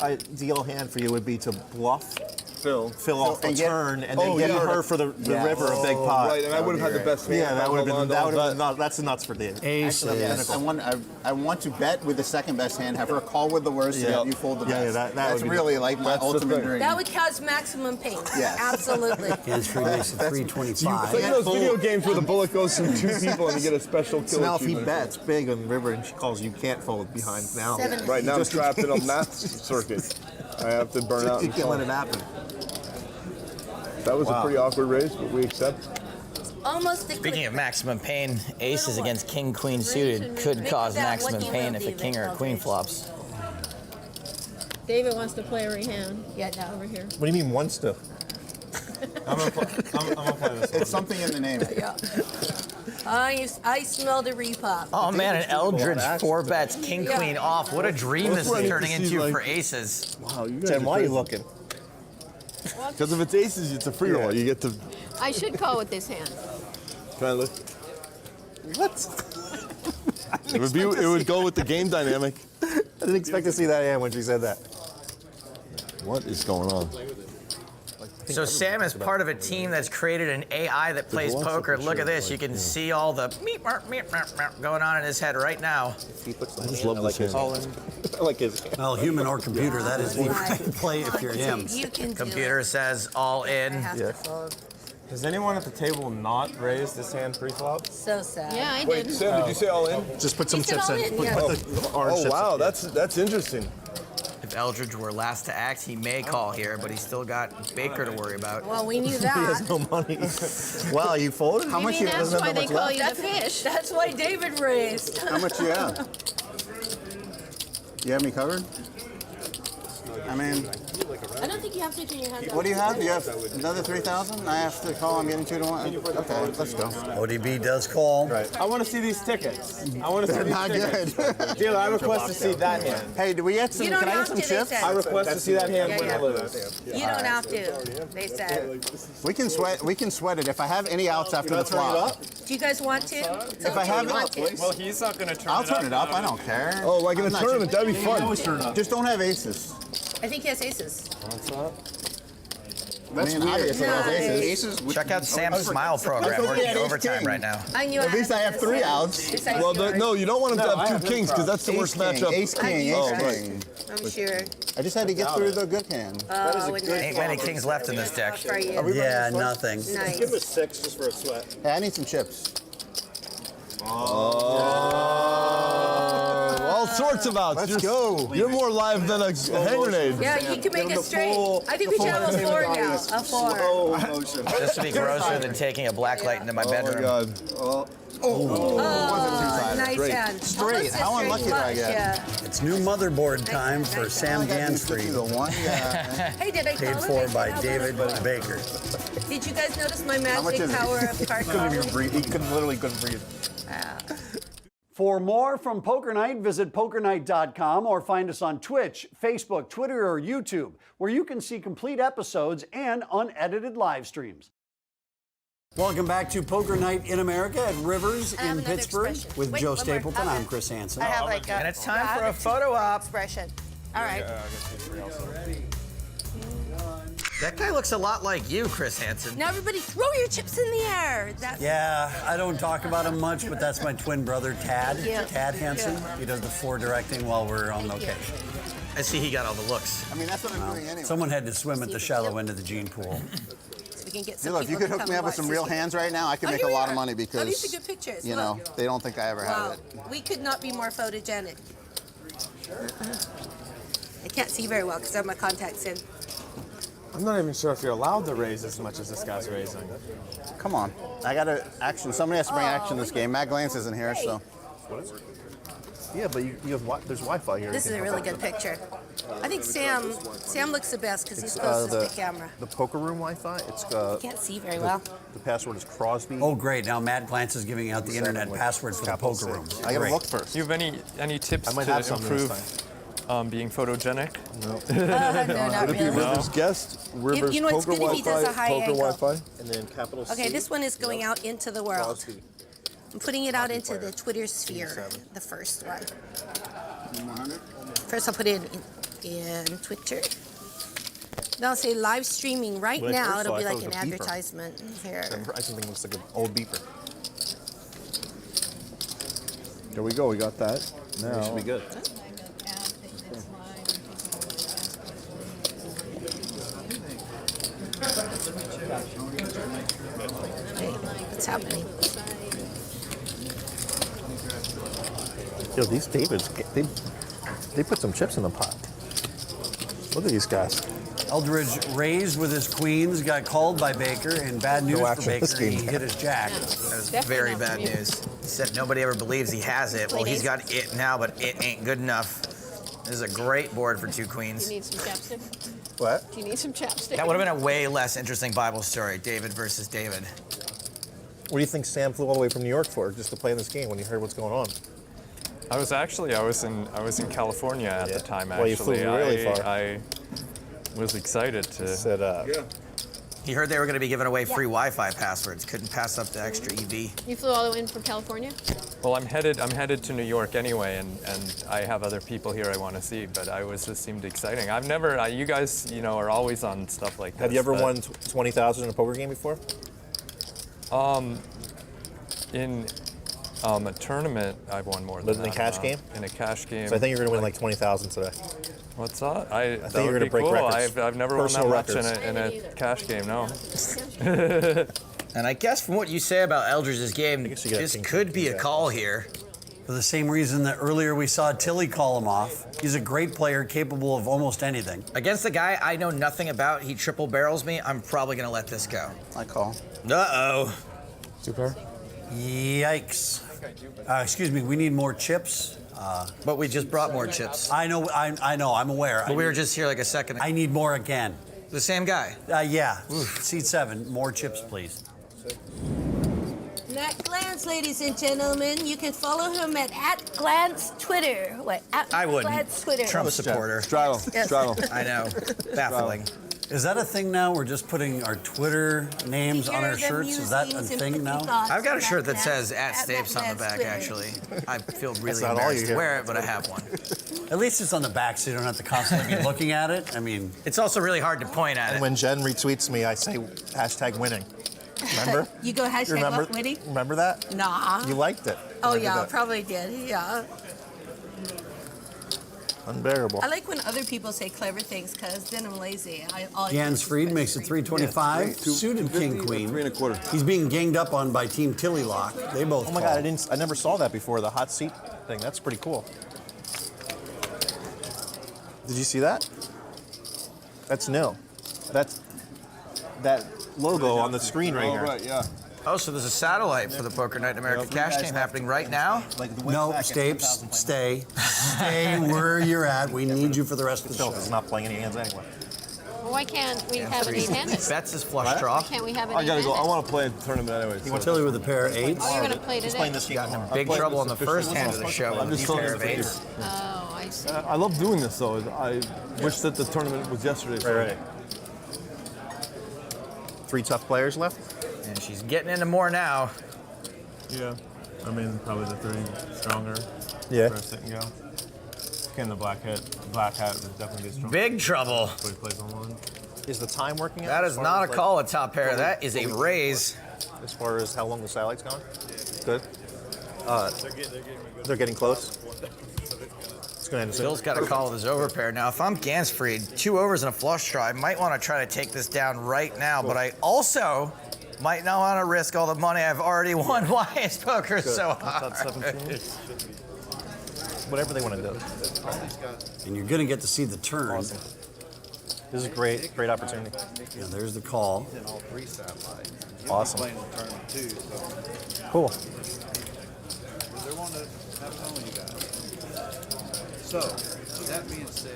ideal hand for you would be to bluff Phil off a and get- turn and then get her for the Yes. river a big pot. Right, and I would have had the best hand. Yeah, that would have been Armando, that's nuts for Dave. Ace. Yes. I want to bet with the second best hand, have her call with the worst, Yeah. and you fold the Yeah, best. that That's would be really like my that's the ultimate thing. dream. That would cause maximum pain. Yes. Absolutely. Hands free base at 325. It's like those video games where the bullet goes through 2 people and you get a special kill. So now if he achievement. bets big on the river and she calls, you can't fold behind now. Right now I'm trapped in a math circuit. I have to burn out. You and can't call. let it happen. That was Wow. a pretty awkward raise, but we accept. Almost a Speaking of maximum pain, aces against king, queen suited could cause maximum pain if a king or a queen flops. David wants to play every hand. Yeah, no. Over here. What do you mean wants to? I'm gonna play this. It's something in the name. Yeah. I smelled a repop. Oh man, an Eldridge 4 bets, king, Yeah. queen off. What a dream this That's what I is need turning to see, into like- for aces. Wow, you guys. Jen, why are you looking? Because if it's aces, it's a free roll. You get to. I should call with this hand. Can I look? What? It would go with the game dynamic. I didn't expect to see that hand when she said that. What is going on? So Sam is part of a team that's created an AI that plays poker. Look at this. You can see all the meep, going on in his head right now. I just love this hand. I like his. Well, human or computer, that is the play if you're him. Computer says all in. Does anyone at the table not raise this hand pre-flop? So sad. Yeah, I Wait, did. Sam, did you say all in? Just put some He said chips all in. in, Put yeah. the orange Oh chips wow, in. that's interesting. If Eldridge were last to act, he may call here, but he's still got Baker to worry about. Well, we knew He that. has no money. Wow, you folded? How much Maybe you that's doesn't why have they much call left? you the fish. That's why David raised. How much you have? You have me covered? I mean, I don't think you have to do your hands what do you have? You have another 3,000? I have to call. I'm getting 2 to 1. Okay, let's go. ODB does call. Right. I want to see these tickets. I want to see They're these not tickets. good. Dealer, I request to see that hand. Hey, do we get some? You don't Can I have get some to, they chips? said. I request to see that hand win or lose. You don't have to, they said. We can sweat. We can sweat it. If I have any outs after the flop, Do you guys want to? if I have it, Well, he's not going to turn I'll it turn it up. I don't care. Oh, like in a I'm not tournament, that'd be fun. Just don't have aces. I think he has aces. That's obvious. I have aces. Check out Sam's Smile program working overtime right now. I knew At least I have 3 outs. Well, no, you don't want him to have 2 kings because that's the worst matchup. Ace king. Oh, Ace right. king. I'm sure. I just had to get through the good hand. Ain't many kings left in this deck. For you. Yeah, nothing. Nice. Give us 6 just for a sweat. Hey, I need some chips. All sorts of outs. Let's go. You're more live than a hand grenade. Yeah, you can make it straight. I think we should have a 4 now. A 4. This would be grosser than taking a black light into my Oh my bedroom. god. Nice hand. Straight. Almost a How straight unlucky did I flush, get? yeah. It's new motherboard time for Sam Gansfried, The one. Yeah. Hey, did I paid call for it? by David Baker. Did you guys notice my much magic is it? power of card Couldn't even calling? breathe. He literally couldn't breathe. For more from Poker Night, visit pokernight.com or find us on Twitch, Facebook, Twitter, or YouTube, where you can see complete episodes and unedited live streams. Welcome back to Poker Night in America at Rivers I have in another Pittsburgh expression. with Wait, Joe one more. Stapleton. Okay. I'm Chris Hansen. I have like a, And it's time I for have a photo op. expression. All right. That guy looks a lot like you, Chris Hansen. Now everybody throw your chips in the air. That's Yeah, I don't talk about him much, but that's my twin brother, Tad. Thank you. Tad Hansen. He does the floor directing while we're on location. I see he got all the looks. I mean, that's what I'm doing anyway. Someone had to swim at the shallow end of the gene pool. so we can get some Look, if you people could to hook come me up and with some watch real this. hands right now, I could Oh, make here a we lot are. of money Oh, because, these are good pictures. you Look. know, they don't think I ever Wow. have it. We could not be more photogenic. I can't see very well because I have my contacts in. I'm not even sure if you're allowed to raise as much as this guy's raising. Come on. I got to action. Somebody has to bring action this game. Matt Glantz isn't here, so. Yeah, but you have there's Wi-Fi here. This is a really good picture. I think Sam looks the best because he's It's closest to the camera. the poker room Wi-Fi. It's Can't see very well. The password is Crosby. Oh, great. Now Matt Glantz is giving out the internet passwords for the poker rooms. I got to Great. look first. Do you have any tips I might to have some this improve being photogenic? No. No, not Would it be really. Rivers guest, Rivers You know what's poker good if he does a Wi-Fi, high poker angle. Wi-Fi? And then capital Okay, C. this one is going out into the world. Crosby. I'm putting it out into the Twitter sphere, the first one. First I'll put it in Twitter. Then I'll say live streaming right When I now. first It'll saw it, be I like thought an it was a beeper. advertisement here. I think it looks like an old beeper. There we go, we got that. Now, It should be good. What's happening? Yo, these Davids, they put some chips in the pot. Look at these guys. Eldridge raised with his queens, got called by Baker, and bad news No for action Baker. this game. He hit his jack. That was very bad news. He said nobody ever believes he has it. Well, he's got it now, but it ain't good enough. This is a great board for 2 Do you queens. need some chapstick? What? Do you need some chapstick? That would have been a way less interesting Bible story, David versus David. What do you think Sam flew all the way from New York for, just to play in this game when he heard what's going on? I was in California at the time. Well, Actually, you flew really far. I was excited to. Said, He heard they were going to be giving away free Wi-Fi passwords. Couldn't pass up the extra EV. You flew all the way in from California? Well, I'm headed to New York anyway, and I have other people here I want to see. But this seemed exciting. I've never. You guys, are always on stuff like this. Have you ever won 20,000 in a poker game before? In a tournament, I've won more than In a cash game? In a cash game. So I think you're going to win like 20,000 today. What's that? I that think you're would going to be break cool. records. I've never won that Personal much records. in a cash game, no. And I guess from what you say about Eldridge's game, this could be a call here. For the same reason that earlier we saw Tilly call him off. He's a great player, capable of almost anything. Against the guy I know nothing about, he triple barrels me, I'm probably going to let this go. I call. Uh-oh. Two pair? Yikes. Excuse me, we need more chips. But we just brought more chips. I know, I'm aware. But we were just here like a second ago. I need more again. The same guy? Yeah. Seat 7, more chips, please. Not Glantz, ladies and gentlemen. You can follow him at Glantz Twitter. What? I wouldn't. Glantz Twitter. Trump supporter. Straddle. Yes. Straddle. I know. Baffling. Is that a thing now? We're just putting our Twitter names on our shirts? Is that a thing now? I've got a shirt that says @Stapes on the back, actually. I feel really not all embarrassed you to hear. wear it, but I have one. At least it's on the back so you don't have to constantly be looking at it. I mean, it's also really hard to point at And it. when Jen retweets me, I say #winning. Remember? You go hashtag what, Whitty? Remember that? Nah. You liked it. Oh, Remember yeah, that? probably did. Yeah. Unbearable. I like when other people say clever things because then I'm lazy. Jans Fried makes it 325. Yeah, Suited king 250, queen. 3 1/4. He's being ganged up on by Team Tilly Lock. They both. Oh my call. God, I never saw that before, the hot seat thing. That's pretty cool. Did you see that? That's new. That's that logo on the screen right here. Right, yeah. Oh, so there's a satellite for the Poker Night in America cash game happening right now? No, Stapes, stay. Stay where you're at. We need you for the rest of the show. It's not playing any hands anyway. Well, why can't we have an eight-handed? Bets is flush Why draw. can't we have an I gotta go. I eight-handed? want to play the tournament anyway. He wants Tilly with a pair of eights. Oh, you're going to play today? Big trouble in the first hand of the show I'm with just a pair telling of you. eights. Oh, I see. I love doing this though. I wish that the tournament was yesterday. So. Right. 3 tough players left. And she's getting into more now. Yeah. I mean, probably the 3 stronger. Yeah. For a sit and go. Can the black hat would definitely be strong. Big trouble. So he plays on one. Is the time working out? That as is far not a as, call at top pair. That is a raise. As far as how long the satellite's going? Good. They're getting close. It's going to end soon. Bill's got a call with his overpair. Now, if I'm Gansfried, 2 overs and a flush draw, I might want to try to take this down right now, but I also might not want to risk all the money I've already won. Why is poker so hard? 17. Whatever they want to do. And you're going to get to see the turn. Awesome. This is great opportunity. Yeah, there's the call. Awesome. Cool. So, that being said,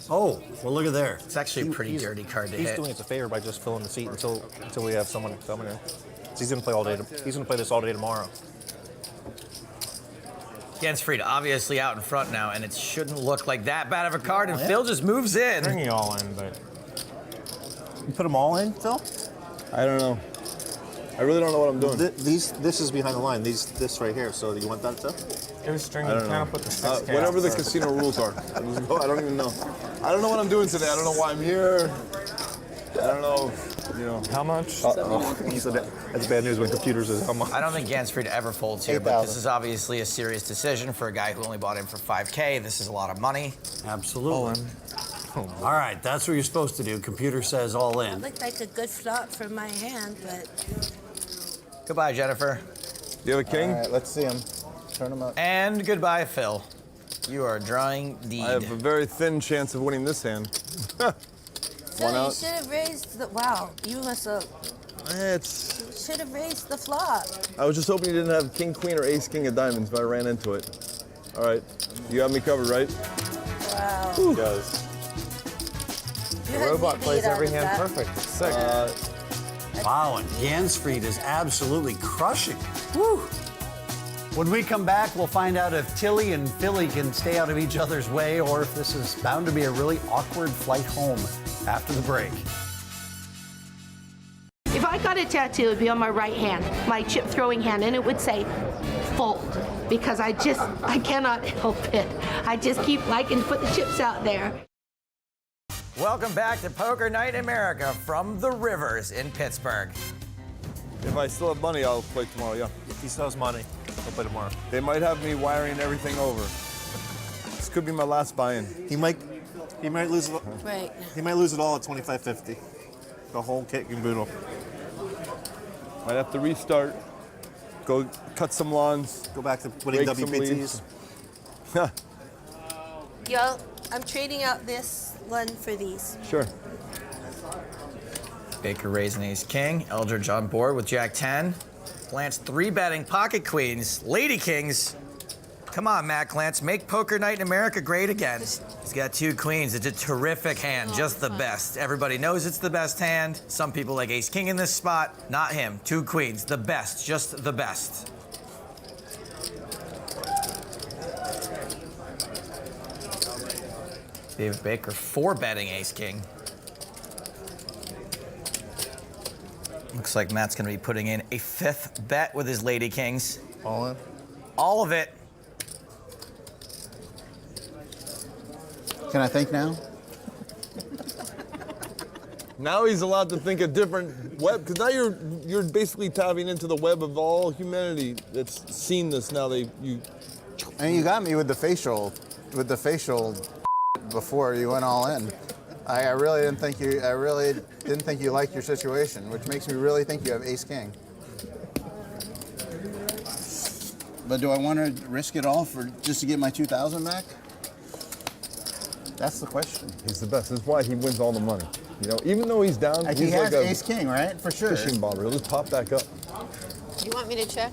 Oh, well, look at there. It's actually a pretty dirty card to He's hit. doing us a favor by just filling the seat until we have someone coming in. So he's gonna play all day. He's gonna play this all day tomorrow. Gansfried obviously out in front now, and it shouldn't look like that bad of a card, and Phil just moves in. Bring you all in, but You put them all in, Phil? I don't know. I really don't know what I'm doing. This is behind the line. This right here. So do you want that stuff? it was string. I You don't kind know. of put the 6K Whatever out the first. casino rules are. I don't even know. I don't know what I'm doing today. I don't know why I'm here. I don't know. How much? He said that's bad news when computers is how much. I don't think Gansfried ever folds here, but this is obviously a serious decision for a guy who only bought in for 5K. This is a lot of money. Absolutely. All right, that's what you're supposed to do. Computer says all in. Looked like a good flop for my hand, but Goodbye, Jennifer. Do you have a king? All right, let's see him. Turn him up. And goodbye, Phil. You are drawing Deeb. I have a very thin chance of winning this hand. so One you out. should have raised the. Wow, you must have. It's. Should have raised the flop. I was just hoping you didn't have king, queen, or ace, king of diamonds, but I ran into it. All right. You have me covered, right? Wow. He does. You The had robot me plays beat every out of hand that. perfect. It's sick. Wow, and Gansfried is absolutely crushing. Woo! When we come back, we'll find out if Tilly and Philly can stay out of each other's way or if this is bound to be a really awkward flight home after the break. got a tattoo, it would be on my right hand, my chip throwing hand, and it would say fold, because I cannot help it. I just keep liking to put the chips out there. Welcome back to Poker Night in America from the Rivers in Pittsburgh. If I still have money, I'll play tomorrow, yeah. If he still has money, he'll play tomorrow. They might have me wiring everything over. This could be my last buy-in. He might lose it. Right. He might lose it all at 25.50. The whole kit and boodle. Might have to restart. Go cut some lawns. Go back to winning rake some WPTs. leaves. Yo, I'm trading out this one for these. Sure. Baker raising ace king, Eldridge on board with jack 10. Glantz 3-betting pocket queens, lady kings. Come on, Matt Glantz, make Poker Night in America great again. He's got 2 queens. It's a terrific hand, just the best. Everybody knows it's the best hand. Some people like ace king in this spot. Not him. 2 queens, the best, just the best. David Baker 4-betting ace king. Looks like Matt's going to be putting in a 5th bet with his lady kings. All in? All of it. Can I think now? Now he's allowed to think a different web, because now you're basically tapping into the web of all humanity that's seen this. Now you. And you got me with the facial before you went all in. I really didn't think you liked your situation, which makes me really think you have ace king. But do I want to risk it all for just to get my 2,000 back? That's the question. He's the best. That's why he wins all the money. You know, even though he's down, Like he's he has like a ace king, right? For sure. fishing bobber. He'll just pop back up. You want me to check?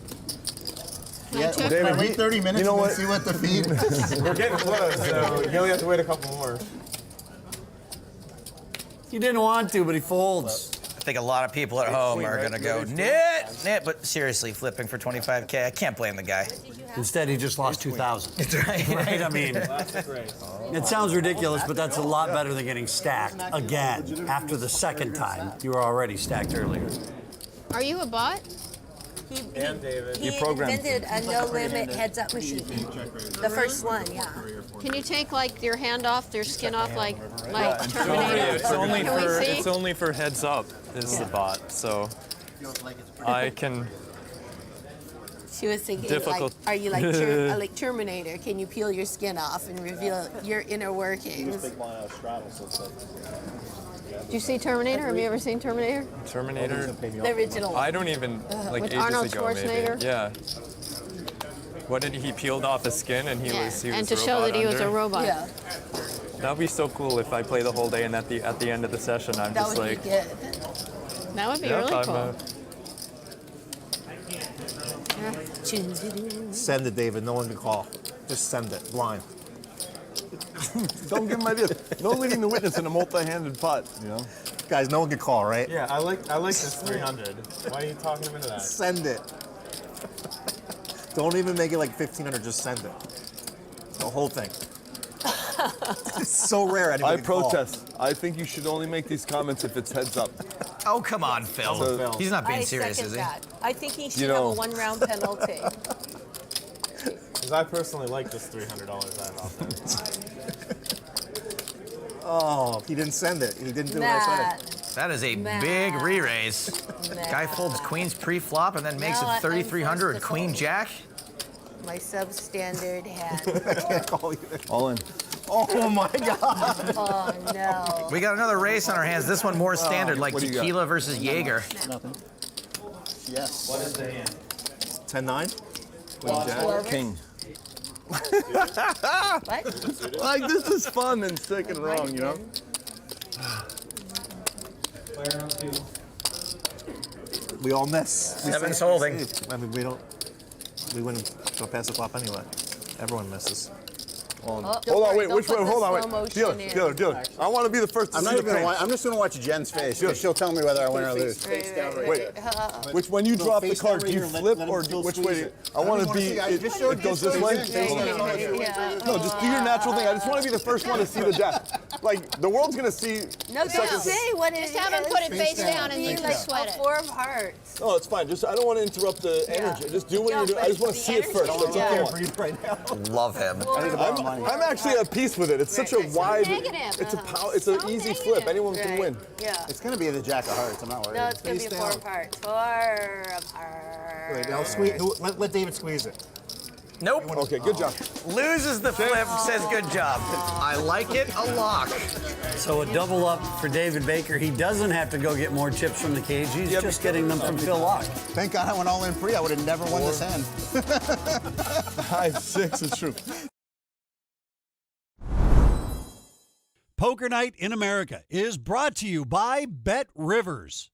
Yeah, check? David, wait 30 minutes you know and what? then see what the feed is. We're getting close, so you only have to wait a couple more. He didn't want to, but he folds. I think a lot of people at home are going to go, knit, but seriously, flipping for 25K, I can't blame the guy. Instead, he just lost 2,000. That's right. Right? I mean, it sounds ridiculous, but that's a lot better than getting stacked again. After the second time, you were already stacked earlier. Are you a bot? He programmed invented a no-limit heads-up machine. The first one, yeah. Can you take like your hand off, your skin off, like It's Terminator? it's only for heads up is the bot, so I can. She was thinking, Difficult. like, are you like, like Terminator? Can you peel your skin off and reveal your inner workings? Did you see Terminator? Have you ever seen Terminator? Terminator. The original one. I don't even like With ages Arnold ago Schwarzenegger? maybe. Yeah. What did he peeled off his skin and he was and to show that he was a robot. Yeah. That would be so cool if I play the whole day and at the end of the session I'm That just would like. be good. That would be Yep, really I'm, cool. Send it, David. No one can call. Just send it. Blind. Don't give him ideas. No leading the witness in a multi-handed pot, you know? Guys, no one can call, right? Yeah, I like this 300. Why are you talking him into that? Send it. Don't even make it like 1,500. Just send it. The whole thing. It's so rare. I protest. I think you should only make these comments if it's heads up. Oh, come on, Phil. He's not being serious, is he? That. I think he should You have know. a 1-round penalty. Because I personally like this $300 I have out there. Oh, he didn't send it. He didn't do what I said. That is a big re-raise. Guy folds queens pre-flop and then makes No, it 3,300 I'm queen jack. My substandard hand. I can't call you. All in. Oh my God. Oh no. We got another race on our hands. This one more standard, like what do you got? tequila versus Jaeger. Nothing. Yes. What is the hand? 10-9. Well, Jack, king. What? Like, this is fun and sick and wrong, you know? We all miss. Seven's holding. I mean, we wouldn't go past the flop anyway. Everyone misses. Hold on, wait, which way? Hold on, wait. Dealer. I want to be the first to I'm see not the even gonna pain. watch, I'm just gonna watch Jen's face. Because she'll tell me whether I win or lose. Wait. Which when you drop the card, do you flip or which way? I want to be. It goes this way. No, just do your natural thing. I just want to be the first one to see the death. Like the world's gonna see. No, don't say what it is. Just have him put it face down and you like sweat it. 4 of hearts. No, it's fine. Just I don't want to interrupt the energy. Just do what you're doing. I just want to see it first. That's all I want. right now. Love him. I'm actually at peace with it. It's such a wide. It's a power. It's an easy flip. Anyone can win. Yeah. It's gonna be the Jack of Hearts. I'm not worried. No, it's gonna be 4 of hearts. 4 of hearts. Wait, I'll squeeze. Let David squeeze it. Nope. Okay, good job. Loses the flip, says good job. I like it a lock. So a double up for David Baker. He doesn't have to go get more chips from the cage. He's just getting them from Phil Locke. Thank God I went all in pre. I would have never won this hand. 5-6 is true. Poker Night in America is brought to you by Bet Rivers.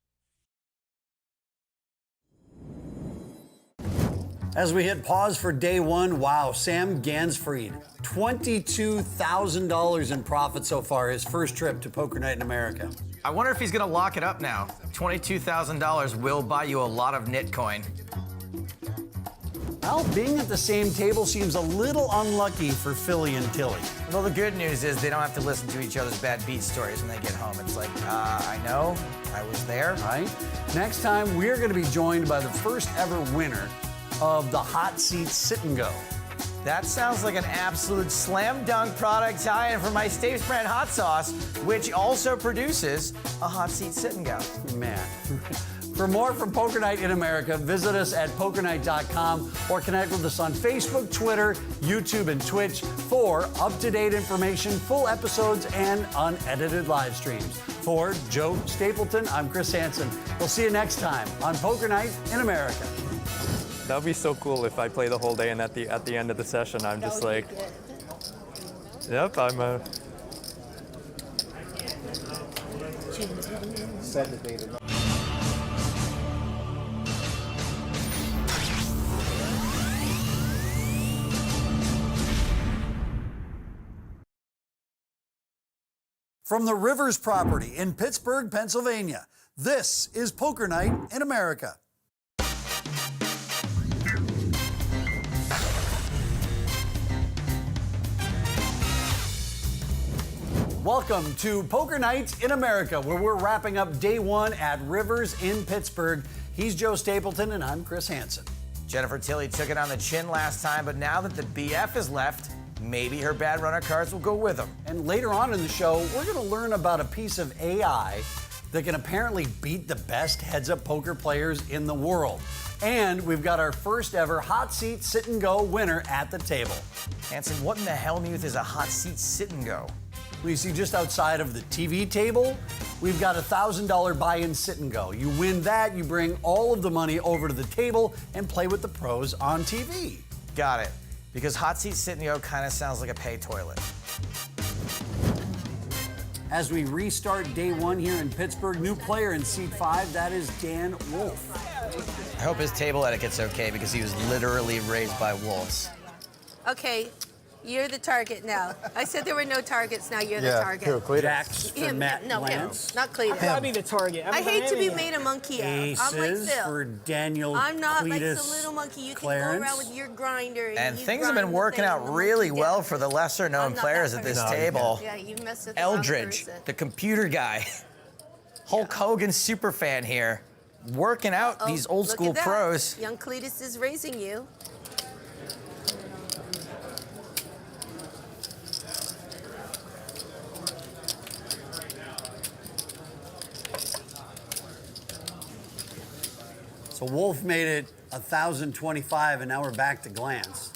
As we hit pause for day one, wow, Sam Gansfried, $22,000 in profit so far, his first trip to Poker Night in America. I wonder if he's gonna lock it up now. $22,000 will buy you a lot of Nitcoin. Well, being at the same table seems a little unlucky for Philly and Tilly. Well, the good news is they don't have to listen to each other's bad beat stories when they get home. It's like, I know, I was there. Right? Next time, we're gonna be joined by the first ever winner of the Hot Seat Sit and Go. That sounds like an absolute slam dunk product tie-in for my Staves brand hot sauce, which also produces a Hot Seat Sit and Go. Man. For more from Poker Night in America, visit us at pokernight.com or connect with us on Facebook, Twitter, YouTube, and Twitch for up-to-date information, full episodes, and unedited live streams. For Joe Stapleton, I'm Chris Hansen. We'll see you next time on Poker Night in America. That would be so cool if I play the whole day and at the end of the session, I'm just like, yep, I'm a... Said that David. From the Rivers property in Pittsburgh, Pennsylvania, this is Poker Night in America. Welcome to Poker Night in America, where we're wrapping up day one at Rivers in Pittsburgh. He's Joe Stapleton, and I'm Chris Hansen. Jennifer Tilly took it on the chin last time, but now that the BF is left, maybe her bad runner cards will go with them. And later on in the show, we're going to learn about a piece of AI that can apparently beat the best heads-up poker players in the world. And we've got our first ever Hot Seat Sit and Go winner at the table. Hansen, what in the Hellmuth is a Hot Seat Sit and Go? We see just outside of the TV table, we've got a $1,000 buy-in sit and go. You win that, you bring all of the money over to the table and play with the pros on TV. Got it. Because Hot Seat Sit and Go kind of sounds like a pay toilet. As we restart day one here in Pittsburgh, new player in seat 5, that is Dan Wolf. I hope his table etiquette's okay because he was literally raised by wolves. Okay, you're the target now. I said there were no targets, now you're the target. Jacks for Matt No, him, Glantz. not Cletus. I'll be the target. I hate to be made a monkey of. I'm like Aces Phil. for Daniel I'm not like Cletus some little monkey. You can Clarence. go around with your grinder. And you things have been grind the working thing out and the really monkey well down. for the lesser known I'm not players that at this person. table. Yeah, you messed with the wrong Eldridge, person. the computer guy. Hulk Hogan superfan here, working out these old Look school at that. pros. Young Cletus is raising you. So Wolf made it 1,025, and now we're back to Glantz.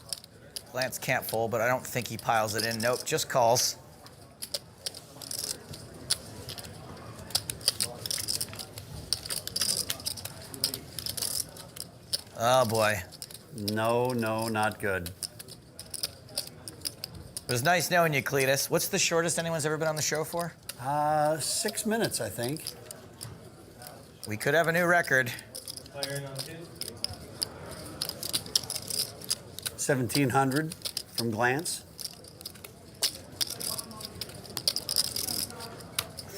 Glantz can't fold, but I don't think he piles it in. Nope, just calls. Oh boy. No, not good. It was nice knowing you, Cletus. What's the shortest anyone's ever been on the show for? 6 minutes, I think. We could have a new record. 1,700 from Glantz.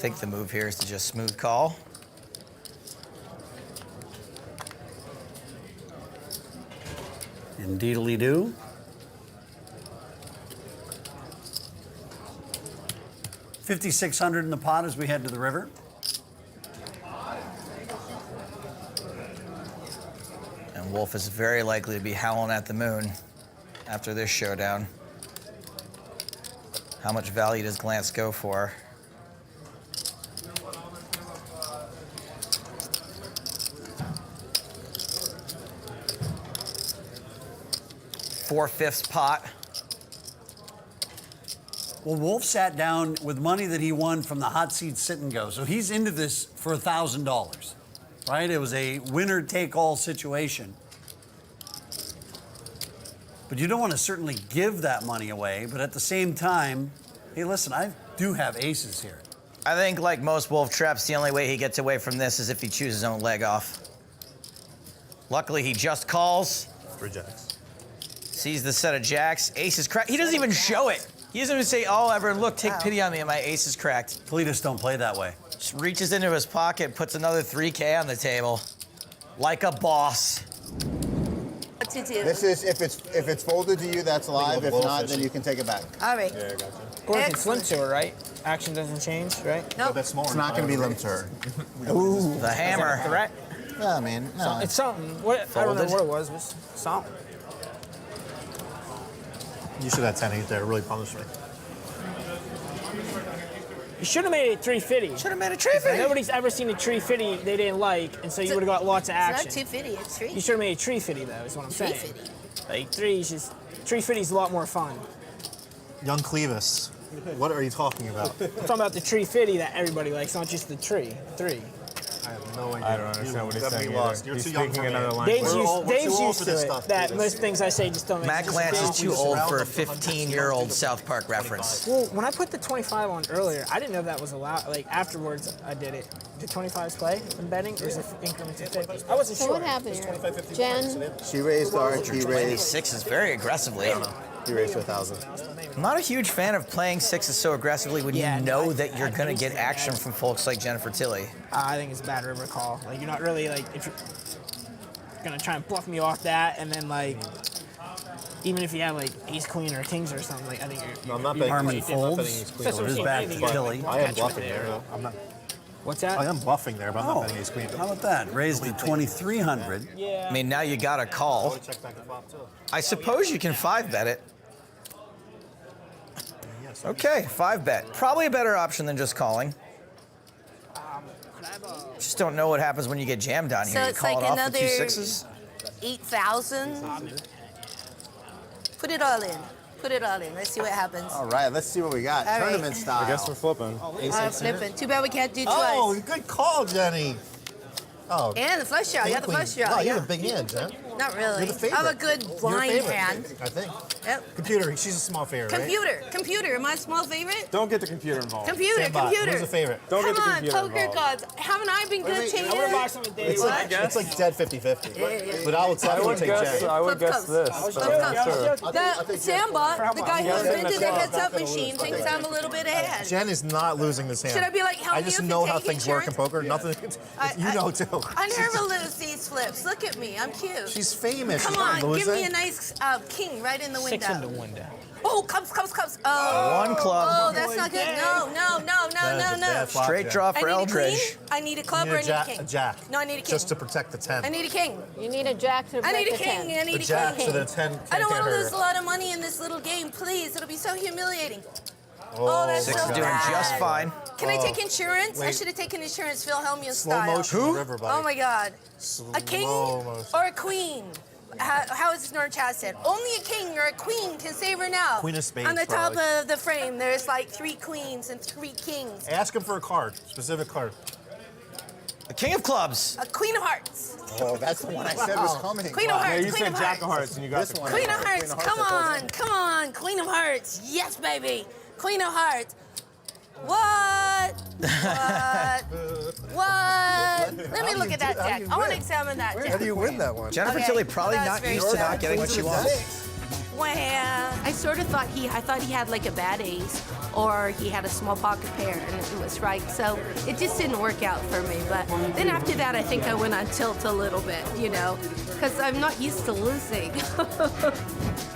think the move here is to just smooth call. Indeedly do. $5,600 in the pot as we head to the river. And Wolf is very likely to be howling at the moon after this showdown. How much value does Glantz go for? Four-fifths pot. Well, Wolf sat down with money that he won from the hot seat sit and go. So he's into this for $1,000, right? It was a winner-take-all situation. But you don't want to certainly give that money away. But at the same time, hey, listen, I do have aces here. I think, like most Wolf traps, the only way he gets away from this is if he chews his own leg off. Luckily, he just calls. 3 jacks. Sees the set of jacks. Ace is cracked. He doesn't even show it. He doesn't even say, oh, Everett, look, take pity on me, my ace is cracked. Cletus don't play that way. Just reaches into his pocket, puts another 3K on the table. Like a boss. What to do? This is, if it's folded to you, that's live. If not, then you can take it back. All right. Yeah, I gotcha. Of course, it's limp to her, right? Action doesn't change, right? No, it's not going to be limp to her. Ooh, the hammer. Is that a threat? Yeah, I mean, no. It's something. I don't know what it was. It was something. You should have 10-8 there. Really punished me. You should have made it 350. Should have made it 350. Nobody's ever seen a 350 they didn't like, and so you would have got lots of action. It's not 250, it's 3. You should have made it 350 though, is what I'm saying. 350. Like 350 is a lot more fun. Young Clevis, what are you talking about? I'm talking about the 350 that everybody likes, not just the 3. I have no idea. I don't understand what he's saying lost. either. You're He's too young speaking for me. another language. Dave's used to it, that most things I say just don't make Matt sense. Glantz is too old for a 15-year-old South Park reference. Well, when I put the 25 on earlier, I didn't know that was allowed. Like, afterwards, I did it. Did 25s play in betting, or is it increments of 50? I wasn't So sure. what happened here? Jen? She raised ours. He raised sixes very aggressively. He raised to 1,000. I'm not a huge fan of playing sixes so aggressively when you know that you're going to get action from folks like Jennifer Tilly. I think it's a bad river call. Like, you're not really, like, if you're going to try and bluff me off that, and then, like, even if you have, like, ace, queen, or kings or something, like, I think you're I'm not betting. Harmon folds. So it is back to Tilly. I am bluffing there. I'm not. What's that? I am bluffing there, but I'm not betting ace queen. How about that? Raised to 2,300. Yeah. I mean, now you got to call. I suppose you can 5-bet it. Okay, 5-bet. Probably a better option than just calling. Just don't know what happens when you get jammed down here. So You it's call like it off another with 2 sixes. 8,000. Put it all in. Put it all in. Let's see what happens. All right, let's see what we got. All right. Tournament style. I guess we're flipping. Flipping. Too bad we can't do twice. Oh, good call, Jenny. Oh. And the flush draw. You got the flush draw. Wow, you yeah. have a big hand, Jen. Not really. You're the favorite. I have a good You're blind favorite, hand. I think. Yep. Computer, she's a small favorite, right? Computer. Am I a small favorite? Don't get the computer involved. Computer. Who's the favorite? Don't Come get the on, computer poker involved. gods. Haven't I been good to you? I'm gonna buy some of Dave's. It's like dead 50-50. Yeah. But I would definitely take Jen. I would guess this. The Samba, the guy who invented the heads-up machine, thinks I'm a little bit ahead. Jen is not losing this hand. Should I be like, help I me just if know you how take things work in insurance? poker. Nothing. You know too. I never lose these flips. Look at me. I'm cute. She's famous. Come She's not on, give me losing. a nice king right in the window. 6 in the window. Oh, cups. Oh, One club. Oh, that's not good. No. Straight draw for I need a Eldridge. queen. I need a club You or need I need a king. a jack. No, I need a king. Just to protect the 10. I need a king. You need a jack to I break need a the king. 10. I need The a jack, king. so the 10 I don't want can't to hurt lose her. a lot of money in this little game, please. It'll be so humiliating. Oh, that's Six so is doing bad. just fine. Can I take insurance? I Wait. should have taken insurance, Phil Hellmuth Slow style. motion river, buddy. Oh my God. A king Slow motion. or a queen? How is North Chat said? Only a king or a queen can save her now. Queen of spades, On the top probably. of the frame, there's like 3 queens and 3 kings. Ask him for a card, specific card. The king of clubs. A queen of hearts. Oh, that's the one I said was coming. Queen of hearts. Yeah, you queen said of jack hearts. of hearts and you got This the one. Queen of Queen hearts. of hearts, Come I told on. Come on. Queen of hearts. Yes, baby. Queen of hearts. What? What? Let me look at that deck. I want to examine that How deck. do you win that one? Jennifer Okay. Tilly probably That's not very used to sad. not getting what she wants. Well, I sort of thought he had like a bad ace, or he had a small pocket pair and it was right. So it just didn't work out for me. But then after that, I think I went on tilt a little bit, you know, because I'm not used to losing.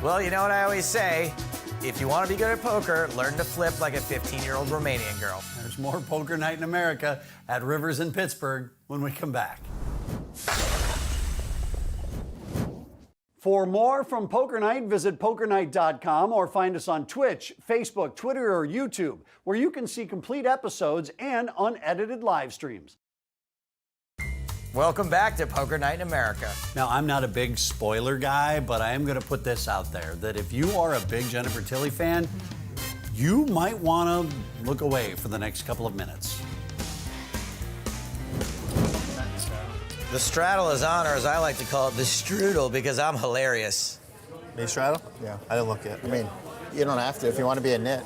Well, you know what I always say? If you want to be good at poker, learn to flip like a 15-year-old Romanian girl. There's more Poker Night in America at Rivers in Pittsburgh when we come back. For more from Poker Night, visit pokernight.com or find us on Twitch, Facebook, Twitter, or YouTube, where you can see complete episodes and unedited live streams. Welcome back to Poker Night in America. Now, I'm not a big spoiler guy, but I am going to put this out there, that if you are a big Jennifer Tilly fan, you might want to look away for the next couple of minutes. The straddle is on, or as I like to call it, the strudel, because I'm hilarious. Me straddle? Yeah, I didn't look yet. I mean, you don't have to if you want to be a nit.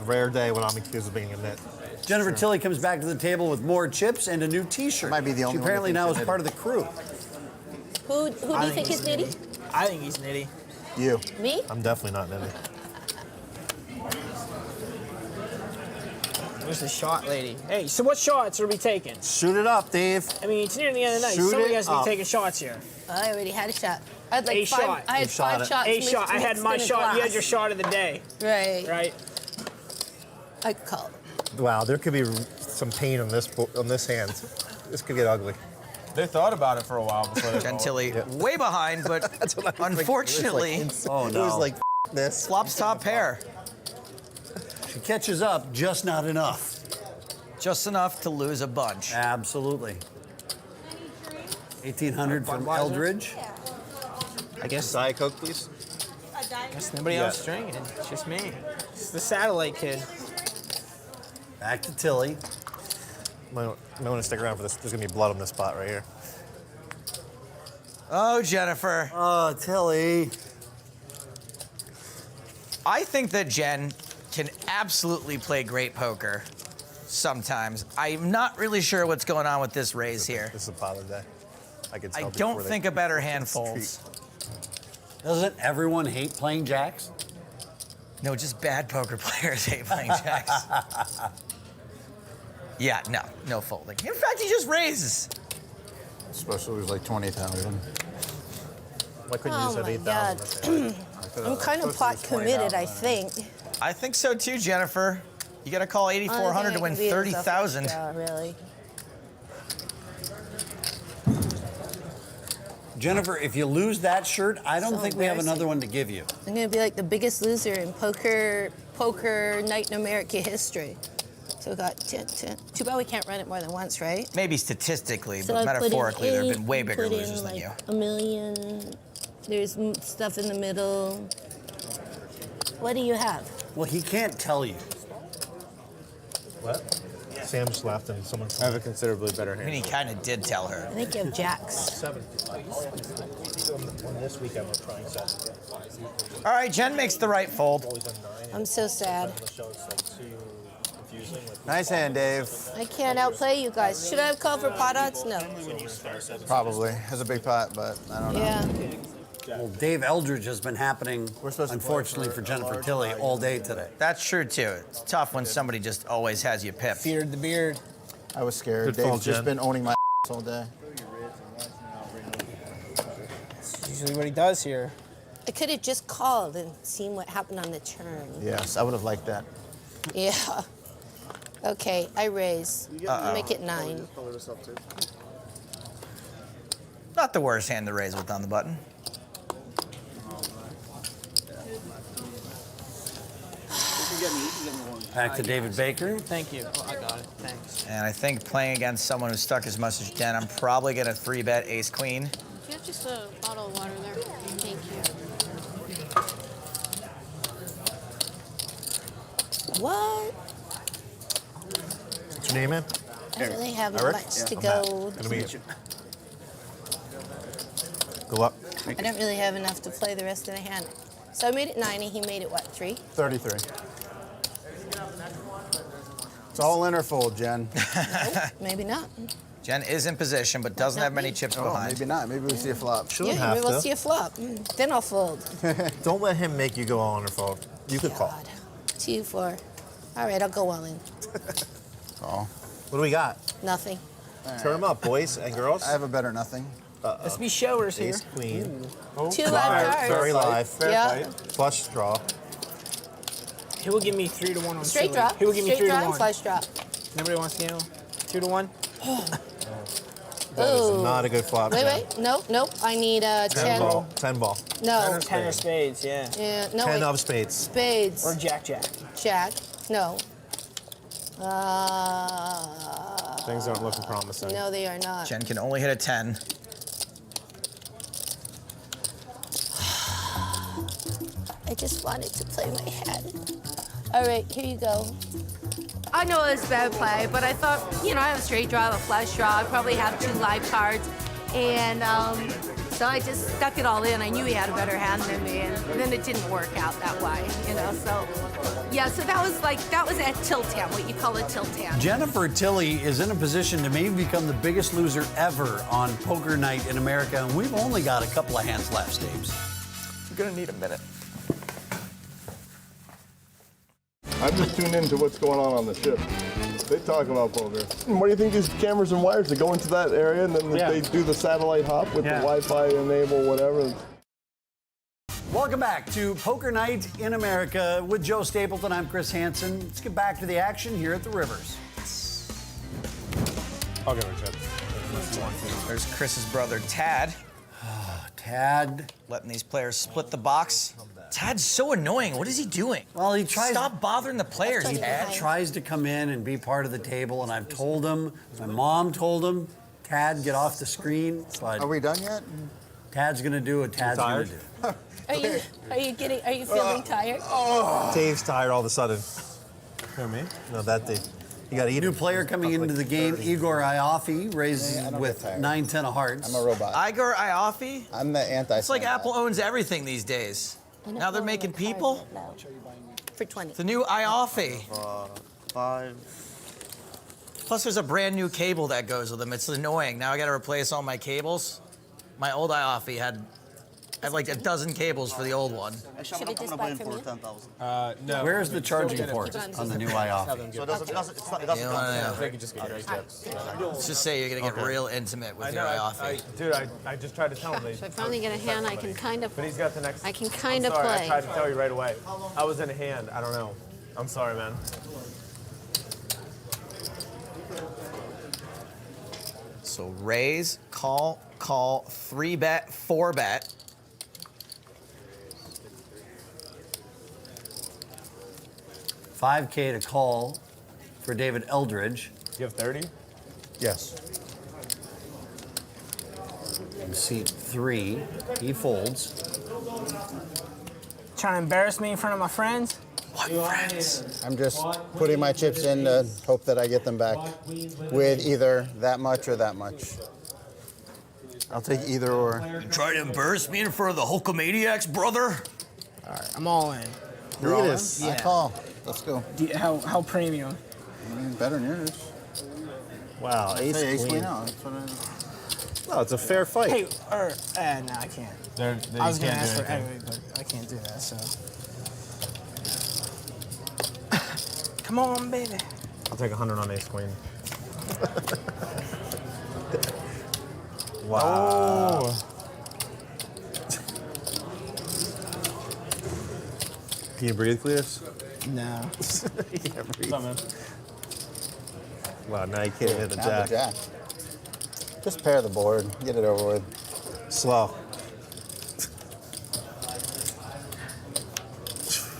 Rare day when I'm accused of being a nit. Jennifer Tilly comes back to the table with more chips and a new T-shirt. Might be the only She apparently one that now thinks is it's part of the crew. Who do you think is nitty? I think he's nitty. You. Me? I'm definitely not nitty. There's the shot lady. Hey, so what shots are we taking? Shoot it up, Dave. I mean, it's near the end of the night. Shoot Somebody it has to be up. taking shots here. I already had a shot. I had like A five. shot. I had You shot 5 it. shots. A shot. I had mixed my in a shot. You had glass. your shot of the day. Right. Right. I call it. Wow, there could be some pain on this hand. This could get ugly. They thought about it for a while before they Gentili way behind, but unfortunately, Oh, It no. was like this. flops top pair. She catches up, just not enough. Just enough to lose a bunch. Absolutely. 1800 from Eldridge. I guess Diet Coke, please. nobody else drinking. It's just me. It's the satellite kid. Back to Tilly. Might want to stick around for this. There's gonna be blood on this spot right here. Oh, Jennifer. Oh, Tilly. I think that Jen can absolutely play great poker sometimes. I'm not really sure what's going on with this raise here. This is a bother day. I could tell I before don't they- think a better hand folds. Doesn't everyone hate playing jacks? No, just bad poker players hate playing jacks. Yeah, no folding. In fact, he just raises. Supposed to lose like 20,000. Why couldn't you Oh just have my 8,000? God. I'm kind of pot committed, I think. I think so too, Jennifer. You got to call 8,400 to win 30,000. Yeah, really. Jennifer, if you lose that shirt, I don't So think we have embarrassing. another one to give you. I'm gonna be like the biggest loser in poker night in America history. So we got 10. Too bad we can't run it more than once, right? Maybe statistically, So but I put in metaphorically, there have 8, been way bigger put in losers than like you. $1 million. There's stuff in the middle. What do you have? Well, he can't tell you. What? Sam just laughed and someone. I have a considerably better I hand. mean, he kind of did tell her. I think you have jacks. 7. On this week, I'm trying 7. All right, Jen makes the right fold. I'm so sad. Nice hand, Dave. I can't outplay you guys. Should I have called for pot odds? No. Probably. It's a big pot, but I don't know. Yeah. Well, Dave Eldridge has been happening, unfortunately, for Jennifer Tilly all day today. That's true, too. It's tough when somebody just always has you pipped. Feared the beard. I was scared. Good Dave's fall, just Jen. been owning my all day. That's usually what he does here. I could have just called and seen what happened on the turn. Yes, I would have liked that. Yeah. Okay, I raise. Uh-oh. Make it 9. Not the worst hand to raise with on the button. Back to David Baker. Thank you. Oh, I got it. Thanks. And I think playing against someone who's stuck as much as Jen, I'm probably going to 3-bet ace-queen. Do you have just a bottle of water there? Thank you. What? What's your name, man? I don't really have Eric? much to I'm go. Matt. Good to meet you. Good luck. I don't really have enough to play the rest of the hand. So I made it 9 and he made it what, 3? 33. It's all in or fold, Jen. Nope, maybe not. Jen is in position, but doesn't have many chips behind. Maybe not. Maybe we'll see a flop. Shouldn't Yeah, have maybe to. we'll see a flop. Then I'll fold. Don't let him make you go on or fold. You could call. 2, 4. All right, I'll go all in. Call. What do we got? Nothing. Turn them up, boys and girls. I have a better nothing. Let's be showers here. Ace, queen. Two live cards. Very live. Yeah. Flush draw. He will give me 3 to 1 on Straight silly. drop. He will give me Straight 3 to draw and 1. flush drop. Nobody wants to handle 2 to 1. That is Ooh. not a good flop. Wait, Jen. wait. Nope, nope. I need 10 ball. 10 ball. No. 10 of spades, yeah. Yeah, no, 10 wait. of spades. Spades. Or jack. Jack. No. Things aren't looking promising. No, they are not. Jen can only hit a 10. I just wanted to play my hand. All right, here you go. I know it's bad play, but I thought, you know, I have a straight draw, a flush draw. I probably have 2 live cards. And so I just stuck it all in. I knew he had a better hand than me, and then it didn't work out that way, you know. So, yeah, so that was at tilt hand, what you call a tilt hand. Jennifer Tilly is in a position to maybe become the biggest loser ever on Poker Night in America, and we've only got a couple of hands left, Staves. We're gonna need a minute. I'm just tuned into what's going on the ship. They talk about poker. What do you think these cameras and wires that go into that area and then they do the satellite hop with the Wi-Fi enable, whatever? Welcome back to Poker Night in America with Joe Stapleton. I'm Chris Hansen. Let's get back to the action here at the Rivers. I'll give it a chip. There's Chris's brother, Tad. Tad. Letting these players split the box. Tad's so annoying. What is he doing? Well, he tries. Stop bothering the players, Tad. He tries to come in and be part of the table, and I've told him, my mom told him, Tad, get off the screen. But Are we done yet? Tad's gonna do what Tad's gonna do. Are you feeling tired? Dave's tired all of a sudden. Who, me? No, that Dave. You got to eat. New player coming into the game, Igor Ioffe, raises with 9-10 of hearts. I'm a robot. Igor Ioffe? I'm the anti. It's like Apple owns everything these days. Now they're making people? For 20. The new Ioffe. 5. Plus there's a brand new cable that goes with them. It's annoying. Now I gotta replace all my cables. My old Ioffe had like a dozen cables for the old one. Should I just buy from you? No. Where's the charging port on the new Ioffe? So it doesn't Just get great chips. Let's just say you're gonna get real intimate with your Ioffe. Dude, I just tried to tell him. So I finally get a hand I can kind of. But he's got the next. I can kind of I'm sorry, play. I tried to tell you right away. I was in a hand. I don't know. I'm sorry, man. So raise, call, 3-bet, 4-bet. $5K to call for David Eldridge. You have 30? Yes. In seat 3, he folds. Trying to embarrass me in front of my friends? What friends? I'm just putting my chips in to hope that I get them back with either that much or that much. I'll take either or. You trying to embarrass me in front of the Hulkamaniacs, brother? All right, I'm all in. Look at this. I call. Let's go. How premium? Better than yours. Wow, ace queen. out. No, it's a fair fight. Hey, no, I can't. I was gonna ask for anyway, but I can't do that. So, come on, baby. I'll take 100 on ace queen. Wow. Oh. Can you breathe, Cletus? No. You can't breathe. What's up, man? Wow, now you can't hit the jack. Just pair the board. Get it over with. Slow.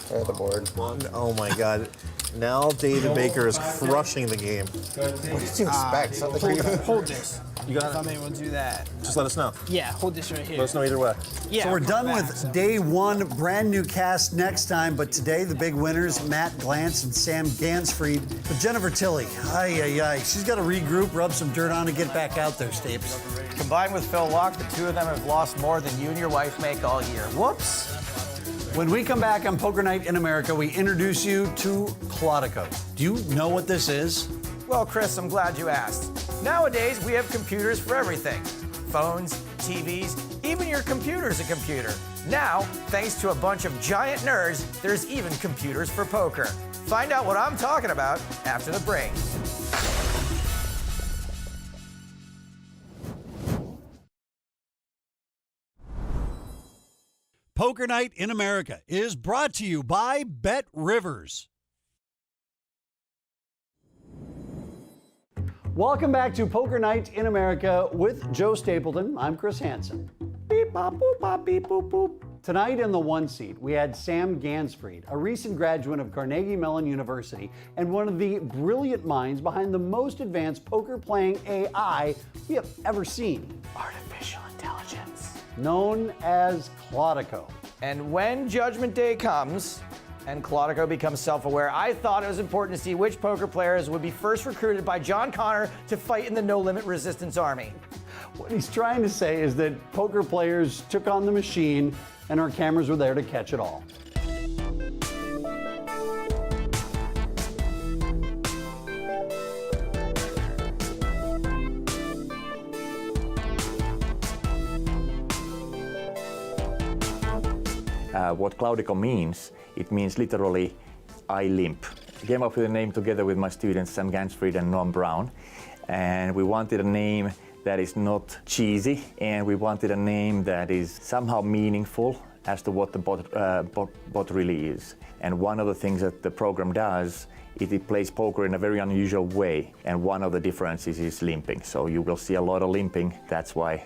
Pair the board. Oh my God. Now David Baker is crushing the game. What did you expect? Hold this. You got If I'm able to do that. Just let us know. Yeah, hold this right here. Let us know either way. Yeah. So we're done with day 1, brand new cast next time, but today the big winners, Matt Glantz and Sam Gansfried. But Jennifer Tilly, she's got to regroup, rub some dirt on and get back out there, Stapes. Combined with Phil Locke, the two of them have lost more than you and your wife make all year. Whoops. When we come back on Poker Night in America, we introduce you to Claudico. Do you know what this is? Well, Chris, I'm glad you asked. Nowadays, we have computers for everything. Phones, TVs, even your computer's a computer. Now, thanks to a bunch of giant nerds, there's even computers for poker. Find out what I'm talking about after the break. Poker Night in America is brought to you by Bet Rivers. Welcome back to Poker Night in America with Joe Stapleton. I'm Chris Hansen. Beep, bop, boop, bop, beep, boop, boop. Tonight in the one seat, we had Sam Gansfried, a recent graduate of Carnegie Mellon University and one of the brilliant minds behind the most advanced poker playing AI we have ever seen. Artificial intelligence. Known as Konnikova. And when Judgment Day comes and Konnikova becomes self-aware, I thought it was important to see which poker players would be first recruited by John Connor to fight in the No Limit Resistance Army. What he's trying to say is that poker players took on the machine and our cameras were there to catch it all. What Konnikova means, it means literally I limp. I came up with a name together with my students Sam Gansfried and Noam Brown, and we wanted a name that is not cheesy, and we wanted a name that is somehow meaningful as to what the bot really is. And one of the things that the program does is it plays poker in a very unusual way, and one of the differences is limping. So you will see a lot of limping. That's why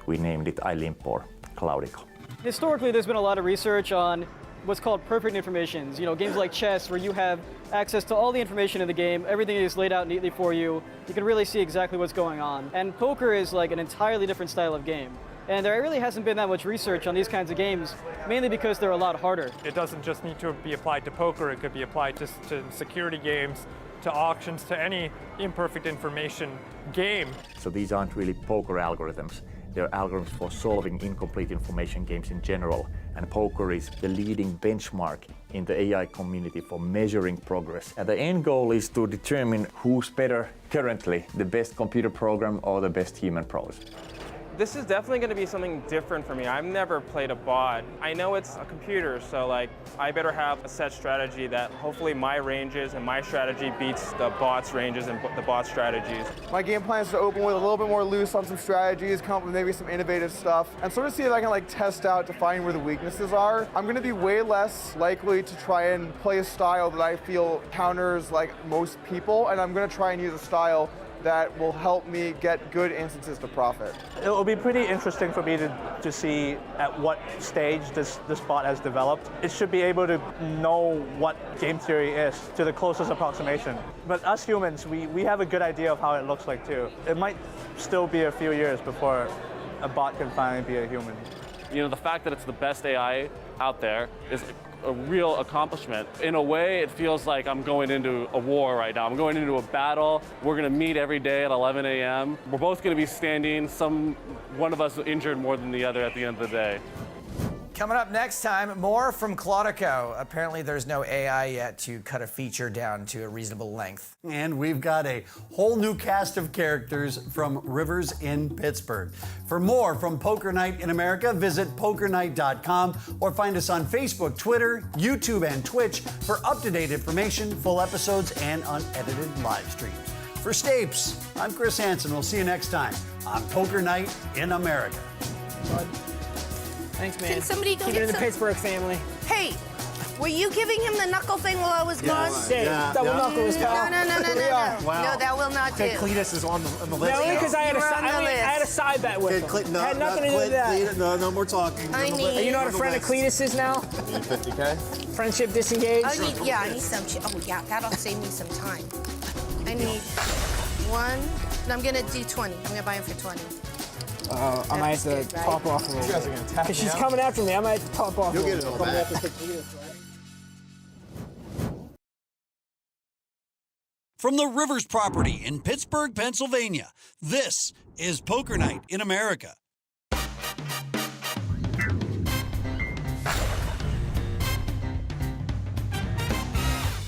we named it I Limp or Konnikova. Historically, there's been a lot of research on what's called perfect informations. You know, games like chess where you have access to all the information in the game, everything is laid out neatly for you. You can really see exactly what's going on. And poker is like an entirely different style of game. And there really hasn't been that much research on these kinds of games, mainly because they're a lot harder. It doesn't just need to be applied to poker, it could be applied to security games, to auctions, to any imperfect information game. So these aren't really poker algorithms. They're algorithms for solving incomplete information games in general. And poker is the leading benchmark in the AI community for measuring progress. And the end goal is to determine who's better currently, the best computer program or the best human pros. This is definitely going to be something different for me. I've never played a bot. I know it's a computer, so like I better have a set strategy that hopefully my ranges and my strategy beats the bot's ranges and the bot's strategies. My game plan is to open with a little bit more loose on some strategies, come up with maybe some innovative stuff, and sort of see if I can like test out to find where the weaknesses are. I'm going to be way less likely to try and play a style that I feel counters like most people, and I'm going to try and use a style that will help me get good instances to profit. It will be pretty interesting for me to see at what stage this bot has developed. It should be able to know what game theory is to the closest approximation. But us humans, we have a good idea of how it looks like too. It might still be a few years before a bot can finally be a human. You know, the fact that it's the best AI out there is a real accomplishment. In a way, it feels like I'm going into a war right now. I'm going into a battle. We're going to meet every day at 11 a.m. We're both going to be standing, one of us injured more than the other at the end of the day. Coming up next time, more from Konnikova. Apparently there's no AI yet to cut a feature down to a reasonable length. And we've got a whole new cast of characters from Rivers in Pittsburgh. For more from Poker Night in America, visit pokernight.com or find us on Facebook, Twitter, YouTube, and Twitch for up-to-date information, full episodes, and unedited live streams. For Stapes, I'm Chris Hansen. We'll see you next time on Poker Night in America. Thanks, man. Can somebody go Keep get it in the some- Pittsburgh family. Hey, were you giving him the knuckle thing while I was gone? Double knuckles, pal. No. No, that will not do. Cletus is on the list. No, only because I had You were on the I had a list. side bet with him. Had nothing to do with that. No more talking. I need- Are you not a friend of Cletus's now? 50K? Friendship disengaged? I need some. Oh, yeah, that'll save me some time. I need one. And I'm gonna do 20. I'm gonna buy him for 20. I might have to That's good, right? top off a little You guys are bit. gonna tap Because me she's out? coming after me. I might have to top off You'll a get it little all bit. back. From the Rivers property in Pittsburgh, Pennsylvania, this is Poker Night in America.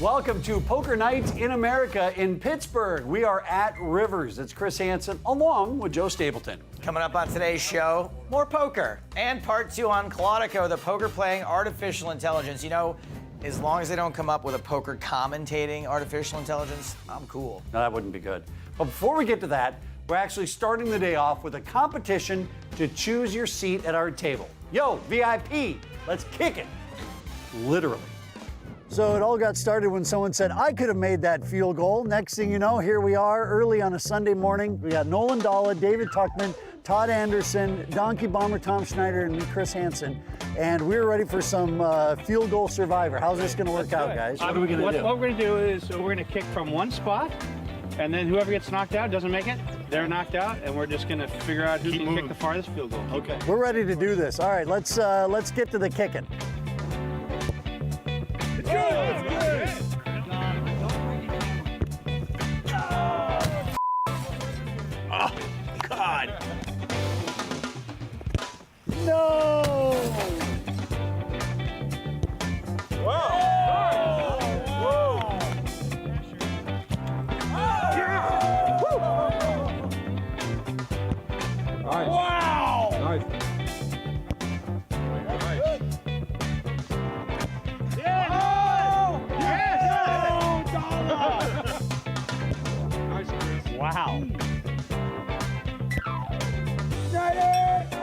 Welcome to Poker Night in America in Pittsburgh. We are at Rivers. It's Chris Hansen along with Joe Stapleton. Coming up on today's show, more poker and part 2 on Claudico, the poker playing artificial intelligence. You know, as long as they don't come up with a poker commentating artificial intelligence, I'm cool. No, that wouldn't be good. But before we get to that, we're actually starting the day off with a competition to choose your seat at our table. Yo, VIP, let's kick it. Literally. So it all got started when someone said, I could have made that field goal. Next thing you know, here we are early on a Sunday morning. We got Nolan Dalla, David Tuckman, Todd Anderson, Donkey Bomber Tom Schneider, and me, Chris Hansen. And we're ready for some field goal survivor. How's this going to work out, guys? What are we going to do? What we're going to do is we're going to kick from one spot, and then whoever gets knocked out doesn't make it. They're knocked out, and we're just going to figure out who can kick the farthest field goal. Okay. We're ready to do this. All right, let's get to the kicking. Oh, God. No! Wow! Nice. Wow.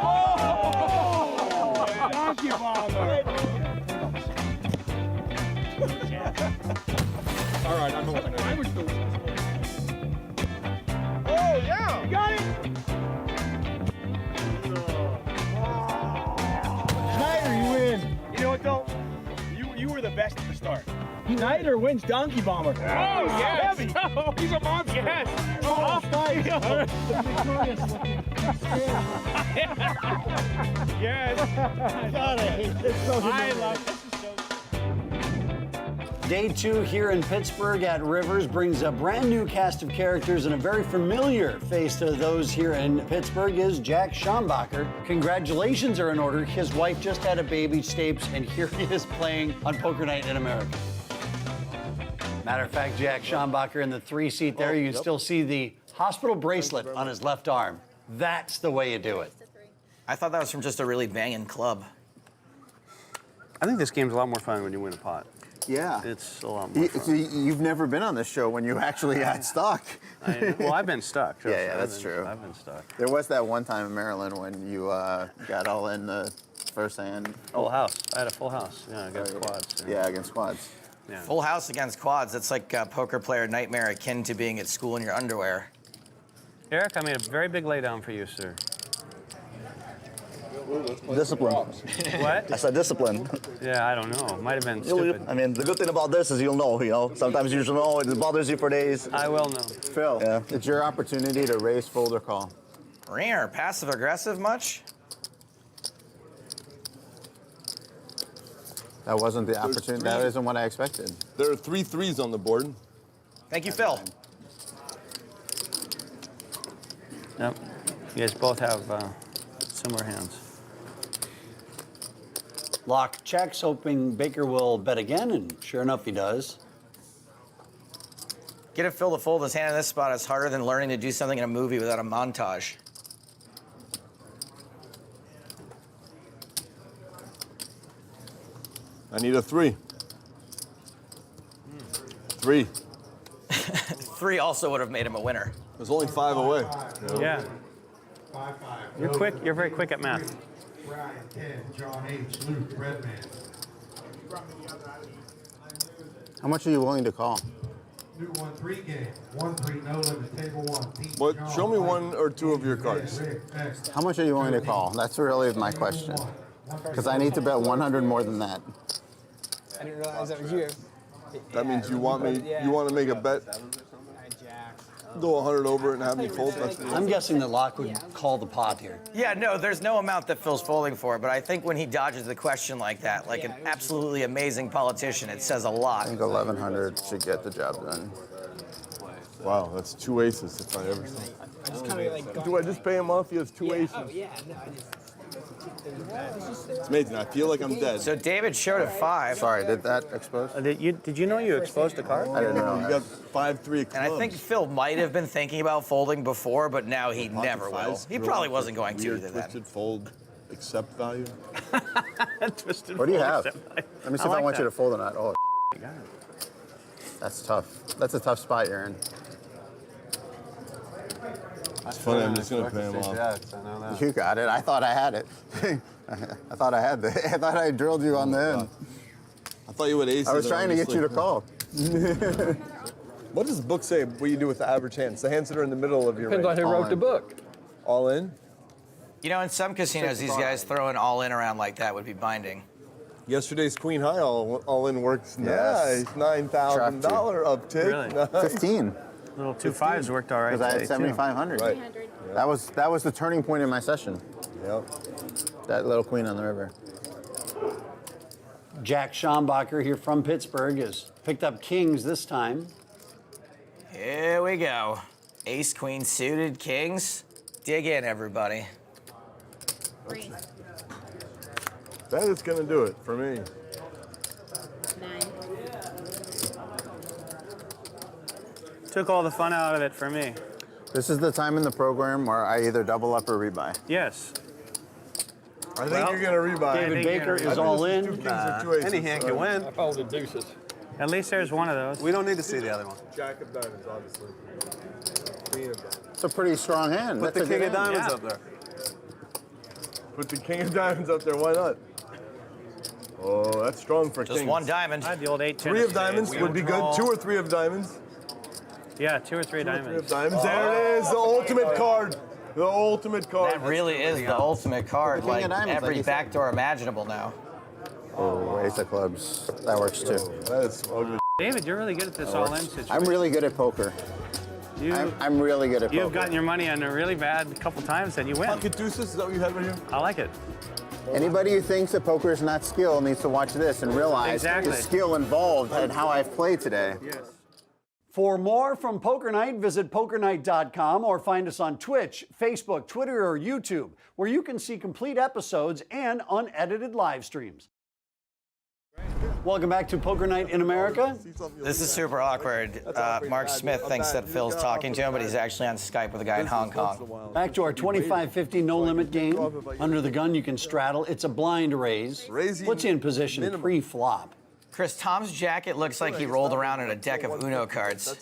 Oh! Donkey bomber. All right, I'm going. Oh, yeah. You got it. Schneider, you win. You know what, though? You were the best at the start. Schneider wins Donkey Bomber. Oh, yes. Heavy. Oh, he's a monster. Yes. Oh, nice. Yes. God, I hate this. I love this. Day 2 here in Pittsburgh at Rivers brings a brand new cast of characters, and a very familiar face to those here in Pittsburgh is Jack Schombacher. Congratulations are in order. His wife just had a baby, Stapes, and here he is playing on Poker Night in America. Matter of fact, Jack Schombacher in the 3 seat there, you can still see the hospital bracelet on his left arm. That's the way you do it. I thought that was from just a really banging club. I think this game's a lot more fun when you win a pot. Yeah. It's a lot more fun. You've never been on this show when you actually got stuck. Well, I've been stuck. Yeah, that's true. I've been stuck. There was that one time in Maryland when you got all in the first hand. Full house. I had a full house. Yeah, against quads. Yeah, against quads. Yeah. Full house against quads. That's like a poker player nightmare akin to being at school in your underwear. Eric, I made a very big laydown for you, sir. Discipline. What? I said discipline. Yeah, I don't know. Might have been stupid. I mean, the good thing about this is you'll know, Sometimes you should know, it bothers you for days. I will know. Phil, Yeah. it's your opportunity to raise, fold, or call. Rare, passive aggressive much? That wasn't the opportunity. That isn't what I expected. There are 3 threes on the board. Thank you, Phil. Yep. You guys both have similar hands. Lock checks, hoping Baker will bet again, and sure enough, he does. Get a Phil to fold his hand in this spot is harder than learning to do something in a movie without a montage. I need a 3. 3. 3 also would have made him a winner. There's only 5 away. Yeah. You're quick. You're very quick at math. Brian 10, John H, Luke, Redman. How much are you willing to call? New 1-3 game. 1-3 no limit. Table 1. Pete, But John, show me 1 or 2 of your cards. How much are you willing to call? That's really my question. Because I need to bet 100 more than that. I didn't realize that was you. That means you want to make a bet, go 100 over it and have me fold. I'm guessing that Locke would call the pot here. Yeah, no, there's no amount that Phil's folding for, but I think when he dodges the question like that, like an absolutely amazing politician, it says a lot. I think 1,100 should get the job done. Wow, that's 2 aces. That's not ever seen. I just kind of like. Do I just pay him off? He has 2 aces. Oh yeah, no, I just. It's amazing. I feel like I'm dead. So David showed at 5. Sorry, did that expose? Did you know you exposed a card? I didn't know. You got 5-3 clubs. And I think Phil might have been thinking about folding before, but now he never will. He probably wasn't going to either then. Twisted fold, accept value. Twisted What do you fold, have? except Let me see if I want you to fold or not. Oh, you got it. that's tough. That's a tough spot you're in. It's funny, I'm just going to pay him off. I know that. You got it. I thought I had it. I thought I had I thought I drilled you on the end. I thought you would ace it. I was trying to get you to call. What does the book say what you do with the average hands? The hands that are in the middle of your Depends on range. who wrote the book. All in? You know, in some casinos, these guys throwing all in around like that would be binding. Yesterday's Queen High all in works Yes. nice. $9,000 uptick. Really? Nice. 15. Little 2-5s worked all right. Because I had today, 7,500. Right. That was the turning point in my session. Yep. That little queen on the river. Jack Schombacher here from Pittsburgh has picked up kings this time. Here we go. Ace, queen suited, kings. Dig in, everybody. That is going to do it for me. 9. Took all the fun out of it for me. This is the time in the program where I either double up or rebuy. Yes. I think you're going to rebuy. David Baker is all in. Any hand can win. I folded deuces. At least there's one of those. We don't need to see the other one. Jack of diamonds, obviously. Queen of diamonds. It's a pretty strong hand. Put That's the a king good of hand. diamonds up there. Put the king of diamonds up there. Why not? Oh, that's strong for Just kings. one diamond. I had the old 8 3 of diamonds would be good. 2 or 3 of diamonds. Yeah, 2 or 3 3 of diamonds. diamonds. There it is. The ultimate card. The ultimate card. That really is the ultimate card. The king Like of diamonds, every like you said. backdoor imaginable now. Oh, ace of clubs. That works too. That is ugly. David, you're really good at this all-in situation. I'm really good at poker. I'm really good at poker. You've gotten your money on a really bad couple times and you win. Pocket deuces, is that what you had right here? I like it. Anybody who thinks that poker is not skill needs to watch this and realize Exactly. the skill involved in how I've played today. Yes. For more from Poker Night, visit pokernight.com or find us on Twitch, Facebook, Twitter, or YouTube, where you can see complete episodes and unedited live streams. Welcome back to Poker Night in America. This is super awkward. Mark Smith thinks that Phil's talking to him, but he's actually on Skype with a guy in Hong Kong. Back to our 25-50 no-limit game. Under the gun, you can straddle. It's a blind raise. Puts you in position pre-flop. Chris, Tom's jacket looks like he rolled around in a deck of Uno cards.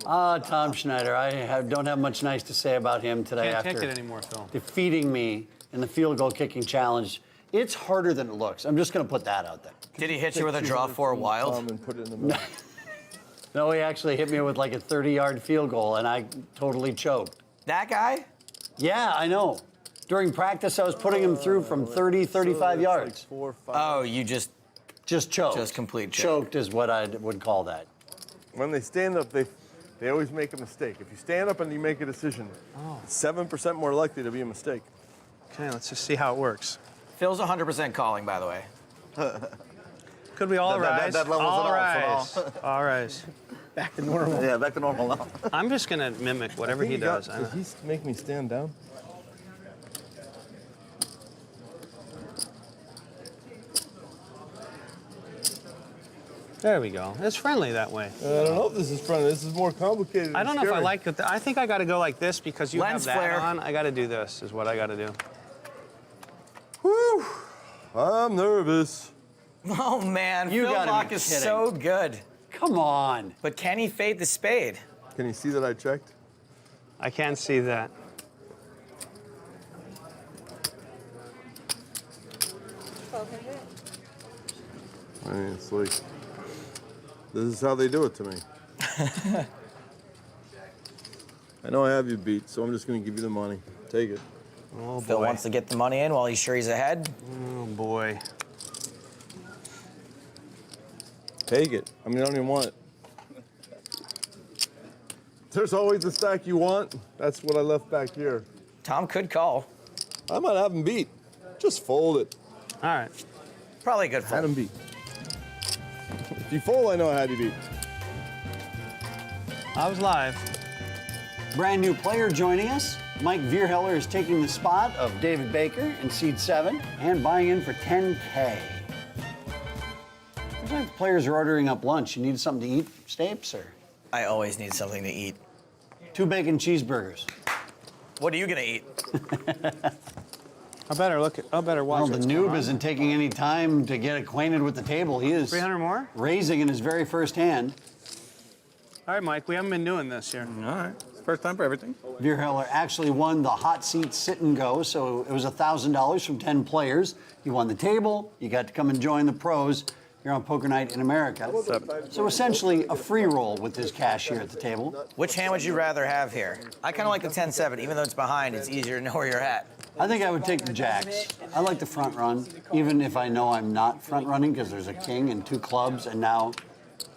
Tom Schneider, I don't have much nice to say about him today Can't after take it anymore, Phil. defeating me in the field goal kicking challenge. It's harder than it looks. I'm just going to put that out there. Did he hit you with a draw 4 wild? And put it in the middle. No, he actually hit me with like a 30-yard field goal, and I totally choked. That guy? Yeah, I know. During practice, I was putting him through from 30, 35 yards. Oh, you just choked. Just complete choke. Choked is what I would call that. When they stand up, they always make a mistake. If you stand up and you make a decision, it's 7% more likely to be a mistake. Okay, let's just see how it works. Phil's 100% calling, by the way. Could we all rise? That level's all it rise. All rise. Back to normal. Yeah, back to normal now. I'm just going to mimic whatever he does. Did he make me stand down? There we go. It's friendly that way. I don't know if this is friendly. This is more complicated. I don't know if I scary. like it. I think I got to go like this because you Lens have that flare. on. I got to do this is what I got to do. Whew. I'm nervous. Oh, man. You Phil gotta be Bach is kidding. so good. Come on. But can he fade the spade? Can you see that I checked? I can't see that. I mean, it's like, this is how they do it to me. I know I have you beat, so I'm just going to give you the money. Take it. Oh, Phil boy. wants to get the money in while he's sure he's ahead. Oh, boy. Take it. I mean, I don't even want it. There's always a stack you want. That's what I left back here. Tom could call. I might have him beat. Just fold it. All right. Probably a good Had fold. him beat. If you fold, I know I had you beat. I was live. Brand new player joining us. Mike Vierheller is taking the spot of David Baker in seed 7 and buying in for 10K. Sometimes players are ordering up lunch. You need something to eat, Stapes, or? I always need something to eat. 2 bacon cheeseburgers. What are you gonna eat? I better watch. Well, the noob isn't taking any time to get acquainted with the table. He is 300 more? raising in his very first hand. All right, Mike, we haven't been doing this here. All right. First time for everything. Vierheller actually won the hot seat sit and go, so it was $1,000 from 10 players. You won the table, you got to come and join the pros. You're on Poker Night in America. So essentially a free roll with this cash here at the table. Which hand would you rather have here? I kind of like the 10-7. Even though it's behind, it's easier to know where you're at. I think I would take the jacks. I like the front run, even if I know I'm not front running because there's a king and 2 clubs and now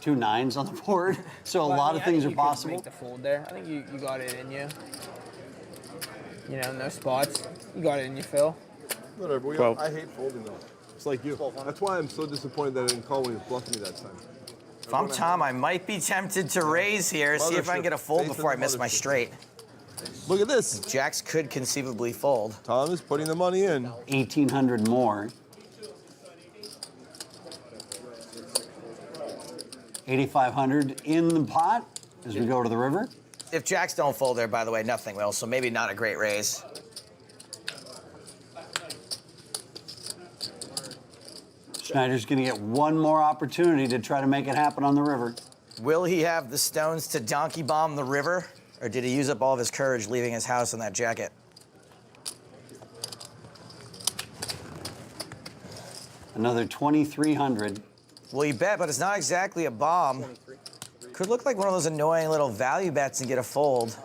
2 9s on the board. So a lot of things are possible. Make the fold there. I think you got it in you. You know, no spots. You got it in you, Phil. Whatever. I hate folding though. It's like you. That's why I'm so disappointed that I didn't call when he was bluffing me that time. If I'm Tom, I might be tempted to raise here, see if I can get a fold before I miss my straight. Look at this. Jacks could conceivably fold. Tom is putting the money in. 1,800 more. 8,500 in the pot as we go to the river. If jacks don't fold there, by the way, nothing will, so maybe not a great raise. Schneider's going to get one more opportunity to try to make it happen on the river. Will he have the stones to donkey bomb the river, or did he use up all of his courage leaving his house in that jacket? Another 2,300. Well, you bet, but it's not exactly a bomb. Could look like one of those annoying little value bets and get a fold.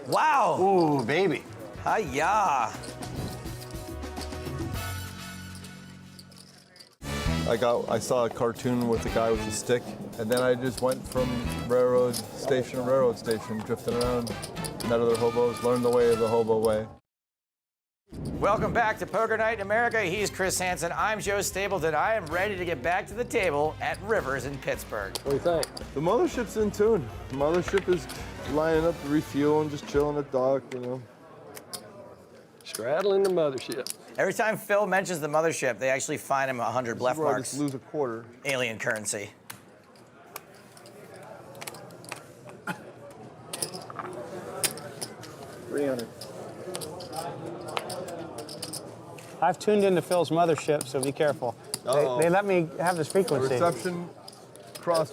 Wow! Ooh, baby. Hi-ya! I saw a cartoon with a guy with a stick, and then I just went from railroad station to railroad station, drifting around, met other hobos, learned the way of the hobo way. Welcome back to Poker Night in America. He's Chris Hansen. I'm Joe Stapleton. I am ready to get back to the table at Rivers in Pittsburgh. What do you think? The mothership's in tune. The mothership is lining up to refuel and just chilling at dock, you know. Straddling the mothership. Every time Phil mentions the mothership, they actually fine him 100 bluff Where I marks. just lose a quarter. Alien currency. $300. I've tuned into Phil's mothership, so be careful. They let me have this frequency. Reception cross.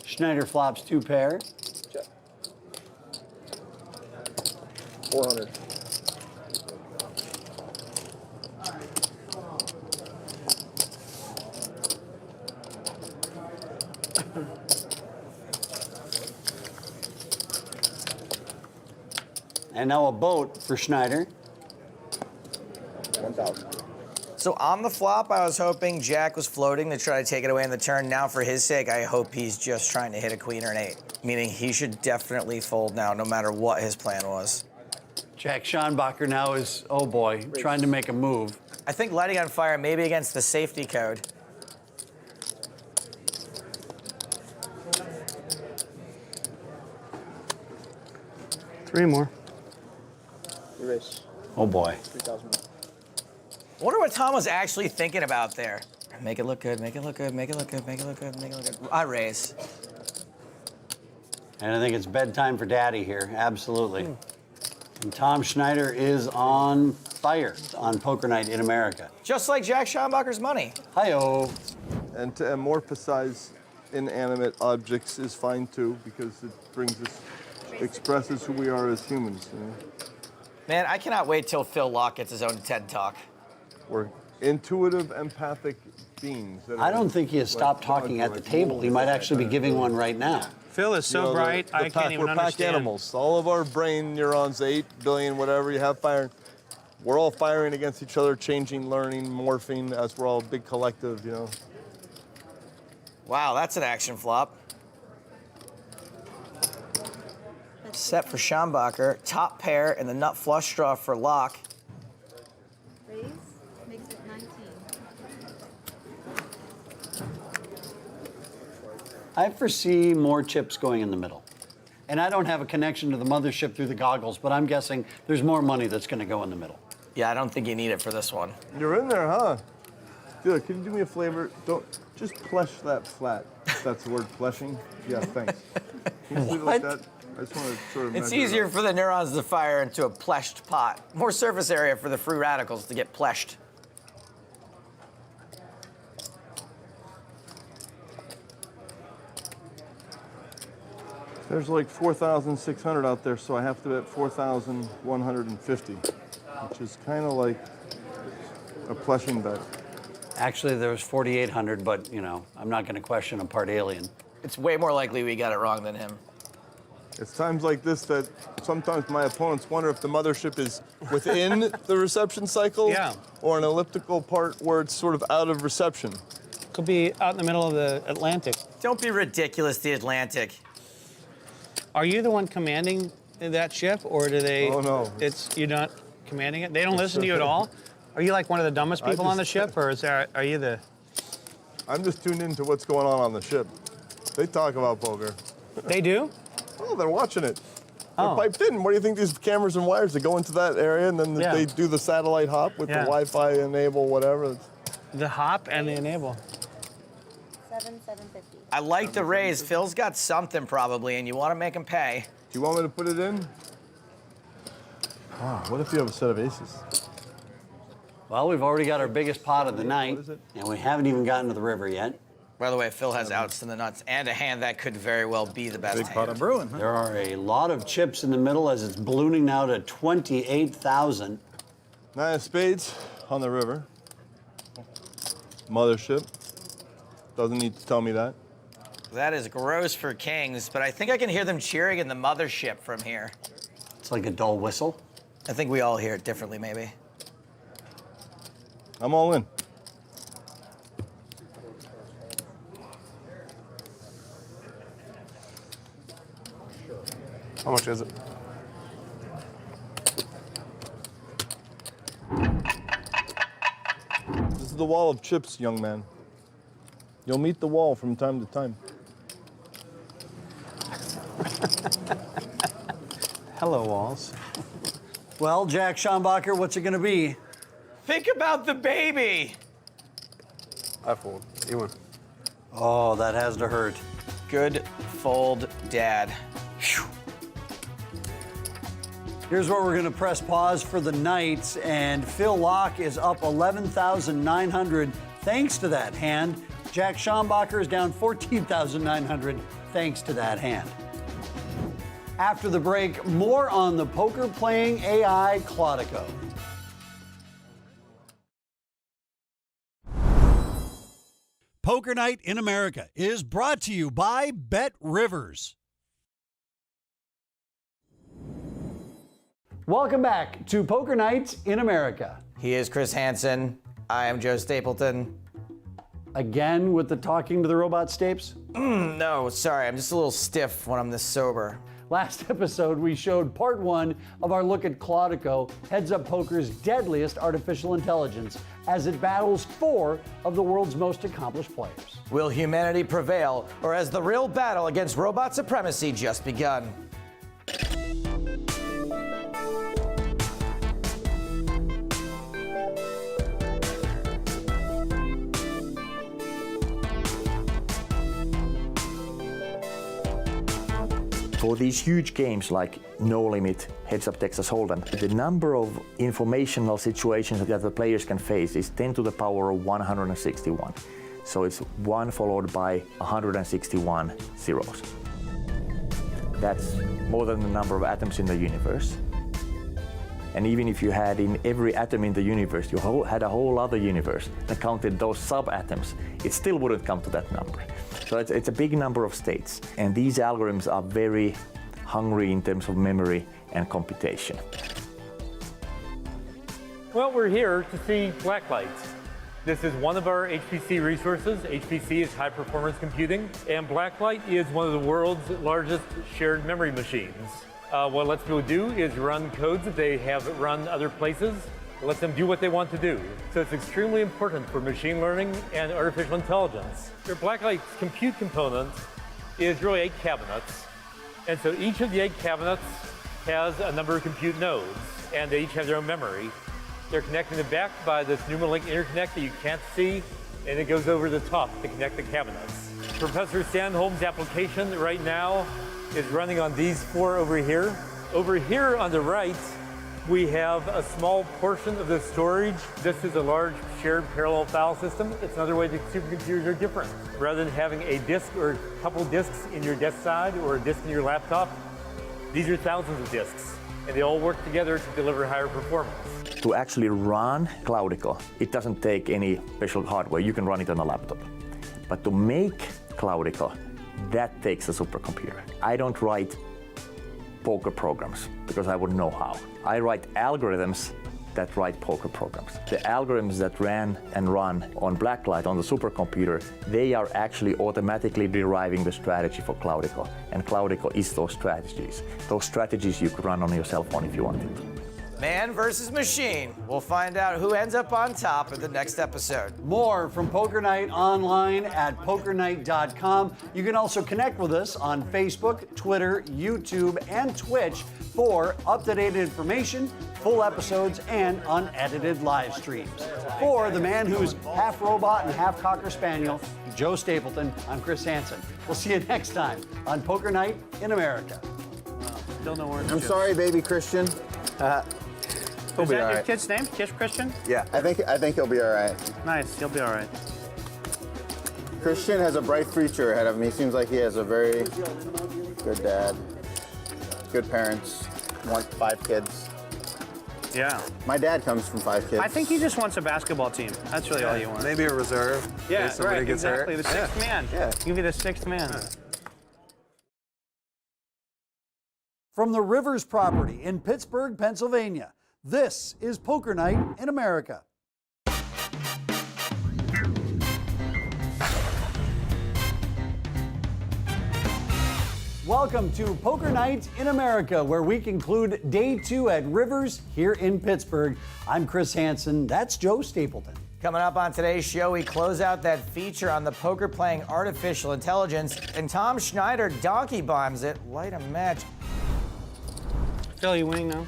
Schneider flops 2 pair. Check. 400. And now a boat for Schneider. 1,000. So on the flop, I was hoping Jack was floating to try to take it away in the turn. Now, for his sake, I hope he's just trying to hit a queen or an 8, meaning he should definitely fold now, no matter what his plan was. Jack Schonbacher now is, oh boy, trying to make a move. I think lighting on fire may be against the safety code. Three more. Erase. Oh boy. 3,000 more. I wonder what Tom was actually thinking about there. Make it look good, make it look good, make it look good, make it look good, make it look good. I raise. And I think it's bedtime for Daddy here, absolutely. And Tom Schneider is on fire on Poker Night in America. Just like Jack Schonbacher's money. Hi-oh. And to amorphisize inanimate objects is fine too, because it brings us, expresses who we are as humans. You know? Man, I cannot wait till Phil Locke gets his own TED Talk. We're intuitive, empathic beings. I don't think he has stopped talking at the table. He might actually be giving one right now. Phil is so bright, I can't even understand. We're pack animals. All of our brain neurons, 8 billion, whatever you have firing, we're all firing against each other, changing, learning, morphing, as we're all a big collective, you know. Wow, that's an action flop. Set for Schonbacher, top pair, and the nut flush draw for Locke. Raise makes it 19. I foresee more chips going in the middle. And I don't have a connection to the mothership through the goggles, but I'm guessing there's more money that's going to go in the middle. Yeah, I don't think you need it for this one. You're in there, huh? Dude, can you do me a favor? Don't just flesh that flat. If that's the word, fleshing. Yeah, thanks. Can you just leave it like that? I just want to sort of. It's easier for the neurons to fire into a pleshed pot. More surface area for the free radicals to get pleshed. There's like 4,600 out there, so I have to bet 4,150, which is kind of like a pleshing bet. Actually, there was 4,800, but, you know, I'm not going to question a part alien. It's way more likely we got it wrong than him. It's times like this that sometimes my opponents wonder if the mothership is within the reception cycle or an elliptical part where it's sort of out of reception. Could be out in the middle of the Atlantic. Don't be ridiculous, the Atlantic. Are you the one commanding that ship, or do they? Oh, no. You're not commanding it? They don't listen to you at all? Are you like one of the dumbest people on the ship, or are you the... I'm just tuned into what's going on the ship. They talk about poker. They do? Oh, they're watching it. They're piped in. What do you think these cameras and wires that go into that area, and then they do the satellite hop with the Wi-Fi enable, whatever? The hop and the enable. 7,750. I like the raise. Phil's got something probably, and you want to make him pay. Do you want me to put it in? Wow, what if you have a set of aces? Well, we've already got our biggest pot of the night, and we haven't even gotten to the river yet. By the way, Phil has outs to the nuts and a hand that could very well be the best hand. brewing. Huh? There are a lot of chips in the middle as it's ballooning now to 28,000. Nine of spades on the river. Mothership. Doesn't need to tell me that. That is gross for kings, but I think I can hear them cheering in the mothership from here. It's like a dull whistle. I think we all hear it differently, maybe. I'm all in. How much is it? This is the wall of chips, young man. You'll meet the wall from time to time. Hello, walls. Well, Jack Schombacher, what's it going to be? Think about the baby. I fold. You win. Oh, that has to hurt. Good fold, Dad. Whew. Here's where we're going to press pause for the night, and Phil Locke is up 11,900 thanks to that hand. Jack Schombacher is down 14,900 thanks to that hand. After the break, more on the poker-playing AI Konnikova. Poker Night in America is brought to you by Bet Rivers. Welcome back to Poker Night in America. He is Chris Hansen. I am Joe Stapleton. Again with the talking to the robot Stapes? No, sorry, I'm just a little stiff when I'm this sober. Last episode, we showed part one of our look at Konnikova, Heads Up Poker's deadliest artificial intelligence, as it battles 4 of the world's most accomplished players. Will humanity prevail, or has the real battle against robot supremacy just begun? For these huge games like No Limit, Heads Up Texas Holdem, the number of informational situations that the players can face is 10 to the power of 161. So it's 1 followed by 161 zeros. That's more than the number of atoms in the universe. And even if you had in every atom in the universe, you had a whole other universe that counted those sub-atoms, it still wouldn't come to that number. So it's a big number of states. And these algorithms are very hungry in terms of memory and computation. Well, we're here to see Blacklight. This is one of our HPC resources. HPC is high performance computing, and Blacklight is one of the world's largest shared memory machines. What it lets people do is run codes that they have run other places. It lets them do what they want to do. So it's extremely important for machine learning and artificial intelligence. Your Blacklight's compute component is really 8 cabinets. And so each of the 8 cabinets has a number of compute nodes, and they each have their own memory. They're connected in the back by this NumaLink interconnect that you can't see, and it goes over the top to connect the cabinets. Professor Sandholm's application right now is running on these 4 over here. Over here on the right, we have a small portion of the storage. This is a large shared parallel file system. It's another way that supercomputers are different. Rather than having a disk or a couple disks in your desk side or a disk in your laptop, these are thousands of disks, and they all work together to deliver higher performance. To actually run Cloudico, it doesn't take any special hardware. You can run it on a laptop. But to make Cloudico, that takes a supercomputer. I don't write poker programs because I wouldn't know how. I write algorithms that write poker programs. The algorithms that ran and run on Blacklight on the supercomputer, they are actually automatically deriving the strategy for Cloudico. And Cloudico is those strategies. Those strategies you could run on your cell phone if you wanted to. Man versus machine. We'll find out who ends up on top in the next episode. More from Poker Night online at pokernight.com. You can also connect with us on Facebook, Twitter, YouTube, and Twitch for up-to-date information, full episodes, and unedited live streams. For the man who's half robot and half Cocker Spaniel, Joe Stapleton, I'm Chris Hansen. We'll see you next time on Poker Night in America. Still no word. I'm sorry, baby Christian. Is that your kid's name? Kish Christian? Yeah, I think he'll be all right. Nice, he'll be all right. Christian has a bright future ahead of him. He seems like he has a very good dad, good parents, 5 kids. Yeah. My dad comes from 5 kids. I think he just wants a basketball team. That's really all you want. Maybe a reserve. Yeah, in case somebody right, gets exactly. hurt. The 6th man. Yeah. You can be the 6th man. From the Rivers property in Pittsburgh, Pennsylvania, this is Poker Night in America. Welcome to Poker Night in America, where we conclude day 2 at Rivers here in Pittsburgh. I'm Chris Hansen. That's Joe Stapleton. Coming up on today's show, we close out that feature on the poker playing artificial intelligence, and Tom Schneider donkey bombs it. Light a match. Phil, you winning now?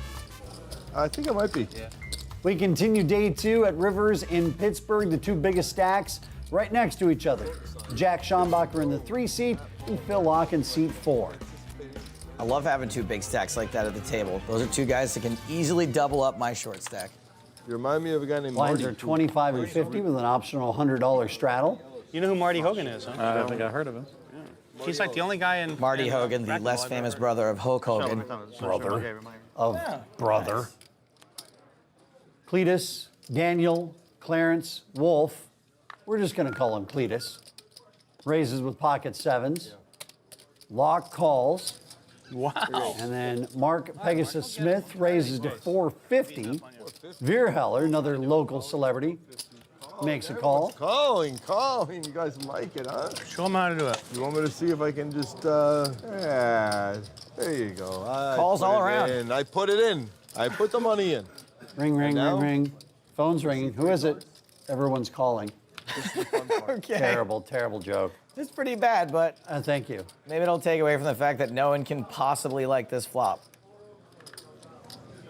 I think I might be. Yeah. We continue day 2 at Rivers in Pittsburgh, the 2 biggest stacks right next to each other. Jack Schombacher in the 3 seat and Phil Locke in seat 4. I love having 2 big stacks like that at the table. Those are 2 guys that can easily double up my short stack. You remind me of a guy named Lines Marty. are 25 and 50 with an optional $100 straddle. You know who Marty Hogan is, huh? I don't think I heard of him. Yeah. He's like the only guy in... Marty Hogan, the less famous brother of Hulk Hogan. Brother brother. Cletus, Daniel, Clarence, Wolf. We're just going to call him Cletus. Raises with pocket 7s. Locke calls. Wow. And then Mark Pegasus Smith raises to 450. Veerheller, another local celebrity, makes a call. Calling. You guys like it, huh? Show him how to do it. You want me to see if I can just, yeah, there you go. Calls all around. I put it in. I put the money in. Ring, ring, ring, ring. Phone's ringing. Who is it? Everyone's calling. Okay. Terrible joke. It's pretty bad, but... Thank you. Maybe it'll take away from the fact that no one can possibly like this flop.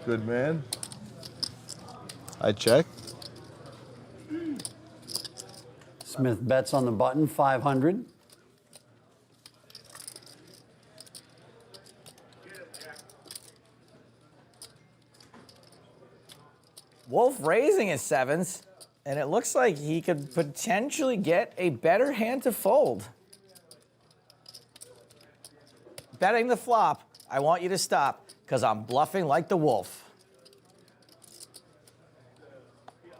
Good man. I check. Smith bets on the button, 500. Wolf raising his 7s, and it looks like he could potentially get a better hand to fold. Betting the flop, I want you to stop, because I'm bluffing like the wolf.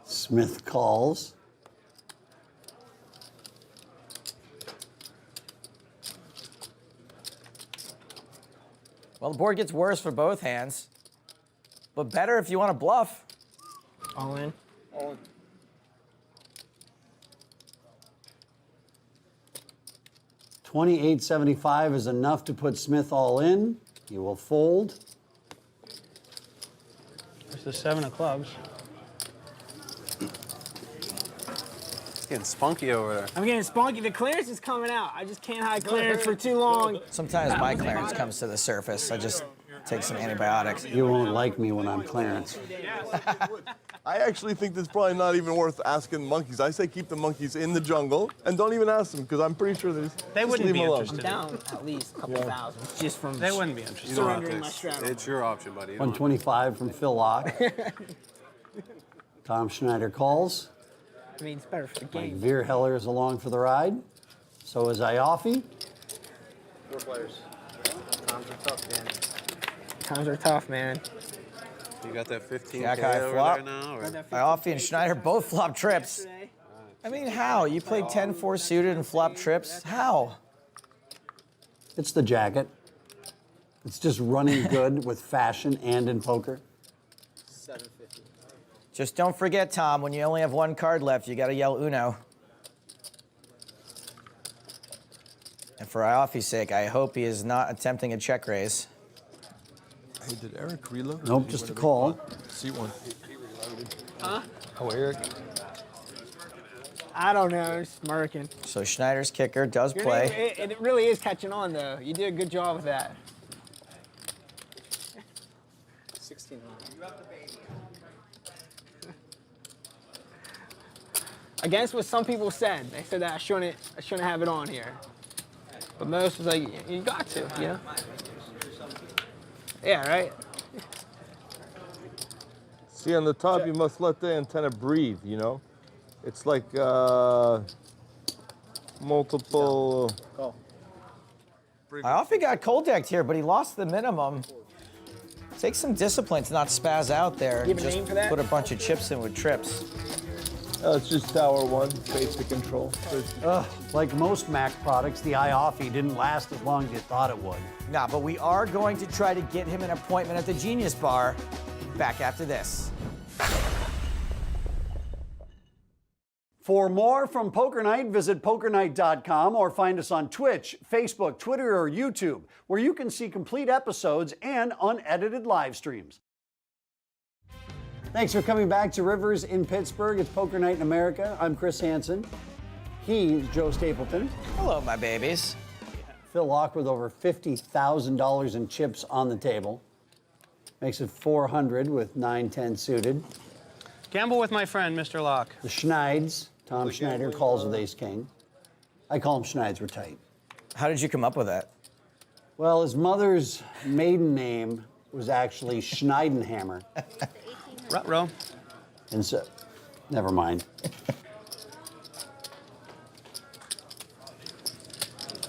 Smith calls. Well, the board gets worse for both hands, but better if you want to bluff. All in. All in. $28.75 is enough to put Smith all in. He will fold. There's the 7 of clubs. getting spunky over there. I'm getting spunky. The clearance is coming out. I just can't hide clearance for too long. Sometimes my clearance comes to the surface. I just take some antibiotics. You won't like me when I'm Clarence. I actually think that's probably not even worth asking monkeys. I say keep the monkeys in the jungle and don't even ask them because I'm pretty sure they wouldn't be I'm interested. down at least a couple thousand just from They wouldn't be interested. surrendering my strategy. It's your option, buddy. 125 from Phil Locke. Tom Schneider calls. I mean, it's better for the Mike game. Vierheller is along for the ride. So is Ioffe. 4 players. Times are tough, man. Times are tough, man. You got that 15K Jack high over flop. there now? Or? Ioffe and Schneider both flop trips. I mean, how? You played 10-4 suited and flop trips? How? It's the jacket. It's just running good with fashion and in poker. 750. Just don't forget, Tom, when you only have 1 card left, you got to yell Uno. And for Ioffe's sake, I hope he is not attempting a check raise. Hey, did Eric reload? Nope, just a call. See one. Huh? Oh, Eric. I don't know. It's smirking. So Schneider's kicker does play. It really is catching on, though. You did a good job with that. 1600. Against what some people said. They said that I shouldn't have it on here. But most was like, you got to, you know? Yeah, right? See, on the top, you must let the antenna breathe, you know? It's like multiple... Ioffe got cold decked here, but he lost the minimum. Take some discipline to not spaz out there. You have a Just name for that? put a bunch of chips in with trips. It's just Tower 1, basic control. Like most Mac products, the Ioffe didn't last as long as you thought it would. Nah, but we are going to try to get him an appointment at the Genius Bar. Back after this. For more from Poker Night, visit pokernight.com or find us on Twitch, Facebook, Twitter, or YouTube, where you can see complete episodes and unedited live streams. Thanks for coming back to Rivers in Pittsburgh. It's Poker Night in America. I'm Chris Hansen. He's Joe Stapleton. Hello, my babies. Phil Locke with over $50,000 in chips on the table. Makes it 400 with 9-10 suited. Gamble with my friend, Mr. Locke. The Schneids. Tom Schneider calls with ace-king. I call him Schneids, we're tight. How did you come up with that? Well, his mother's maiden name was actually Schneidenhammer. Ruh-roh. And so, never mind.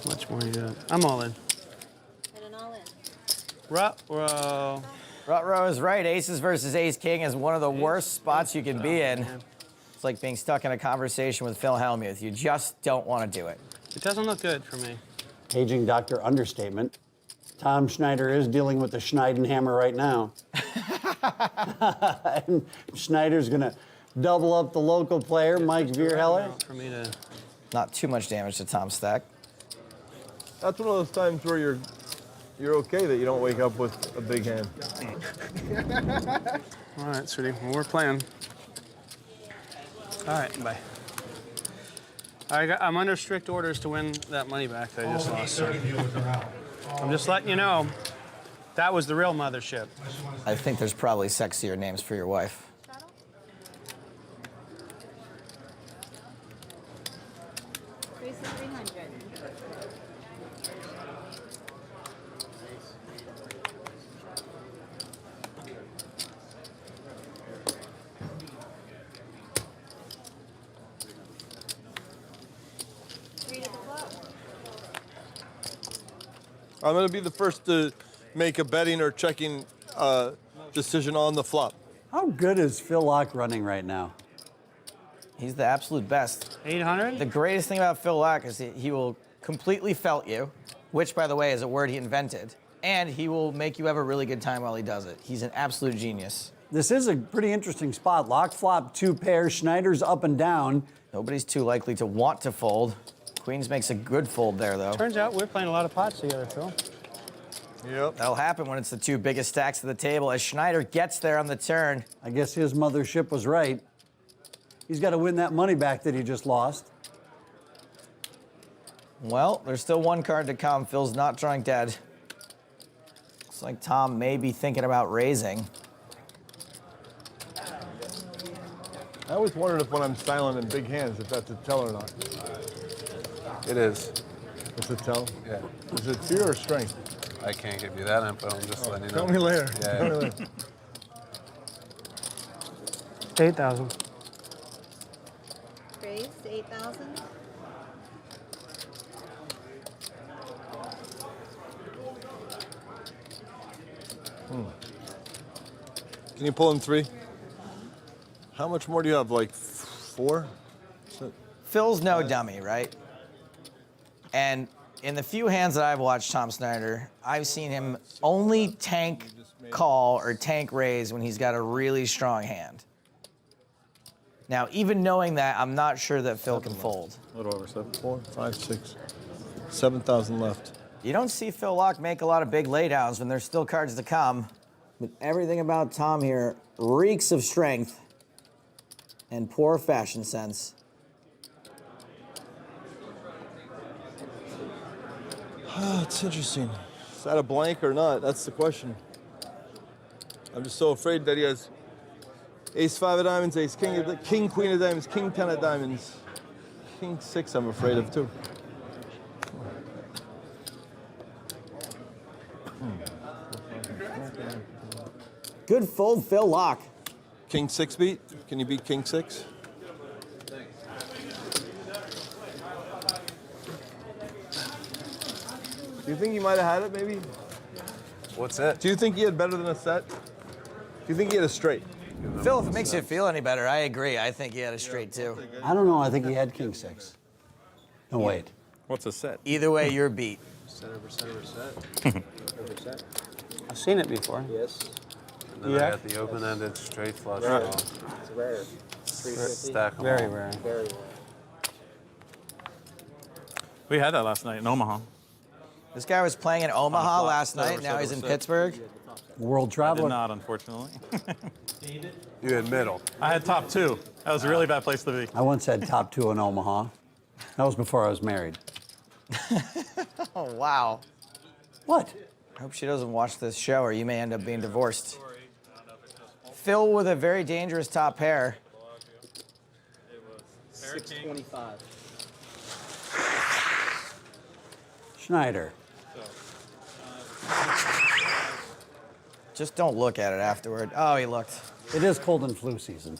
Much more you got. I'm all in. Ruh-roh. Ruh-roh is right. Aces versus ace-king is one of the worst spots you can be in. It's like being stuck in a conversation with Phil Hellmuth. You just don't want to do it. It doesn't look good for me. Paging Dr. Understatement. Tom Schneider is dealing with the Schneidenhammer right now. And Schneider's going to double up the local player, Mike Vierheller. For me to... Not too much damage to Tom's stack. That's one of those times where you're okay that you don't wake up with a big hand. All right, sweetie. Well, we're playing. All right, bye. I'm under strict orders to win that money back that I just lost. So I'm just letting you know, that was the real mothership. I think there's probably sexier names for your wife. I'm going to be the first to make a betting or checking decision on the flop. How good is Phil Locke running right now? He's the absolute best. 800? The greatest thing about Phil Locke is he will completely felt you, which, by the way, is a word he invented, and he will make you have a really good time while he does it. He's an absolute genius. This is a pretty interesting spot. Locke flop 2 pairs, Schneider's up and down. Nobody's too likely to want to fold. Queens makes a good fold there, though. Turns out we're playing a lot of pots together, Phil. Yep. That'll happen when it's the 2 biggest stacks of the table as Schneider gets there on the turn. I guess his mothership was right. He's got to win that money back that he just lost. Well, there's still one card to come. Phil's not drawing dead. Looks like Tom may be thinking about raising. I always wondered if when I'm silent in big hands, if that's a tell or not. It is. It's a tell? Yeah. Is it fear or strength? I can't give you that info. I'm just letting you know. Tell me later. Yeah. Tell me later. 8,000. Raise 8,000. Can you pull in 3? How much more do you have? Like 4? Phil's no dummy, right? And in the few hands that I've watched Tom Snyder, I've seen him only tank call or tank raise when he's got a really strong hand. Now, even knowing that, I'm not sure that Phil can fold. A little over 7. 4, 5, 6, 7,000 left. You don't see Phil Locke make a lot of big laydowns when there's still cards to come. But everything about Tom here reeks of strength and poor fashion sense. It's interesting. Is that a blank or not? That's the question. I'm just so afraid that he has ace 5 of diamonds, ace king, king queen of diamonds, king 10 of diamonds. King 6 I'm afraid of too. Good fold, Phil Locke. King 6 beat? Can you beat king 6? Do you think he might have had it, maybe? What's that? Do you think he had better than a set? Do you think he had a straight? Phil, if it makes you feel any better, I agree. I think he had a straight, too. I don't know. I think he had king 6. No, wait. What's a set? Either way, you're beat. Set over set over set. Over set. I've seen it before. Yes. And then I got the open-ended straight flush draw. It's rare. 350. Stack 'em Very all. rare. Very rare. We had that last night in Omaha. This guy was playing in Omaha last night. Now he's in Pittsburgh. World I traveler. did not, unfortunately. You had middle. I had top 2. That was a really bad place to be. I once had top 2 in Omaha. That was before I was married. Oh, wow. What? I hope she doesn't watch this show or you may end up being divorced. Phil with a very dangerous top pair. 625. Schneider. Just don't look at it afterward. Oh, he looked. It is cold and flu season.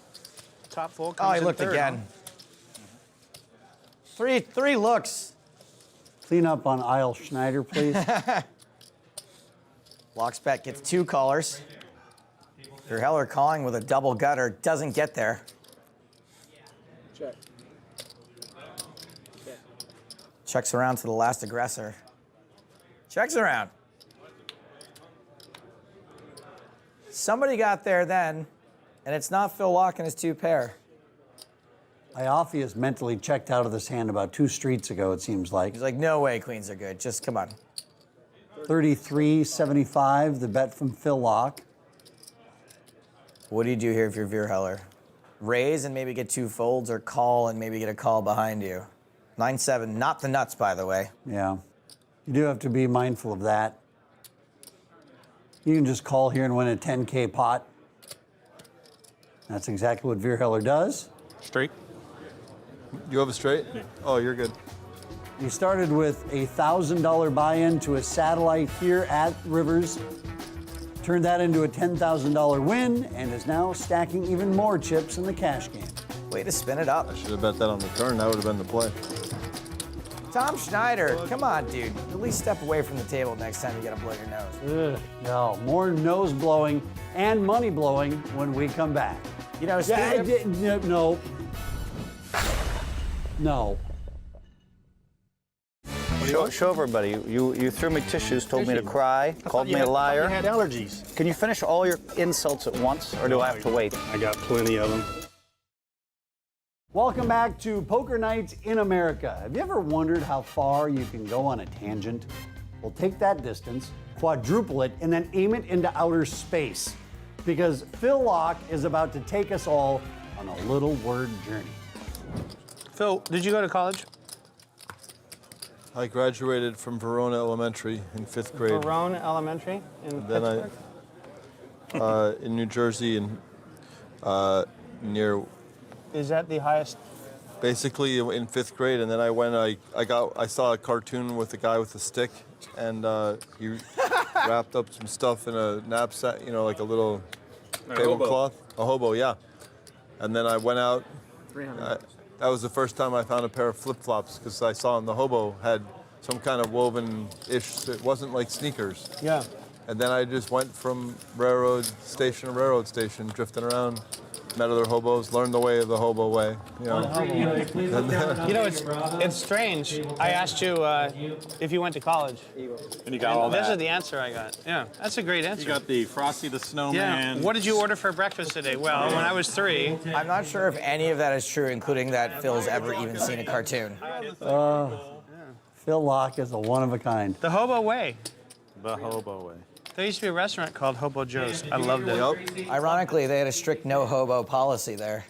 Top 4 Oh, comes he in looked third, again. Three looks. Clean up on aisle Schneider, please. Lockspat gets 2 callers. Your Heller calling with a double gutter doesn't get there. Check. Checks around to the last aggressor. Checks around. Somebody got there then, and it's not Phil Locke and his 2 pair. Iafi is mentally checked out of this hand about 2 streets ago, it seems like. He's like, no way queens are good. Just come on. 33.75, the bet from Phil Locke. What do you do here if you're Veer Heller? Raise and maybe get 2 folds, or call and maybe get a call behind you. 9-7, not the nuts, by the way. Yeah. You do have to be mindful of that. You can just call here and win a 10K pot. That's exactly what Veer Heller does. Straight. You have a straight? Yeah. Oh, you're good. He started with a $1,000 buy-in to a satellite here at Rivers, turned that into a $10,000 win, and is now stacking even more chips in the cash game. Way to spin it up. I should have bet that on the turn. That would have been the play. Tom Schneider, come on, dude. At least step away from the table next time you gotta blow your nose. Ugh, no, more nose blowing and money blowing when we come back. You know, no. No. Show everybody. You threw me tissues, told me to cry, called me a liar. You had allergies. Can you finish all your insults at once, or do I have to wait? I got plenty of them. Welcome back to Poker Nights in America. Have you ever wondered how far you can go on a tangent? Well, take that distance, quadruple it, and then aim it into outer space. Because Phil Locke is about to take us all on a little word journey. Phil, did you go to college? I graduated from Verona Elementary in 5th grade. Verona Elementary in Pittsburgh? In New Jersey and near. Is that the highest? Basically in 5th grade, and then I went. I saw a cartoon with a guy with a stick, and he wrapped up some stuff in a knapsack, you know, like a little tablecloth, a hobo, yeah. And then I went out. That was the first time I found a pair of flip-flops because I saw the hobo had some kind of woven-ish. It wasn't like sneakers. Yeah. And then I just went from railroad station to railroad station, drifting around, met other hobos, learned the way of the hobo way. You know, You know, it's strange. I asked you if you went to college. And you got all that. This is the answer I got. Yeah, that's a great answer. You got the Frosty the Snowman. Yeah. What did you order for breakfast today? Well, when I was 3. I'm not sure if any of that is true, including that Phil's ever even seen a cartoon. Phil Locke is a one of a kind. The Hobo Way. The Hobo Way. There used to be a restaurant called Hobo Joe's. I loved it. Ironically, they had a strict no hobo policy there.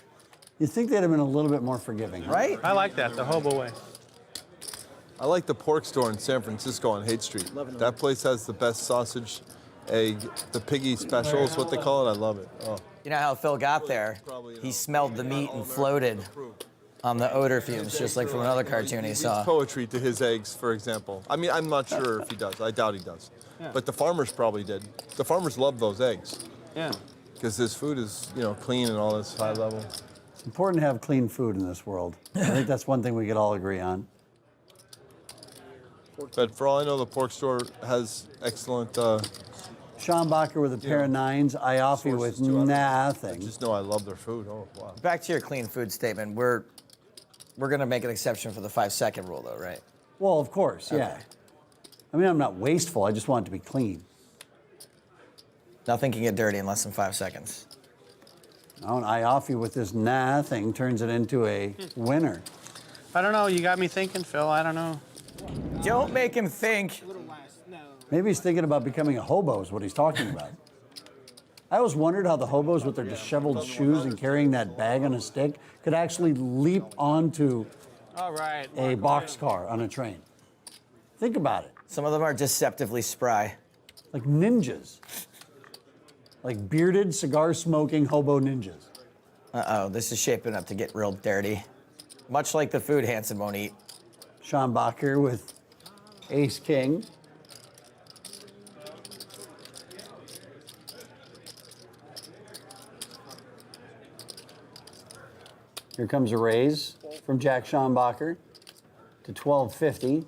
You'd think they'd have been a little bit more forgiving, right? I like that, the Hobo Way. I like the pork store in San Francisco on Haight Street. That place has the best sausage, egg, the piggy special is what they call it. I love it. Oh. You know how Phil got there? He smelled the meat and floated on the odor fumes, just like from another cartoon he saw. Poetry to his eggs, for example. I mean, I'm not sure if he does. I doubt he does. Yeah. But the farmers probably did. The farmers love those eggs. Yeah. Because his food is, you know, clean and all this high level. It's important to have clean food in this world. I think that's one thing we could all agree on. But for all I know, the pork store has excellent. Schombacher with a pair of 9s, Ioffe with nothing. I just know I love their food. Oh, wow. Back to your clean food statement. We're gonna make an exception for the 5-second rule, though, right? Well, of course, yeah. Okay. I mean, I'm not wasteful. I just want it to be clean. Nothing can get dirty in less than 5 seconds. Oh, and Ioffe with this nothing turns it into a winner. I don't know. You got me thinking, Phil. I don't know. Don't make him think. Maybe he's thinking about becoming a hobo is what he's talking about. I always wondered how the hobos with their disheveled shoes and carrying that bag on a stick could actually leap onto a boxcar on a train. Think about it. Some of them are deceptively spry. Like ninjas. Like bearded, cigar-smoking hobo ninjas. Uh-oh, this is shaping up to get real dirty. Much like the food Hanson won't eat. Schombacher with ace-king. Here comes a raise from Jack Schombacher to $12.50.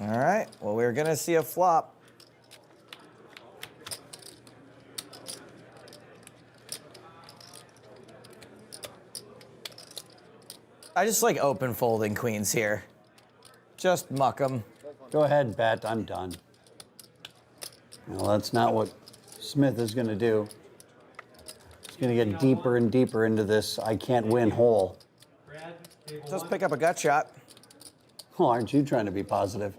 All right, well, we're gonna see a flop. I just like open folding queens here. Just muck them. Go ahead, bet, I'm done. Well, that's not what Smith is gonna do. He's gonna get deeper and deeper into this I can't win hole. Just pick up a gut shot. Oh, aren't you trying to be positive?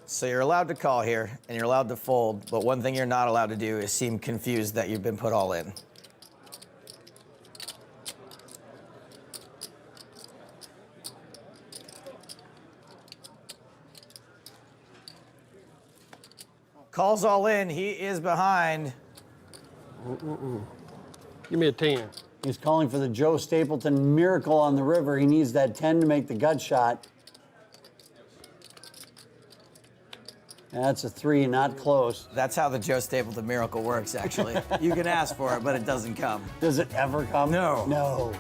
So you're allowed to call here, and you're allowed to fold, but one thing you're not allowed to do is seem confused that you've been put all in. Calls all in, he is behind. Give me a 10. He's calling for the Joe Stapleton miracle on the river. He needs that 10 to make the gut shot. That's a 3, not close. That's how the Joe Stapleton miracle works, actually. You can ask for it, but it doesn't come. Does it ever come? No. No.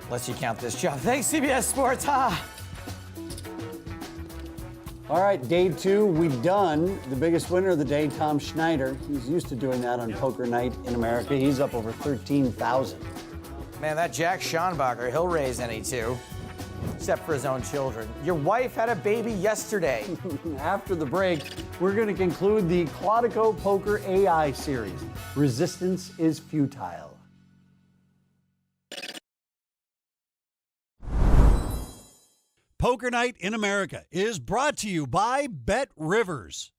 Unless you count this job. Thanks, CBS Sports. Ha! All right, day 2, we done. The biggest winner of the day, Tom Schneider. He's used to doing that on Poker Night in America. He's up over 13,000. Man, that Jack Schombacher, he'll raise any two. except for his own children. Your wife had a baby yesterday. After the break, we're going to conclude the Clodico Poker AI series. Resistance is futile. Poker Night in America is brought to you by Bet Rivers.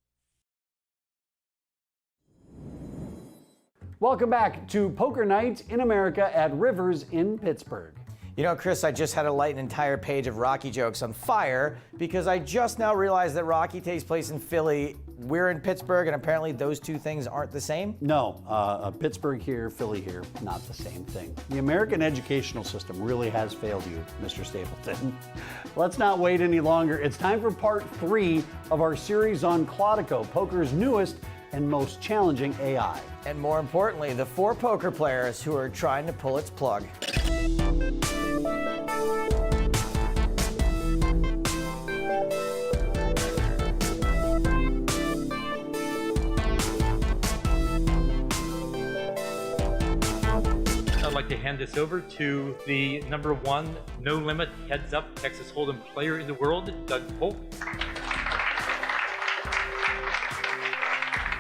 Welcome back to Poker Night in America at Rivers in Pittsburgh. You know, Chris, I just had to light an entire page of Rocky jokes on fire because I just now realized that Rocky takes place in Philly. We're in Pittsburgh, and apparently those two things aren't the same? No, Pittsburgh here, Philly here, not the same thing. The American educational system really has failed you, Mr. Stapleton. Let's not wait any longer. It's time for part 3 of our series on Clodico, poker's newest and most challenging AI. And more importantly, the 4 poker players who are trying to pull its plug. I'd like to hand this over to the #1 no limit heads up Texas Hold'em player in the world, Doug Polk.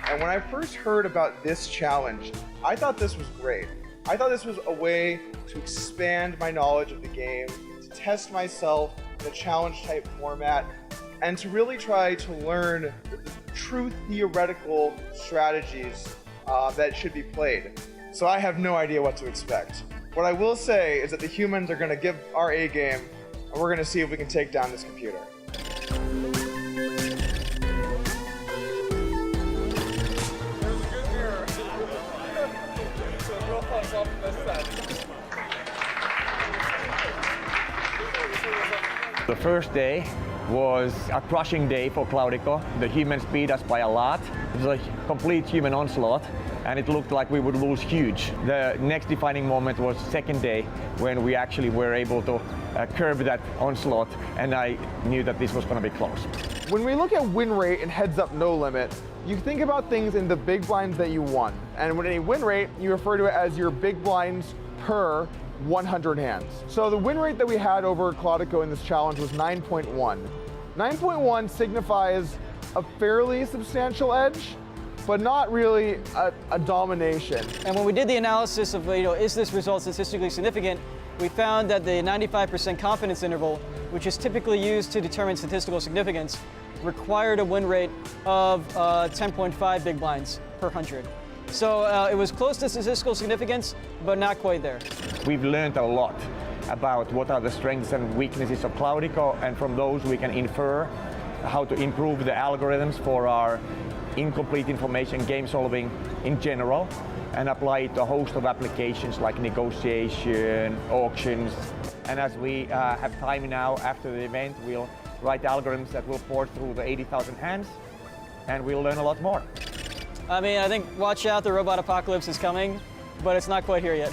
And when I first heard about this challenge, I thought this was great. I thought this was a way to expand my knowledge of the game, to test myself in a challenge type format, and to really try to learn the true theoretical strategies that should be played. So I have no idea what to expect. What I will say is that the humans are going to give our A game, and we're going to see if we can take down this computer. The first day was a crushing day for Clodico. The humans beat us by a lot. It was a complete human onslaught, and it looked like we would lose huge. The next defining moment was second day, when we actually were able to curb that onslaught, and I knew that this was going to be close. When we look at win rate and heads up no limit, you think about things in the big blinds that you won. And when a win rate, you refer to it as your big blinds per 100 hands. So the win rate that we had over Clodico in this challenge was 9.1. 9.1 signifies a fairly substantial edge, but not really a domination. And when we did the analysis of, is this result statistically significant, we found that the 95% confidence interval, which is typically used to determine statistical significance, required a win rate of 10.5 big blinds per 100. So it was close to statistical significance, but not quite there. We've learned a lot about what are the strengths and weaknesses of Clodico, and from those we can infer how to improve the algorithms for our incomplete information game solving in general, and apply it to a host of applications like negotiation, auctions. And as we have time now after the event, we'll write algorithms that will port through the 80,000 hands, and we'll learn a lot more. I mean, I think watch out, the robot apocalypse is coming, but it's not quite here yet.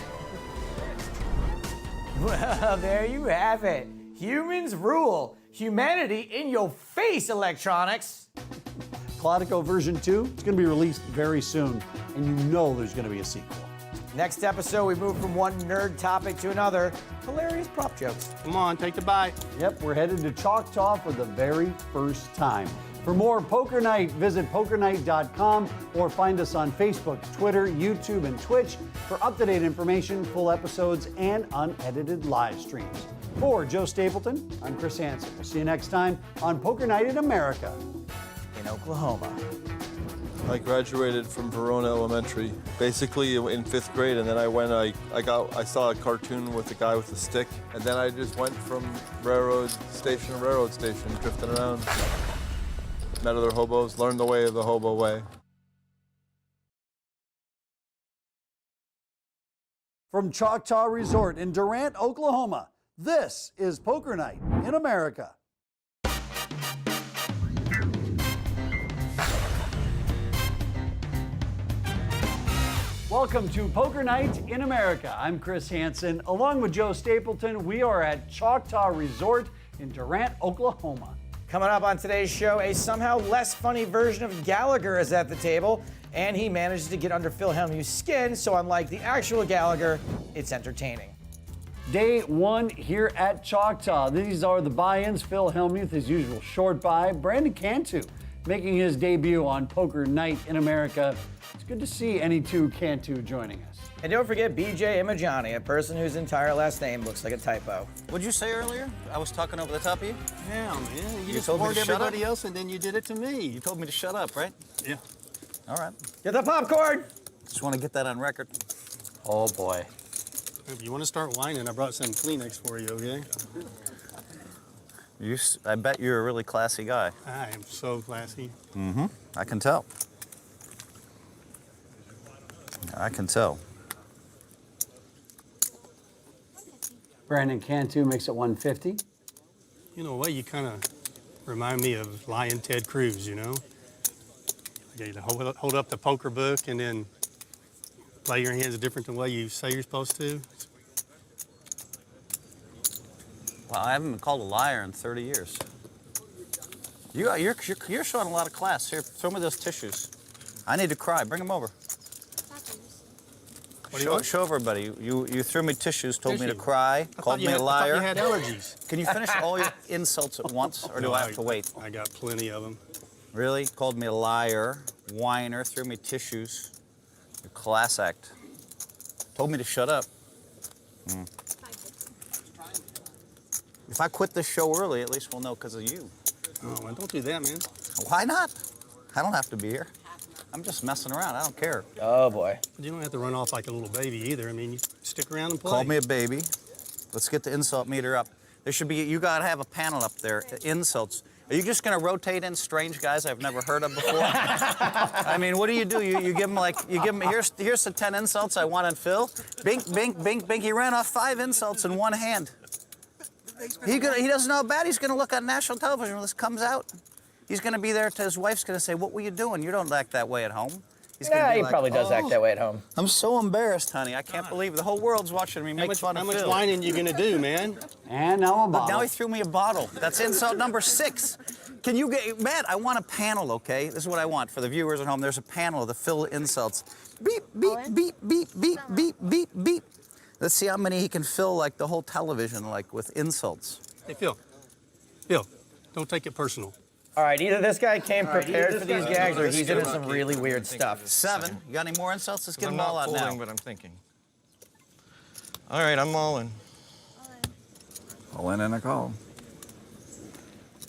Well, there you have it. Humans rule. Humanity in your face, electronics. Clodico version 2, it's going to be released very soon, and you know there's going to be a sequel. Next episode, we move from one nerd topic to another. Hilarious prop jokes. Come on, take the bite. Yep, we're headed to Choctaw for the very first time. For more Poker Night, visit pokernight.com or find us on Facebook, Twitter, YouTube, and Twitch for up-to-date information, full episodes, and unedited live streams. For Joe Stapleton, I'm Chris Hansen. We'll see you next time on Poker Night in America. In Oklahoma. I graduated from Verona Elementary, basically in 5th grade, and then I saw a cartoon with a guy with a stick, and then I just went from railroad station to railroad station, drifting around. Met other hobos, learned the way of the hobo way. From Choctaw Resort in Durant, Oklahoma, this is Poker Night in America. Welcome to Poker Night in America. I'm Chris Hansen. Along with Joe Stapleton, we are at Choctaw Resort in Durant, Oklahoma. Coming up on today's show, a somehow less funny version of Gallagher is at the table, and he manages to get under Phil Hellmuth's skin, so unlike the actual Gallagher, it's entertaining. Day one here at Choctaw. These are the buy-ins. Phil Hellmuth, his usual short buy. Brandon Cantu making his debut on Poker Night in America. It's good to see any two Cantu joining us. And don't forget BJ Imajani, a person whose entire last name looks like a typo. What'd you say earlier? I was talking over the top of you? Yeah, man. You just told me warned to shut everybody up? else, and then you did it to me. You told me to shut up, right? Yeah. All right. Get the popcorn! Just want to get that on record. Oh, boy. If you want to start whining, I brought some Kleenex for you, okay? I bet you're a really classy guy. I am so classy. Mm-hmm. I can tell. I can tell. Brandon Cantu makes it 150. You know, a way you kind of remind me of Lion Ted Cruz, you know? You hold up the poker book and then play your hands different than the way you say you're supposed to. Well, I haven't been called a liar in 30 years. You're showing a lot of class. Here, throw me those tissues. I need to cry. Bring them over. Show everybody. You threw me tissues, told me to cry, called me a liar. I thought you had allergies. Can you finish all your insults at once, or do I have to wait? I got plenty of them. Really? Called me a liar, whiner, threw me tissues. A class act. Told me to shut up. If I quit this show early, at least we'll know because of you. Oh, well, don't do that, man. Why not? I don't have to be here. I'm just messing around. I don't care. Oh, boy. You don't have to run off like a little baby either. I mean, you stick around and play. Call me a baby. Let's get the insult meter up. There should be, you gotta have a panel up there, insults. Are you just gonna rotate in strange guys I've never heard of before? I mean, what do? You give them here's the 10 insults I want on Phil. Bink, bink, bink, bink. He ran off 5 insults in one hand. He doesn't know how bad he's gonna look on national television when this comes out. He's gonna be there his wife's gonna say, what were you doing? You don't act that way at home. He's gonna be He like, probably does act that way at home. I'm so embarrassed, honey. I can't believe it. The whole world's watching me make fun of Phil. How much whining you gonna do, man? And now a bottle. But now he threw me a bottle. That's insult number 6. Can you get, Matt, I want a panel, okay? This is what I want for the viewers at home. There's a panel of the Phil insults. Beep, beep, beep, beep, beep, beep, beep, beep. Let's see how many he can fill, like, the whole television, like, with insults. Hey, Phil, don't take it personal. All right, either this guy came prepared for these gags or he's into some really weird stuff. 7. You got any more insults? Let's get them all out now. But I'm thinking. All right, I'm all in. All in and a call.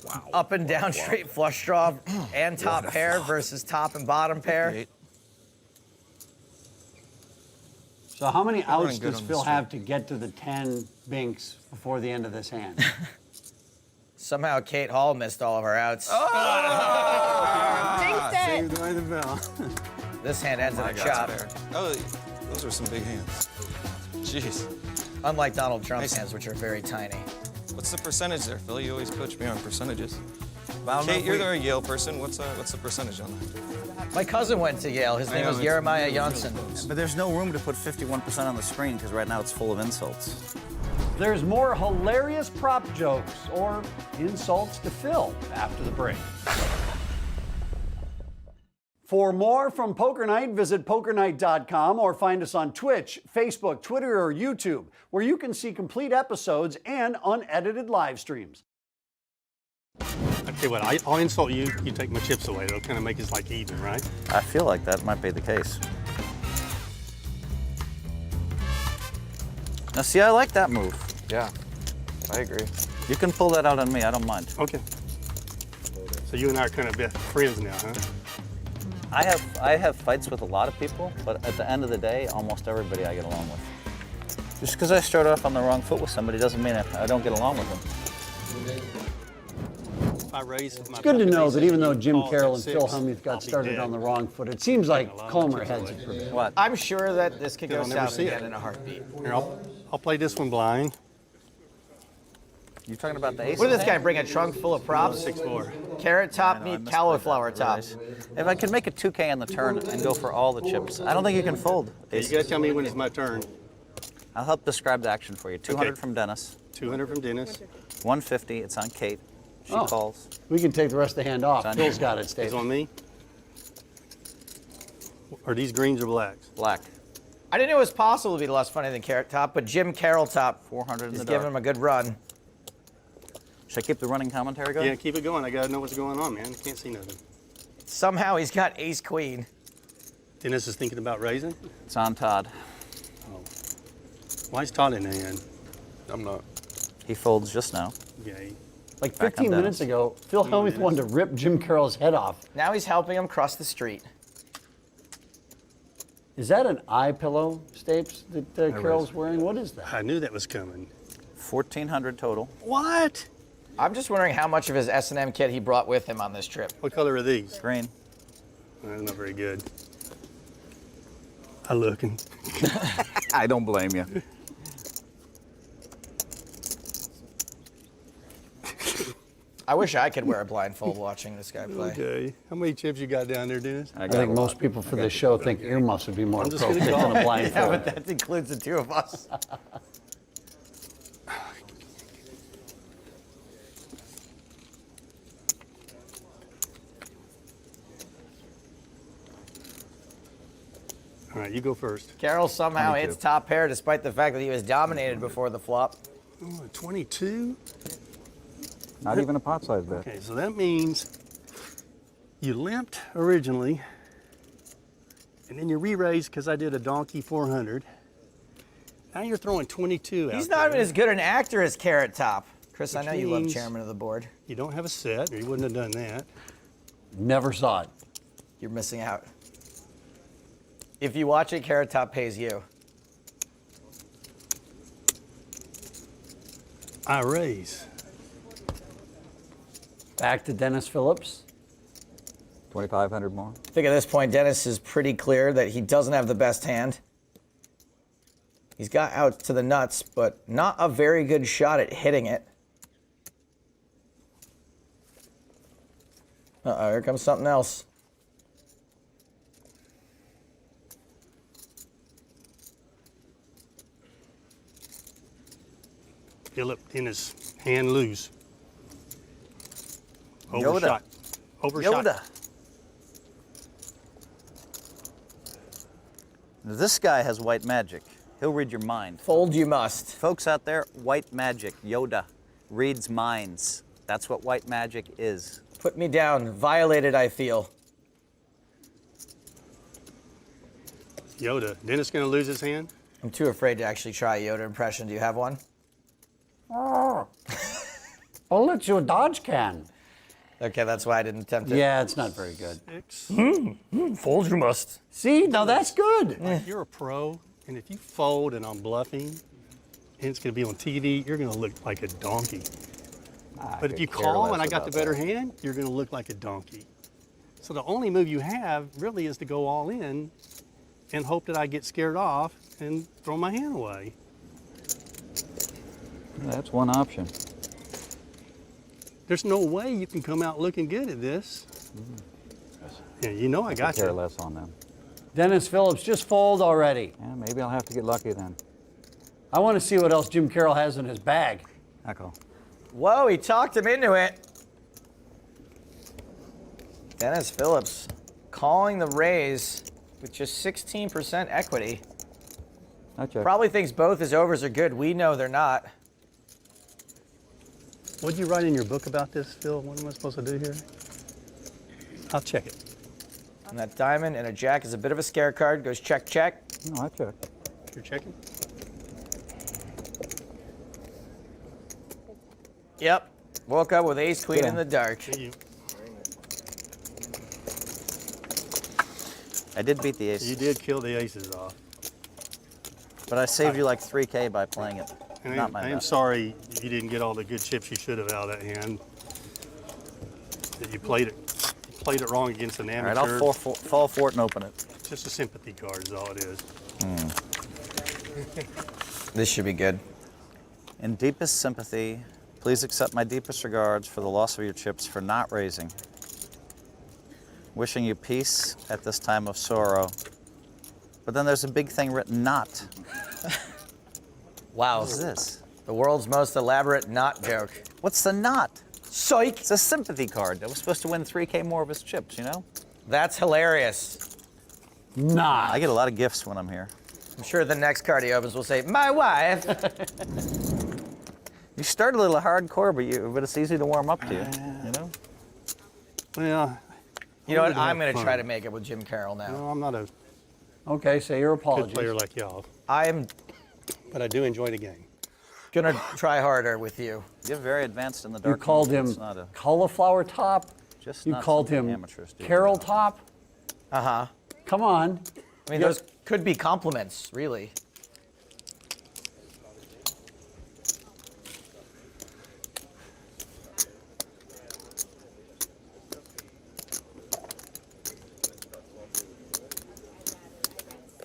Wow. Up and down straight flush draw and top pair versus top and bottom pair. So how many outs does Phil have to get to the 10 binks before the end of this hand? Somehow Kate Hall missed all of our outs. Saved by the bell. This hand ends in a chop. Oh, those are some big hands. Jeez. Unlike Donald Trump's hands, which are very tiny. What's the percentage there, Phil? You always coach me on percentages. Kate, you're a Yale person. What's the percentage on that? My cousin went to Yale. His name was Jeremiah Janssen. But there's no room to put 51% on the screen because right now it's full of insults. There's more hilarious prop jokes or insults to Phil after the break. For more from Poker Night, visit pokernight.com or find us on Twitch, Facebook, Twitter, or YouTube, where you can see complete episodes and unedited live streams. I tell you what, I'll insult you, you take my chips away. It'll kind of make us like even, right? I feel like that might be the case. Now, see, I like that move. Yeah, I agree. You can pull that out on me. I don't mind. Okay. So you and I are kind of best friends now, huh? I have fights with a lot of people, but at the end of the day, almost everybody I get along with. Just because I start off on the wrong foot with somebody doesn't mean I don't get along with them. It's good to know that even though Jim Carroll and Phil Hellmuth got started on the wrong foot, it seems like Comer heads it for me. What? I'm sure that this could go I'll never south see it. again in a heartbeat. Here, I'll play this one blind. You talking about the ace? What did this guy bring? A trunk full of props? 6-4. Carrot top meet cauliflower top. If I can make a 2K on the turn and go for all the chips, I don't think you can fold. You gotta tell me when it's my turn. I'll help describe the action for you. 200 from Dennis. 200 from Dennis. 150. It's on Kate. She calls. We can take the rest of the hand off. Phil's got it, Steve. It's on me. Are these greens or blacks? Black. I didn't know it was possible to be less funny than Carrot Top, but Jim Carroll Top 400 in is the giving dark. him a good run. Should I keep the running commentary going? Yeah, keep it going. I gotta know what's going on, man. I can't see nothing. Somehow he's got ace queen. Dennis is thinking about raising. It's on Todd. Oh. Why is Todd in the hand? I'm not. He folds just now. Yeah. Like Back on 15 minutes Dennis. ago, Phil Hellmuth wanted to rip Jim Carroll's head off. Now he's helping him cross the street. Is that an eye pillow, Stapes, that Carroll's wearing? What is that? I knew that was coming. 1,400 total. What? I'm just wondering how much of his S&M kit he brought with him on this trip. What color are these? Green. That's not very good. I looking. I don't blame you. I wish I could wear a blindfold watching this guy play. Okay. How many chips you got down there, Dennis? I think most people for this show think earmuffs would be more I'm just gonna appropriate go. than a blindfold. Yeah, but that includes the two of us. All right, you go first. Carroll somehow hits top pair despite the fact that he was dominated before the flop. Oh, 22? Not even a pot size bet. Okay, so that means you limped originally, and then you re-raised because I did a donkey 400. Now you're throwing 22 out He's not even as good an actor as Carrot Top. Chris, I Which know you love means chairman of the board. You don't have a set, or you wouldn't have done that. Never saw it. You're missing out. If you watch it, Carrot Top pays you. I raise. Back to Dennis Phillips. 2,500 more. I think at this point, Dennis is pretty clear that he doesn't have the best hand. He's got out to the nuts, but not a very good shot at hitting it. Uh-oh, here comes something else. Philip in his hand loose. Yoda. Overshot. Overshot. Yoda. Now, this guy has white magic. He'll read your mind. Fold you must. Folks out there, white magic. Yoda reads minds. That's what white magic is. Put me down. Violated, I feel. Yoda. Dennis gonna lose his hand? I'm too afraid to actually try a Yoda impression. Do you have one? Oh. I'll let you a Dodge can. Okay, that's why I didn't attempt it. Yeah, it's not very good. Fold you must. See, now that's good. You're a pro, and if you fold and I'm bluffing, and it's gonna be on TV, you're gonna look like a donkey. But if you call and I got the better hand, you're gonna look like a donkey. So the only move you have really is to go all in and hope that I get scared off and throw my hand away. That's one option. There's no way you can come out looking good at this. Yeah, you know I got care you. less on them. Dennis Phillips, just fold already. Yeah, maybe I'll have to get lucky then. I want to see what else Jim Carroll has in his bag. Echo. Whoa, he talked him into it. Dennis Phillips calling the raise with just 16% equity. I check. Probably thinks both his overs are good. We know they're not. What'd you write in your book about this, Phil? What am I supposed to do here? I'll check it. And that diamond and a jack is a bit of a scare card. Goes check, check. No, I check. You're checking? Yep. Woke up with ace queen in the dark. I did beat the ace. You did kill the aces off. But I saved you like 3K by playing it. Not my I am best. sorry you didn't get all the good chips you should have out of that hand. That you played it wrong against an All amateur. right, I'll fall for it and open it. Just a sympathy card is all it is. This should be good. In deepest sympathy, please accept my deepest regards for the loss of your chips for not raising. Wishing you peace at this time of sorrow. But then there's a big thing written not. Wow. What is this? The world's most elaborate not joke. What's the not? Psych. It's a sympathy card that was supposed to win 3K more of his chips, you know? That's hilarious. Not. I get a lot of gifts when I'm here. I'm sure the next card he opens will say, my wife. You start a little hardcore, but it's easy to warm up to, you know? Well, you know what? I'm going to try to make it with Jim Carroll now. No, I'm not a Okay, say your apologies. good player like y'all, I'm but I do enjoy the game. going to try harder with you. You're very advanced in the dark. You called him It's not a, cauliflower top. just You not called something him amateurs do. Carroll top. Uh-huh. Come on. I mean, those could be compliments, really.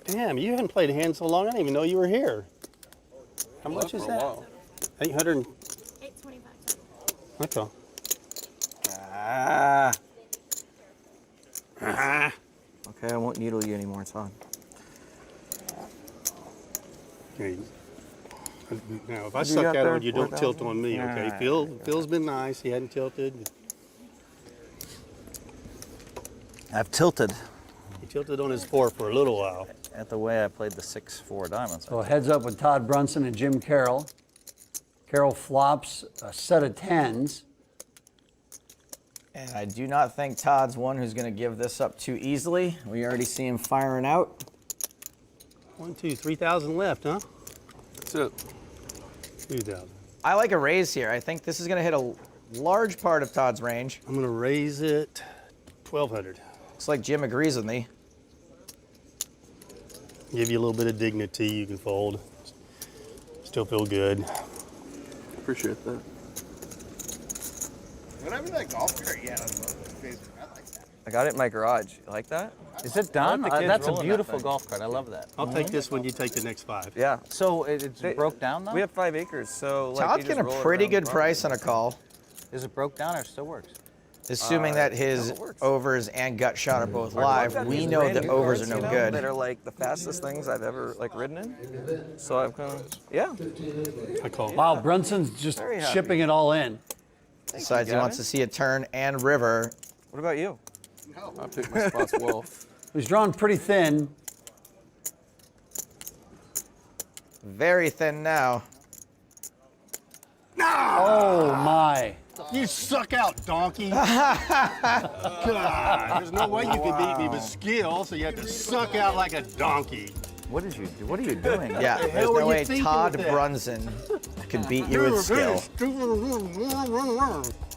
Damn, you haven't played hand so long, I didn't even know you were here. How much is that? 800. 825. That's all. Okay, I won't needle you anymore, Todd. Okay. Now, if I You suck got out there, on you, don't 4,000? tilt on me, okay? Phil's been nice. He hadn't tilted. I've tilted. He tilted on his 4 for a little while. At the way I played the 6-4 diamonds. So heads up with Todd Brunson and Jim Carroll. Carroll flops a set of 10s. And I do not think Todd's one who's going to give this up too easily. We already see him firing out. 1, 2, 3,000 left, huh? That's it. 2,000. I like a raise here. I think this is going to hit a large part of Todd's range. I'm going to raise it 1,200. Looks like Jim agrees with me. Give you a little bit of dignity. You can fold. Still feel good. Appreciate that. Whatever that golf cart you had on Facebook, I like that. I got it in my garage. You like that? Is it done? Let the kids That's a roll in that beautiful thing. golf cart. I love that. I'll take this one. You take the next 5. Yeah. So it broke down though? We have 5 acres, so like Todd's you just getting roll a it pretty around the good property. price on a call, Is it broke down or it still works? assuming that his it works. overs and gut shot are both I've live. got We these know brand the new overs are carts, no you know, good. That are like the fastest things I've ever like ridden in. So I've kind of, yeah. I call. Wow, Brunson's just Very happy. shipping it all in. Besides, he wants to see a turn and river. What about you? I picked my spots well. He's drawn pretty thin. Very thin now. Oh, my. You suck out, donkey. God, there's no way you can beat me with skill, so you have to suck out like a donkey. What did you do? What are you doing? Yeah, the there's hell were no you way thinking Todd with that? Brunson could beat you with skill.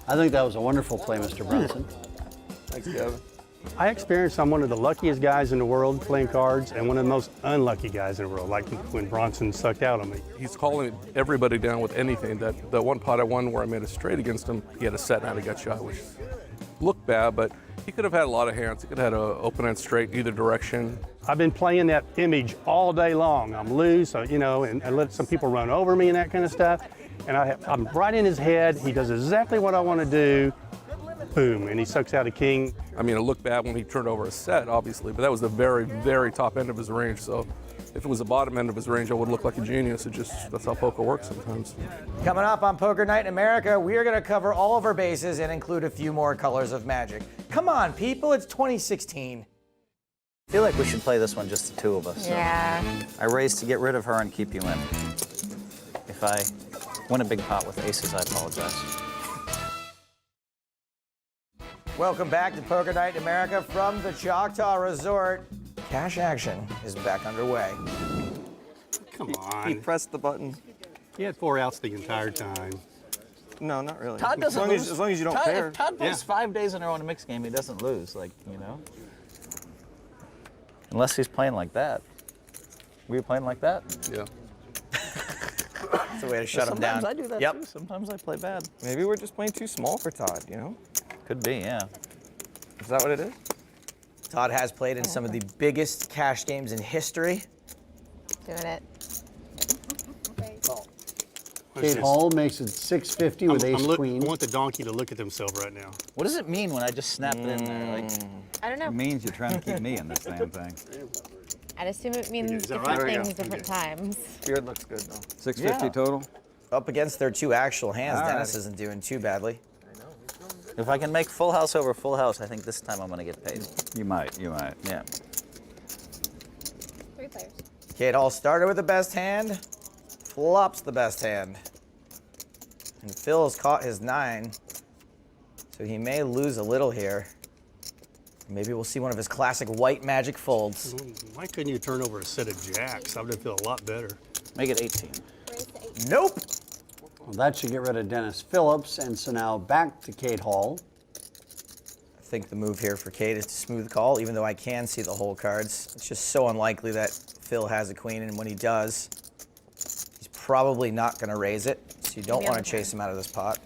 I think that was a wonderful play, Mr. Brunson. Thanks, Gavin. I experienced I'm one of the luckiest guys in the world playing cards and one of the most unlucky guys in the world, like when Bronson sucked out on me. He's calling everybody down with anything. That the one pot I won where I made a straight against him, he had a set and I had a gut shot, which looked bad, but he could have had a lot of hands. He could have had an open end straight either direction. I've been playing that image all day long. I'm loose, so, you know, and I let some people run over me and that kind of stuff. And I'm right in his head. He does exactly what I want to do. Boom, and he sucks out a king. I mean, it looked bad when he turned over a set, obviously, but that was the very, very top end of his range. So if it was the bottom end of his range, I would look like a genius. That's how poker works sometimes. Coming up on Poker Night in America, we are going to cover all of our bases and include a few more colors of magic. Come on, people, it's 2016. I feel like we should play this one just the two of us. So Yeah. I raised to get rid of her and keep you in. If I win a big pot with aces, I apologize. Welcome back to Poker Night in America from the Choctaw Resort. Cash action is back underway. Come on. He pressed the button. He had 4 outs the entire time. No, not really. Todd doesn't lose. As long as you don't Todd, pair. If Todd plays 5 days in a row in a mixed game, he doesn't lose. Like, you know. Unless he's playing like that. Were you playing like that? Yeah. That's a way to shut him down. Sometimes I do that Yep. too. Sometimes I play bad. Maybe we're just playing too small for Todd, you know? Could be, yeah. Is that what it is? Todd has played in some of the biggest cash games in history. Doing it. Kate Hall makes it 650 with ace queen. I want the donkey to look at themselves right now. What does it mean when I just snap it in there? Like, I don't know. It means you're trying to keep me in this damn thing. I'd assume it means Is that different right? things, different times. Beard looks good, though. 650 total? Up against their 2 actual hands, All right. Dennis isn't doing too badly. if I can make full house over full house, I think this time I'm going to get paid. You might, you might. Yeah. 3 players. Kate Hall started with the best hand, flops the best hand. And Phil's caught his 9, so he may lose a little here. Maybe we'll see one of his classic white magic folds. Why couldn't you turn over a set of jacks? I would feel a lot better. Make it 18. Nope. Well, that should get rid of Dennis Phillips, and so now back to Kate Hall. I think the move here for Kate is to smooth call, even though I can see the whole cards. It's just so unlikely that Phil has a queen, and when he does, he's probably not going to raise it, so you don't want to chase him out of this pot.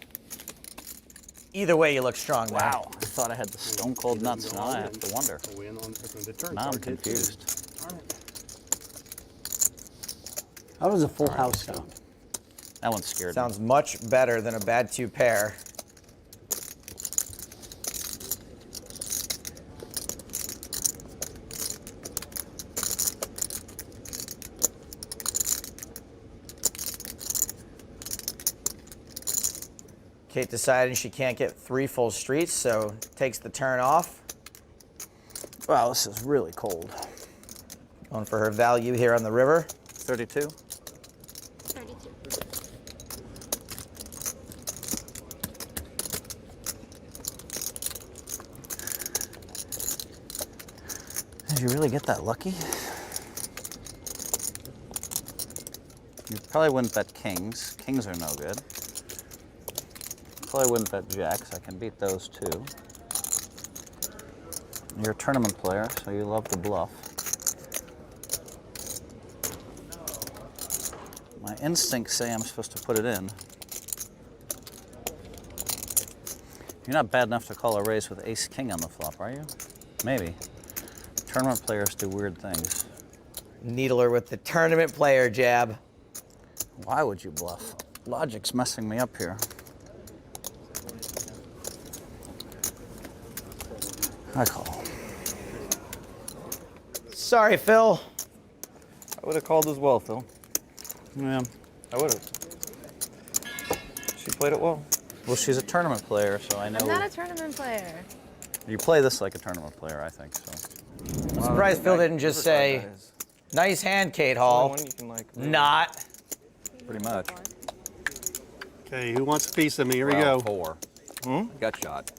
Either way, you look strong now. Wow, I thought I had the stone cold nuts, now I have to wonder. Now I'm confused. How does a full house sound? That one scared me. Sounds much better than a bad 2 pair. Kate decided she can't get 3 full streets, so takes the turn off. Wow, this is really cold. Going for her value here on the river. 32. Did you really get that lucky? You probably wouldn't bet kings. Kings are no good. Probably wouldn't bet jacks. I can beat those too. You're a tournament player, so you love the bluff. My instincts say I'm supposed to put it in. You're not bad enough to call a raise with ace-king on the flop, are you? Maybe. Tournament players do weird things. Needler with the tournament player jab. Why would you bluff? Logic's messing me up here. I call. Sorry, Phil. I would have called as well, Phil. Yeah, I would have. She played it well. Well, she's a tournament player, so I know. I'm not a tournament player. You play this like a tournament player, I think, so. I'm surprised Phil didn't just say, nice hand, Kate Hall. One you can, like, really not. Pretty much. Okay, who wants a piece of me? Here we go. 4. Got shot.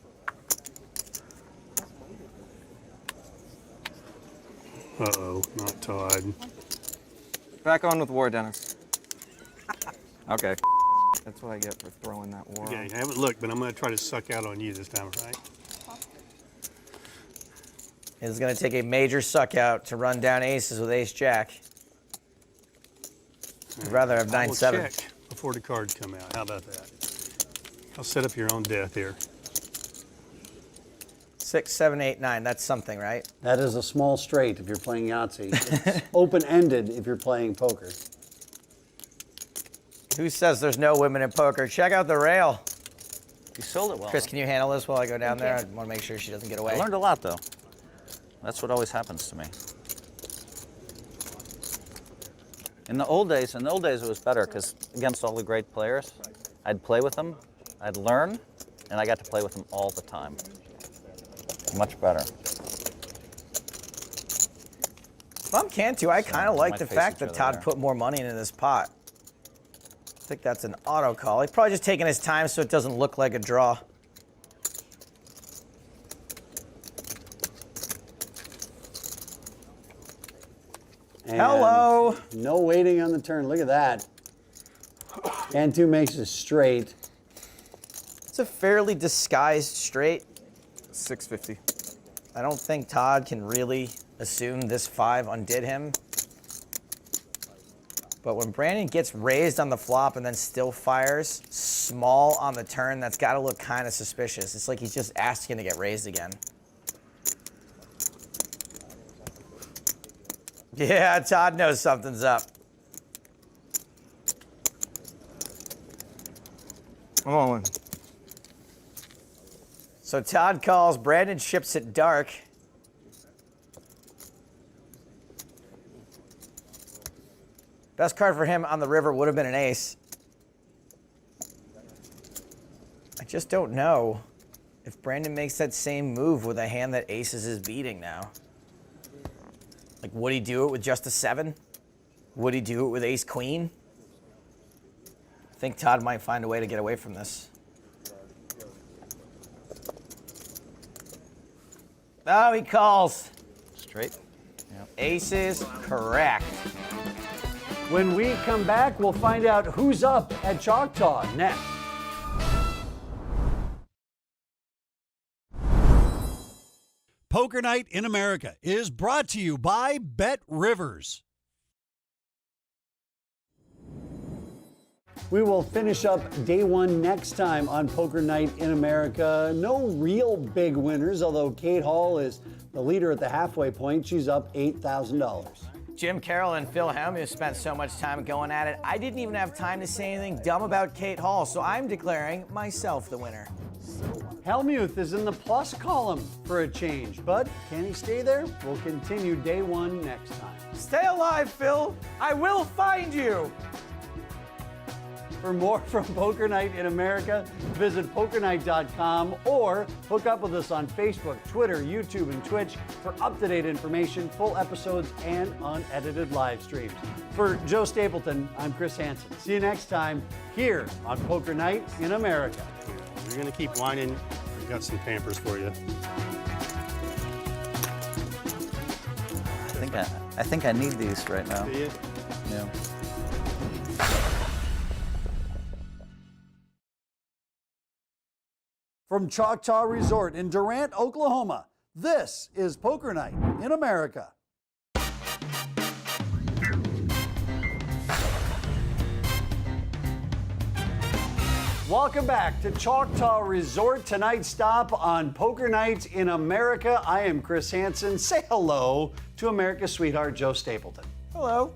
Uh-oh, not Todd. Back on with war, Dennis. Okay. That's what I get for throwing that war. Okay, I haven't looked, but I'm going to try to suck out on you this time, right? It's going to take a major suck out to run down aces with ace-jack. I'd rather have 9-7. Check before the cards come out. How about that? I'll set up your own death here. 6, 7, 8, 9. That's something, right? That is a small straight if you're playing Yahtzee. It's open-ended if you're playing poker. Who says there's no women in poker? Check out the rail. You sold it well. Chris, can you handle this while I go down there? I want to make sure she doesn't get away. I learned a lot, though. That's what always happens to me. In the old days it was better because against all the great players, I'd play with them, I'd learn, and I got to play with them all the time. Much better. If I'm Cantu, I kind of like the fact that Todd put more money into this pot. I think that's an auto call. He's probably just taking his time so it doesn't look like a draw. And hello. No waiting on the turn. Look at that. Cantu makes it straight. It's a fairly disguised straight. 650. I don't think Todd can really assume this 5 undid him. But when Brandon gets raised on the flop and then still fires small on the turn, that's got to look kind of suspicious. It's like he's just asking to get raised again. Yeah, Todd knows something's up. I'm all in. So Todd calls, Brandon ships it dark. Best card for him on the river would have been an ace. I just don't know if Brandon makes that same move with a hand that aces is beating now. Like, would he do it with just a 7? Would he do it with ace queen? I think Todd might find a way to get away from this. Oh, he calls. Straight. Yep. Aces, correct. When we come back, we'll find out who's up at Choctaw next. Poker Night in America is brought to you by Bet Rivers. We will finish up day one next time on Poker Night in America. No real big winners, although Kate Hall is the leader at the halfway point. She's up $8,000. Jim Carroll and Phil Hellmuth spent so much time going at it, I didn't even have time to say anything dumb about Kate Hall, so I'm declaring myself the winner. Hellmuth is in the plus column for a change, but can he stay there? We'll continue day one next time. Stay alive, Phil. I will find you. For more from Poker Night in America, visit pokernight.com or hook up with us on Facebook, Twitter, YouTube, and Twitch for up-to-date information, full episodes, and unedited live streams. For Joe Stapleton, I'm Chris Hansen. See you next time here on Poker Night in America. You're going to keep whining. We've got some Pampers for you. I think I need these right now. Do you? Yeah. From Choctaw Resort in Durant, Oklahoma, this is Poker Night in America. Welcome back to Choctaw Resort. Tonight's stop on Poker Night in America. I am Chris Hansen. Say hello to America's sweetheart, Joe Stapleton. Hello.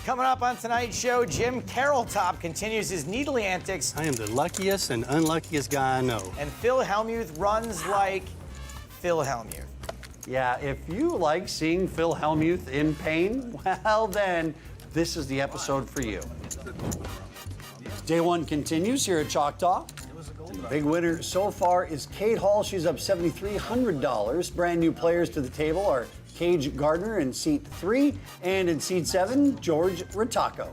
Coming up on tonight's show, Jim Carrolltop continues his needly antics. I am the luckiest and unluckiest guy I know. And Phil Hellmuth runs like Phil Hellmuth. Yeah, if you like seeing Phil Hellmuth in pain, well then, this is the episode for you. Day one continues here at Choctaw. Big winner so far is Kate Hall. She's up $7,300. Brand new players to the table are Cage Gardner in seat 3, and in seat 7, George Ritacco.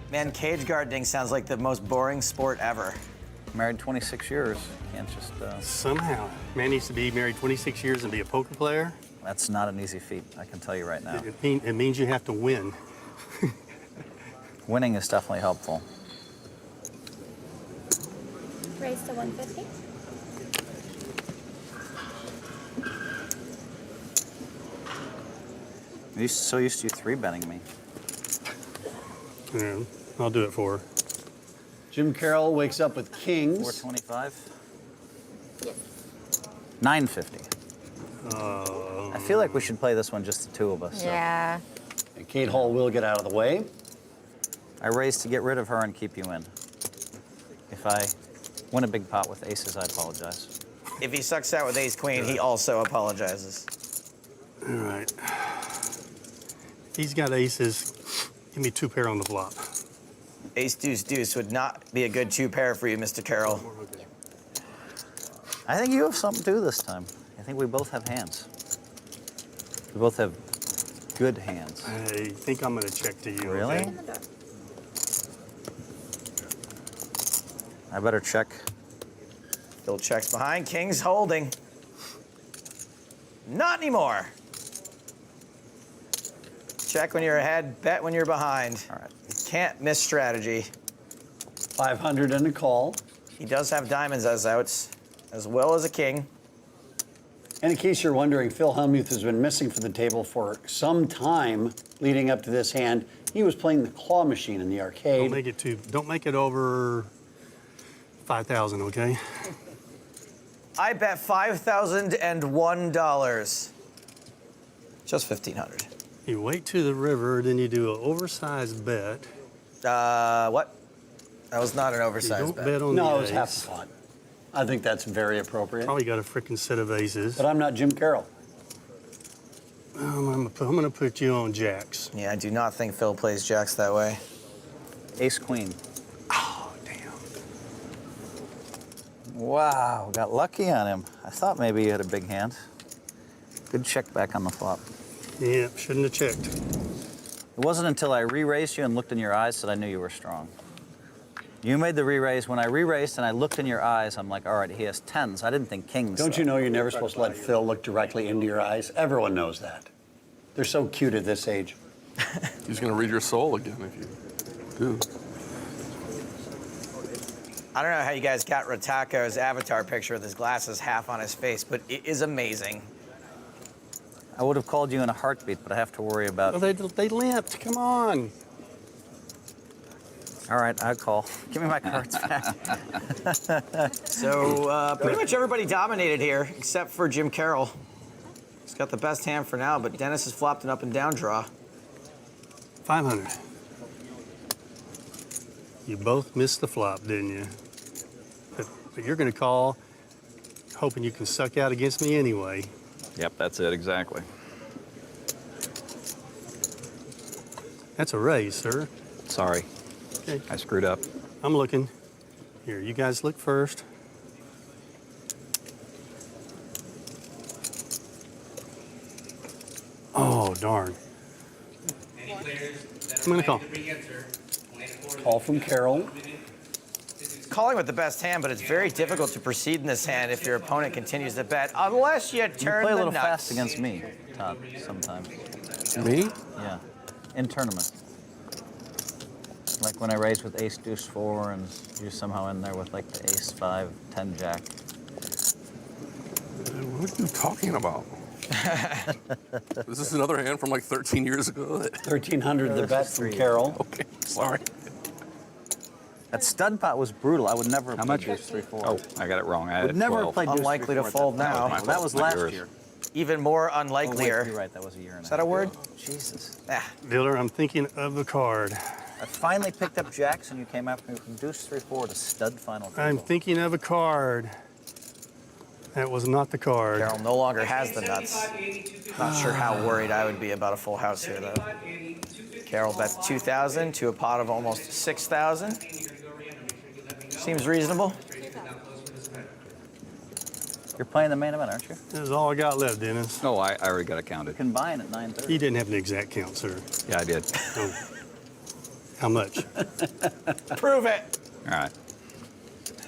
Man, cage gardening sounds like the most boring sport ever. Married 26 years. Can't just... Somehow. Man needs to be married 26 years and be a poker player. That's not an easy feat, I can tell you right now. It means you have to win. Winning is definitely helpful. Raise to 150. You're so used to you 3-betting me. Yeah, I'll do it for her. Jim Carroll wakes up with kings. 425. Yes. 950. I feel like we should play this one just the two of us. Yeah. And Kate Hall will get out of the way. I raised to get rid of her and keep you in. If I win a big pot with aces, I apologize. If he sucks out with ace queen, he also apologizes. All right. He's got aces. Give me 2 pair on the flop. Ace deuce deuce would not be a good 2 pair for you, Mr. Carroll. I think you have something to do this time. I think we both have hands. We both have good hands. I think I'm going to check to you. Really? Okay? I better check. Phil checks behind. King's holding. Not anymore. Check when you're ahead, bet when you're behind. All right. Can't miss strategy. 500 and a call. He does have diamonds as outs, as well as a king. And in case you're wondering, Phil Hellmuth has been missing from the table for some time leading up to this hand. He was playing the claw machine in the arcade. Don't make it over 5,000, okay? I bet $5,001. Just 1,500. You wait to the river, then you do an oversized bet. What? That was not an oversized you don't bet. bet on No, the it was ace. half a pot. I think that's very appropriate. Probably got a freaking set of aces. But I'm not Jim Carroll. I'm going to put you on jacks. Yeah, I do not think Phil plays jacks that way. Ace queen. Oh, damn. Wow, got lucky on him. I thought maybe you had a big hand. Good check back on the flop. Yeah, shouldn't have checked. It wasn't until I re-raised you and looked in your eyes that I knew you were strong. You made the re-raise. When I re-raised and I looked in your eyes, I'm like, all right, he has tens. I didn't think kings. Don't you know you're never supposed to let Phil look directly into your eyes? Everyone knows that. They're so cute at this age. He's going to read your soul again if you do. I don't know how you guys got Ratako's avatar picture with his glasses half on his face, but it is amazing. I would have called you in a heartbeat, but I have to worry about... Well, they limped. Come on. All right, I'll call. Give me my cards back. So pretty much everybody dominated here, except for Jim Carroll. He's got the best hand for now, but Dennis has flopped an up and down draw. 500. You both missed the flop, didn't you? But you're going to call, hoping you can suck out against me anyway. Yep, that's it, exactly. That's a raise, sir. Sorry. Okay. I screwed up. I'm looking. Here, you guys look first. Oh, darn. I'm going to call. Call from Carroll. Calling with the best hand, but it's very difficult to proceed in this hand if your opponent continues to bet, unless you turn You play a the little nuts. fast against me, Todd, sometimes. Me? Yeah, in tournament. Like when I raised with ace deuce 4 and you somehow in there with like the ace 5, 10 jack. What are you talking about? Is this another hand from like 13 years ago? 1,300 the bet from Carroll. Okay, sorry. That stud pot was brutal. I would never have played deuce 3-4. Oh, I got it wrong. I had Would never 12. have played deuce Unlikely 3-4 to at fold that now. point. That was last year. Even more Oh, wait, unlikelier. you're right. That was a year and a half. Is that a word? Jesus. Dealer, I'm thinking of the card. I finally picked up jacks and you came after me from deuce 3-4 to stud final table. I'm thinking of a card. That was not the card. Carroll no longer has the nuts. Not sure how worried I would be about a full house here, though. Carroll bets 2,000 to a pot of almost 6,000. Seems reasonable. You're playing the main event, aren't you? That's all I got left, Dennis. No, I already got it counted. You can buy in at 9:30. You didn't have an exact count, sir. Yeah, I did. Oh. How much? Prove it. All right.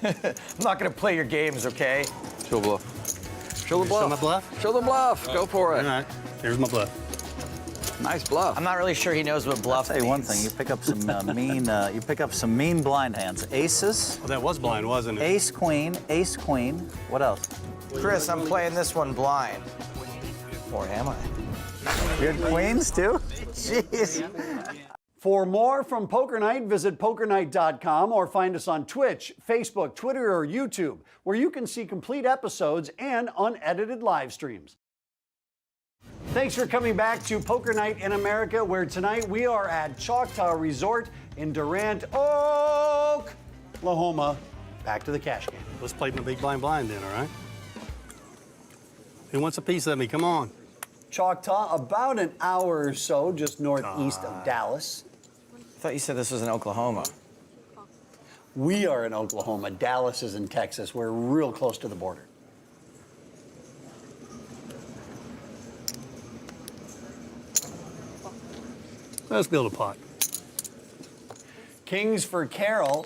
I'm not going to play your games, okay? Show bluff. Show the bluff. Show my bluff? Show the bluff. Go for it. All right. Here's my bluff. Nice bluff. I'm not really sure he knows what bluff I'll tell you one means. thing. You pick up some you pick up some mean blind hands. Aces. Well, that was blind, wasn't it? Ace queen. Ace queen. What else? Chris, I'm playing this one blind. Or am I? You had queens too? Jeez. For more from Poker Night, visit pokernight.com or find us on Twitch, Facebook, Twitter, or YouTube, where you can see complete episodes and unedited live streams. Thanks for coming back to Poker Night in America, where tonight we are at Choctaw Resort in Durant, Oklahoma. Back to the cash game. Let's play my big blind then, all right? Who wants a piece of me? Come on. Choctaw, about an hour or so just northeast of Dallas. I thought you said this was in Oklahoma. We are in Oklahoma. Dallas is in Texas. We're real close to the border. Let's build a pot. Kings for Carroll.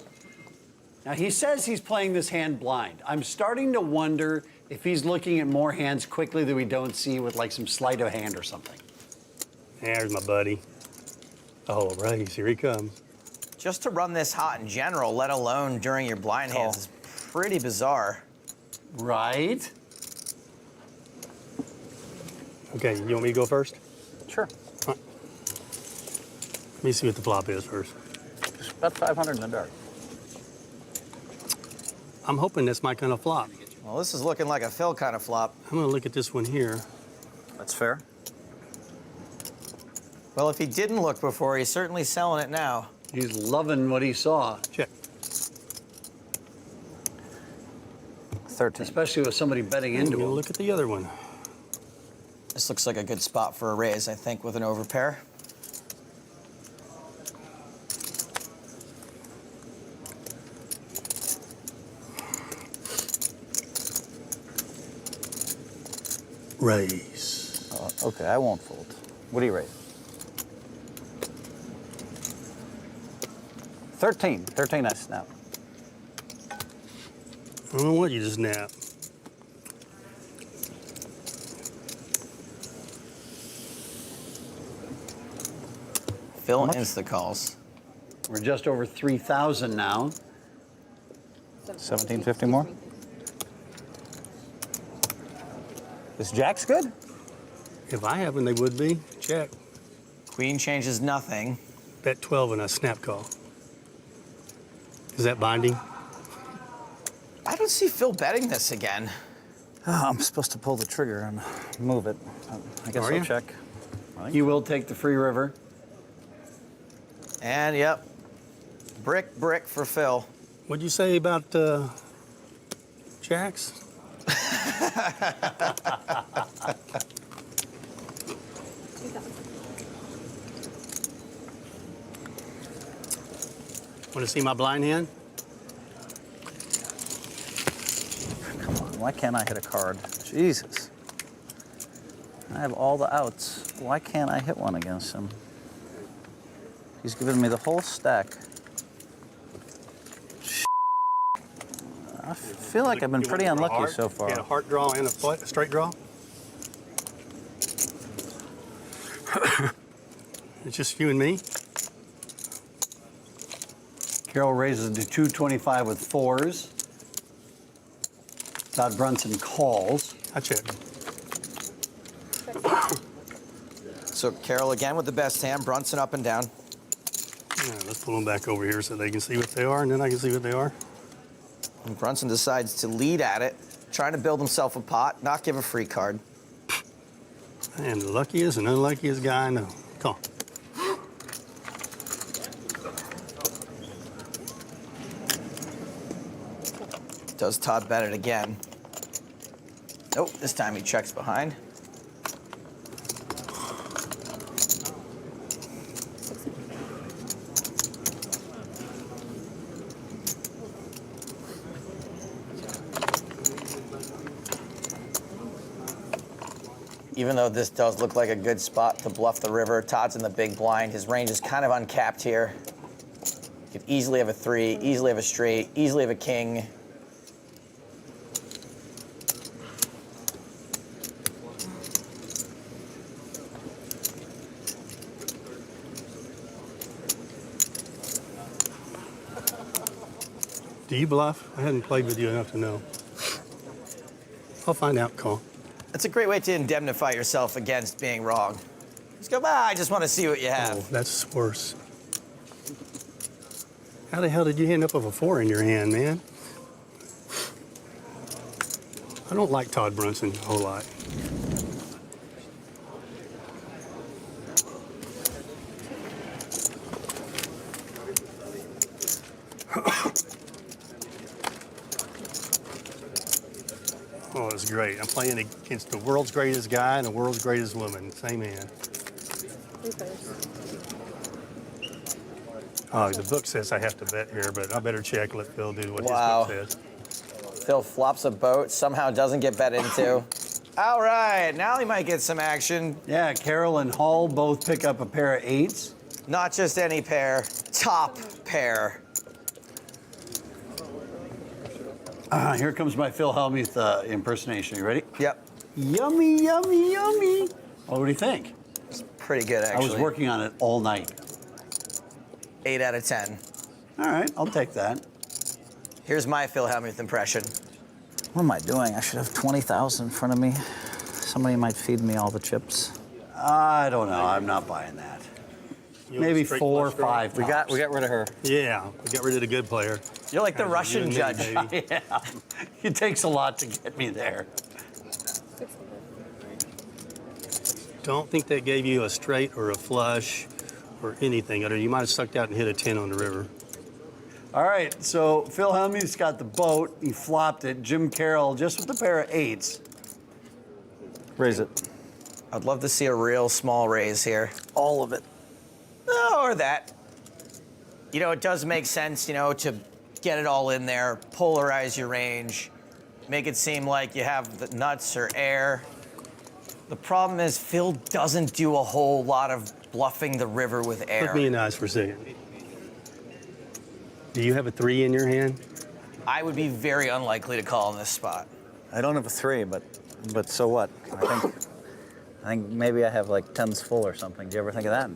Now, he says he's playing this hand blind. I'm starting to wonder if he's looking at more hands quickly that we don't see with like some sleight of hand or something. There's my buddy. Oh, raise. Here he comes. Just to run this hot in general, let alone during your blind hands, is pretty bizarre. Right? Okay, you want me to go first? Sure. All right. Let me see what the flop is first. Just about 500 in the dark. I'm hoping that's my kind of flop. Well, this is looking like a Phil kind of flop. I'm going to look at this one here. That's fair. Well, if he didn't look before, he's certainly selling it now. He's loving what he saw. Check. 13. Especially with somebody betting into him. Look at the other one. This looks like a good spot for a raise, I think, with an overpair. Raise. Okay, I won't fold. What do you raise? 13. 13 I snap. I don't know what you just napped. Phil insta calls. We're just over 3,000 now. 1750 more. Is Jack's good? If I have them, they would be. Check. Queen changes nothing. Bet 12 and a snap call. Is that binding? I don't see Phil betting this again. Oh, I'm supposed to pull the trigger and move it. I guess Are I'll you? check. You will take the free river. And yep, brick for Phil. What'd you say about Jacks? Want to see my blind hand? Come on, why can't I hit a card? Jesus. I have all the outs. Why can't I hit one against him? He's given me the whole stack. I feel like I've been pretty unlucky so far. You had a heart draw and a straight draw? It's just you and me? Carroll raises to 225 with fours. Todd Brunson calls. I check. So Carroll again with the best hand, Brunson up and down. Yeah, let's pull them back over here so they can see what they are, and then I can see what they are. And Brunson decides to lead at it, trying to build himself a pot, not give a free card. And the luckiest and unluckiest guy I know. Come on. Does Todd bet it again? Nope, this time he checks behind. Even though this does look like a good spot to bluff the river, Todd's in the big blind. His range is kind of uncapped here. You could easily have a 3, easily have a straight, easily have a king. Do you bluff? I hadn't played with you enough to know. I'll find out, call. That's a great way to indemnify yourself against being wrong. Just go, I just want to see what you have. Oh, that's worse. How the hell did you end up with a 4 in your hand, man? I don't like Todd Brunson a whole lot. Oh, it's great. I'm playing against the world's greatest guy and the world's greatest woman. Same hand. Oh, the book says I have to bet here, but I better check. Let Phil do what his book says. Phil flops a boat, somehow doesn't get bet into. All right, now he might get some action. Yeah, Carroll and Hall both pick up a pair of 8s. Not just any pair, top pair. Here comes my Phil Hellmuth impersonation. You ready? Yep. Yummy, yummy, yummy. What do you think? It's pretty good, actually. I was working on it all night. 8 out of 10. All right, I'll take that. Here's my Phil Hellmuth impression. What am I doing? I should have 20,000 in front of me. Somebody might feed me all the chips. I don't know. I'm not buying that. Maybe 4 or 5. We got rid of her. Yeah, we got rid of the good player. You're like the Russian judge. Yeah, it takes a lot to get me there. Don't think they gave you a straight or a flush or anything. Or you might have sucked out and hit a 10 on the river. All right, so Phil Hellmuth's got the boat. He flopped it. Jim Carroll just with a pair of 8s. Raise it. I'd love to see a real small raise here. All of it. Or that. You know, it does make sense, you know, to get it all in there, polarize your range, make it seem like you have the nuts or air. The problem is Phil doesn't do a whole lot of bluffing the river with air. Look me in the eyes for a second. Do you have a 3 in your hand? I would be very unlikely to call in this spot. I don't have a 3, but so what? I think maybe I have like 10s full or something. Do you ever think of that?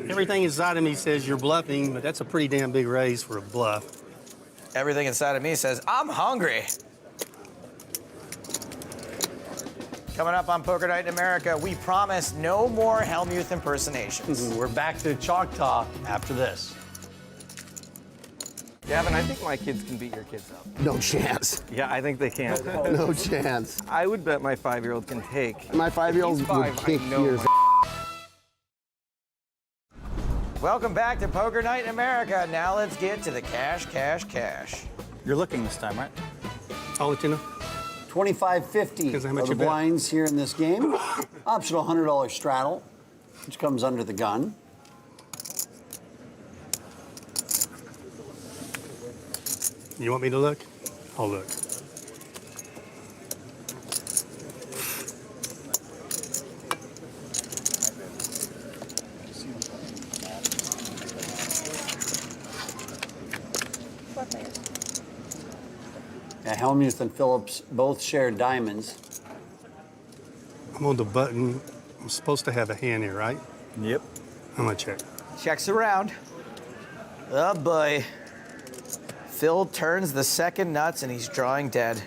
Everything inside of me says you're bluffing, but that's a pretty damn big raise for a bluff. Everything inside of me says, I'm hungry. Coming up on Poker Night in America, we promise no more Hellmuth impersonations. We're back to Choctaw after this. Gavin, I think my kids can beat your kids up. No chance. Yeah, I think they can. No chance. I would bet my 5-year-old can take. My 5-year-old would kick yours. Welcome back to Poker Night in America. Now let's get to the cash. You're looking this time, right? I'll let you know. $25.50 How are much the you bet? blinds here in this game. Optional $100 straddle, which comes under the gun. You want me to look? I'll look. Yeah, Hellmuth and Phillips both share diamonds. I'm on the button. I'm supposed to have a hand here, right? Yep. I'm gonna check. Checks around. Oh boy. Phil turns the second nuts and he's drawing dead.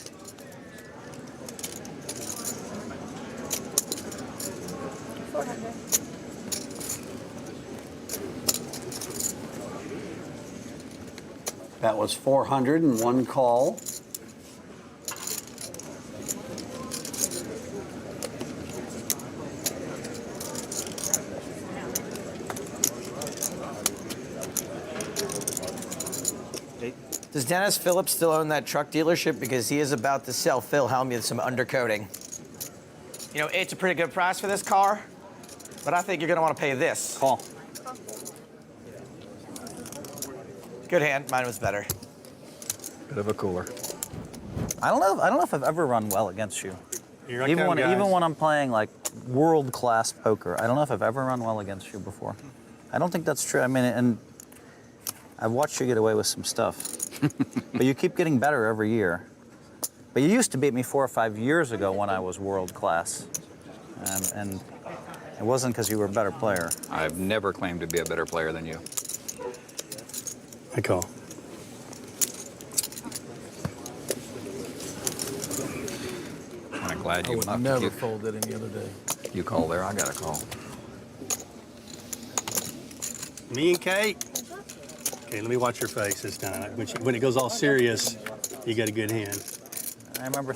That was 400 and one call. Does Dennis Phillips still own that truck dealership? Because he is about to sell Phil Hellmuth some undercoating. You know, it's a pretty good price for this car, but I think you're gonna wanna pay this. Call. Good hand, mine was better. Bit of a cooler. I don't know if I've ever run well against you. Here I Even come, guys. when I'm playing like world-class poker, I don't know if I've ever run well against you before. I don't think that's true. I mean, and I've watched you get away with some stuff. But you keep getting better every year. But you used to beat me 4 or 5 years ago when I was world class. And it wasn't because you were a better player. I've never claimed to be a better player than you. I call. I'm glad you I would never fold it any other day. You call there, I got a call. Me and Kate. Okay, let me watch your face this time. When it goes all serious, you got a good hand. I remember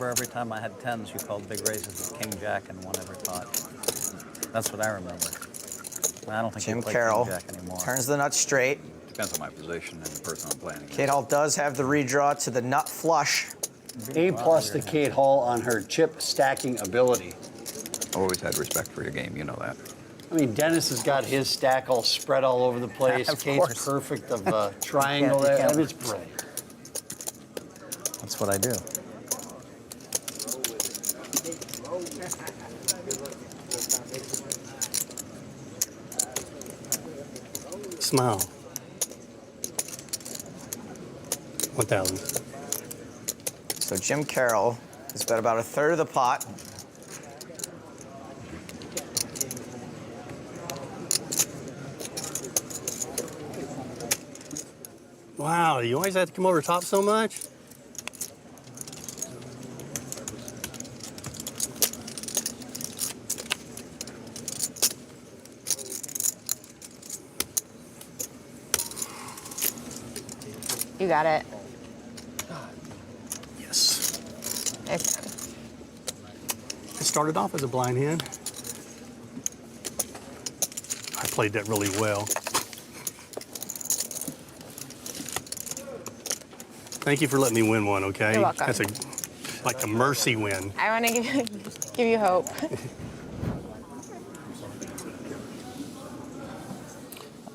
every time I had 10s, you called big raises with King Jack and won every pot. That's what I remember. I don't think Jim you play Carroll King Jack anymore. turns the nut straight. Depends on my position and the person I'm playing. Kate Hall does have the redraw to the nut flush. A+ to Kate Hall on her chip stacking ability. Always had respect for your game, you know that. I mean, Dennis has got his stack all spread all over the place. Of Kate's course. perfect of triangle You there. can't I mean, it's great. That's what I do. Smile. 1,000. So Jim Carroll has bet about a third of the pot. Wow, you always have to come over top so much? You got it. Yes. Nice. It started off as a blind hand. I played that really well. Thank you for letting me win one, okay? You're welcome. That's like a mercy win. I want to give you hope.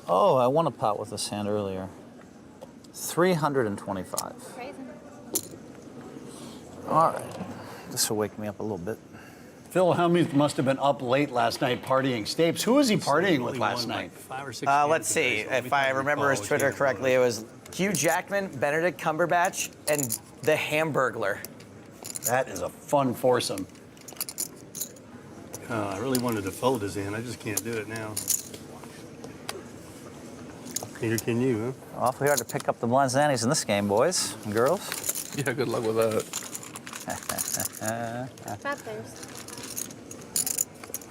Oh, I won a pot with this hand earlier. 325. All right. This will wake me up a little bit. Phil Hellmuth must have been up late last night partying. Stapes, who was he partying with last night? Let's see. If I remember his Twitter correctly, it was Hugh Jackman, Benedict Cumberbatch, and the Hamburglar. That is a fun foursome. I really wanted to fold his in. I just can't do it now. Neither can you, huh? Awfully hard to pick up the Gonzales in this game, boys and girls. Yeah, good luck with that.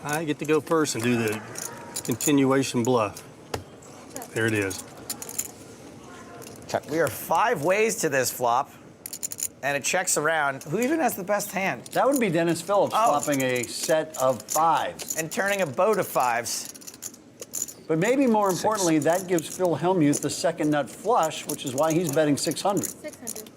I get to go first and do the continuation bluff. There it is. We are 5 ways to this flop, and it checks around. Who even has the best hand? That would be Dennis Phillips flopping a set of 5s. And turning a bow to 5s. But maybe more importantly, that gives Phil Hellmuth the second nut flush, which is why he's betting 600. 600.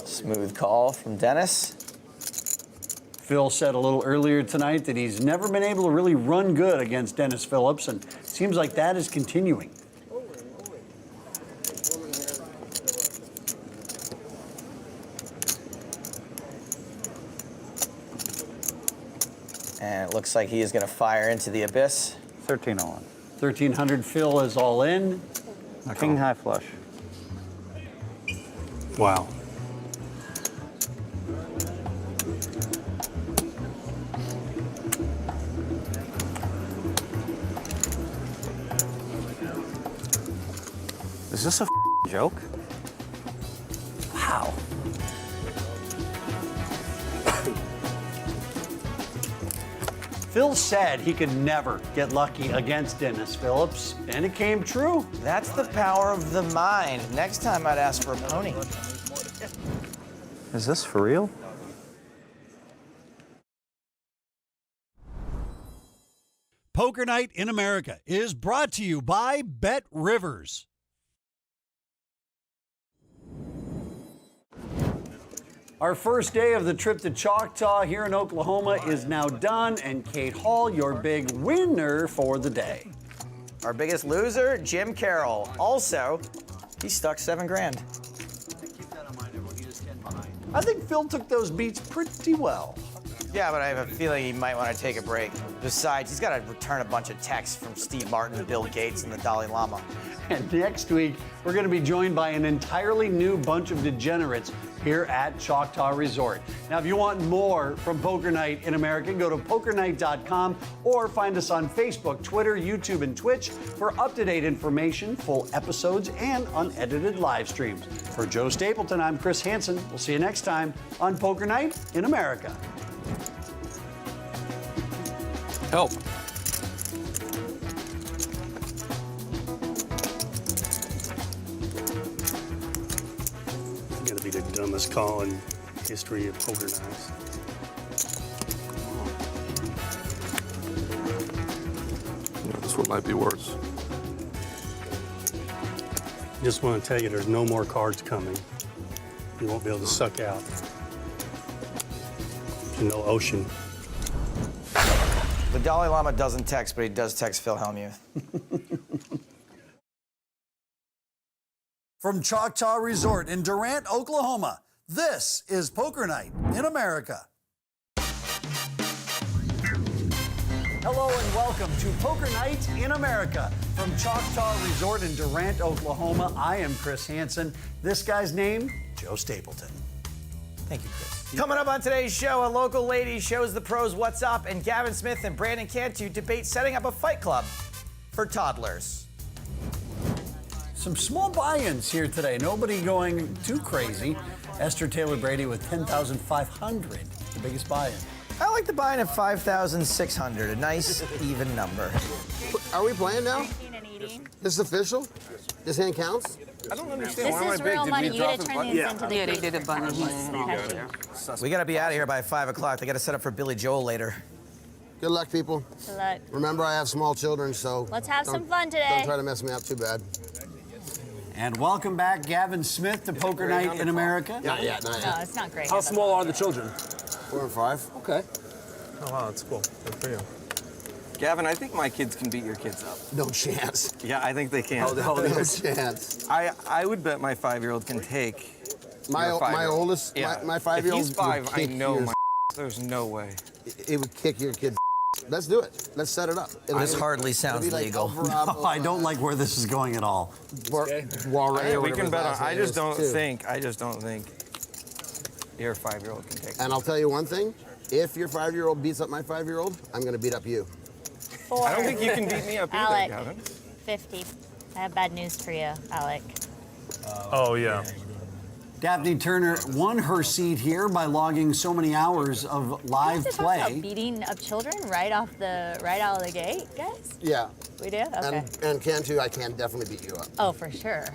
Smooth call from Dennis. Phil said a little earlier tonight that he's never been able to really run good against Dennis Phillips, and it seems like that is continuing. And it looks like he is going to fire into the abyss. 1301. 1300 Phil is all in. King high flush. Wow. Is this a joke? Wow. Phil said he could never get lucky against Dennis Phillips, and it came true. That's the power of the mind. Next time I'd ask for a pony. Is this for real? Poker Night in America is brought to you by Bet Rivers. Our first day of the trip to Choctaw here in Oklahoma is now done, and Kate Hall, your big winner for the day. Our biggest loser, Jim Carroll. Also, he stuck $7 grand. I think Phil took those beats pretty well. Yeah, but I have a feeling he might want to take a break. Besides, he's got to return a bunch of texts from Steve Martin, Bill Gates, and the Dalai Lama. And next week, we're going to be joined by an entirely new bunch of degenerates here at Choctaw Resort. Now, if you want more from Poker Night in America, go to pokernight.com or find us on Facebook, Twitter, YouTube, and Twitch for up-to-date information, full episodes, and unedited live streams. For Joe Stapleton, I'm Chris Hansen. We'll see you next time on Poker Night in America. Help. Gonna be the dumbest call in history of poker nights. Yeah, this one might be worse. Just want to tell you, there's no more cards coming. You won't be able to suck out. There's no ocean. The Dalai Lama doesn't text, but he does text Phil Hellmuth. From Choctaw Resort in Durant, Oklahoma, this is Poker Night in America. Hello and welcome to Poker Night in America. From Choctaw Resort in Durant, Oklahoma, I am Chris Hansen. This guy's name, Joe Stapleton. Thank you, Chris. Coming up on today's show, a local lady shows the pros what's up, and Gavin Smith and Brandon Cantu debate setting up a fight club for toddlers. Some small buy-ins here today. Nobody going too crazy. Esther Taylor Brady with 10,500, the biggest buy-in. I like the buy-in at 5,600, a nice even number. Are we playing now? This is official? This hand counts? I don't understand. This is real money. You gotta turn these into the they did a bunny. We gotta be out of here by 5 o'clock. They gotta set up for Billy Joel later. Good luck, people. Good luck. Remember, I have small children, so let's have some fun today. Don't try to mess me up too bad. And welcome back, Gavin Smith, to Poker Night in America. Yeah. No, it's not great. How small are the children? 4 and 5. Okay. Oh, wow, that's cool. Good for you. Gavin, I think my kids can beat your kids up. No chance. Yeah, I think they can. No chance. I would bet my 5-year-old can take My your 5-year-old. oldest, my 5-year-old. If he's 5, would I kick know your my there's no way. It would kick your kid. Let's do it. Let's set it up. This hardly sounds legal. No, I don't like where this is going at all. We can bet on. I just don't think your 5-year-old can take. And I'll tell you one thing: if your 5-year-old beats up my 5-year-old, I'm going to beat up you. 4. I don't think you can beat me up either, Alec, Gavin. 50. I have bad news for you, Alec. Oh, yeah. Daphne Turner won her seat here by logging so many hours of live Talk about play. beating up children right out of the gate, guys? Yeah. We do? Okay. And Cantu, I can definitely beat you up. Oh, for sure.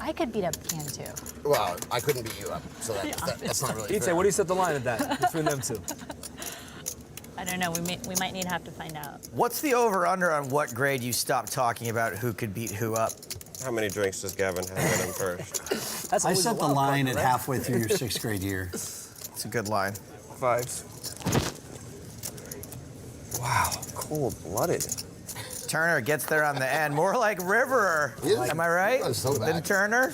I could beat up Cantu. Well, I couldn't beat you up, so that's not really fair. What do you set the line at that between them two? I don't know. We might need to have to find out. What's the over-under on what grade you stop talking about who could beat who up? How many drinks does Gavin have in him first? I set the line at halfway through your 6th grade year. It's a good line. 5s. Wow, cold-blooded. Turner gets there on the end. More like Riverer. Am I right? Than Turner?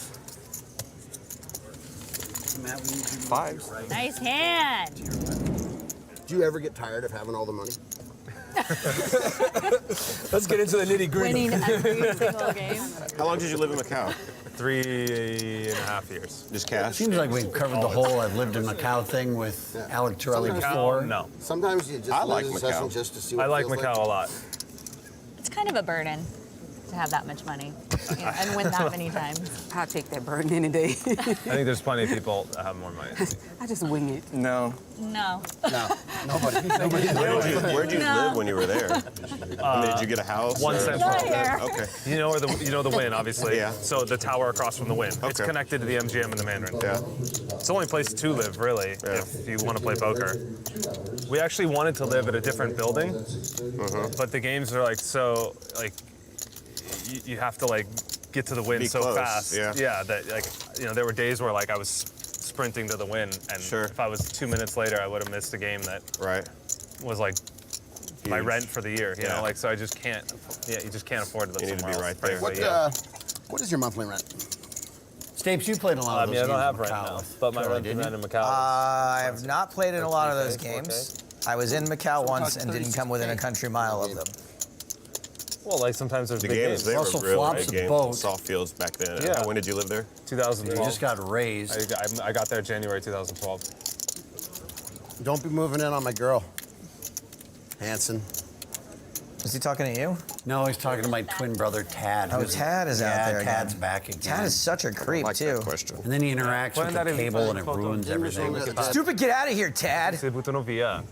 5s. Nice hand. Do you ever get tired of having all the money? Let's get into the nitty-gritty. Winning every single game. How long did you live in Macau? 3.5 years. Just cash? Seems like we've covered the whole I've lived in Macau thing with Alec Torelli before. No. Sometimes you just like live in Macau. session just to see what I it like feels Macau a lot. It's kind of a burden to have that much money and win that many times. I'll take that burden any day. I think there's plenty of people that have more money. I just wing it. No. No. No, nobody. Where'd you live when you were there? I mean, did you get a house? One or- Central. Okay. You know the Wynn, obviously. Yeah. So the tower across from the Wynn. It's Okay. connected to the MGM and the Mandarin. Yeah. It's the only place to live, really, if you want to play poker. We actually wanted to live at a different building, but the games are you have to get to the Wynn Be so close, fast. yeah. That there were days where I was sprinting to the Wynn, and if I was 2 minutes later, I would have missed a game that was my rent for the year. You know, so I just can't. Yeah, you just can't afford to live somewhere else. right there. What is your monthly rent? Stapes, you played a lot of those I games don't have in rent Macau now, with but my Torelli, rent didn't you? in Macau. I have not played in a lot of those games. I was in Macau once and didn't come within a country mile of them. Well, sometimes there's The big games, they Also were really flops big a games. boat. Soft fields back then. Yeah. When did you live there? 2012. You just got raised. I got there January 2012. Don't be moving in on my girl. Hanson. Was he talking to you? No, he's talking to my twin brother, Tad. Oh, Tad is out there again. Tad's back again. Tad is such a creep, too. And then he interacts with the cable and it ruins everything. Stupid, get out of here, Tad. Si buttano via.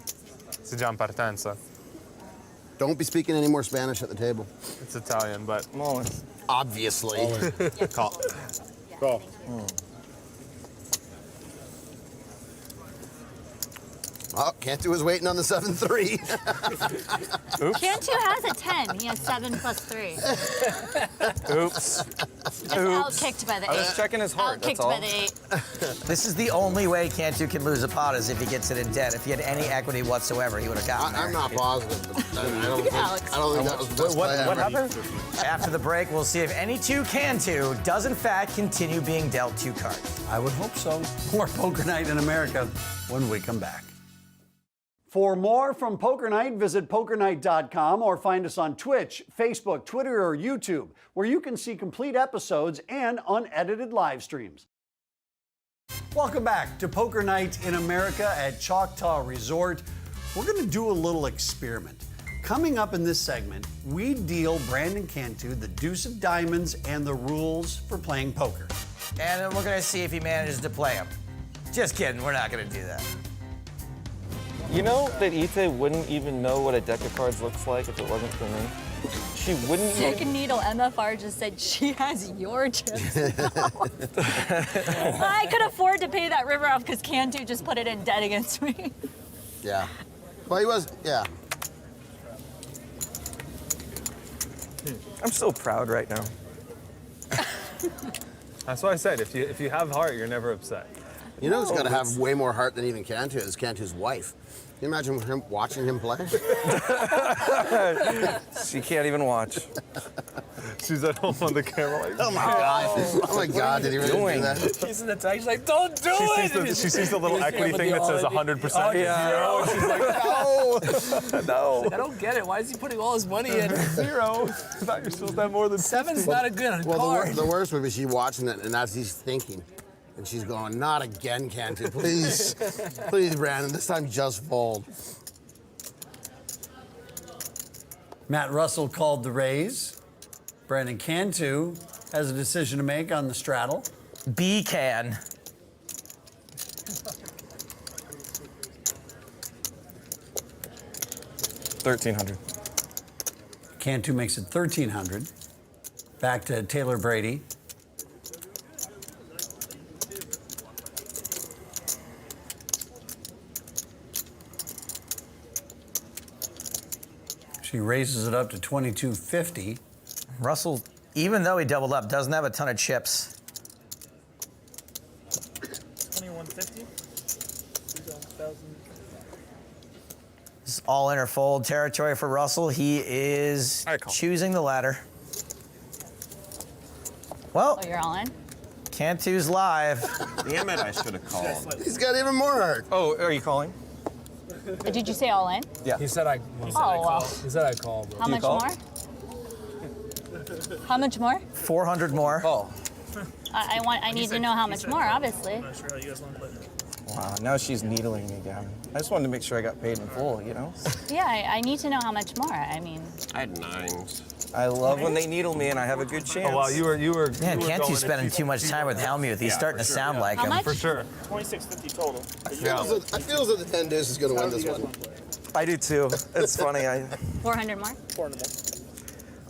Si già in partenza. Don't be speaking any more Spanish at the table. It's Italian, but Obviously. Call. Go. Oh, Cantu was waiting on the 7-3. Cantu has a 10. He has 7 plus 3. Oops. Just outkicked by the 8. I was checking his heart, Outkicked that's all. by the 8. This is the only way Cantu can lose a pot is if he gets it in debt. If he had any equity whatsoever, he would have gotten there. I'm not positive, but I don't think that was the best play ever. What happened? After the break, we'll see if any 2 Cantu does in fact continue being dealt 2 cards. I would hope so. More Poker Night in America when we come back. For more from Poker Night, visit pokernight.com or find us on Twitch, Facebook, Twitter, or YouTube, where you can see complete episodes and unedited live streams. Welcome back to Poker Night in America at Choctaw Resort. We're going to do a little experiment. Coming up in this segment, we deal Brandon Cantu the deuce of diamonds and the rules for playing poker. And then we're going to see if he manages to play them. Just kidding, we're not going to do that. You know that Ite wouldn't even know what a deck of cards looks like if it wasn't for me? She wouldn't Sick Needle MFR just said she has your chips. I could afford to pay that river off because Cantu just put it in debt against me. Yeah. Well, he was, yeah. I'm so proud right now. That's what I said. If you have heart, you're never upset. You know, he's got to have way more heart than even Cantu is. Cantu's wife. Can you imagine him watching him play? She can't even watch. She's at home on the camera like, oh my God. Oh my God, did he really do that? She's in the tag. She's like, don't do it. She sees the little equity thing that says 100%. Oh, Yeah. She's like, no. No. I don't get it. Why is he putting all his money in? 0. I thought you're supposed to have more than 7's not a good card. The worst would be she watching it, and as he's thinking, and she's going, not again, Cantu. Please, please, Brandon, this time just fold. Matt Russell called the raise. Brandon Cantu has a decision to make on the straddle. B-can. $1,300. Cantu makes it $1,300. Back to Taylor Brady. She raises it up to $2,250. Russell, even though he doubled up, doesn't have a ton of chips. $2,150. This is all in or fold territory for Russell. He is choosing the ladder. Well, Oh, you're all in? Cantu's live. Damn it, I should have called. He's got even more heart. Oh, are you calling? Did you say all in? Yeah. He said I Well. He said I called. How much more? How much more? 400 more. Oh. I need to know how much more, obviously. I'm not sure how you guys want to play. Wow, now she's needling me, Gavin. I just wanted to make sure I got paid in full, you know? Yeah, I need to know how much more. I mean, I had 9s. I love when they needle me and I have a good chance. Oh, wow, you were. Man, you were Cantu's going spending if too much time with Hellmuth. He's starting to sound like How him. much? For sure. $2,650 total. I feel as though the 10 deuce is going to win this one. I do too. It's funny. 400 more? 400 more.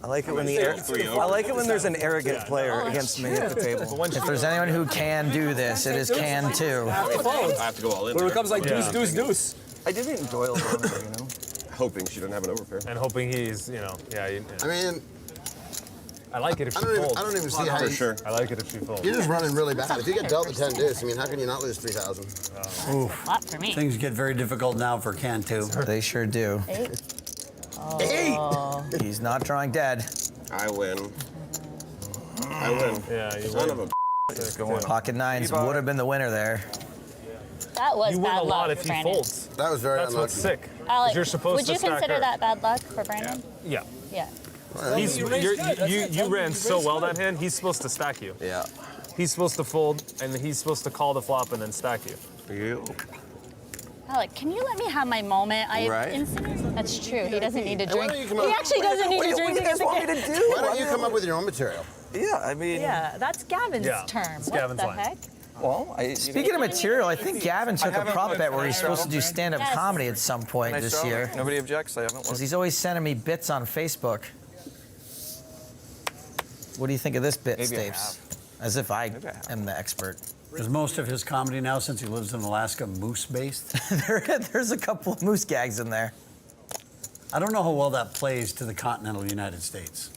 I like it when I like it when there's an arrogant player against me at the table. If there's anyone who can do this, it is Cantu. I have to go all in. But it there. becomes like deuce. I didn't enjoy a lot of it, you know? Hoping she didn't have an overpair. And hoping he's, yeah. I mean, I like it if she I folds. don't even see how For sure. I like it if she folds. You're just running really bad. If you get dealt the 10 deuce, I mean, how can you not lose 3,000? A lot for me. Things get very difficult now for Cantu. They sure do. 8. He's not drawing dead. I win. I win. Yeah, you Son win. of a. Pocket nines would have been the winner there. That was You win bad a lot luck, if he Brandon. folds. That was very That's unlucky. what's sick. Alex, You're supposed would to you stack consider her. that bad luck for Brandon? Yeah. Yeah. You ran so well that hand. He's supposed to stack you. Yeah. He's supposed to fold, and he's supposed to call the flop and then stack you. Alec, can you let me have my moment? Right. That's true. He doesn't need to Hey, why drink. don't you come He up- actually doesn't need to drink. What do you guys want me to do? Why don't you come up with your own material? Yeah, I mean... Yeah, that's Gavin's term. it's What Gavin's the line. heck? Well, Speaking of material, I think Gavin took a haven't prop worked. bet where he's supposed to do stand-up Yes. comedy at some point Nice this job. year. Nobody objects. I haven't Because worked. he's always sending me bits on Facebook. What do you think of this bit, Maybe I Stapes? As if I am the expert. Is most of his comedy now, since he lives in Alaska, moose-based? There's a couple of moose gags in there. I don't know how well that plays to the continental United States.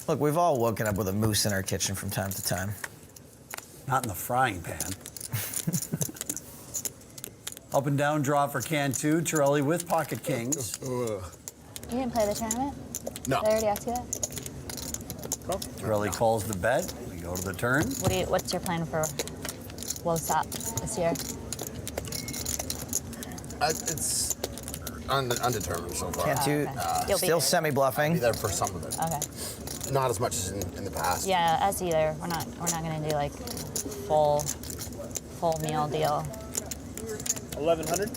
Look, we've all woken up with a moose in our kitchen from time to time. Not in the frying pan. Up and down draw for Cantu. Torelli with pocket kings. You didn't play the tournament? No. Did I already ask you that? Torelli calls the bet. We go to the turn. What's your plan for WOSOP this year? It's undetermined so far. Cantu You'll be still there. semi-bluffing. Be there for some of it. Okay. Not as much as in the past. Yeah, us either. We're not gonna do like full meal deal. 1,100.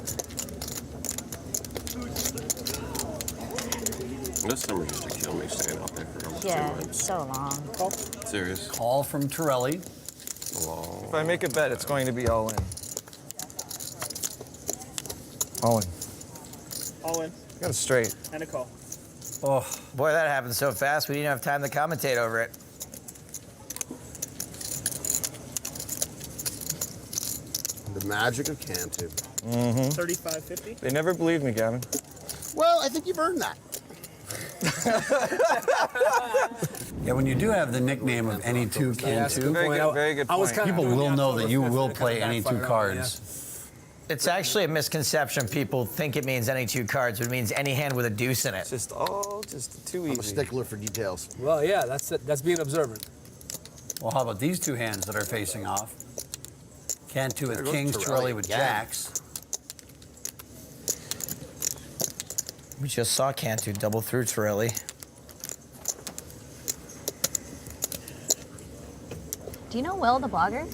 This summer used to kill me staying out there for almost 2 Yeah, months. so long. Serious. Call from Torelli. If I make a bet, it's going to be all in. All in. All in. Got it straight. And a call. Oh, Boy, that happened so fast, we didn't have time to commentate over it. The magic of Cantu. Mm-hmm. 35.50. They never believed me, Gavin. Well, I think you've earned that. Yeah, when you do have the nickname of any two can two, Very good point. people will know that you will play any two cards. It's actually a misconception. People think it means any two cards, but it means any hand with a deuce in it. Just too easy. I'm a stickler for details. Well, yeah, that's being observant. Well, how about these two hands that are facing off? Can two with kings, Torelli with jacks. We just saw Cantu double through Torelli. Do you know Will, the blogger?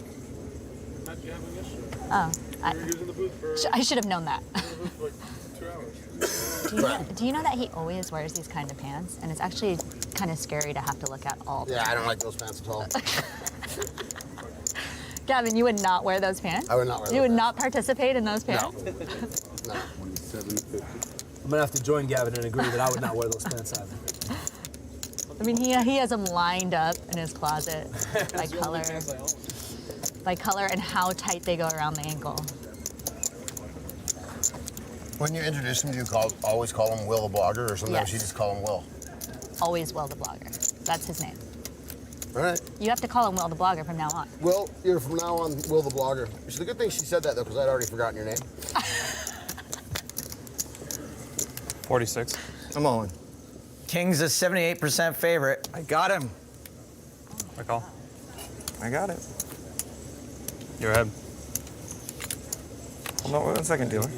Oh, I should have known that. Do you know that he always wears these kind of pants? And it's actually kind of scary to have to look at all. Yeah, I don't like those pants at all. Gavin, you would not wear those pants? I would not wear those You would not participate in those pants? No. I'm gonna have to join Gavin and agree that I would not wear those pants either. I mean, he has them lined up in his closet by color and how tight they go around the ankle. When you introduce him, do you always call him Will the Blogger, or sometimes you just call him Will? Always Will the Blogger. That's his name. All right. You have to call him Will the Blogger from now on. Will, you're from now on Will the Blogger. It's a good thing she said that, though, because I'd already forgotten your name. 46. I'm all in. King's a 78% favorite. I got him. I call. I got it. You're ahead. Hold on 1 second, dealer.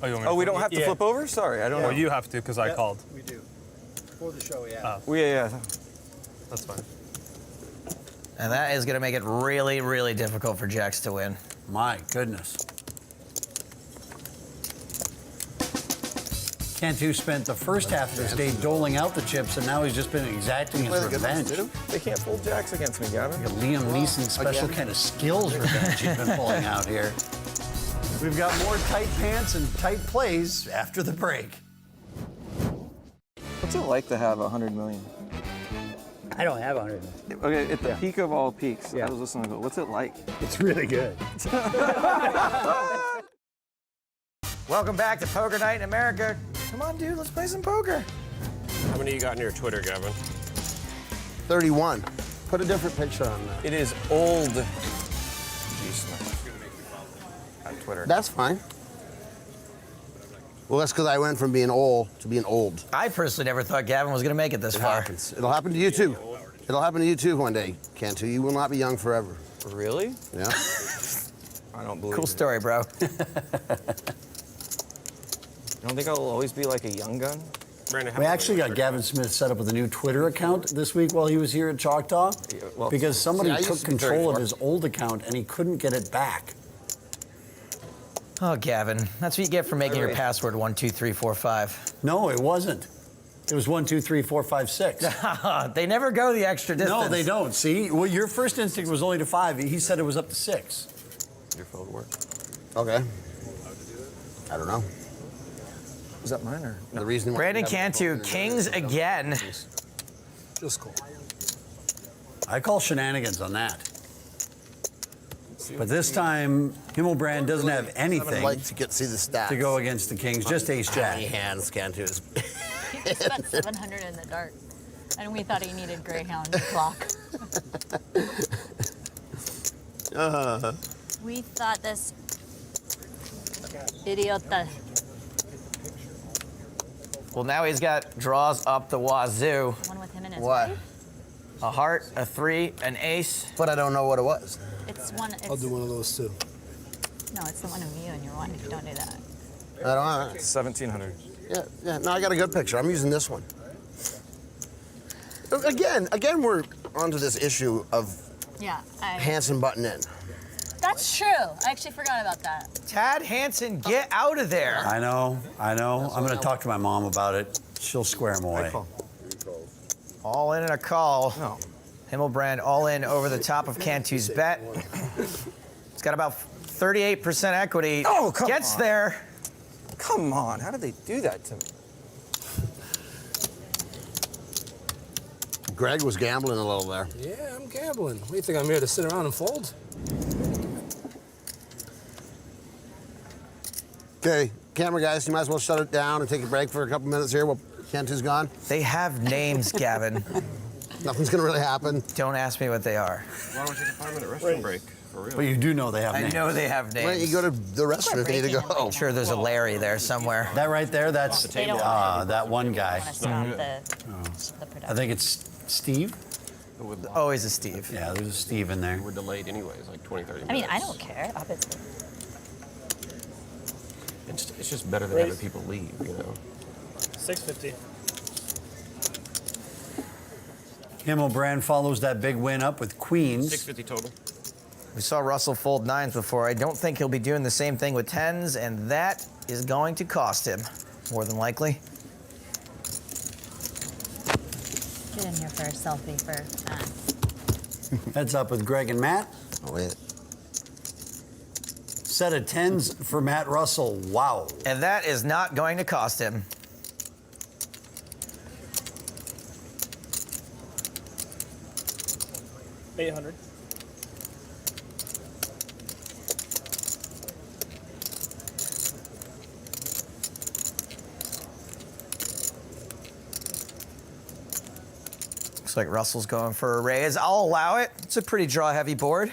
Oh, we don't have to flip over? Sorry, I don't know. Well, you have to because I called. We do. For the show, yeah. Yeah. That's fine. And that is going to make it really, really difficult for Jax to win. My goodness. Cantu spent the first half of his day doling out the chips, and now he's just been exacting his revenge. They can't fold jacks against me, Gavin. Like a Liam Neeson special kind of skills revenge he's been pulling out here. We've got more tight pants and tight plays after the break. What's it like to have 100 million? I don't have 100 million. Okay, at the peak of all peaks, I was listening to it. What's it like? It's really good. Welcome back to Poker Night in America. Come on, dude, let's play some poker. How many you got in your Twitter, Gavin? 31. Put a different picture on that. It is old. On Twitter. That's fine. Well, that's because I went from being old to being old. I personally never thought Gavin was going to make it this far. Happens. It'll happen to you, too. It'll happen to you, too, one day, Cantu. You will not be young forever. Really? Yeah. I don't believe Cool story, bro. You don't think I'll always be like a young gun? We actually got Gavin Smith set up with a new Twitter account this week while he was here at Choctaw, because somebody took control of his old account and he couldn't get it back. Oh, Gavin, that's what you get for making your password 12345. No, it wasn't. It was 1, 2, 3, 4, 5, 6. They never go the extra distance. No, they don't. See, well, your first instinct was only to 5. He said it was up to 6. Your phone work. Okay. I don't know. Is that mine or? No. The reason Brandon Cantu, kings again. Just cool. I call shenanigans on that. But this time, Himmelbrand doesn't have anything. I'd like to see the stats. To go against the Kings, just ace-jack. How many hands Cantu is? He spent 700 in the dark, and we thought he needed Greyhound clock. We thought this idiota. Well, now he's got draws up the wazoo. One with him in his What? wife. A heart, a 3, an ace. But I don't know what it was. It's one. It's, I'll do one of those too. No, it's the one of you and your wife. Don't do that. I don't know. 1,700. Yeah. No, I got a good picture. I'm using this one. Again, we're onto this issue of Yeah. Hansen button in. That's true. I actually forgot about that. Tad Hansen, get out of there. I know. I'm going to talk to my mom about it. She'll square him away. All in and a call. No. Himmelbrand all in over the top of Cantu's bet. It's got about 38% equity. Oh, come Gets on. there. Come on, how did they do that to me? Greg was gambling a little there. Yeah, I'm gambling. What do you think, I'm here to sit around and fold? Okay, camera guys, you might as well shut it down and take a break for a couple minutes here. We'll Cantu's gone? They have names, Gavin. Nothing's gonna really happen. Don't ask me what they are. Why don't we take a 5-minute restroom break? For real. But you do know they have names. I know they have names. Why don't you go to the restroom if you need to go? I'm sure there's a Larry there somewhere. That right there, that's that one guy. The I think it's Steve. Always a Steve. Yeah, there's a Steve in there. We're delayed anyways, like 20, 30 minutes. I mean, I don't care, obviously. It's just better than having people leave, you know. 650. Himmelbrand follows that big win up with queens. 650 total. We saw Russell fold 9s before. I don't think he'll be doing the same thing with 10s, and that is going to cost him, more than likely. Get in here for a selfie for Matt. Heads up with Greg and Matt. Oh, wait. Set of 10s for Matt Russell. Wow. And that is not going to cost him. $800. Looks like Russell's going for a raise. I'll allow it. It's a pretty draw-heavy board.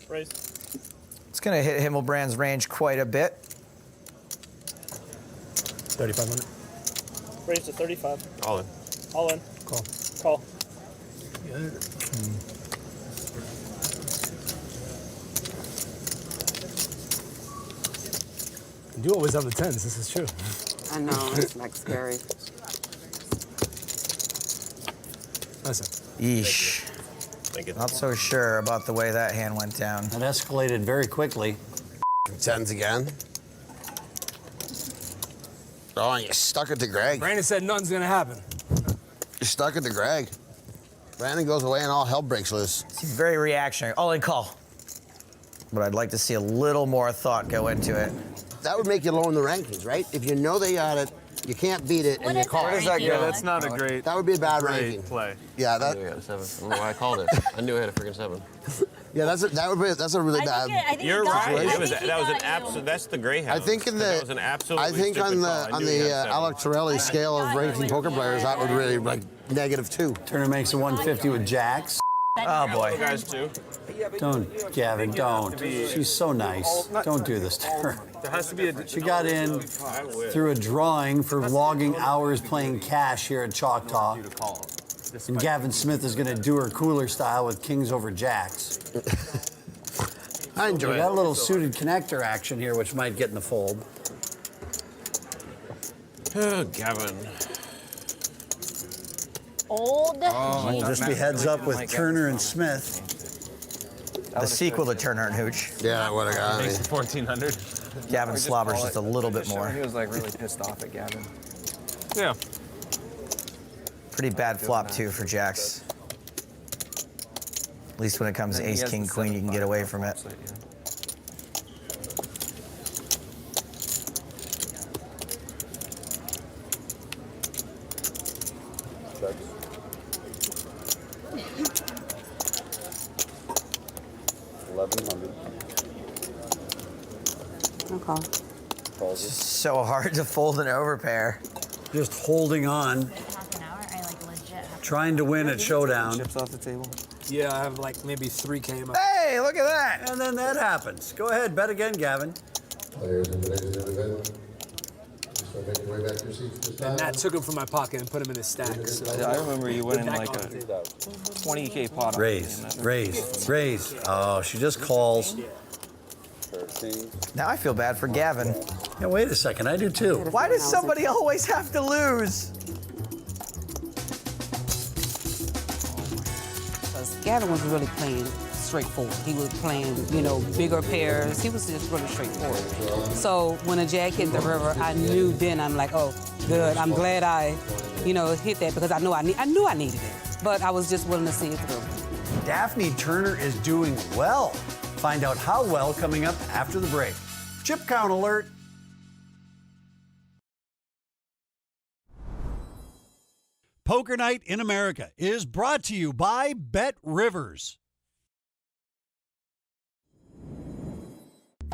Raise. It's going to hit Himmelbrand's range quite a bit. 3,500. Raise to 35. All in. All in. Call. Call. You do always have the 10s, this is true. I know, it's like scary. Listen. Yeesh. Not so sure about the way that hand went down. It escalated very quickly. 10s again. Oh, and you stuck it to Greg. Brandon said nothing's gonna happen. You stuck it to Greg. Brandon goes away and all hell breaks loose. Seems very reactionary. All in call. But I'd like to see a little more thought go into it. That would make you low in the rankings, right? If you know they got it, you can't beat it, and you call it. That's not a great. That would be a bad ranking. Play. Yeah, I that. knew he had a 7. I don't know why I called it. I knew he had a freaking 7. Yeah, that's a really bad. You're right. That was an absolute. That's the Greyhound. I think in the. That was an absolute. I think on the Alex Torelli scale of ranking poker players, that would really like -2. Turner makes a 150 with jacks. Oh boy. Guys too. Don't, Gavin, don't. She's so nice. Don't do this to her. There has to be a. She got in through a drawing for logging hours playing cash here at Choctaw. And Gavin Smith is going to do her cooler style with kings over jacks. I enjoy We it. got a little suited connector action here, which might get in the fold. Oh, Gavin. Old. We'll just be heads up with Turner and Smith. The sequel to Turner and Hooch. Yeah, that would have got me. 1,400. Gavin slobbers just a little bit more. He was like really pissed off at Gavin. Yeah. Pretty bad flop too for jacks. At least when it comes to ace, king, queen, you can get away from it. Okay. So hard to fold an overpair. Just holding on, Half an hour, I like legit have trying to win at Showdown. Chips off the table. Yeah, I have like maybe 3K in my. Hey, look at that! And then that happens. Go ahead, bet again, Gavin. Players in today's event, start making your way back to your seats this time. And Matt took him from my pocket and put him in his stack. So I remember you winning like a 20K pot. Raise. Oh, she just calls. Now I feel bad for Gavin. Yeah, wait a second, I do too. Why does somebody always have to lose? Gavin was really playing straightforward. He was playing, you know, bigger pairs. He was just really straightforward. So when a jack hit the river, I knew then, I'm like, oh, good. I'm glad I, you know, hit that because I knew I needed it. But I was just willing to see it through. Daphne Turner is doing well. Find out how well coming up after the break. Chip count alert. Poker Night in America is brought to you by Bet Rivers.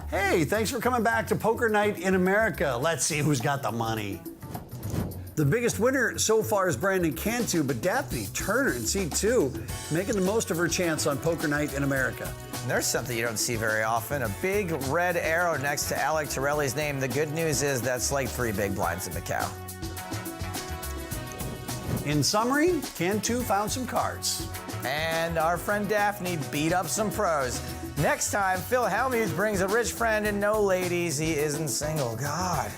Hey, thanks for coming back to Poker Night in America. Let's see who's got the money. The biggest winner so far is Brandon Cantu, but Daphne Turner in seat 2, making the most of her chance on Poker Night in America. And there's something you don't see very often, a big red arrow next to Alec Torelli's name. The good news is that's like 3 big blinds in Macau. In summary, Cantu found some cards. And our friend Daphne beat up some pros. Next time, Phil Hellmuth brings a rich friend and no ladies. He isn't single. God.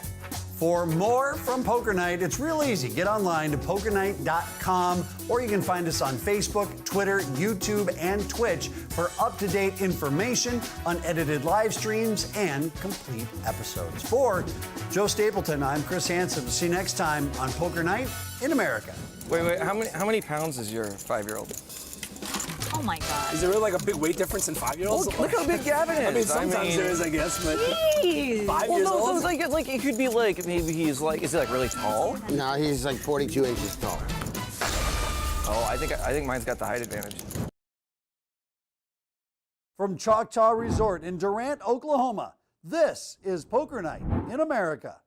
For more from Poker Night, it's real easy. Get online to pokernight.com, or you can find us on Facebook, Twitter, YouTube, and Twitch for up-to-date information, unedited live streams, and complete episodes. For Joe Stapleton, I'm Chris Hansen. We'll see you next time on Poker Night in America. Wait, how many pounds is your 5-year-old? Oh my God. Is there really like a big weight difference in 5-year-olds? Look how big Gavin is. I mean, sometimes there is, I guess, but 5 years old? No, like it could be like, maybe he's like, is he like really tall? No, he's like 42 inches tall. Oh, I think mine's got the height advantage. From Choctaw Resort in Durant, Oklahoma, this is Poker Night in America.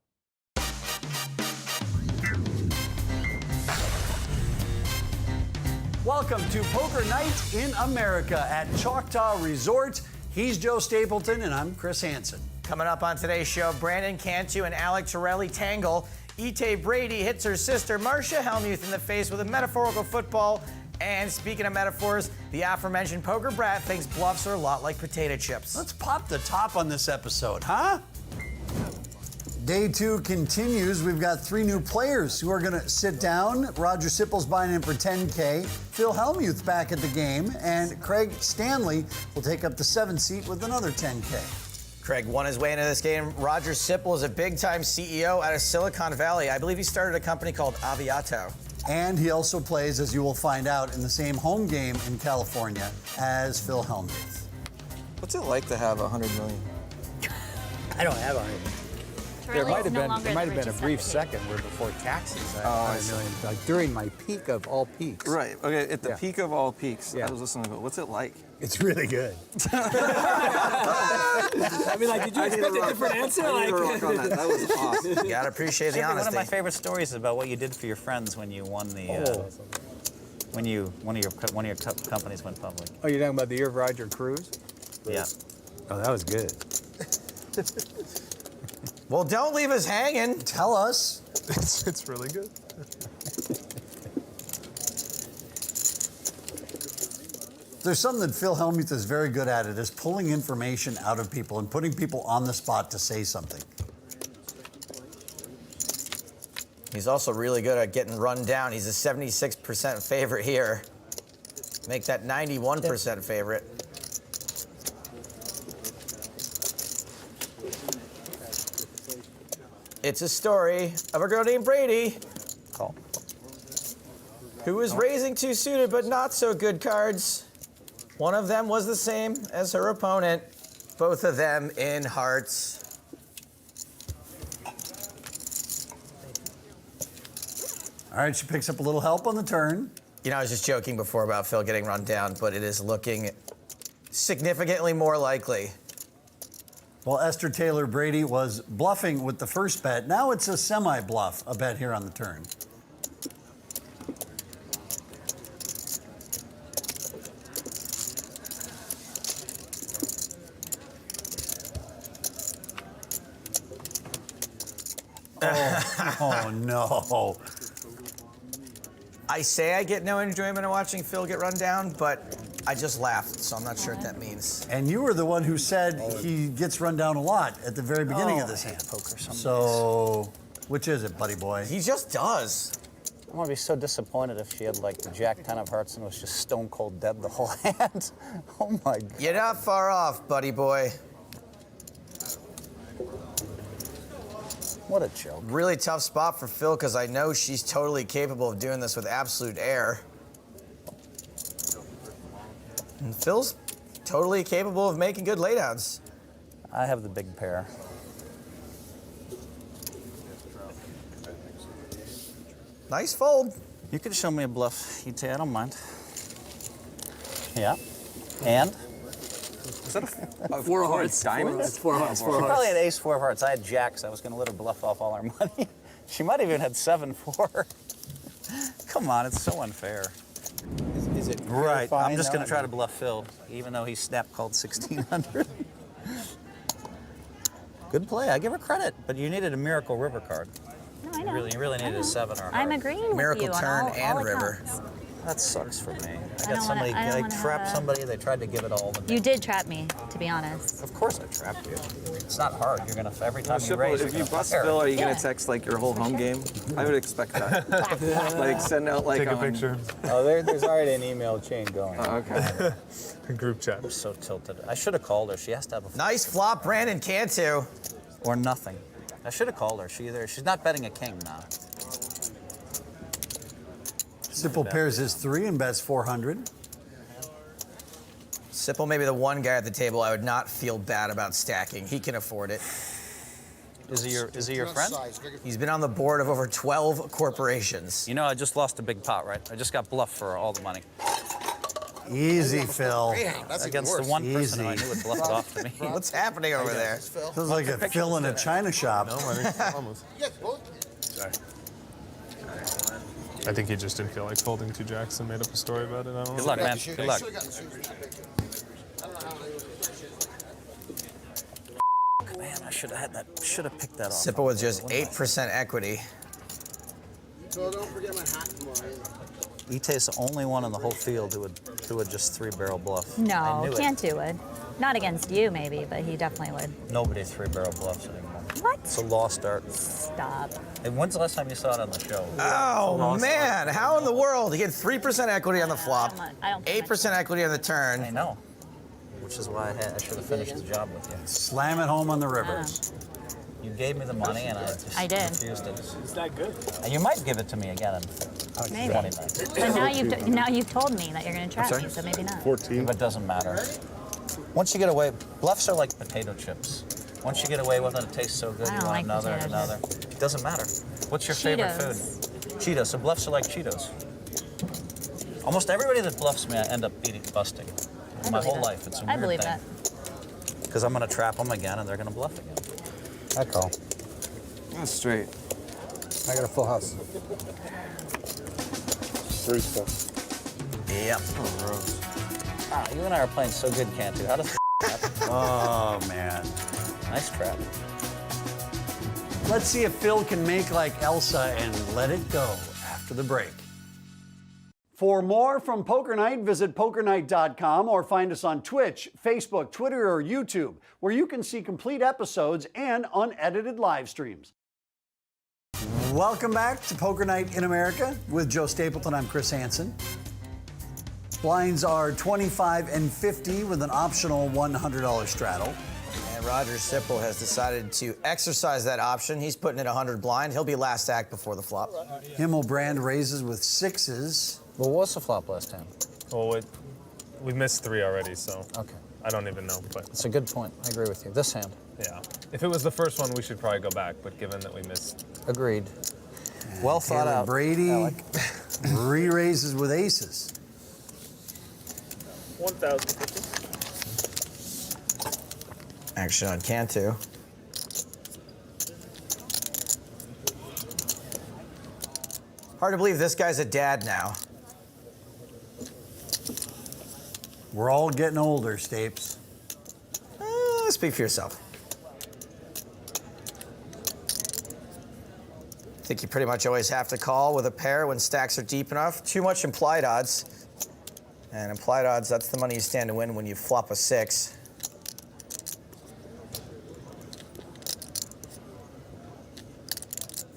Welcome to Poker Night in America at Choctaw Resort. He's Joe Stapleton, and I'm Chris Hansen. Coming up on today's show, Brandon Cantu and Alec Torelli tangle. Ite Brady hits her sister Marcia Hellmuth in the face with a metaphorical football. And speaking of metaphors, the aforementioned poker brat thinks bluffs are a lot like potato chips. Let's pop the top on this episode, huh? Day 2 continues. We've got 3 new players who are going to sit down. Roger Sipple's buying in for $10K. Phil Hellmuth back at the game. And Craig Stanley will take up the 7th seat with another $10K. Craig won his way into this game. Roger Sipple is a big-time CEO out of Silicon Valley. I believe he started a company called Aviato. And he also plays, as you will find out, in the same home game in California as Phil Hellmuth. What's it like to have $100 million? I don't have $100 million. There might have been a brief second where before taxes I had $100 million, like during my peak of all peaks. Right. Okay. At the peak of all peaks, I was listening to it. What's it like? It's really good. I mean, like, did you expect a different answer? That was awesome. You gotta appreciate the honesty. One of my favorite stories is about what you did for your friends when you won the one of your companies went public. Oh, you're talking about the year of Roger Cruise? Yeah. Oh, that was good. Well, don't leave us hanging. Tell us. It's really good. There's something that Phil Hellmuth is very good at. It is pulling information out of people and putting people on the spot to say something. He's also really good at getting run down. He's a 76% favorite here. Make that 91% favorite. It's a story of a girl named Brady who was raising 2 suited but not so good cards. One of them was the same as her opponent, both of them in hearts. All right, she picks up a little help on the turn. You know, I was just joking before about Phil getting run down, but it is looking significantly more likely. Well, Esther Taylor Brady was bluffing with the first bet. Now it's a semi-bluff, a bet here on the turn. Oh, no. I say I get no enjoyment of watching Phil get run down, but I just laughed, so I'm not sure what that means. And you were the one who said he gets run down a lot at the very beginning of this hand. Poker So, which is it, buddy boy? He just does. I'm gonna be so disappointed if she had like the Jack 10 of hearts and was just stone cold dead the whole hand. Oh my God. You're not far off, buddy boy. What a joke. Really tough spot for Phil because I know she's totally capable of doing this with absolute air. And Phil's totally capable of making good laydowns. I have the big pair. Nice fold. You could show me a bluff, Ite, I don't mind. Yeah. And? Is that a 4 of hearts diamonds? It's 4 hearts. 4 She hearts. probably had ace 4 of hearts. I had jacks. I was going to let her bluff off all our money. She might have even had 7-4. Come on, it's so unfair. Is it Right, fine I'm just now? going to try to bluff Phil, even though he snap called 1600. Good play, I give her credit, but you needed a Miracle River card. No, I know. You really needed a 7 or a I'm heart. agreeing Miracle with you turn on all and accounts. river. That sucks for me. I don't got somebody, wanna- I don't I wanna trapped have a- somebody, they tried to give it all to me. You did trap me, to be honest. Of course I trapped you. It's not hard, you're gonna, every time you Simple, raise, if you're you gonna bust fire. Phil, are you Yeah. gonna text like your whole home game? I would expect that. Like send out like Take a on- picture. Oh, there's already an email chain going. Oh, okay. Group chat. I'm so tilted. I should have called her. She has to have a Nice flop, Brandon Cantu. or nothing. I should have called her. She's not betting a king now. Sipple pairs his 3 and bets 400. Sipple may be the one guy at the table I would not feel bad about stacking. He can afford it. Is he your friend? He's been on the board of over 12 corporations. You know, I just lost a big pot, right? I just got bluffed for all the money. Easy, Phil. That's Against the one person who I knew would bluff it off to me. What's happening over there? Feels like a Phil in a china shop. Sorry. I think he just didn't feel like folding 2 jacks and made up a story about it. I don't know. Good luck, man. Good luck. Man, I should have had that. Should have picked that off. Sipple with just 8% equity. So don't forget my hat tomorrow. Ite's the only one in the whole field who would do a just 3-barrel bluff. I No, knew can't do it. Not against you, maybe, but he definitely would. Nobody 3-barrel bluffs anymore. What? It's a lost art. Stop. And when's the last time you saw it on the show? Oh, man. How in the world? He had 3% equity on the flop, I don't think 8% equity on the turn. I know. Which is why I should have finished the job with you. Slam it home on the river. You gave me the money and I just I did. refused it. It's that good. And you might give it to me again in Maybe. 20 minutes. But now you've told me that you're going to trap me, so maybe not. 14. But it doesn't matter. Once you get away, bluffs are like potato chips. Once you get away with it, it tastes so good, I you don't want like another and potato another. It doesn't matter. What's your favorite food? Cheetos. So bluffs are like Cheetos. Almost everybody that bluffs me, I end up busting. My whole life, it's a weird I believe thing. that. Because I'm going to trap them again and they're going to bluff again. I call. That's straight. I got a full house. 3 stuff. Yep. Ah, you and I are playing so good, Cantu. How does happen? Oh, man. Nice trap. Let's see if Phil can make like Elsa and let it go after the break. For more from Poker Night, visit pokernight.com or find us on Twitch, Facebook, Twitter, or YouTube, where you can see complete episodes and unedited live streams. Welcome back to Poker Night in America with Joe Stapleton. I'm Chris Hansen. Blinds are 25 and 50 with an optional $100 straddle. And Roger Sipple has decided to exercise that option. He's putting it 100 blind. He'll be last act before the flop. Himmelbrand raises with 6s. Well, what's the flop last time? Well, we missed 3 already, so Okay. I don't even know. But It's a good point. I agree with you. This hand. yeah, if it was the first one, we should probably go back. But given that we missed, Agreed. Well thought Taylor out. Brady Alec. re-raises with aces. 1,050. Action on Cantu. Hard to believe this guy's a dad now. We're all getting older, Stapes. Speak for yourself. I think you pretty much always have to call with a pair when stacks are deep enough. Too much implied odds. And implied odds, that's the money you stand to win when you flop a 6.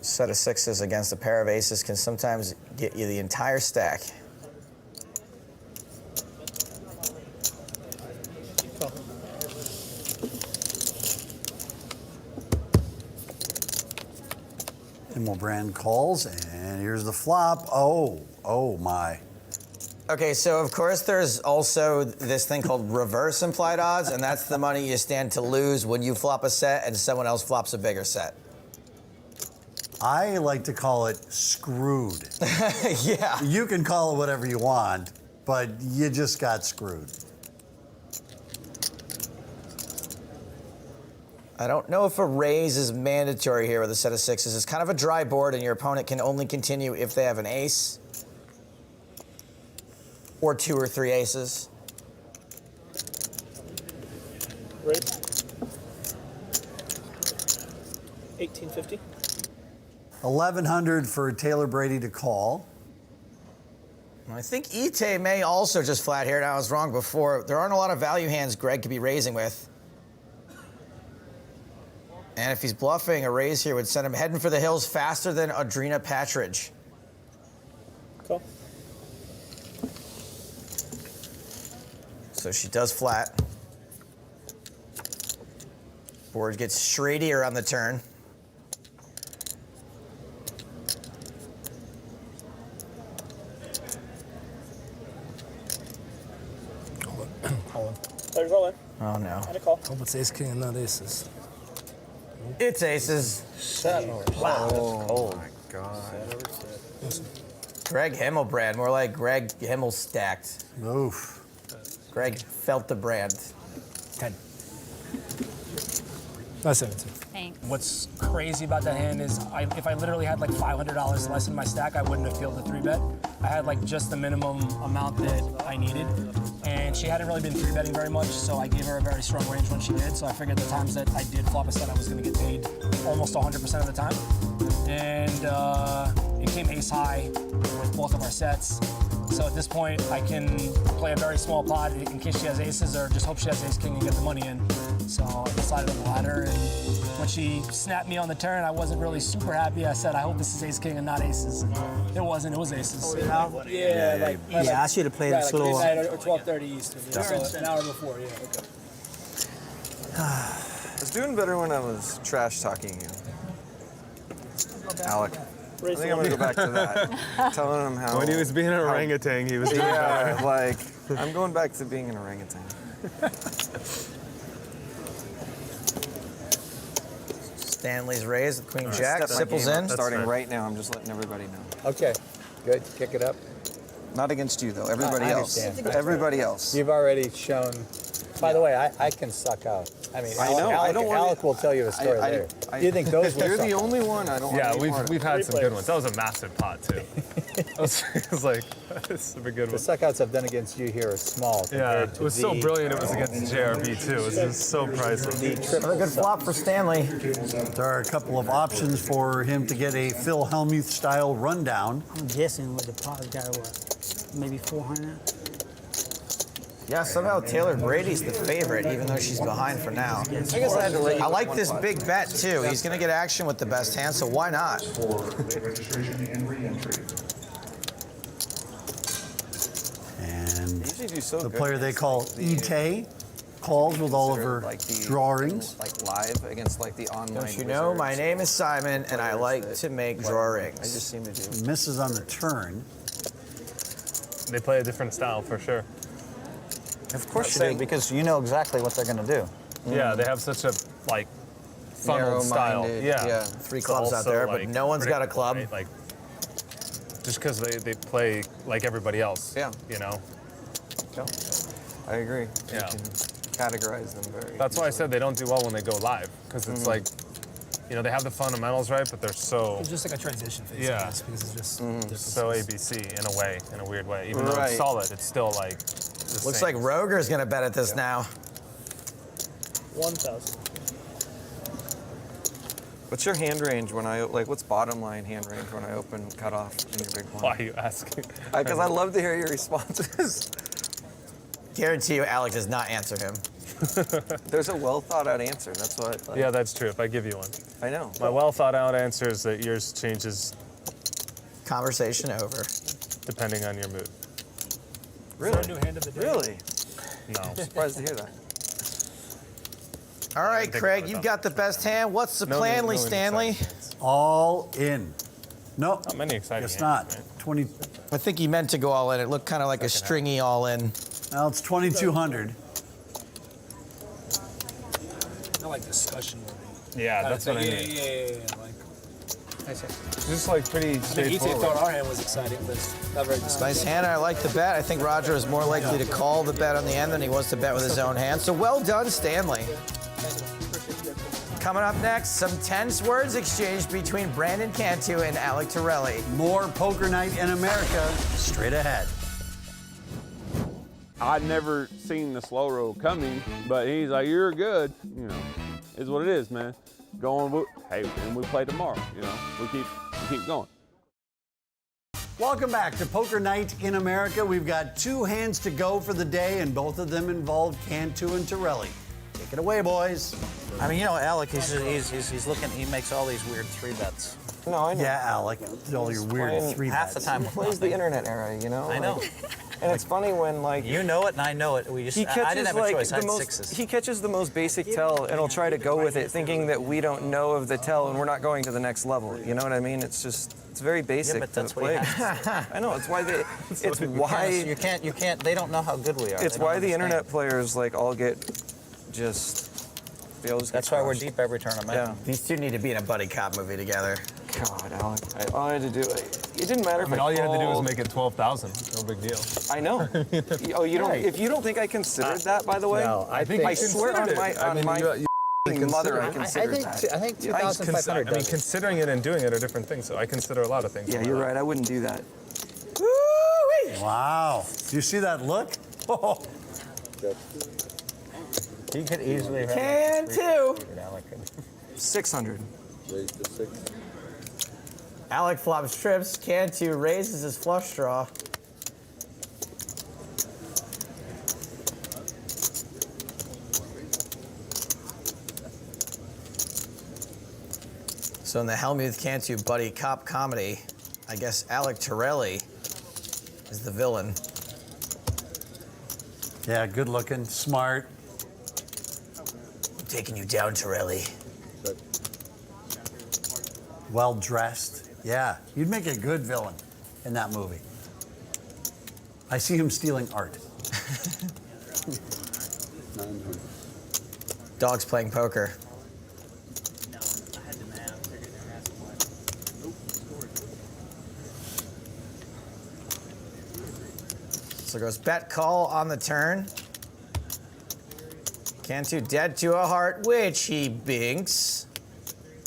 Set of 6s against a pair of aces can sometimes get you the entire stack. Himmelbrand calls, and here's the flop. Oh my. Okay, so of course there's also this thing called reverse implied odds, and that's the money you stand to lose when you flop a set and someone else flops a bigger set. I like to call it screwed. Yeah. You can call it whatever you want, but you just got screwed. I don't know if a raise is mandatory here with a set of sixes. It's kind of a dry board, and your opponent can only continue if they have an ace or 2 or 3 aces. Raise. 1850. 1,100 for Taylor Brady to call. I think Ite may also just flat here. Now, I was wrong before. There aren't a lot of value hands Greg could be raising with. And if he's bluffing, a raise here would send him heading for the hills faster than Audrina Patridge. Cool. So she does flat. Board gets straightier on the turn. Players all in. Oh no. And a call. Hope it's ace king and not aces. It's aces. Wow. Oh my God. Greg Himmelbrand, more like Greg Himmel stacked. Oof. Greg felt the brand. 10. That's 17. Thanks. What's crazy about that hand is if I literally had like $500 less in my stack, I wouldn't have filled the 3-bet. I had like just the minimum amount that I needed. And she hadn't really been 3-betting very much, so I gave her a very strong range when she did. So I figured the times that I did flop a set, I was going to get paid almost 100% of the time. And it came ace high with both of our sets. So at this point, I can play a very small pot in case she has aces, or just hope she has ace king and get the money in. So I decided on the latter, and when she snapped me on the turn, I wasn't really super happy. I said, I hope this is ace king and not aces. And it wasn't, it was aces. Yeah, I should have played this like little. midnight or 12:30 Eastern. So an hour before, yeah. Okay. I was doing better when I was trash talking you. Alec. I think I'm gonna go back to that. Telling him how. When he was being an orangutan, he was doing better. like, I'm going back to being an orangutan. Stanley's raised with Queen Right. Jack, Step my Sipples game in. up starting right now. I'm just letting everybody know. Okay, good. Kick it up. Not against you though. Everybody I else. understand. Everybody else. You've already shown. By the way, I can suck out. I mean, I know. I don't want Alec will tell you a story later. Do you think those will You're suck the out? only one. I don't. Yeah, want we've had some good ones. That was a massive pot too. It was like that's a good The one. suckouts I've done against you here are small. Yeah, compared it to was so the- brilliant. It was against JRB too. It was just so priceless. Another good flop for Stanley. There are a couple of options for him to get a Phil Hellmuth style rundown. I'm guessing what the pot's got, what, maybe 400? Yeah, somehow Taylor Brady's the favorite, even though she's behind for now. I guess I had to let you I like one this pot. big bet too. He's gonna get action with the best hand, so why not? And Usually do so the good player they against, call like, Ite calls with all of her like the- drawings. Like live against like the online. Don't you know, my name is Simon, and I like to make drawings. I just seem to do. Misses on the turn. They play a different style for sure. Of course you do, because you know exactly what they're going to do. Yeah, they have such a like funneled style. Narrow-minded, Yeah. yeah. 3 It's clubs out also, there, but like, no one's got a club. right? Like just because they play like everybody else. Yeah. You know. I agree. Yeah. You can categorize them very. That's why I said they don't do well when they go live, because it's like, you know, they have the fundamentals right, but they're so It's just like a transition phase, I guess, because it's just different. so ABC in a way, in a weird way. Even though Right. it's solid, it's still like. the Looks same. like Roger's gonna bet at this now. 1,000. What's your hand range when I like? What's bottom line hand range when I open cutoff in your big blind? Why are you asking? Because I love to hear your responses. Guarantee you, Alec does not answer him. There's a well thought out answer. That's what. Like, Yeah, that's true. If I give you one, I know. my well thought out answer is that yours changes Conversation over. depending on your mood. Really? Is there a new hand of the day? Really? No. I'm surprised to hear that. All right, think Craig, about you've that. got the best hand. What's the No plan, need- Lee no need Stanley? exciting hands. All in. No, Not many exciting guess hands, not. right? 20. I think he meant to go all in. It looked kind of like a stringy all in. Now it's 2,200. I like discussion. Yeah, that's what I mean. Yeah. Like, Just like pretty I think Ite straightforward. thought our hand was exciting, but it's not very discussed. Nice hand. I like the bet. I think Roger is more likely to call the bet on the end than he was to bet with his own hand. So well done, Stanley. Coming up next, some tense words exchanged between Brandon Cantu and Alec Torelli. More Poker Night in America straight ahead. I'd never seen the slow roll coming, but he's like, "You're good," you know. Is what it is, man. Hey, and we play tomorrow. You know, we keep going. Welcome back to Poker Night in America. We've got 2 hands to go for the day, and both of them involve Cantu and Torelli. Take it away, boys. I mean, you know, Alec, he's looking, he makes all these weird 3-bets. No, I know. Yeah, Alec, all your weird 3-bets. Half the time. He plays the internet era, you know? I know. And it's funny when, like... You know it and I know it. We just, he catches, I didn't have a like, choice. I had the most, 6s. He catches the most basic tell and he'll try to go with it thinking that we don't know of the tell and we're not going to the next level. You know what I mean? It's just, it's very basic. Yeah, but that's what he has. I know, it's why they... It's why... You can't, they don't know how good we are. It's why the internet players, like, all get just... That's why we're deep every tournament. Yeah. These two need to be in a buddy cop movie together. God, Alec, all I had to do, it didn't matter if all you had to do was make it 12,000. No big deal. I know. Oh, you don't. Right. If you don't think I considered that, by the way, no, I think I swear on my mother, I considered that. I think 2,500. I mean, considering it and doing it are different things. So I consider a lot of things. Yeah, you're right. I wouldn't do that. Woo-wee. Wow. Do you see that look? Oh. He could easily have. Cantu. 600. Raise to 6. Alec flops trips. Cantu raises his flush draw. So in the Hellmuth Cantu buddy cop comedy, I guess Alec Torelli is the villain. Yeah, good looking, smart. I'm taking you down, Torelli. Well dressed. Yeah, you'd make a good villain in that movie. I see him stealing art. Dog's playing poker. So goes bet call on the turn. Cantu dead to a heart, which he binks.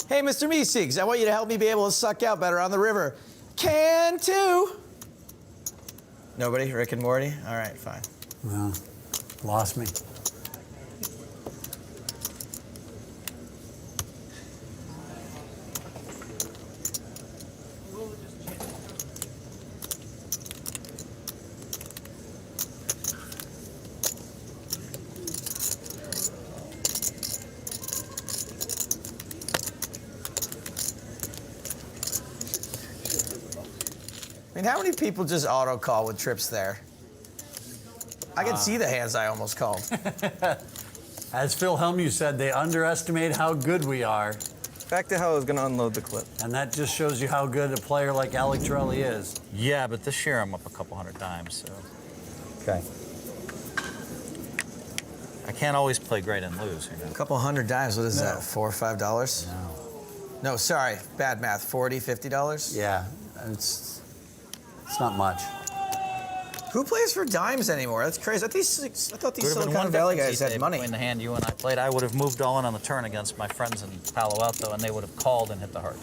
Hey, Mr. Meeseeks, I want you to help me be able to suck out better on the river. Cantu! Nobody? Rick and Morty? All right, fine. Well, lost me. I mean, how many people just auto call with trips there? I can see the hands I almost called. As Phil Hellmuth said, they underestimate how good we are. Back to how I was going to unload the clip. And that just shows you how good a player like Alec Torelli is. Yeah, but this year I'm up a couple hundred times, so. Okay. I can't always play great and lose. You know? A couple hundred dimes, what is that, $4 or $5? No, sorry, bad math, $40, $50? Yeah, it's not much. Who plays for dimes anymore? That's crazy. I thought these Would've been Silicon Valley guys difference had money. between the hand you and I played. I would have moved all in on the turn against my friends in Palo Alto, and they would have called and hit the heart.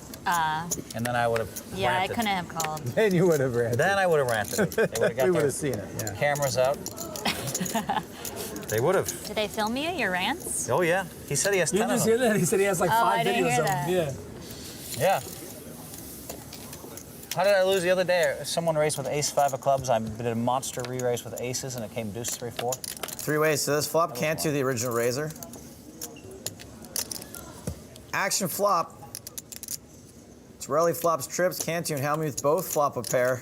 And then I would have Yeah, ranted. I couldn't have called. Then you would have ranted. Then I would have ranted. They would have got We would their have seen it, yeah. cameras out. They would have. Did they film you, your rants? Oh, yeah. He said he has 10 You of just them. hear that? He said he has like 5 I didn't videos hear of them. that. Yeah. Yeah. How did I lose the other day? Someone raced with ace-5 of clubs. I did a monster re-race with aces, and it came deuce 3-4. 3 ways. So this flop, Cantu, the original raiser. Action flop. Torelli flops trips. Cantu and Hellmuth both flop a pair.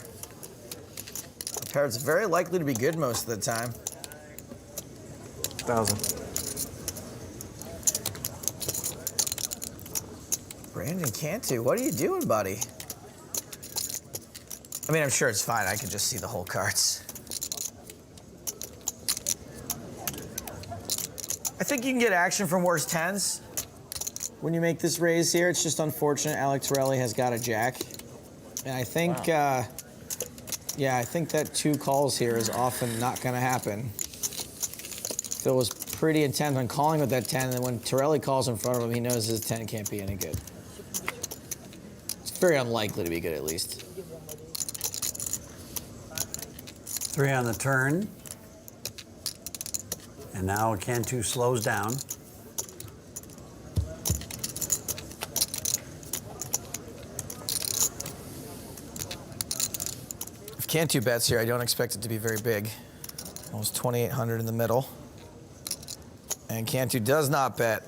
A pair that's very likely to be good most of the time. 1,000. Brandon Cantu, what are you doing, buddy? I mean, I'm sure it's fine. I can just see the whole cards. I think you can get action from worse 10s when you make this raise here. It's just unfortunate Alec Torelli has got a jack. And I think, yeah, I think that 2 calls here is often not going to happen. Phil was pretty intent on calling with that 10, and then when Torelli calls in front of him, he knows his 10 can't be any good. It's very unlikely to be good, at least. 3 on the turn. And now Cantu slows down. If Cantu bets here, I don't expect it to be very big. Almost 2,800 in the middle. And Cantu does not bet.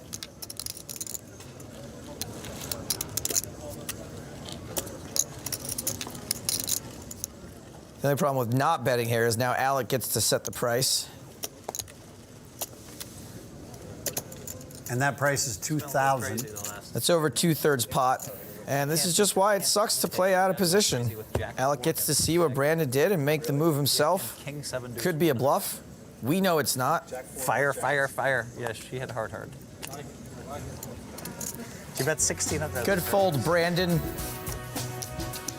The only problem with not betting here is now Alec gets to set the price. And that price is 2,000. That's over 2/3 pot. And this is just why it sucks to play out of position. Alec gets to see what Brandon did and make the move himself. Could be a bluff. We know it's not. Fire, fire, fire. Yeah, she hit hard. She bet 16 of those. Good fold, Brandon.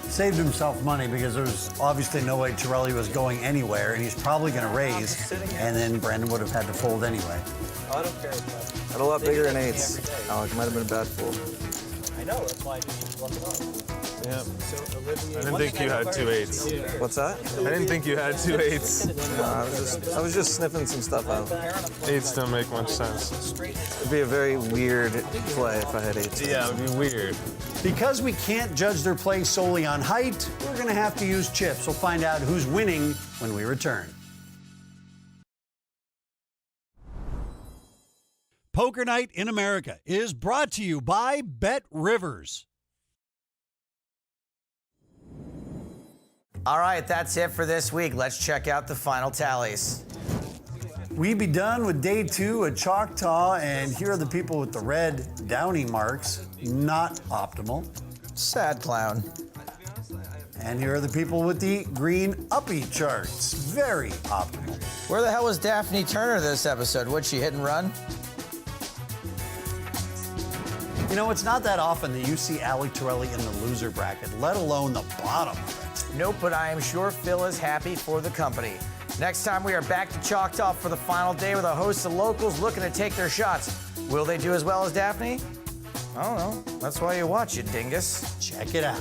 Saved himself money because there's obviously no way Torelli was going anywhere, and he's probably going to raise, and then Brandon would have had to fold anyway. I don't care. Had a lot bigger in 8s. Alec might have been a bad fold. I know, that's why I didn't bluff it off. Yeah. I didn't think you had 2 8s. What's that? I didn't think you had 2 8s. No, I was just sniffing some stuff out. 8s don't make much sense. It'd be a very weird play if I had 8s. Yeah, it would be weird. Because we can't judge their play solely on height, we're going to have to use chips. We'll find out who's winning when we return. Poker Night in America is brought to you by Bet Rivers. All right, that's it for this week. Let's check out the final tallies. We be done with day 2 at Choctaw, and here are the people with the red downing marks. Not optimal. Sad clown. And here are the people with the green uppy charts. Very optimal. Where the hell was Daphne Turner this episode? Would she hit and run? You know, it's not that often that you see Alec Torelli in the loser bracket, let alone the bottom of it. Nope, but I am sure Phil is happy for the company. Next time we are back to Choctaw for the final day with a host of locals looking to take their shots. Will they do as well as Daphne? I don't know. That's why you watch it, dingus. Check it out.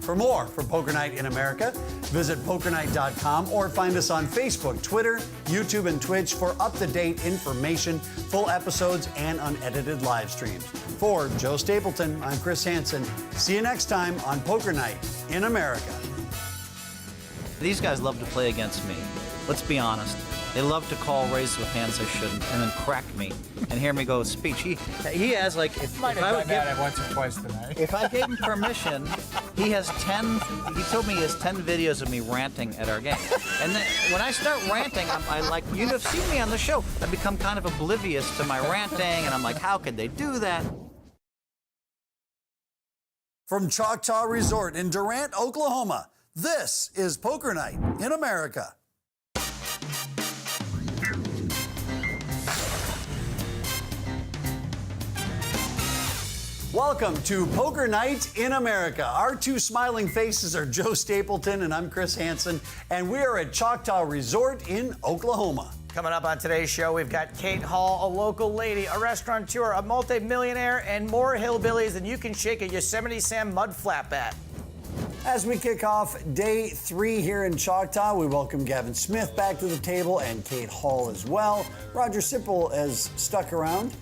For more from Poker Night in America, visit pokernight.com or find us on Facebook, Twitter, YouTube, and Twitch for up-to-date information, full episodes, and unedited live streams. For Joe Stapleton, I'm Chris Hansen. See you next time on Poker Night in America. These guys love to play against me. Let's be honest. They love to call raises with hands I shouldn't, and then crack me, and hear me go speech. He has like if I would give once or twice tonight. if I gave him permission, he has 10. He told me he has 10 videos of me ranting at our game, and then when I start ranting, I like you'd have seen me on the show. I become kind of oblivious to my ranting, and I'm like, how could they do that? From Choctaw Resort in Durant, Oklahoma, this is Poker Night in America. Welcome to Poker Night in America. Our 2 smiling faces are Joe Stapleton and I'm Chris Hansen, and we are at Choctaw Resort in Oklahoma. Coming up on today's show, we've got Kate Hall, a local lady, a restaurateur, a multi-millionaire, and more hillbillies than you can shake a Yosemite Sam mud flap at. As we kick off day 3 here in Choctaw, we welcome Gavin Smith back to the table and Kate Hall as well. Roger Sipple has stuck around.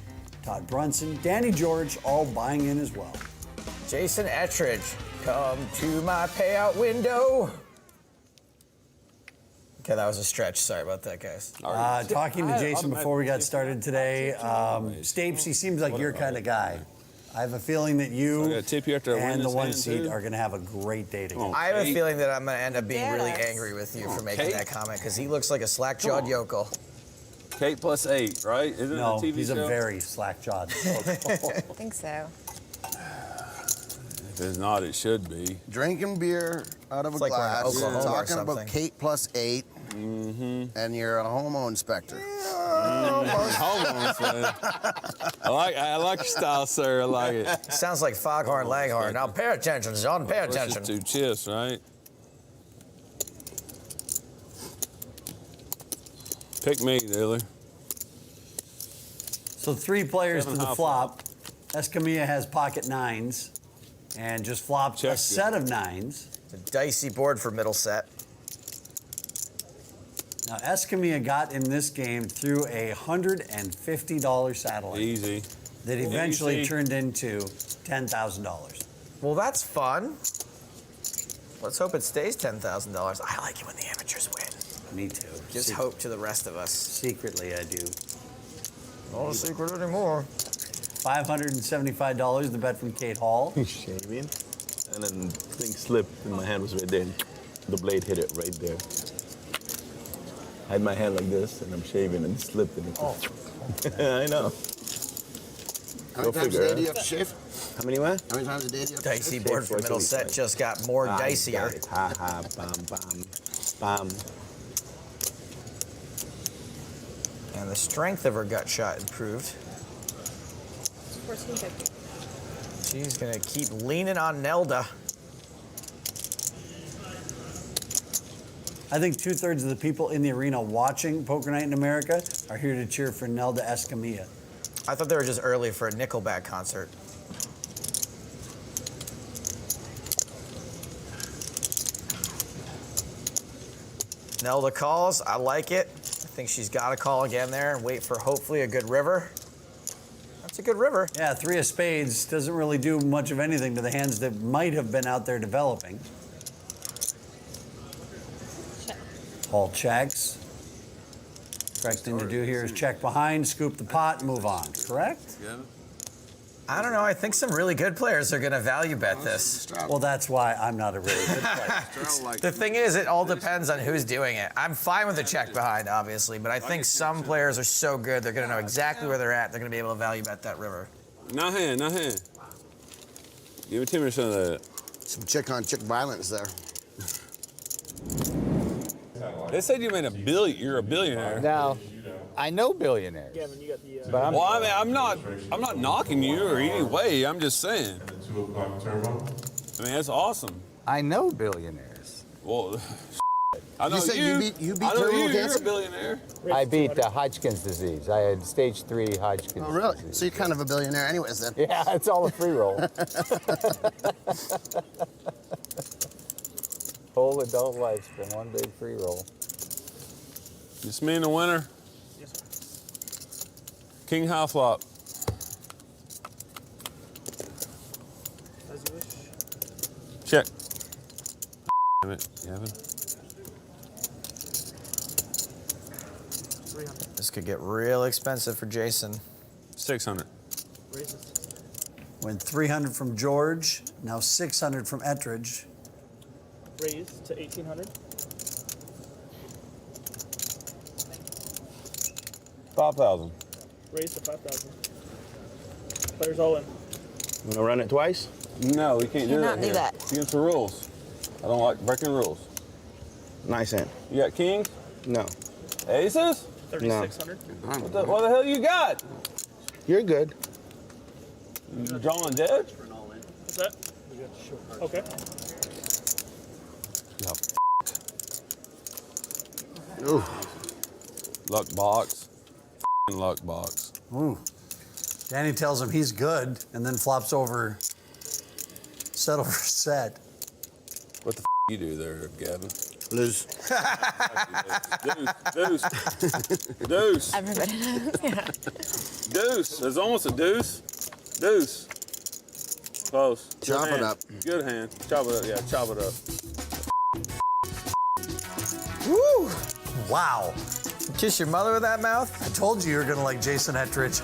Todd Brunson, Danny George, all buying in as well. Jason Ettridge, come to my payout window. Okay, that was a stretch. Sorry about that, guys. Talking to Jason before we got started today, Stapes, he seems like your kind of guy. I have a feeling that you and the 1 seed are going to have a great day together. I have a feeling that I'm going to end up being really angry with you for making that comment because he looks like a slack-jawed yokel. Kate plus 8, right? Isn't it a TV he's show? a very slack-jawed yokel. I think so. If it's not, it should be. Drinking beer out of a like glass, Oklahoma or talking about something. Kate plus 8, and you're a homo inspector. I like your style, sir. I like it. Sounds like Foghorn Leghorn. Now pay attention, John. Pay attention. Just 2 chips, right? Pick me, Dilly. So 3 players Seven to the high flop. Escamilla has pocket 9s and just flopped a set of 9s. It's a dicey board for middle set. Now, Escamilla got in this game through a $150 satellite. Easy. That eventually Easy. turned into $10,000. Well, that's fun. Let's hope it stays $10,000. I like it when the amateurs win. Me too. Gives hope to the rest of us. Secretly, I do. Not a secret anymore. $575, the bet from Kate Hall. Shaving. And then the thing slipped and my hand was right there. The blade hit it right there. I had my hand like this and I'm shaving and it slipped and it I know. How many times a day do you have to shave? How many what? How many times a day do you have to Dicey shave? board for middle set just got more dicier. Ha ha, bam, bam, bam. And the strength of her gut shot improved. 1450. She's gonna keep leaning on Nelda. I think 2/3 of the people in the arena watching Poker Night in America are here to cheer for Nelda Escamilla. I thought they were just early for a Nickelback concert. Nelda calls. I like it. I think she's got to call again there and wait for hopefully a good river. That's a good river. Yeah, 3 of spades doesn't really do much of anything to the hands that might have been out there developing. Hall checks. Correct thing to do here is check behind, scoop the pot, move on. Correct? I don't know. I think some really good players are going to value bet this. Well, that's why I'm not a really good player. The thing is, it all depends on who's doing it. I'm fine with the check behind, obviously, but I think some players are so good, they're going to know exactly where they're at. They're going to be able to value bet that river. No hand, no hand. Give me 10 minutes of that. Some chick on chick violence there. They said you made $1 billion. You're a billionaire. Now, I know billionaires. Gavin, you got the. But I'm, Well, I mean, I'm not knocking you or any way. I'm just saying. I mean, that's awesome. I know billionaires. Well, I know You said you beat I know terminal you're a cancer? billionaire. I beat Hodgkin's disease. I had stage 3 Hodgkin's Oh, really? disease. So you're kind of a billionaire anyways then. Yeah, it's all a free roll. Whole adult life's been one big free roll. Just me and the winner. Yes, sir. King high flop. As you wish. Check. Damn it, Gavin. 300. This could get real expensive for Jason. 600. Raise this. Went 300 from George, now 600 from Ettridge. Raise to 1800. 5,000. Raise to 5000. Players all in. You wanna run it twice? No, we can't do Cannot that. do here. that. It's against the rules. I don't like breaking rules. Nice hand. You got kings? No. Aces? 3600. What the hell you got? You're good. You drawing dead? What's that? Okay. Ooh. Luck box. Luck box. Ooh. Danny tells him he's good and then flops over set over set. What the you do there, Gavin? Lose. Deuce. Deuce. Everybody knows. Yeah. Deuce. There's almost a deuce. Deuce. Close. Good Chop it hand. up. Good hand. Chop it up. Yeah, chop it up. Woo! Wow. Kiss your mother with that mouth? I told you were gonna like Jason Ettridge.